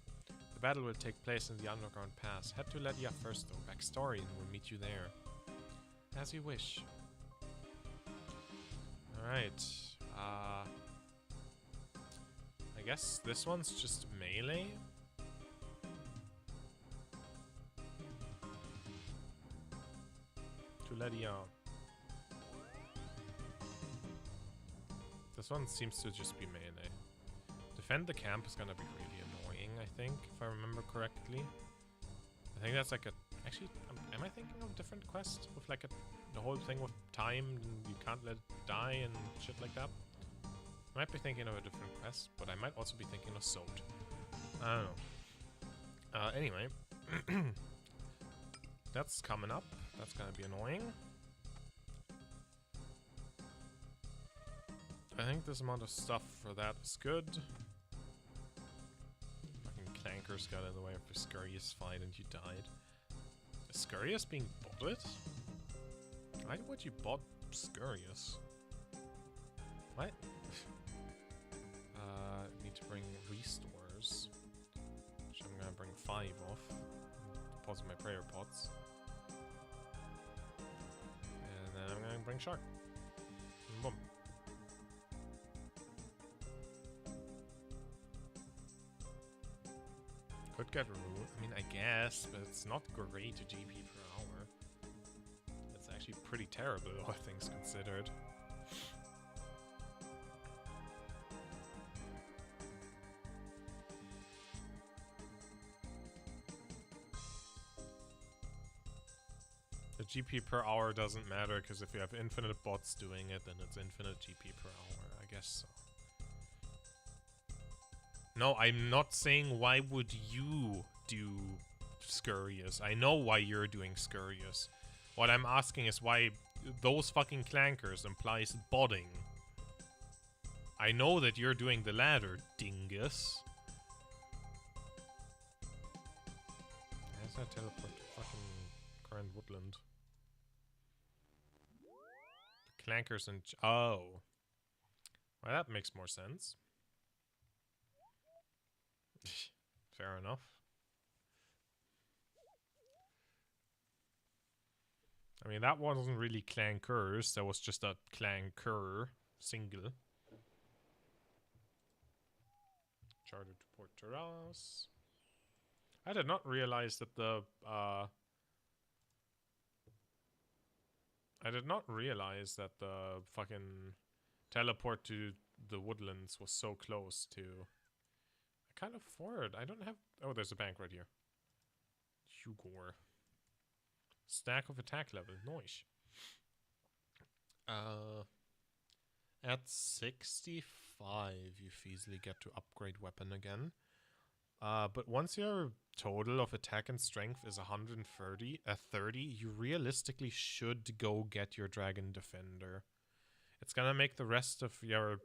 The battle will take place in the underground pass. Head to Ledia first, though. Backstorian will meet you there. As you wish. Alright. I guess this one's just melee? To Ledia. This one seems to just be melee. Defend the camp is gonna be really annoying, I think, if I remember correctly. I think that's like a... Actually, am I thinking of a different quest? With like the whole thing with time, and you can't let it die and shit like that? I might be thinking of a different quest, but I might also be thinking of SOT. I don't know. Anyway. That's coming up. That's gonna be annoying. I think this amount of stuff for that is good. Fucking clankers got in the way of the Scurrius fight and you died. Is Scurrius being botted? Why would you bot Scurrius? What? Need to bring restores. Which I'm gonna bring 5 of. Deposit my prayer pots. And then I'm gonna bring Shark. And boom. Could get rule. I mean, I guess, but it's not great to GP per hour. It's actually pretty terrible, all things considered. The GP per hour doesn't matter, because if you have infinite bots doing it, then it's infinite GP per hour, I guess so. No, I'm not saying why would you do Scurrius. I know why you're doing Scurrius. What I'm asking is why those fucking clankers implies botting. I know that you're doing the latter, dingus. How does that teleport to fucking current woodland? The clankers and... Oh. Well, that makes more sense. Fair enough. I mean, that wasn't really clankers, that was just a clanker single. Charter to Port Terras. I did not realize that the fucking teleport to the woodlands was so close to... I can't afford. I don't have... Oh, there's a bank right here. Hugor. Stack of attack level. Nice. At 65, you easily get to upgrade weapon again. But once your total of attack and strength is 130, at 30, you realistically should go get your Dragon Defender. It's gonna make the rest of your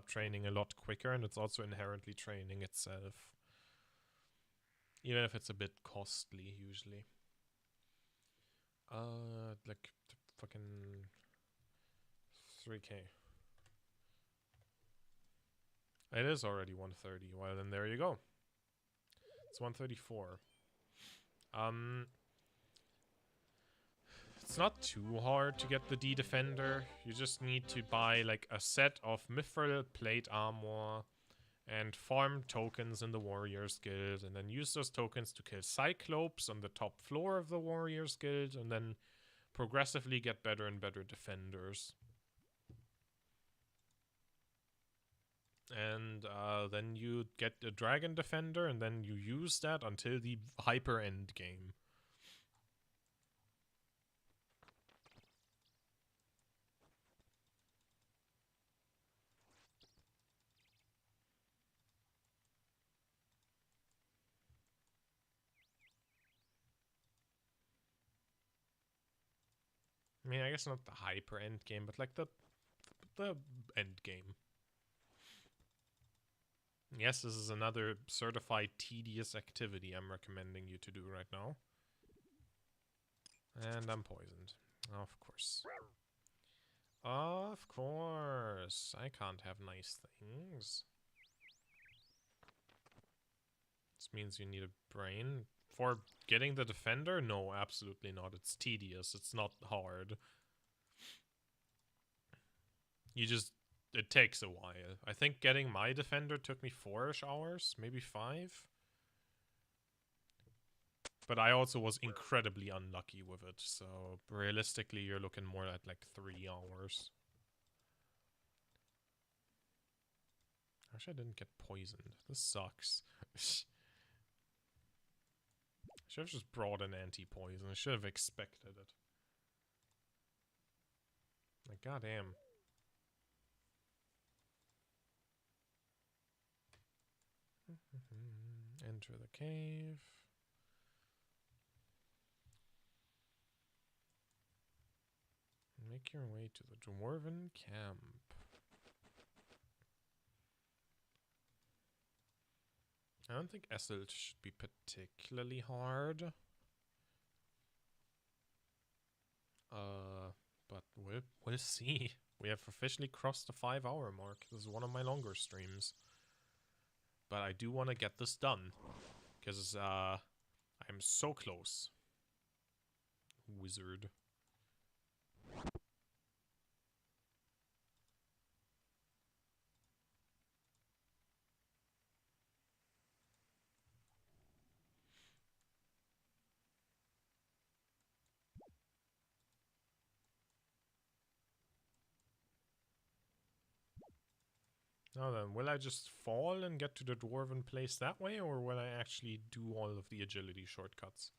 training a lot quicker, and it's also inherently training itself. Even if it's a bit costly, usually. Like, fucking 3k. It is already 130. Well, then there you go. It's 134. It's not too hard to get the D Defender. You just need to buy like a set of Mithril Plate Armor and farm tokens in the Warriors Guild, and then use those tokens to kill Cyclopes on the top floor of the Warriors Guild, and then progressively get better and better defenders. And then you get a Dragon Defender, and then you use that until the hyper end game. I mean, I guess not the hyper end game, but like the end game. Yes, this is another certified tedious activity I'm recommending you to do right now. And I'm poisoned. Of course. Of course. I can't have nice things. This means you need a brain. For getting the defender? No, absolutely not. It's tedious. It's not hard. You just... It takes a while. I think getting my defender took me 4-ish hours, maybe 5. But I also was incredibly unlucky with it, so realistically you're looking more at like 3 hours. I wish I didn't get poisoned. This sucks. Should have just brought an anti-poison. I should have expected it. Like, goddamn. Enter the cave. Make your way to the Dwarven camp. I don't think Esselt should be particularly hard. But we'll see. We have officially crossed the 5-hour mark. This is one of my longer streams. But I do want to get this done. Because, I'm so close. Wizard. Now then, will I just fall and get to the dwarven place that way, or will I actually do all of the agility shortcuts?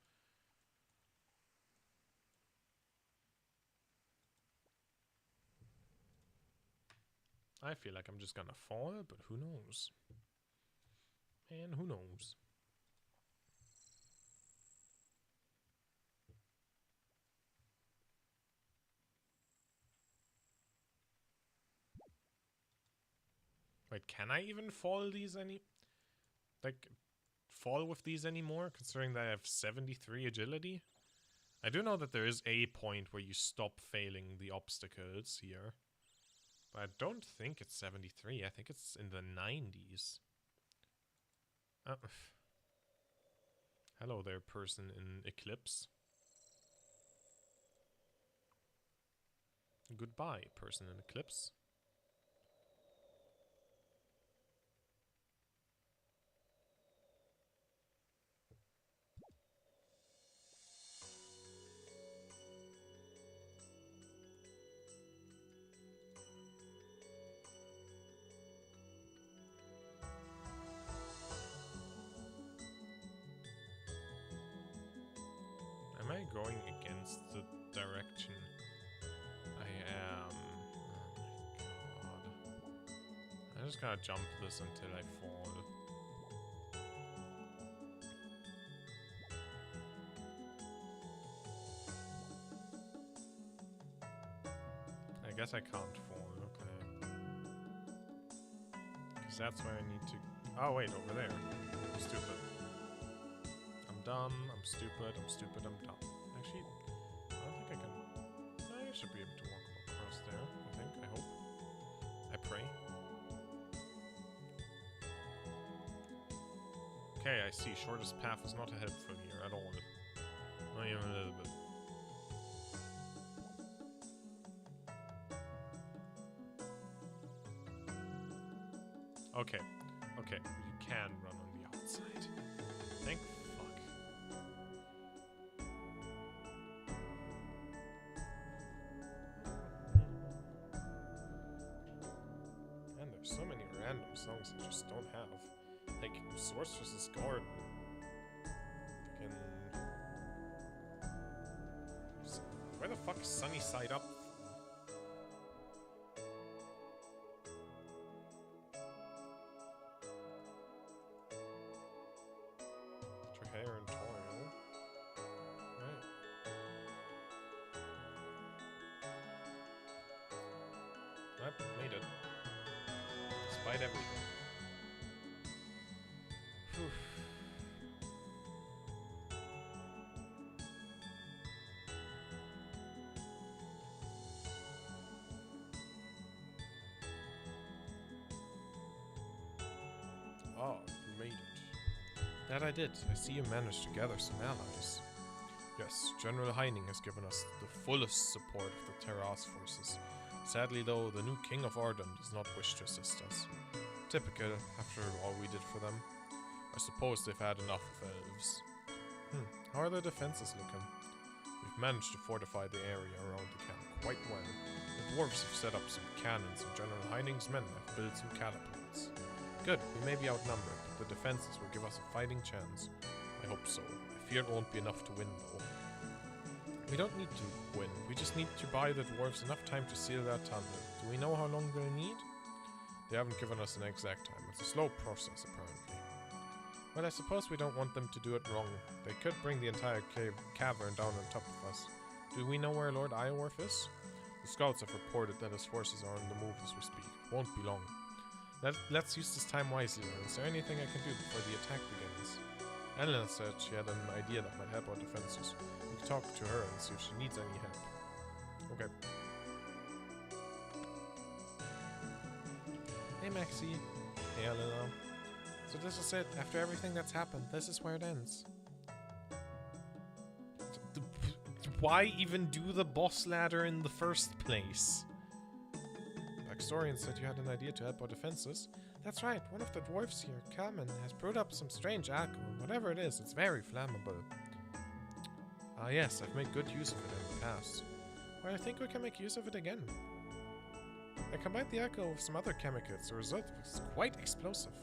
I feel like I'm just gonna fall, but who knows? And who knows? Wait, can I even fall these fall with these anymore, considering that I have 73 agility? I do know that there is a point where you stop failing the obstacles here. But I don't think it's 73, I think it's in the 90s. Hello there, person in Eclipse. Goodbye, person in Eclipse. Am I going against the direction I am? Oh my god. I just gotta jump this until I fall. I guess I can't fall, okay. Because that's where I need to... Oh wait, over there. I'm stupid. I'm dumb, I'm stupid, I'm stupid, I'm dumb. Actually, I don't think I can... I should be able to walk across there, I think, I hope. I pray. Okay, I see. Shortest path is not helpful here at all. Not even a little bit. Okay, okay, you can run on the outside. Thank fuck. And there's so many random songs I just don't have. Like, Sorceress's Garden. Fucking... Where the fuck is Sunny Side Up? Hair and toil. Right. Yep, made it. Despite everything. Whew. Oh, you made it. That I did. I see you managed to gather some allies. Yes, General Heining has given us the fullest support of the Terras forces. Sadly though, the new King of Arden does not wish to assist us. Typical, after all we did for them. I suppose they've had enough of elves. How are the defenses looking? We've managed to fortify the area around the camp quite well. The dwarves have set up some cannons and General Heining's men have built some catapults. Good, we may be outnumbered, but the defenses will give us a fighting chance. I hope so. I fear it won't be enough to win, though. We don't need to win, we just need to buy the dwarves enough time to seal that tunnel. Do we know how long they'll need? They haven't given us an exact time. It's a slow process, apparently. Well, I suppose we don't want them to do it wrong. They could bring the entire cavern down on top of us. Do we know where Lord Iorwerth is? The scouts have reported that his forces are on the move as we speak. Won't be long. Let's use this time wisely. Is there anything I can do before the attack begins? Elena said she had an idea that might help our defenses. We can talk to her and see if she needs any help. Okay. Hey Maxie. Hey Elena. So this is it. After everything that's happened, this is where it ends. Why even do the boss ladder in the first place? Backstory said you had an idea to help our defenses. That's right, one of the dwarves here, Carmen, has brewed up some strange alcohol. Whatever it is, it's very flammable. Ah yes, I've made good use of it in the past. Well, I think we can make use of it again. I combined the alcohol with some other chemicals. The result was quite explosive.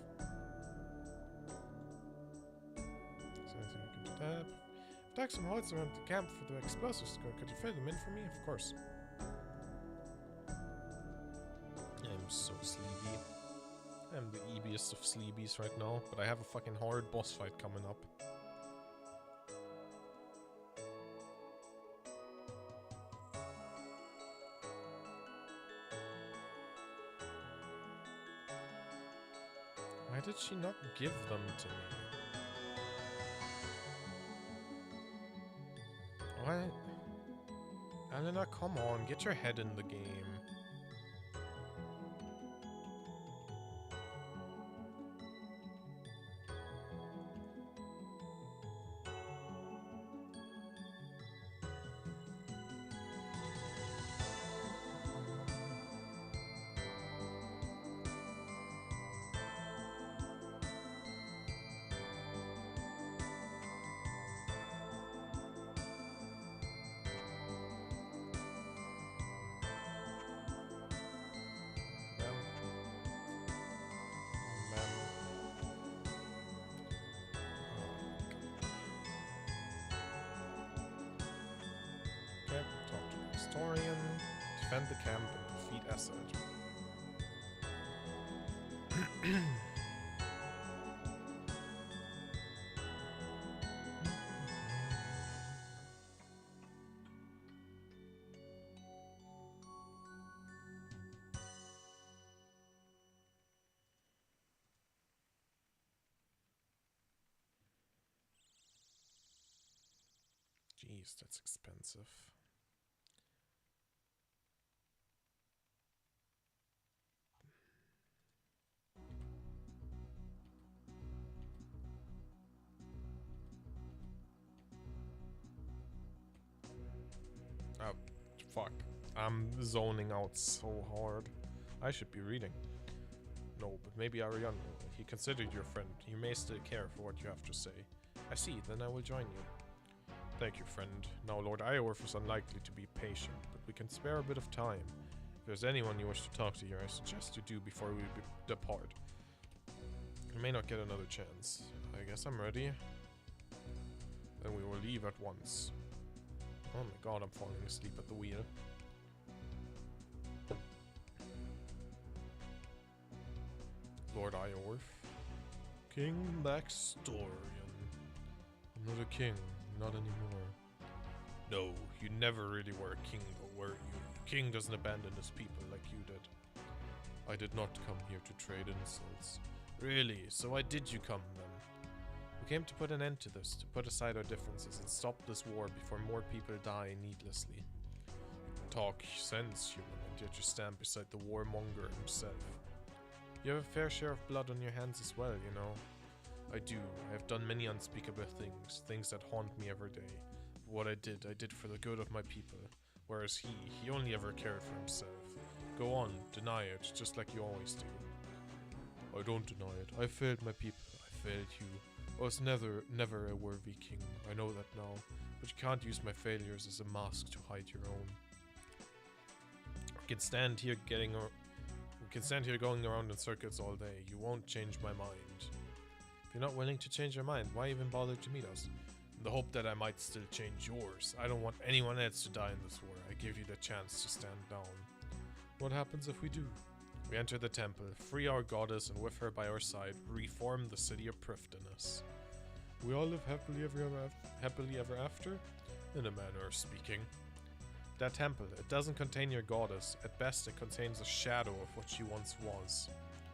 So I think we can do that. Dug some holes around the camp for the explosives. Could you fill them in for me? Of course. I'm so sleepy. I'm the eebiest of sleebies right now, but I have a fucking hard boss fight coming up. Why did she not give them to me? What? Elena, come on, get your head in the game. Defend the camp and defeat Essed. Jeez, that's expensive. Oh, fuck. I'm zoning out so hard. I should be reading. No, but maybe Ariane. He considered your friend. He may still care for what you have to say. I see, then I will join you. Thank you, friend. Now, Lord Iorwerth is unlikely to be patient, but we can spare a bit of time. If there's anyone you wish to talk to here, I suggest you do before we depart. You may not get another chance. I guess I'm ready. Then we will leave at once. Oh my god, I'm falling asleep at the wheel. Lord Iorwerth. King Backstorian. I'm not a king, not anymore. No, you never really were a king, though, were you? The king doesn't abandon his people like you did. I did not come here to trade insults. Really? So why did you come, then? We came to put an end to this, to put aside our differences and stop this war before more people die needlessly. Talk sense, human, and yet you stand beside the warmonger himself. You have a fair share of blood on your hands as well, you know. I do. I have done many unspeakable things, things that haunt me every day. But what I did for the good of my people. Whereas he only ever cared for himself. Go on, deny it, just like you always do. I don't deny it. I failed my people. I failed you. I was never a worthy king. I know that now. But you can't use my failures as a mask to hide your own. I can stand here We can stand here going around in circuits all day. You won't change my mind. If you're not willing to change your mind, why even bother to meet us? In the hope that I might still change yours. I don't want anyone else to die in this war. I give you the chance to stand down. What happens if we do? We enter the temple, free our goddess, and with her by our side, reform the city of Prifddinas. We all live happily ever after? In a manner of speaking. That temple, it doesn't contain your goddess. At best, it contains a shadow of what she once was.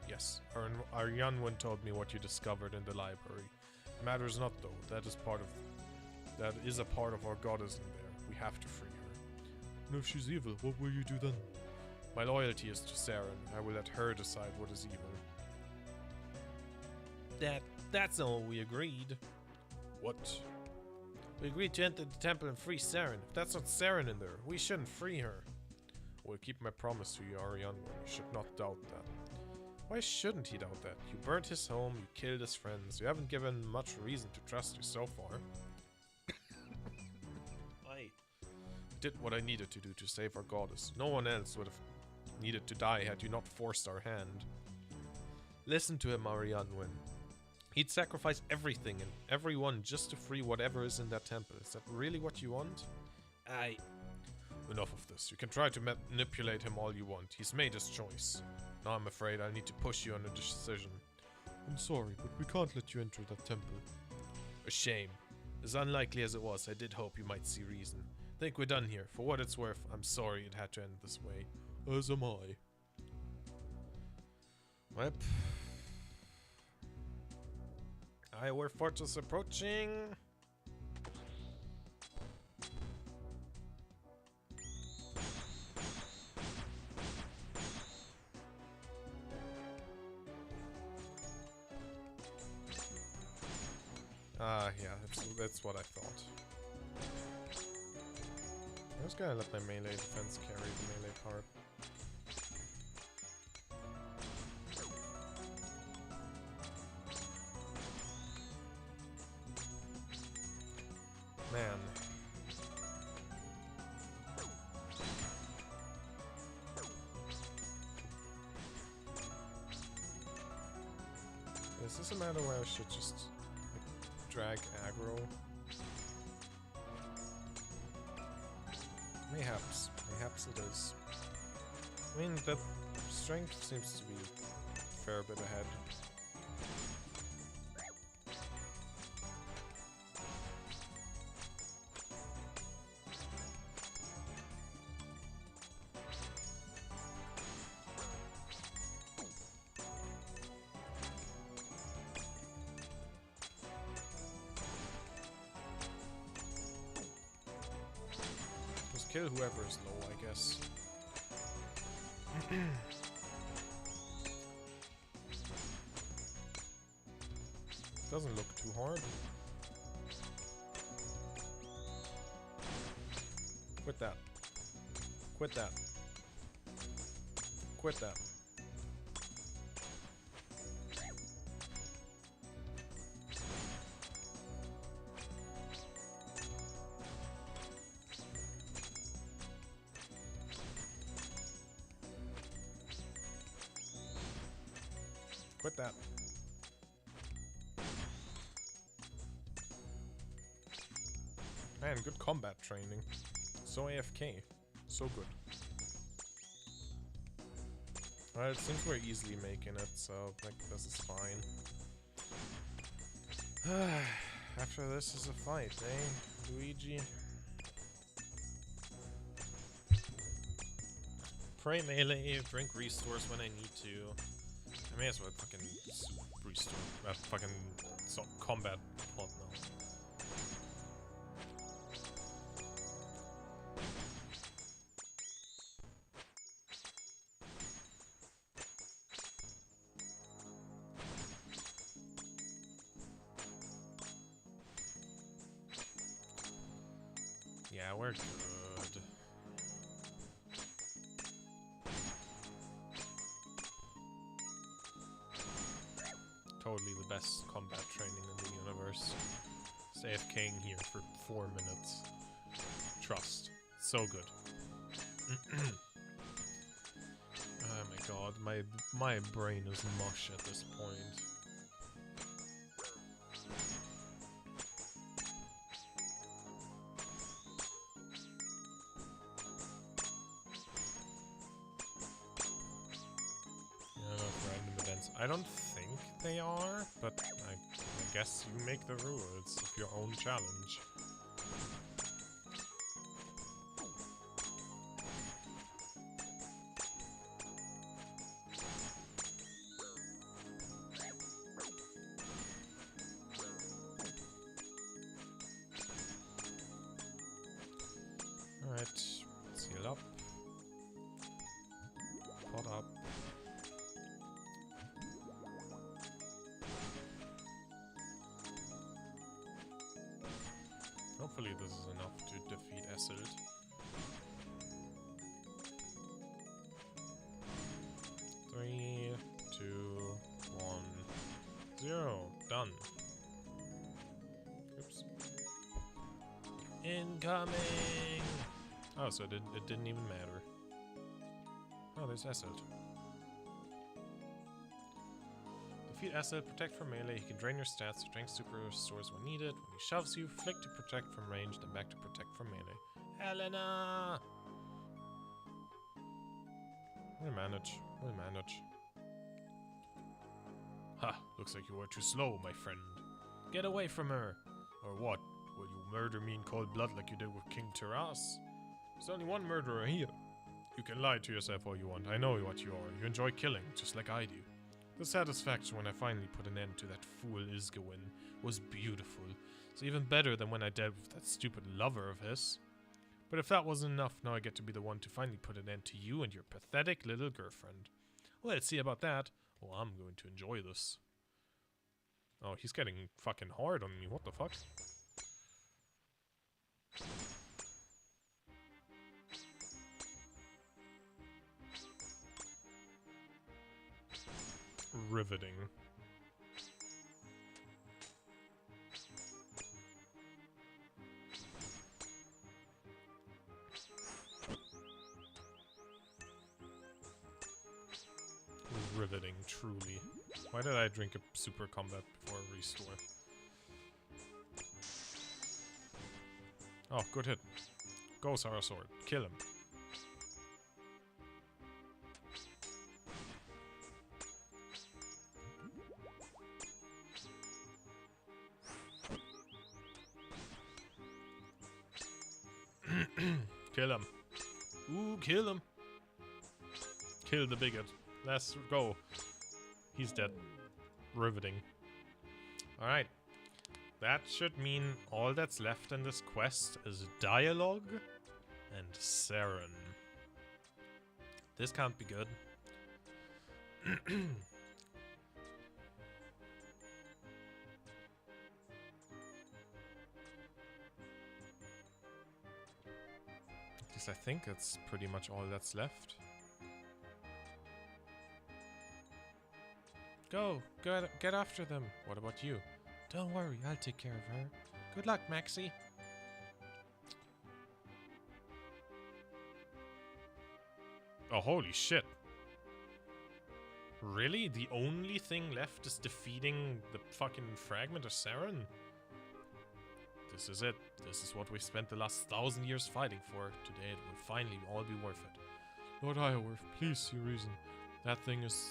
Yes, our young one told me what you discovered in the library. It matters not, though. That is a part of our goddess in there. We have to free her. And if she's evil, what will you do then? My loyalty is to Saren. I will let her decide what is evil. That's not what we agreed. What? We agreed to enter the temple and free Saren. If that's not Saren in there, we shouldn't free her. I will keep my promise to you, Ariane. You should not doubt that. Why shouldn't he doubt that? You burnt his home, you killed his friends. You haven't given much reason to trust you so far. I did what I needed to do to save our goddess. No one else would have needed to die had you not forced our hand. Listen to him, Arianwen. He'd sacrifice everything and everyone just to free whatever is in that temple. Is that really what you want? Enough of this. You can try to manipulate him all you want. He's made his choice. Now I'm afraid I'll need to push you on a decision. I'm sorry, but we can't let you enter that temple. A shame. As unlikely as it was, I did hope you might see reason. Think we're done here. For what it's worth, I'm sorry it had to end this way. As am I. Yep. Iowa Fortress approaching. Yeah, that's what I thought. I was gonna let my melee defense carry the melee part. Man. Is this a matter where I should just drag aggro? Mayhaps. Mayhaps it is. I mean, that strength seems to be a fair bit ahead. Kill whoever is low, I guess. Doesn't look too hard. Quit that. Quit that. Quit that. Quit that. Man, good combat training. So AFK. So good. Well, it seems we're easily making it, so like this is fine. After this is a fight, eh, Luigi? Pray melee, drink restores when I need to. I may as well fucking restore that fucking combat plot now. Yeah, we're good. Totally the best combat training in the universe. Just AFKing here for 4 minutes. Trust. So good. Oh my god, my brain is mush at this point. I don't think they are, but I guess you make the rules of your own challenge. Alright, seal up. Pot up. Hopefully this is enough to defeat Acid. Three, 2, 1, 0. Done. Oops. Incoming! Oh, so it didn't even matter. Oh, there's Acid. Defeat Acid, protect from melee. He can drain your stats, strength super restores when needed. When he shoves you, flick to protect from range, then back to protect from melee. Helena! We'll manage. We'll manage. Ha! Looks like you were too slow, my friend. Get away from her! Or what? Will you murder me in cold blood like you did with King Taras? There's only one murderer here. You can lie to yourself all you want. I know what you are. You enjoy killing, just like I do. The satisfaction when I finally put an end to that fool Isgawin was beautiful. It's even better than when I dealt with that stupid lover of his. But if that wasn't enough, now I get to be the one to finally put an end to you and your pathetic little girlfriend. Well, let's see about that. Oh, I'm going to enjoy this. Oh, he's getting fucking hard on me. What the fuck? Riveting. Riveting, truly. Why did I drink a super combat before a restore? Oh, good hit. Go, Sarah Sword. Kill him. Kill him. Ooh, kill him. Kill the bigot. Let's go. He's dead. Riveting. Alright. That should mean all that's left in this quest is dialogue and Saren. This can't be good. I think it's pretty much all that's left. Go! Get after them! What about you? Don't worry, I'll take care of her. Good luck, Maxie! Oh, holy shit. Really? The only thing left is defeating the fucking fragment of Saren? This is it. This is what we spent the last 1,000 years fighting for. Today it will finally all be worth it. Lord Iorwerth, please see reason. That thing is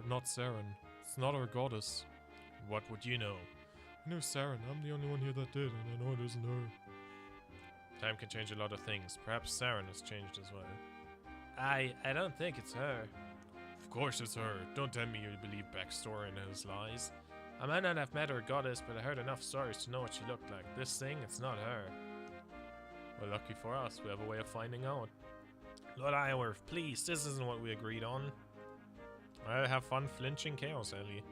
not Saren. It's not our goddess. What would you know? I know Saren. I'm the only one here that did, and I know it isn't her. Time can change a lot of things. Perhaps Saren has changed as well. I don't think it's her. Of course it's her. Don't tell me you believe backstory in his lies. I might not have met her goddess, but I heard enough stories to know what she looked like. This thing, it's not her. Well, lucky for us, we have a way of finding out. Lord Iorwerth, please, this isn't what we agreed on. Well, have fun flinching Chaos, Ellie.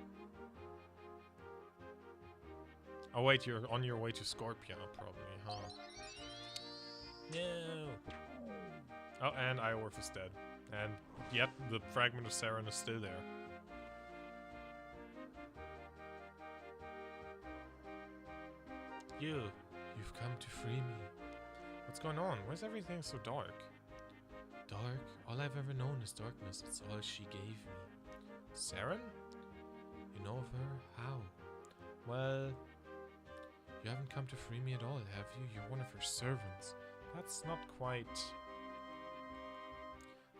Oh wait, you're on your way to Scorpia, probably, huh? No! Oh, and Iorwerth is dead. And yet, the fragment of Saren is still there. You've come to free me. What's going on? Why is everything so dark? Dark? All I've ever known is darkness. It's all she gave me. Saren? You know of her? How? Well, you haven't come to free me at all, have you? You're one of her servants. That's not quite...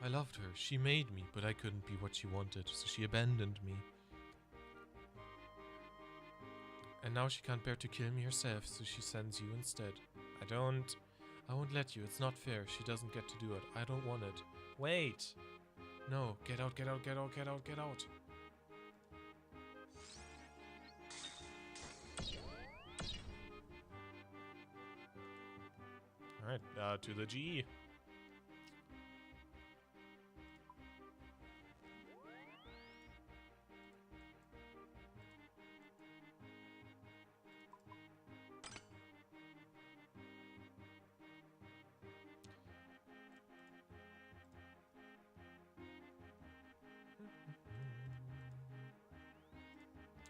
I loved her. She made me, but I couldn't be what she wanted, so she abandoned me. And now she can't bear to kill me herself, so she sends you instead. I won't let you. It's not fair. She doesn't get to do it. I don't want it. Wait! No, get out, get out, get out, get out, get out. Alright, to the G.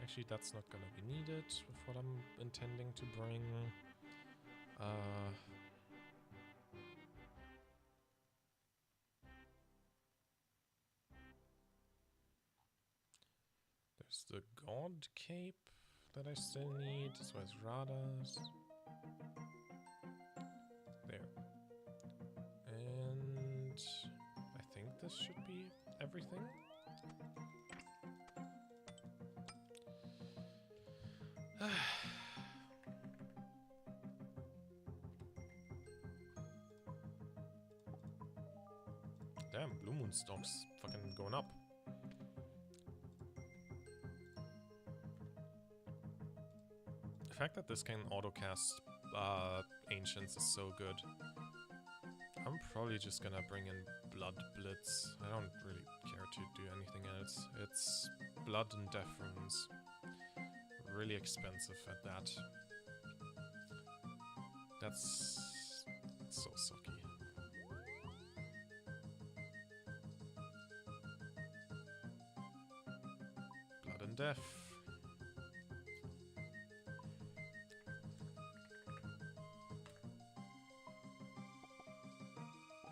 Actually, that's not gonna be needed with what I'm intending to bring. There's the God Cape that I still need, as well as Radha's. There. And I think this should be everything. Damn, Blue Moon stock's fucking going up. The fact that this can autocast Ancients is so good. I'm probably just gonna bring in Blood Blitz. I don't really care to do anything else. It's Blood and Death runes. Really expensive at that. That's so sucky. Blood and Death.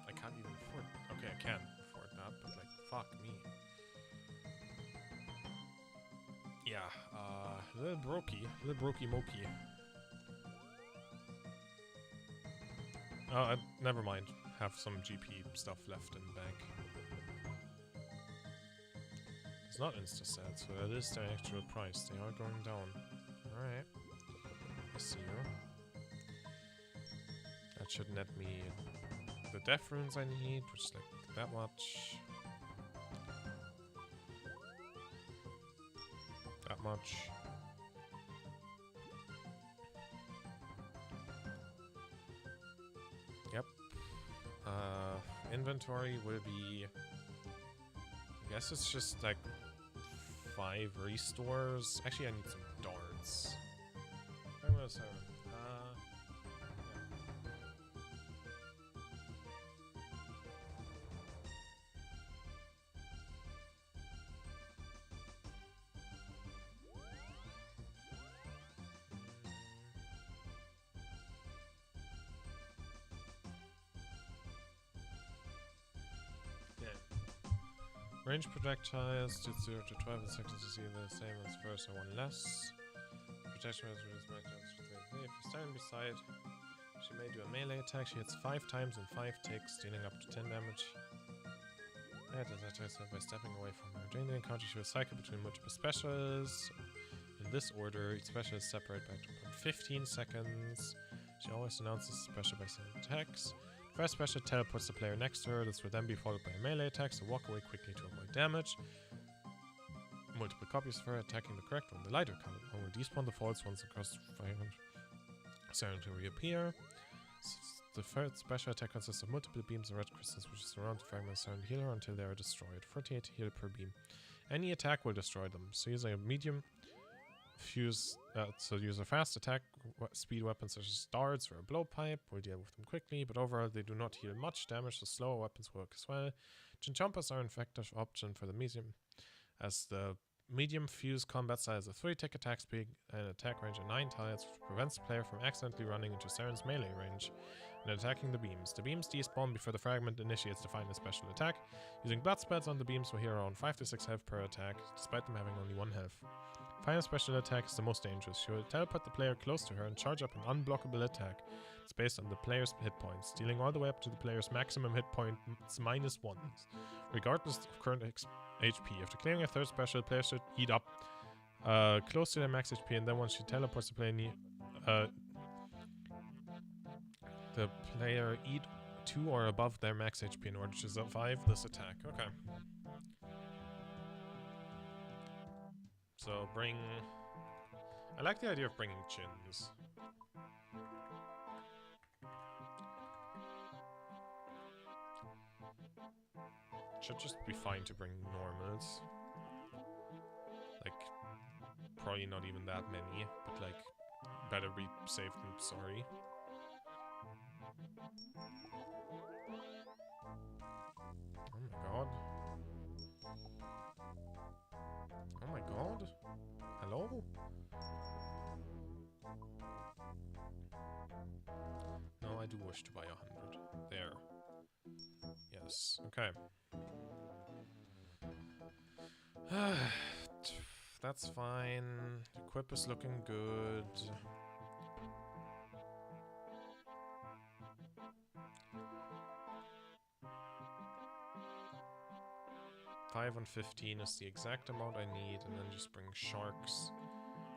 I can't even afford... Okay, I can afford that, but like, fuck me. Yeah, little brokey mokey. Oh, never mind. Have some GP stuff left in the bank. It's not insta-set, so that is their actual price. They are going down. Alright. I see you. That should net me the death runes I need, which is like that much. That much. Yep. Inventory will be... I guess it's just like 5 restores. Actually, I need some darts. I'm gonna say, range projectiles did 0 to 12 in seconds to see the same as first or 1 less. Protection measure is matches with if you stand beside, she may do a melee attack. She hits 5 times in 5 ticks, dealing up to 10 damage. That attacks her by stepping away from her. During the encounter, she will cycle between multiple specials. In this order, each special is separated by 15 seconds. She always announces special by sending attacks. First special teleports the player next to her. This will then be followed by a melee attack, so walk away quickly to avoid damage. Multiple copies of her attacking the correct one, the lighter color one will despawn the false ones across the 500. Starting to reappear. The third special attack consists of multiple beams of red crystals which surround the fragments and heal her until they are destroyed. 48 heal per beam. Any attack will destroy them. So using a medium use a fast attack speed weapons such as darts or a blowpipe will deal with them quickly, but overall they do not heal much damage, so slower weapons work as well. Chinchompas are an effective option for the medium, as the medium fuse combat size of 3, tick attack speed, and attack range of 9 tiles, which prevents the player from accidentally running into Saren's melee range and attacking the beams. The beams despawn before the fragment initiates the final special attack. Using blood spells on the beams will heal around 5 to 6 health per attack, despite them having only 1 health. Final special attack is the most dangerous. She will teleport the player close to her and charge up an unblockable attack. It's based on the player's hit points, dealing all the way up to the player's maximum hit points -1, regardless of current HP. After clearing a third special, the player should heat up close to their max HP, and then once she teleports the player, eat 2 or above their max HP in order to survive this attack. Okay. So bring... I like the idea of bringing chins. Should just be fine to bring normals. Like, probably not even that many, but like, better be safe than sorry. Oh my god. Oh my god. Hello? No, I do wish to buy 100. There. Yes. Okay. That's fine. Equip is looking good. $5 on 15 is the exact amount I need, and then just bring sharks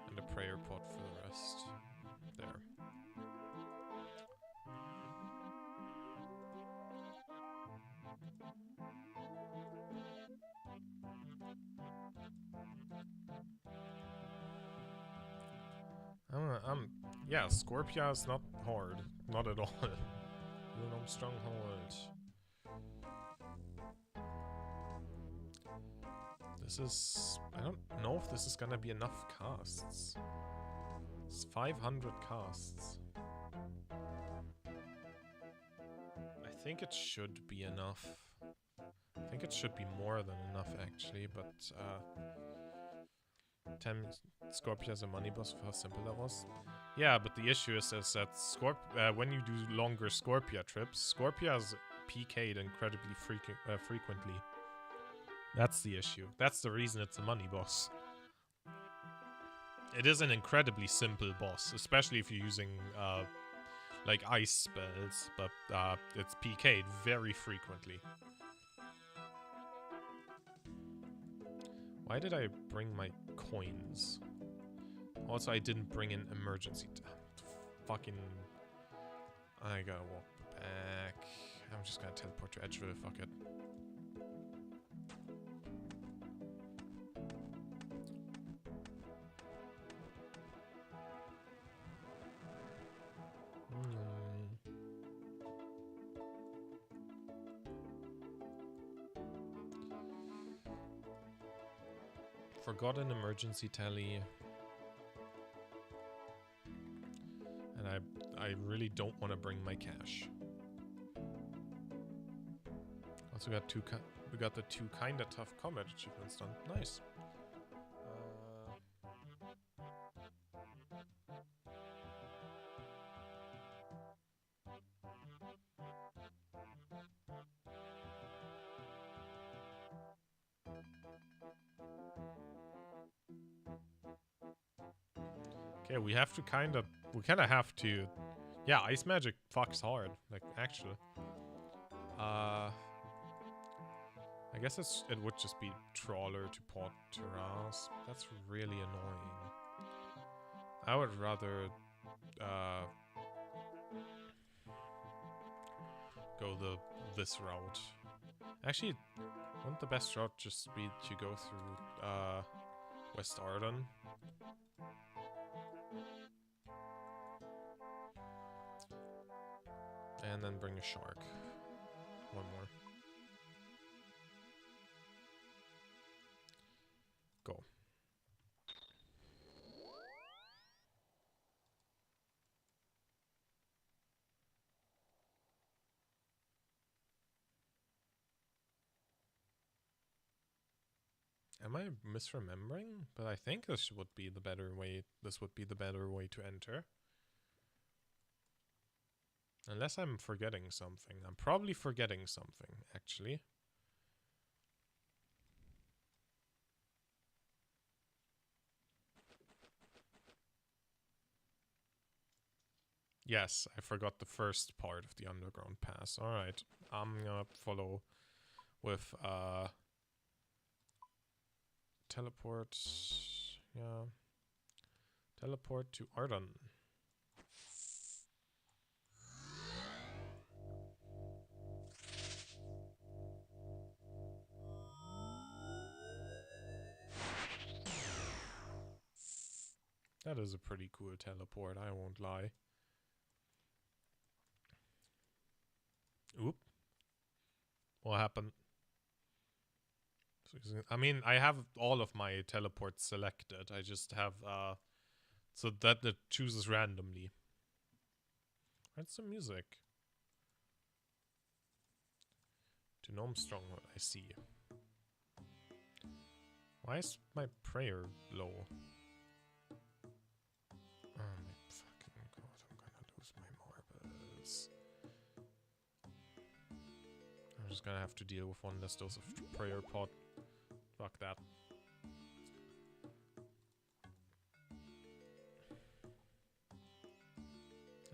and a prayer pot for the rest. There. Yeah, Scorpia is not hard. Not at all. Unum Stronghold. This is... I don't know if this is gonna be enough casts. It's 500 casts. I think it should be enough. I think it should be more than enough, actually, but, 10 Scorpia as a money boss for how simple that was. Yeah, but the issue is that when you do longer Scorpia trips, Scorpia is PK'd incredibly frequently. That's the issue. That's the reason it's a money boss. It is an incredibly simple boss, especially if you're using, like, ice spells, but, it's PK'd very frequently. Why did I bring my coins? Also, I didn't bring in emergency. Fucking... I gotta walk back. I'm just gonna teleport to Edgeville, fuck it. Forgotten emergency tally. And I really don't want to bring my cash. Also we got the 2 kinda tough combat achievements done. Nice. Okay, we kinda have to... Yeah, ice magic fucks hard, like, actually. I guess it would just be Trawler to Port Terras. That's really annoying. I would rather, go this route. Actually, wouldn't the best route just be to go through, West Arden? And then bring a shark. One more. Go. Am I misremembering? But I think this would be the better way. This would be the better way to enter. Unless I'm forgetting something. I'm probably forgetting something, actually. Yes, I forgot the first part of the underground pass. Alright, I'm gonna follow with, teleport, yeah. Teleport to Arden. That is a pretty cool teleport, I won't lie. Oop. What happened? I mean, I have all of my teleports selected. I just have, so that it chooses randomly. Where's the music? To Gnome Stronghold, I see. Why is my prayer low? Oh my fucking god, I'm gonna lose my marbles. I'm just gonna have to deal with one less dose of prayer pot. Fuck that.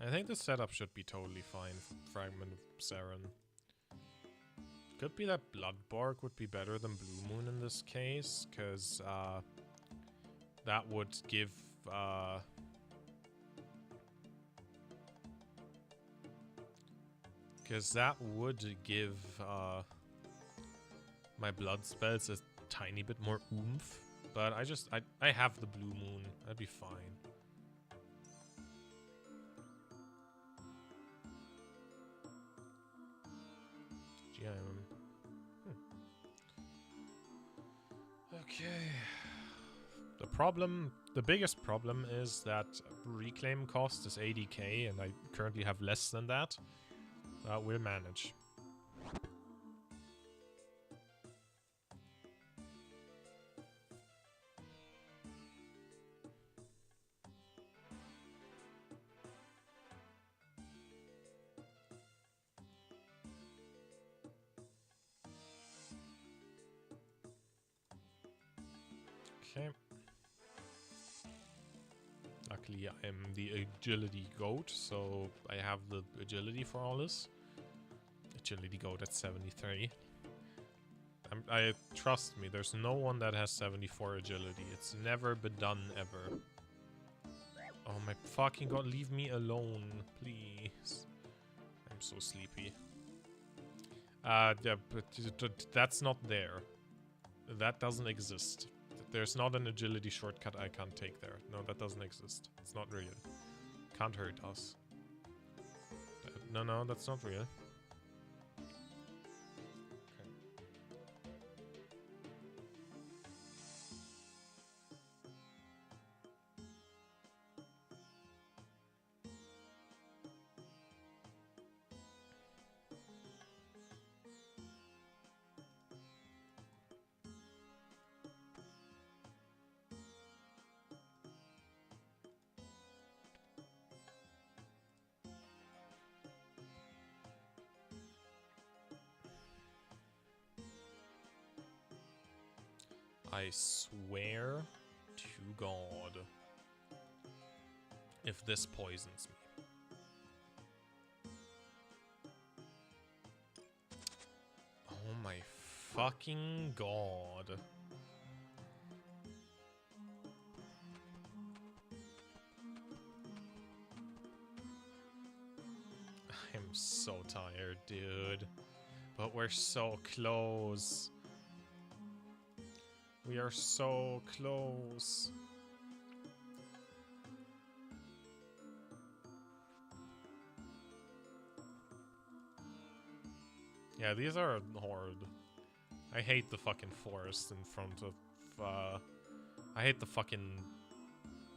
I think the setup should be totally fine for Fragment of Saren. Could be that Bloodbark would be better than Blue Moon in this case, because that would give my blood spells a tiny bit more oomph. But I have the Blue Moon. That'd be fine. GIM. Okay. The biggest problem is that reclaim cost is 80k and I currently have less than that. We'll manage. Okay. Luckily, I'm the agility goat, so I have the agility for all this. Agility goat at 73. I trust me, there's no one that has 74 agility. It's never been done ever. Oh my fucking god, leave me alone, please. I'm so sleepy. Yeah, but that's not there. That doesn't exist. There's not an agility shortcut I can't take there. No, that doesn't exist. It's not real. Can't hurt us. No, that's not real. I swear to God, if this poisons me. Oh my fucking God. I'm so tired, dude. But we're so close. We are so close. Yeah, these are hard. I hate the fucking forest in front of, I hate the fucking,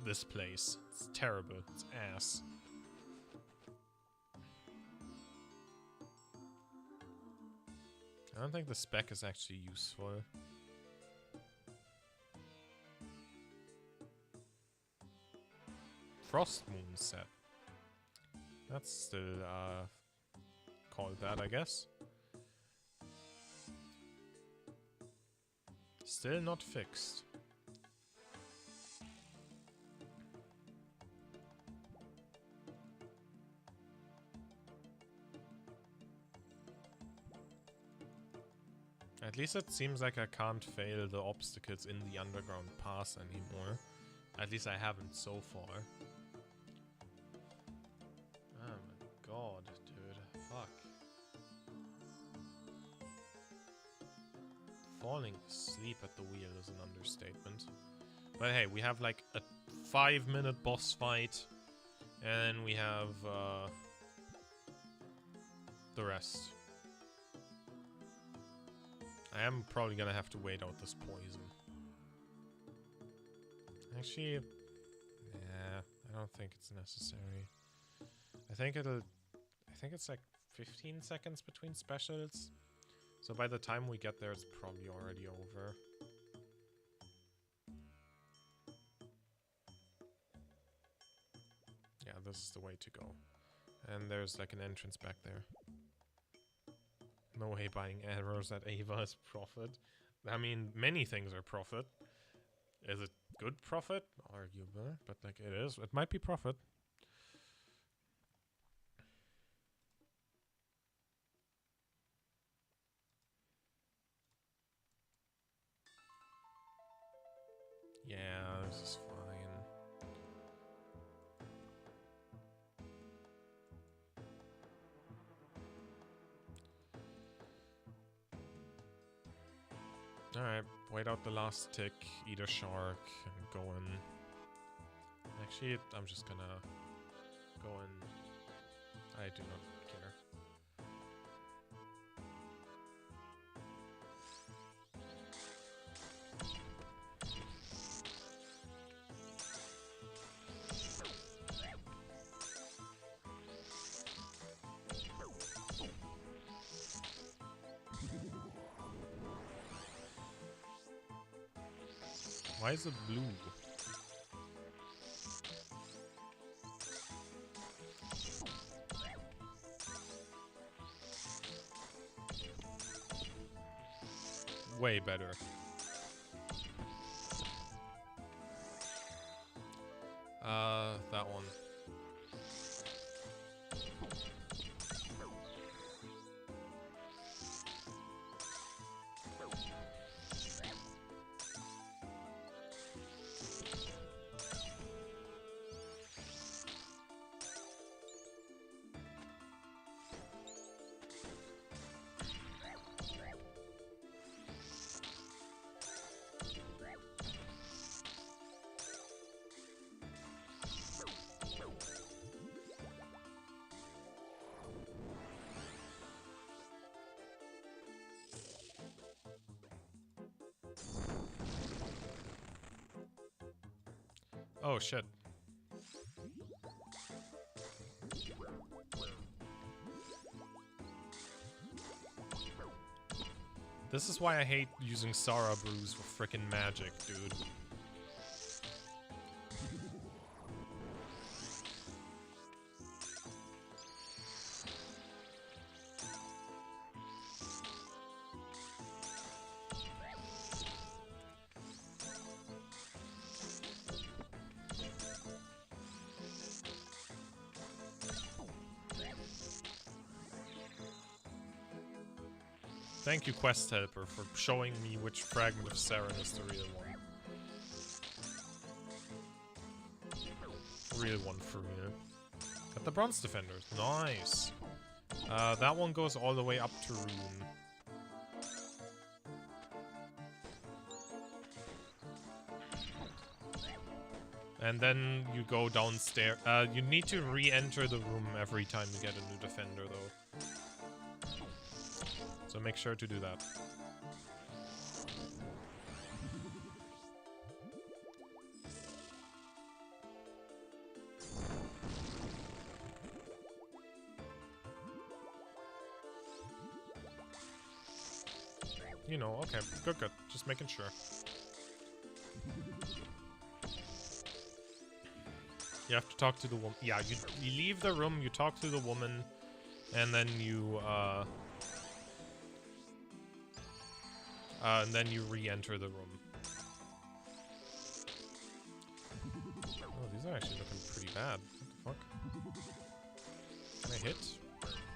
this place. It's terrible. It's ass. I don't think the spec is actually useful. Frost Moon set. That's still called that, I guess. Still not fixed. At least it seems like I can't fail the obstacles in the underground pass anymore. At least I haven't so far. Oh my god, dude. Fuck. Falling asleep at the wheel is an understatement. But hey, we have like a 5-minute boss fight. And then we have the rest. I am probably gonna have to wait out this poison. Actually, yeah, I don't think it's necessary. I think it's like 15 seconds between specials. So by the time we get there, it's probably already over. Yeah, this is the way to go. And there's like an entrance back there. No way buying arrows at Ava is profit. I mean, many things are profit. Is it good profit? Arguable, but like it is. It might be profit. Yeah, this is fine. Alright, wait out the last tick, eat a shark, and go in. Actually, I'm just gonna go in. I do not care. Why is it blue? Way better. That one. Oh shit. This is why I hate using Sara brews for frickin' magic, dude. Thank you, Quest Helper, for showing me which fragment of Saren is the real one. Real one for real. Got the Bronze Defenders. Nice. That one goes all the way up to Rune. And then you go downstairs. You need to re-enter the room every time you get a new defender, though. So make sure to do that. You know, okay, good, good. Just making sure. You have to talk to the woman. Yeah, you leave the room, you talk to the woman, and then you re-enter the room. Oh, these are actually looking pretty bad. What the fuck? Can I hit?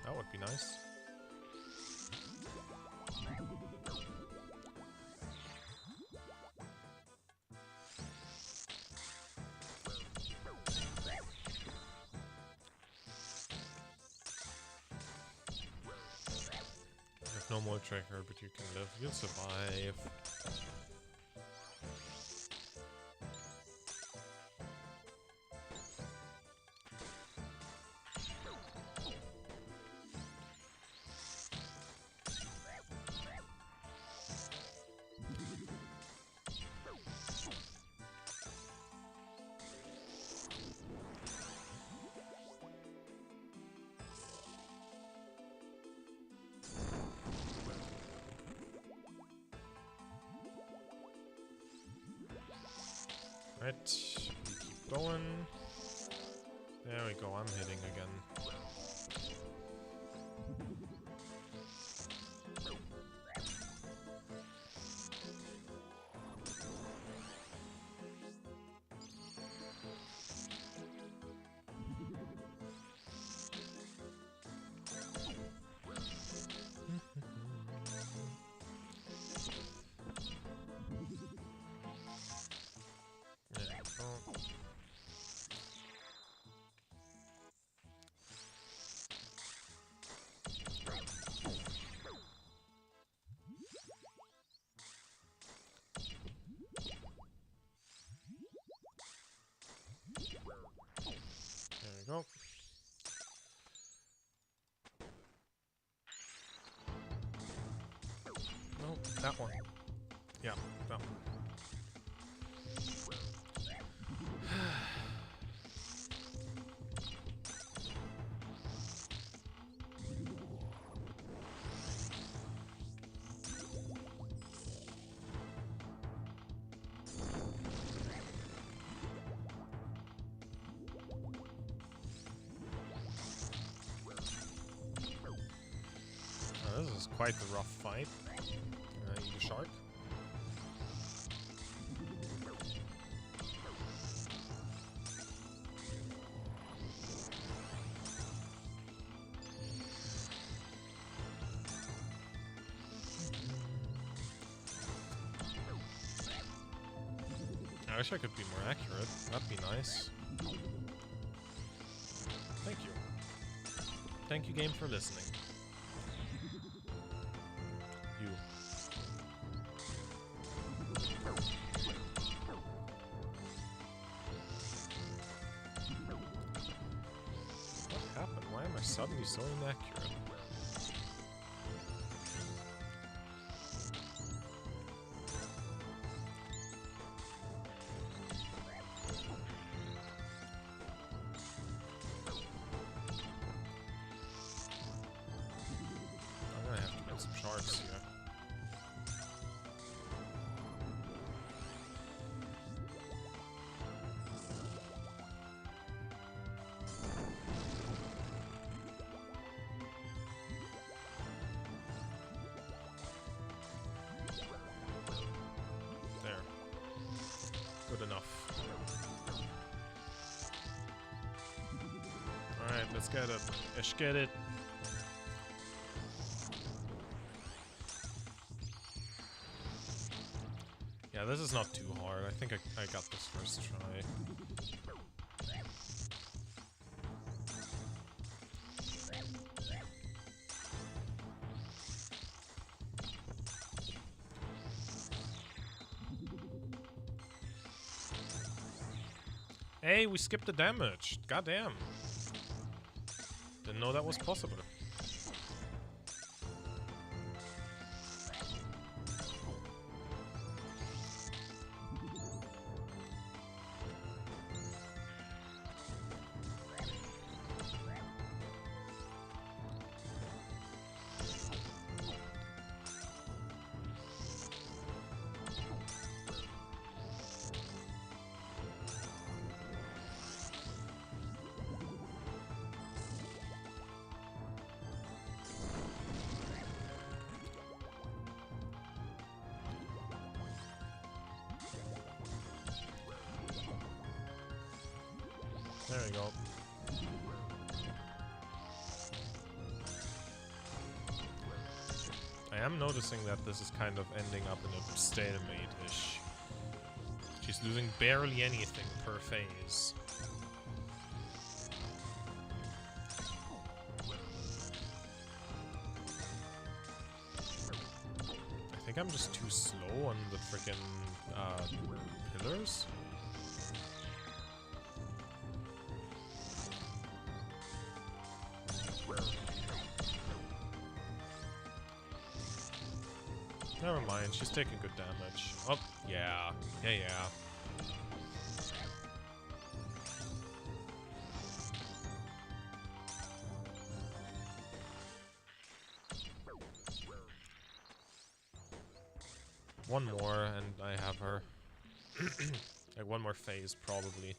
That would be nice. No more tracker, but you can live. You'll survive. Right, keep going. There we go, I'm hitting again. Go. No, that one. Yeah, that one. This is quite the rough fight. Eat a shark. I wish I could be more accurate. That'd be nice. Thank you. Thank you, game, for listening. Suddenly so inaccurate. I'm gonna have to get some sharks here. Good enough. Alright, let's get it. Let's get it. Yeah, this is not too hard. I think I got this first try. Hey, we skipped the damage. Goddamn. Didn't know that was possible. There you go. I am noticing that this is kind of ending up in a stalemate-ish. She's losing barely anything per phase. I think I'm just too slow on the frickin' pillars. Never mind, she's taking good damage. Oh, yeah. Yeah. One more, and I have her. Like, one more phase, probably.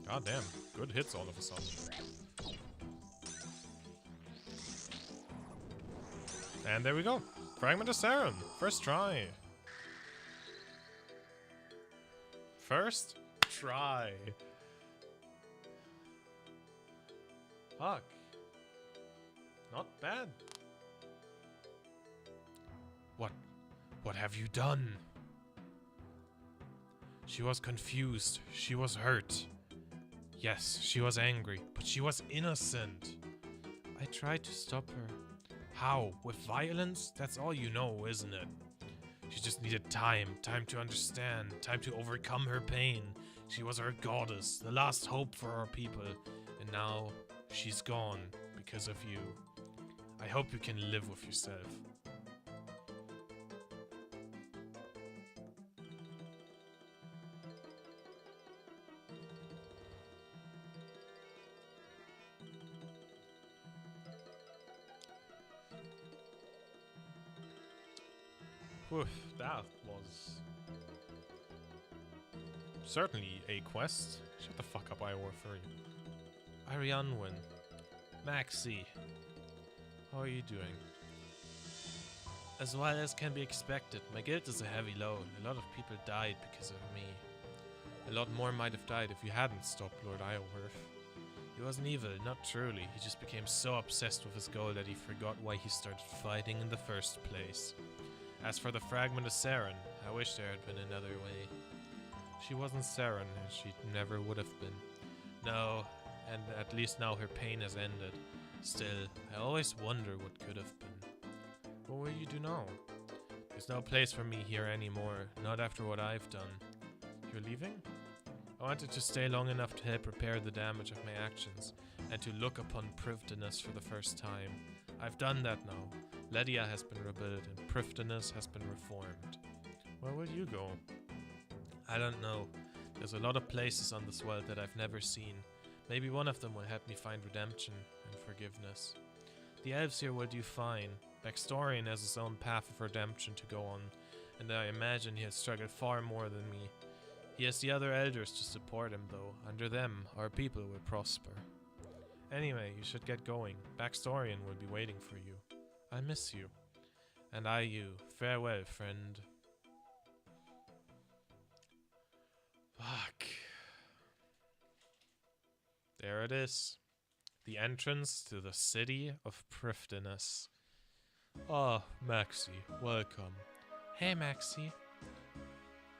God damn, good hits all of a sudden. And there we go. Fragment of Saren. First try. First try. Fuck. Not bad. What have you done? She was confused. She was hurt. Yes, she was angry, but she was innocent. I tried to stop her. How? With violence? That's all you know, isn't it? She just needed time. Time to understand. Time to overcome her pain. She was our goddess, the last hope for our people. And now, she's gone because of you. I hope you can live with yourself. Whew, that was certainly a quest. Shut the fuck up, Iorfuri. Arianwin. Maxi. How are you doing? As well as can be expected, my guild is a heavy load. A lot of people died because of me. A lot more might have died if you hadn't stopped Lord Iorwerth. He wasn't evil, not truly. He just became so obsessed with his goal that he forgot why he started fighting in the first place. As for the fragment of Saren, I wish there had been another way. She wasn't Saren, and she never would have been. No, and at least now her pain has ended. Still, I always wonder what could have been. What will you do now? There's no place for me here anymore, not after what I've done. You're leaving? I wanted to stay long enough to help repair the damage of my actions, and to look upon Prifddinas for the first time. I've done that now. Ledia has been rebuilt and Prifddinas has been reformed. Where will you go? I don't know. There's a lot of places on this world that I've never seen. Maybe one of them will help me find redemption and forgiveness. The elves here will do fine. Baxtorian has his own path of redemption to go on, and I imagine he has struggled far more than me. He has the other elders to support him though. Under them, our people will prosper. Anyway, you should get going. Baxtorian will be waiting for you. I miss you. And I you. Farewell, friend. Fuck. There it is. The entrance to the city of Prifddinas. Ah, Maxi, welcome. Hey, Maxi.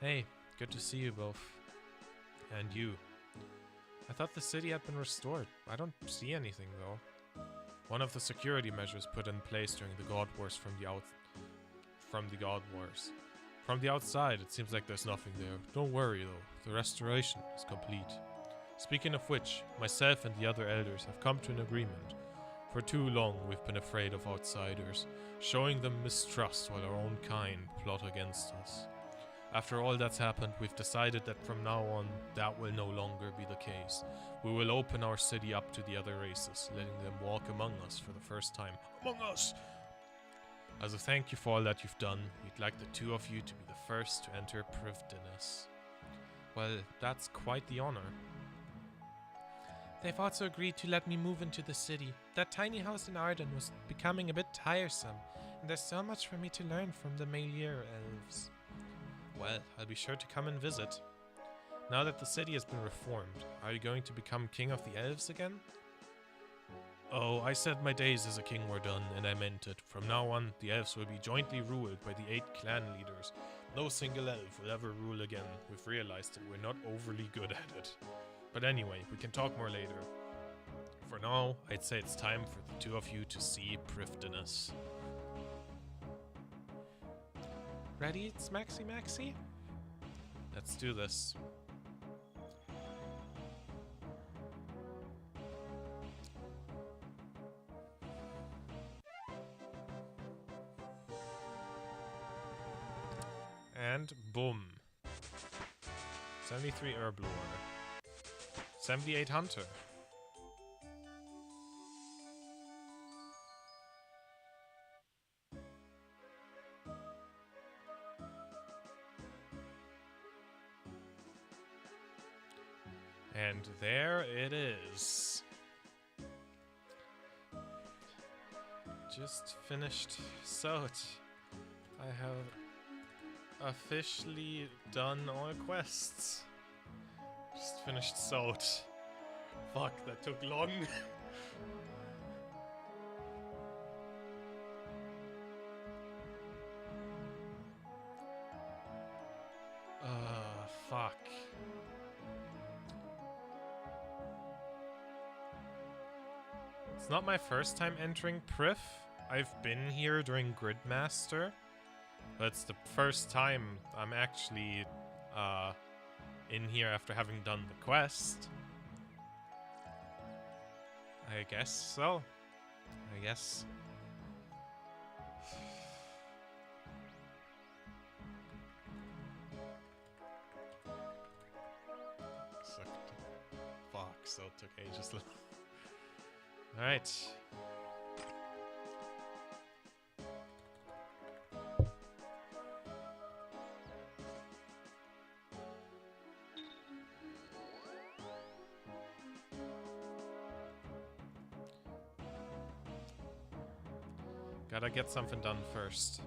Hey, good to see you both. And you. I thought the city had been restored. I don't see anything, though. One of the security measures put in place during the God Wars from the outside, it seems like there's nothing there. Don't worry, though. The restoration is complete. Speaking of which, myself and the other elders have come to an agreement. For too long, we've been afraid of outsiders, showing them mistrust while our own kind plot against us. After all that's happened, we've decided that from now on, that will no longer be the case. We will open our city up to the other races, letting them walk among us for the first time. Among us! As a thank you for all that you've done, we'd like the two of you to be the first to enter Privdinus. Well, that's quite the honor. They've also agreed to let me move into the city. That tiny house in Arden was becoming a bit tiresome, and there's so much for me to learn from the Melier elves. Well, I'll be sure to come and visit. Now that the city has been reformed, are you going to become king of the elves again? Oh, I said my days as a king were done, and I meant it. From now on, the elves will be jointly ruled by the 8 clan leaders. No single elf will ever rule again. We've realized that we're not overly good at it. But anyway, we can talk more later. For now, I'd say it's time for the two of you to see Privdinus. Ready, Smaxy Maxi? Let's do this. And boom. 73 Herblore. 78 Hunter. And there it is. Just finished Sot. I have officially done all quests. Just finished Sot. Fuck, that took long. Fuck. It's not my first time entering Priv. I've been here during Gridmaster, but it's the first time I'm actually in here after having done the quest. I guess so. I guess. Fuck, so it took ages. Alright. Gotta get something done first.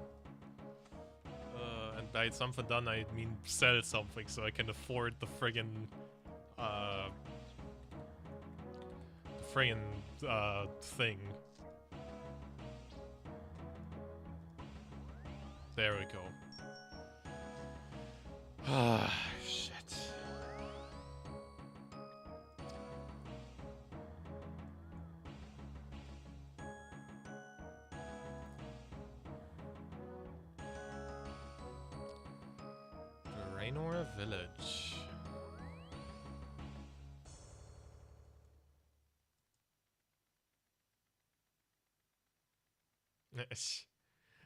And by something done, I mean sell something so I can afford the friggin' thing. There we go. Ah, shit. Raynor Village.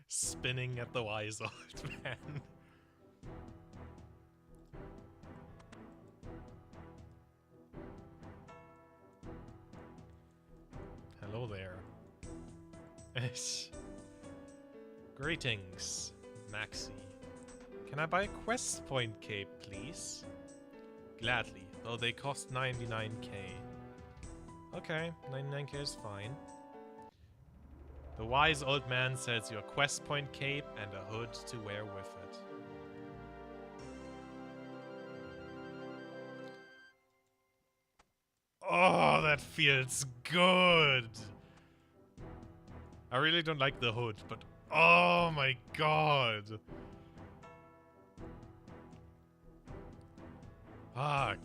Spinning at the wise old man. Hello there. Greetings, Maxi. Can I buy a quest point cape, please? Gladly, though they cost 99k. Okay, 99k is fine. The wise old man sells you a quest point cape and a hood to wear with it. Oh, that feels good! I really don't like the hood, but oh my god! Fuck.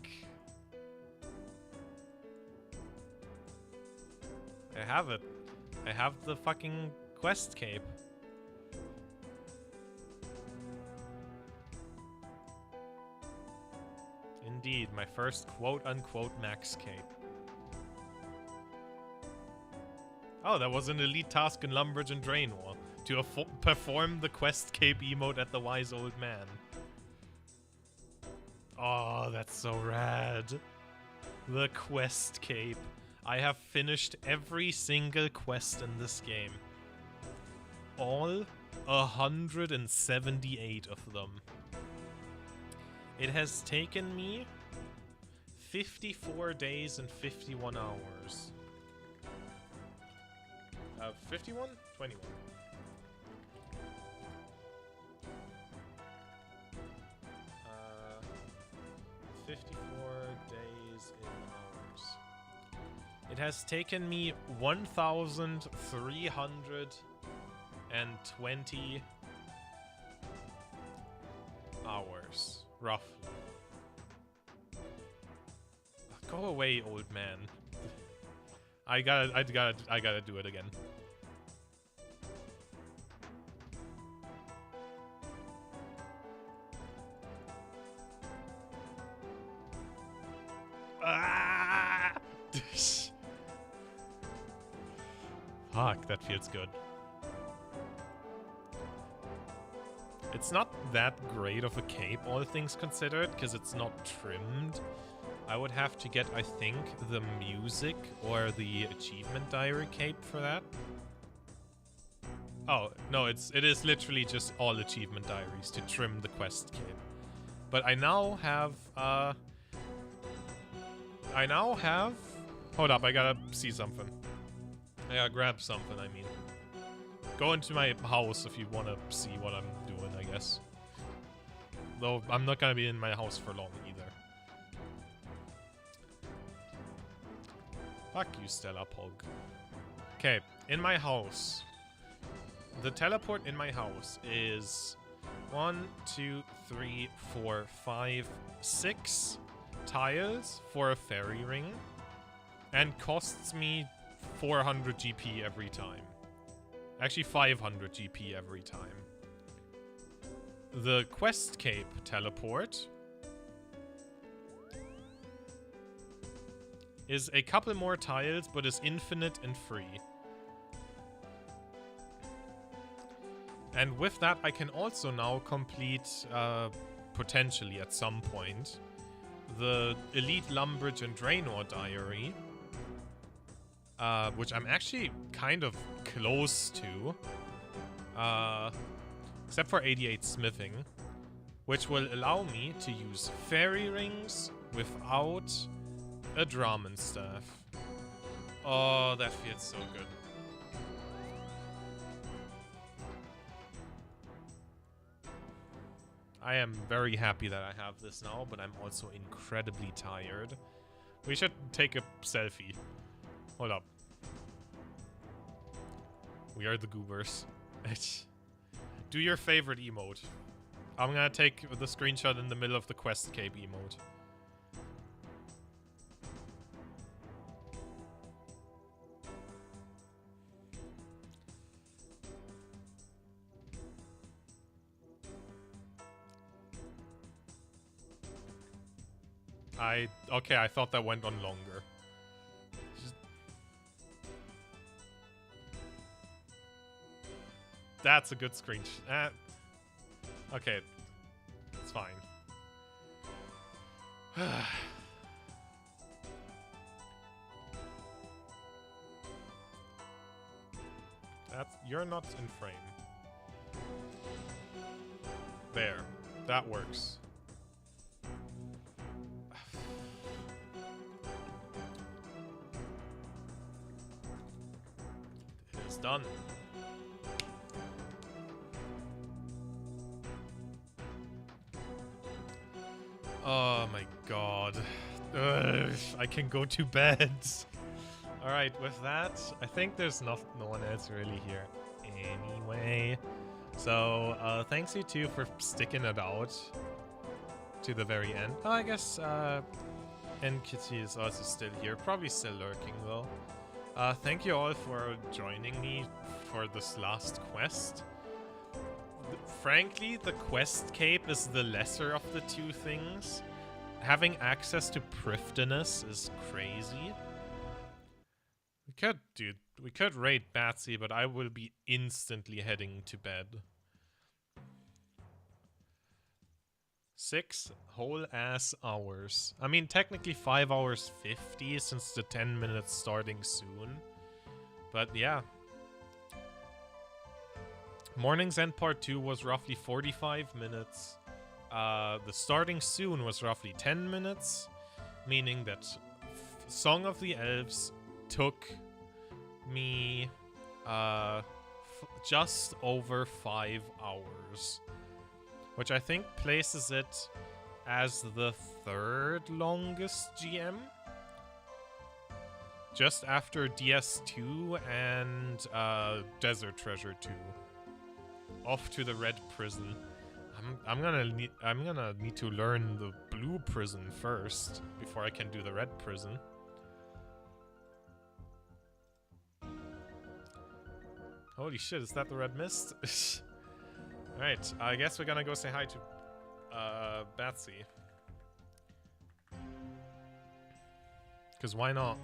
I have it. I have the fucking quest cape. Indeed, my first quote-unquote max cape. Oh, that was an elite task in Lumbridge and Draenor, to perform the quest cape emote at the wise old man. Oh, that's so rad. The quest cape. I have finished every single quest in this game. all 178 of them. It has taken me 54 days and 51 hours. 51? 21. 54 days in hours. It has taken me 1,320 hours, roughly. Go away, old man. I gotta do it again. Ah! Fuck, that feels good. It's not that great of a cape, all things considered, because it's not trimmed. I would have to get, I think, the music or the achievement diary cape for that. Oh, no, it is literally just all achievement diaries to trim the quest cape. But I now have, hold up, I gotta see something. I gotta grab something, I mean. Go into my house if you wanna see what I'm doing, I guess. Though, I'm not gonna be in my house for long either. Fuck you, Stella Pog. Okay, in my house. The teleport in my house is 1, 2, 3, 4, 5, 6 tiles for a fairy ring. And costs me 400 GP every time. Actually, 500 GP every time. The Quest Cape teleport is a couple more tiles, but is infinite and free. And with that, I can also now complete, potentially at some point, the Elite Lumbridge and Draenor Diary, which I'm actually kind of close to, except for 88 Smithing, which will allow me to use fairy rings without a Dramen staff. Oh, that feels so good. I am very happy that I have this now, but I'm also incredibly tired. We should take a selfie. Hold up. We are the goobers. Do your favorite emote. I'm gonna take the screenshot in the middle of the Quest Cape emote. Okay, I thought that went on longer. That's a good screenshot. Okay, it's fine. You're not in frame. There, that works. It is done. Oh my god. Ugh, I can go to bed. Alright, with that, I think there's no one else really here anyway. So, thanks you two for sticking it out to the very end. Oh, I guess, NKT is also still here. Probably still lurking, though. Thank you all for joining me for this last quest. Frankly, the Quest Cape is the lesser of the two things. Having access to Prifdiness is crazy. We could raid Batsy, but I will be instantly heading to bed. 6 whole ass hours. I mean, technically 5 hours 50 since the 10 minutes starting soon. But yeah. Morning's End Part 2 was roughly 45 minutes. The Starting Soon was roughly 10 minutes, meaning that Song of the Elves took me just over 5 hours, which I think places it as the 3rd longest GM, just after DS2 and Desert Treasure 2. Off to the Red Prison. I'm gonna need to learn the Blue Prison first before I can do the Red Prison. Holy shit, is that the Red Mist? Alright, I guess we're gonna go say hi to Batsy. Cause why not?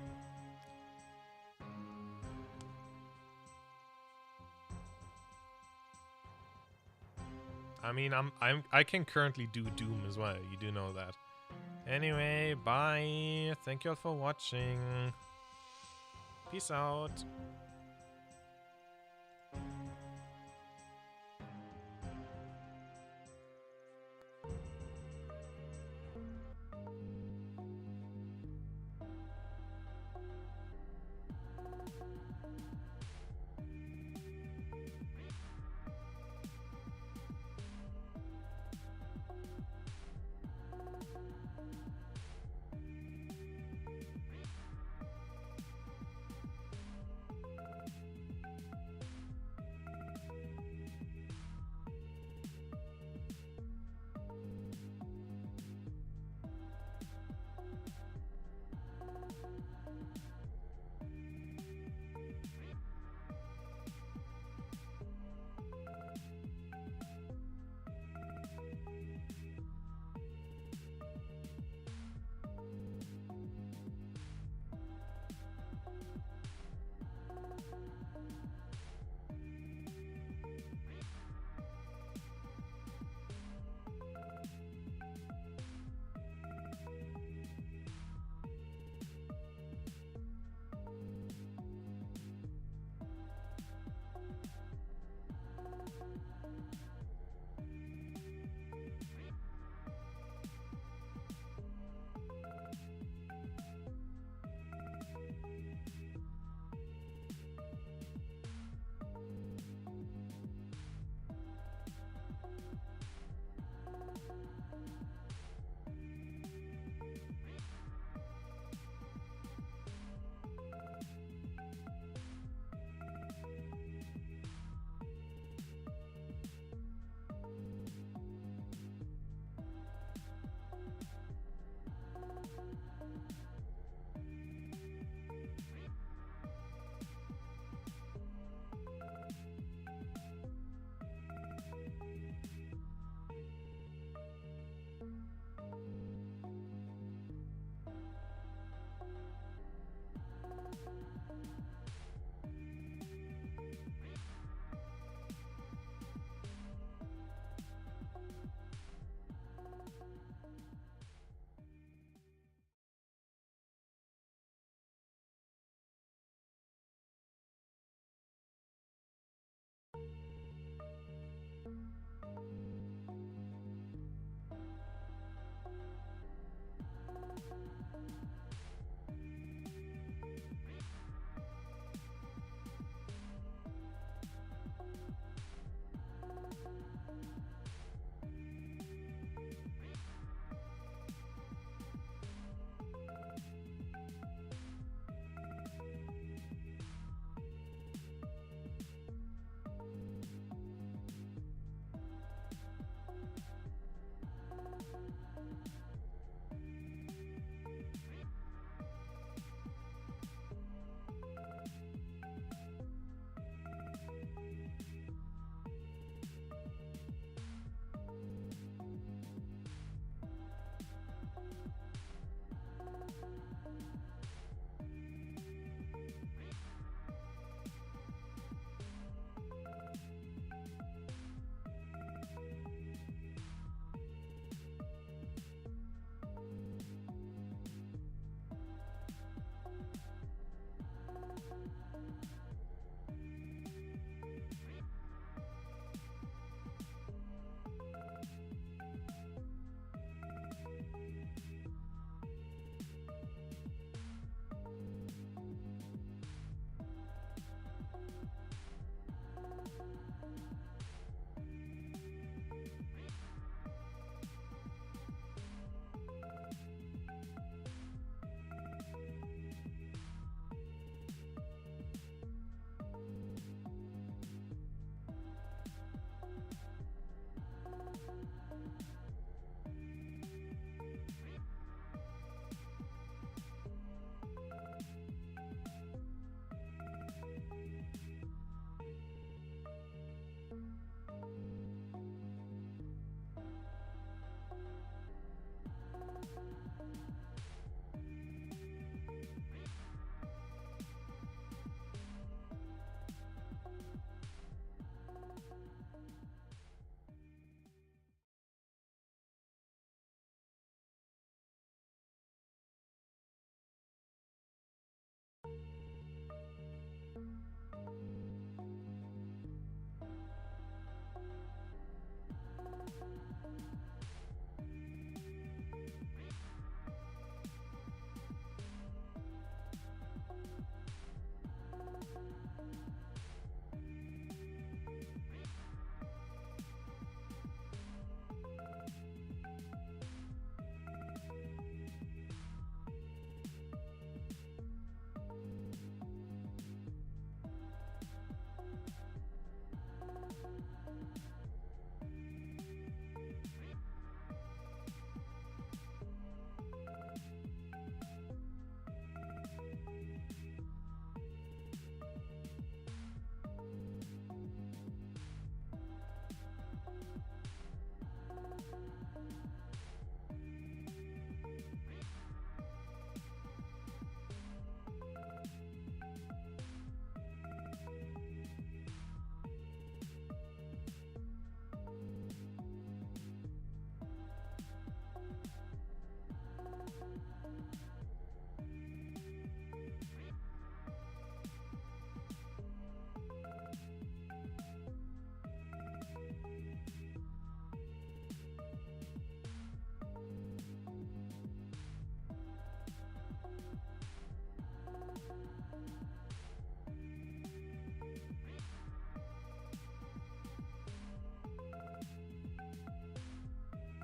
I mean, I can currently do Doom as well. You do know that. Anyway, bye. Thank you all for watching. Peace out.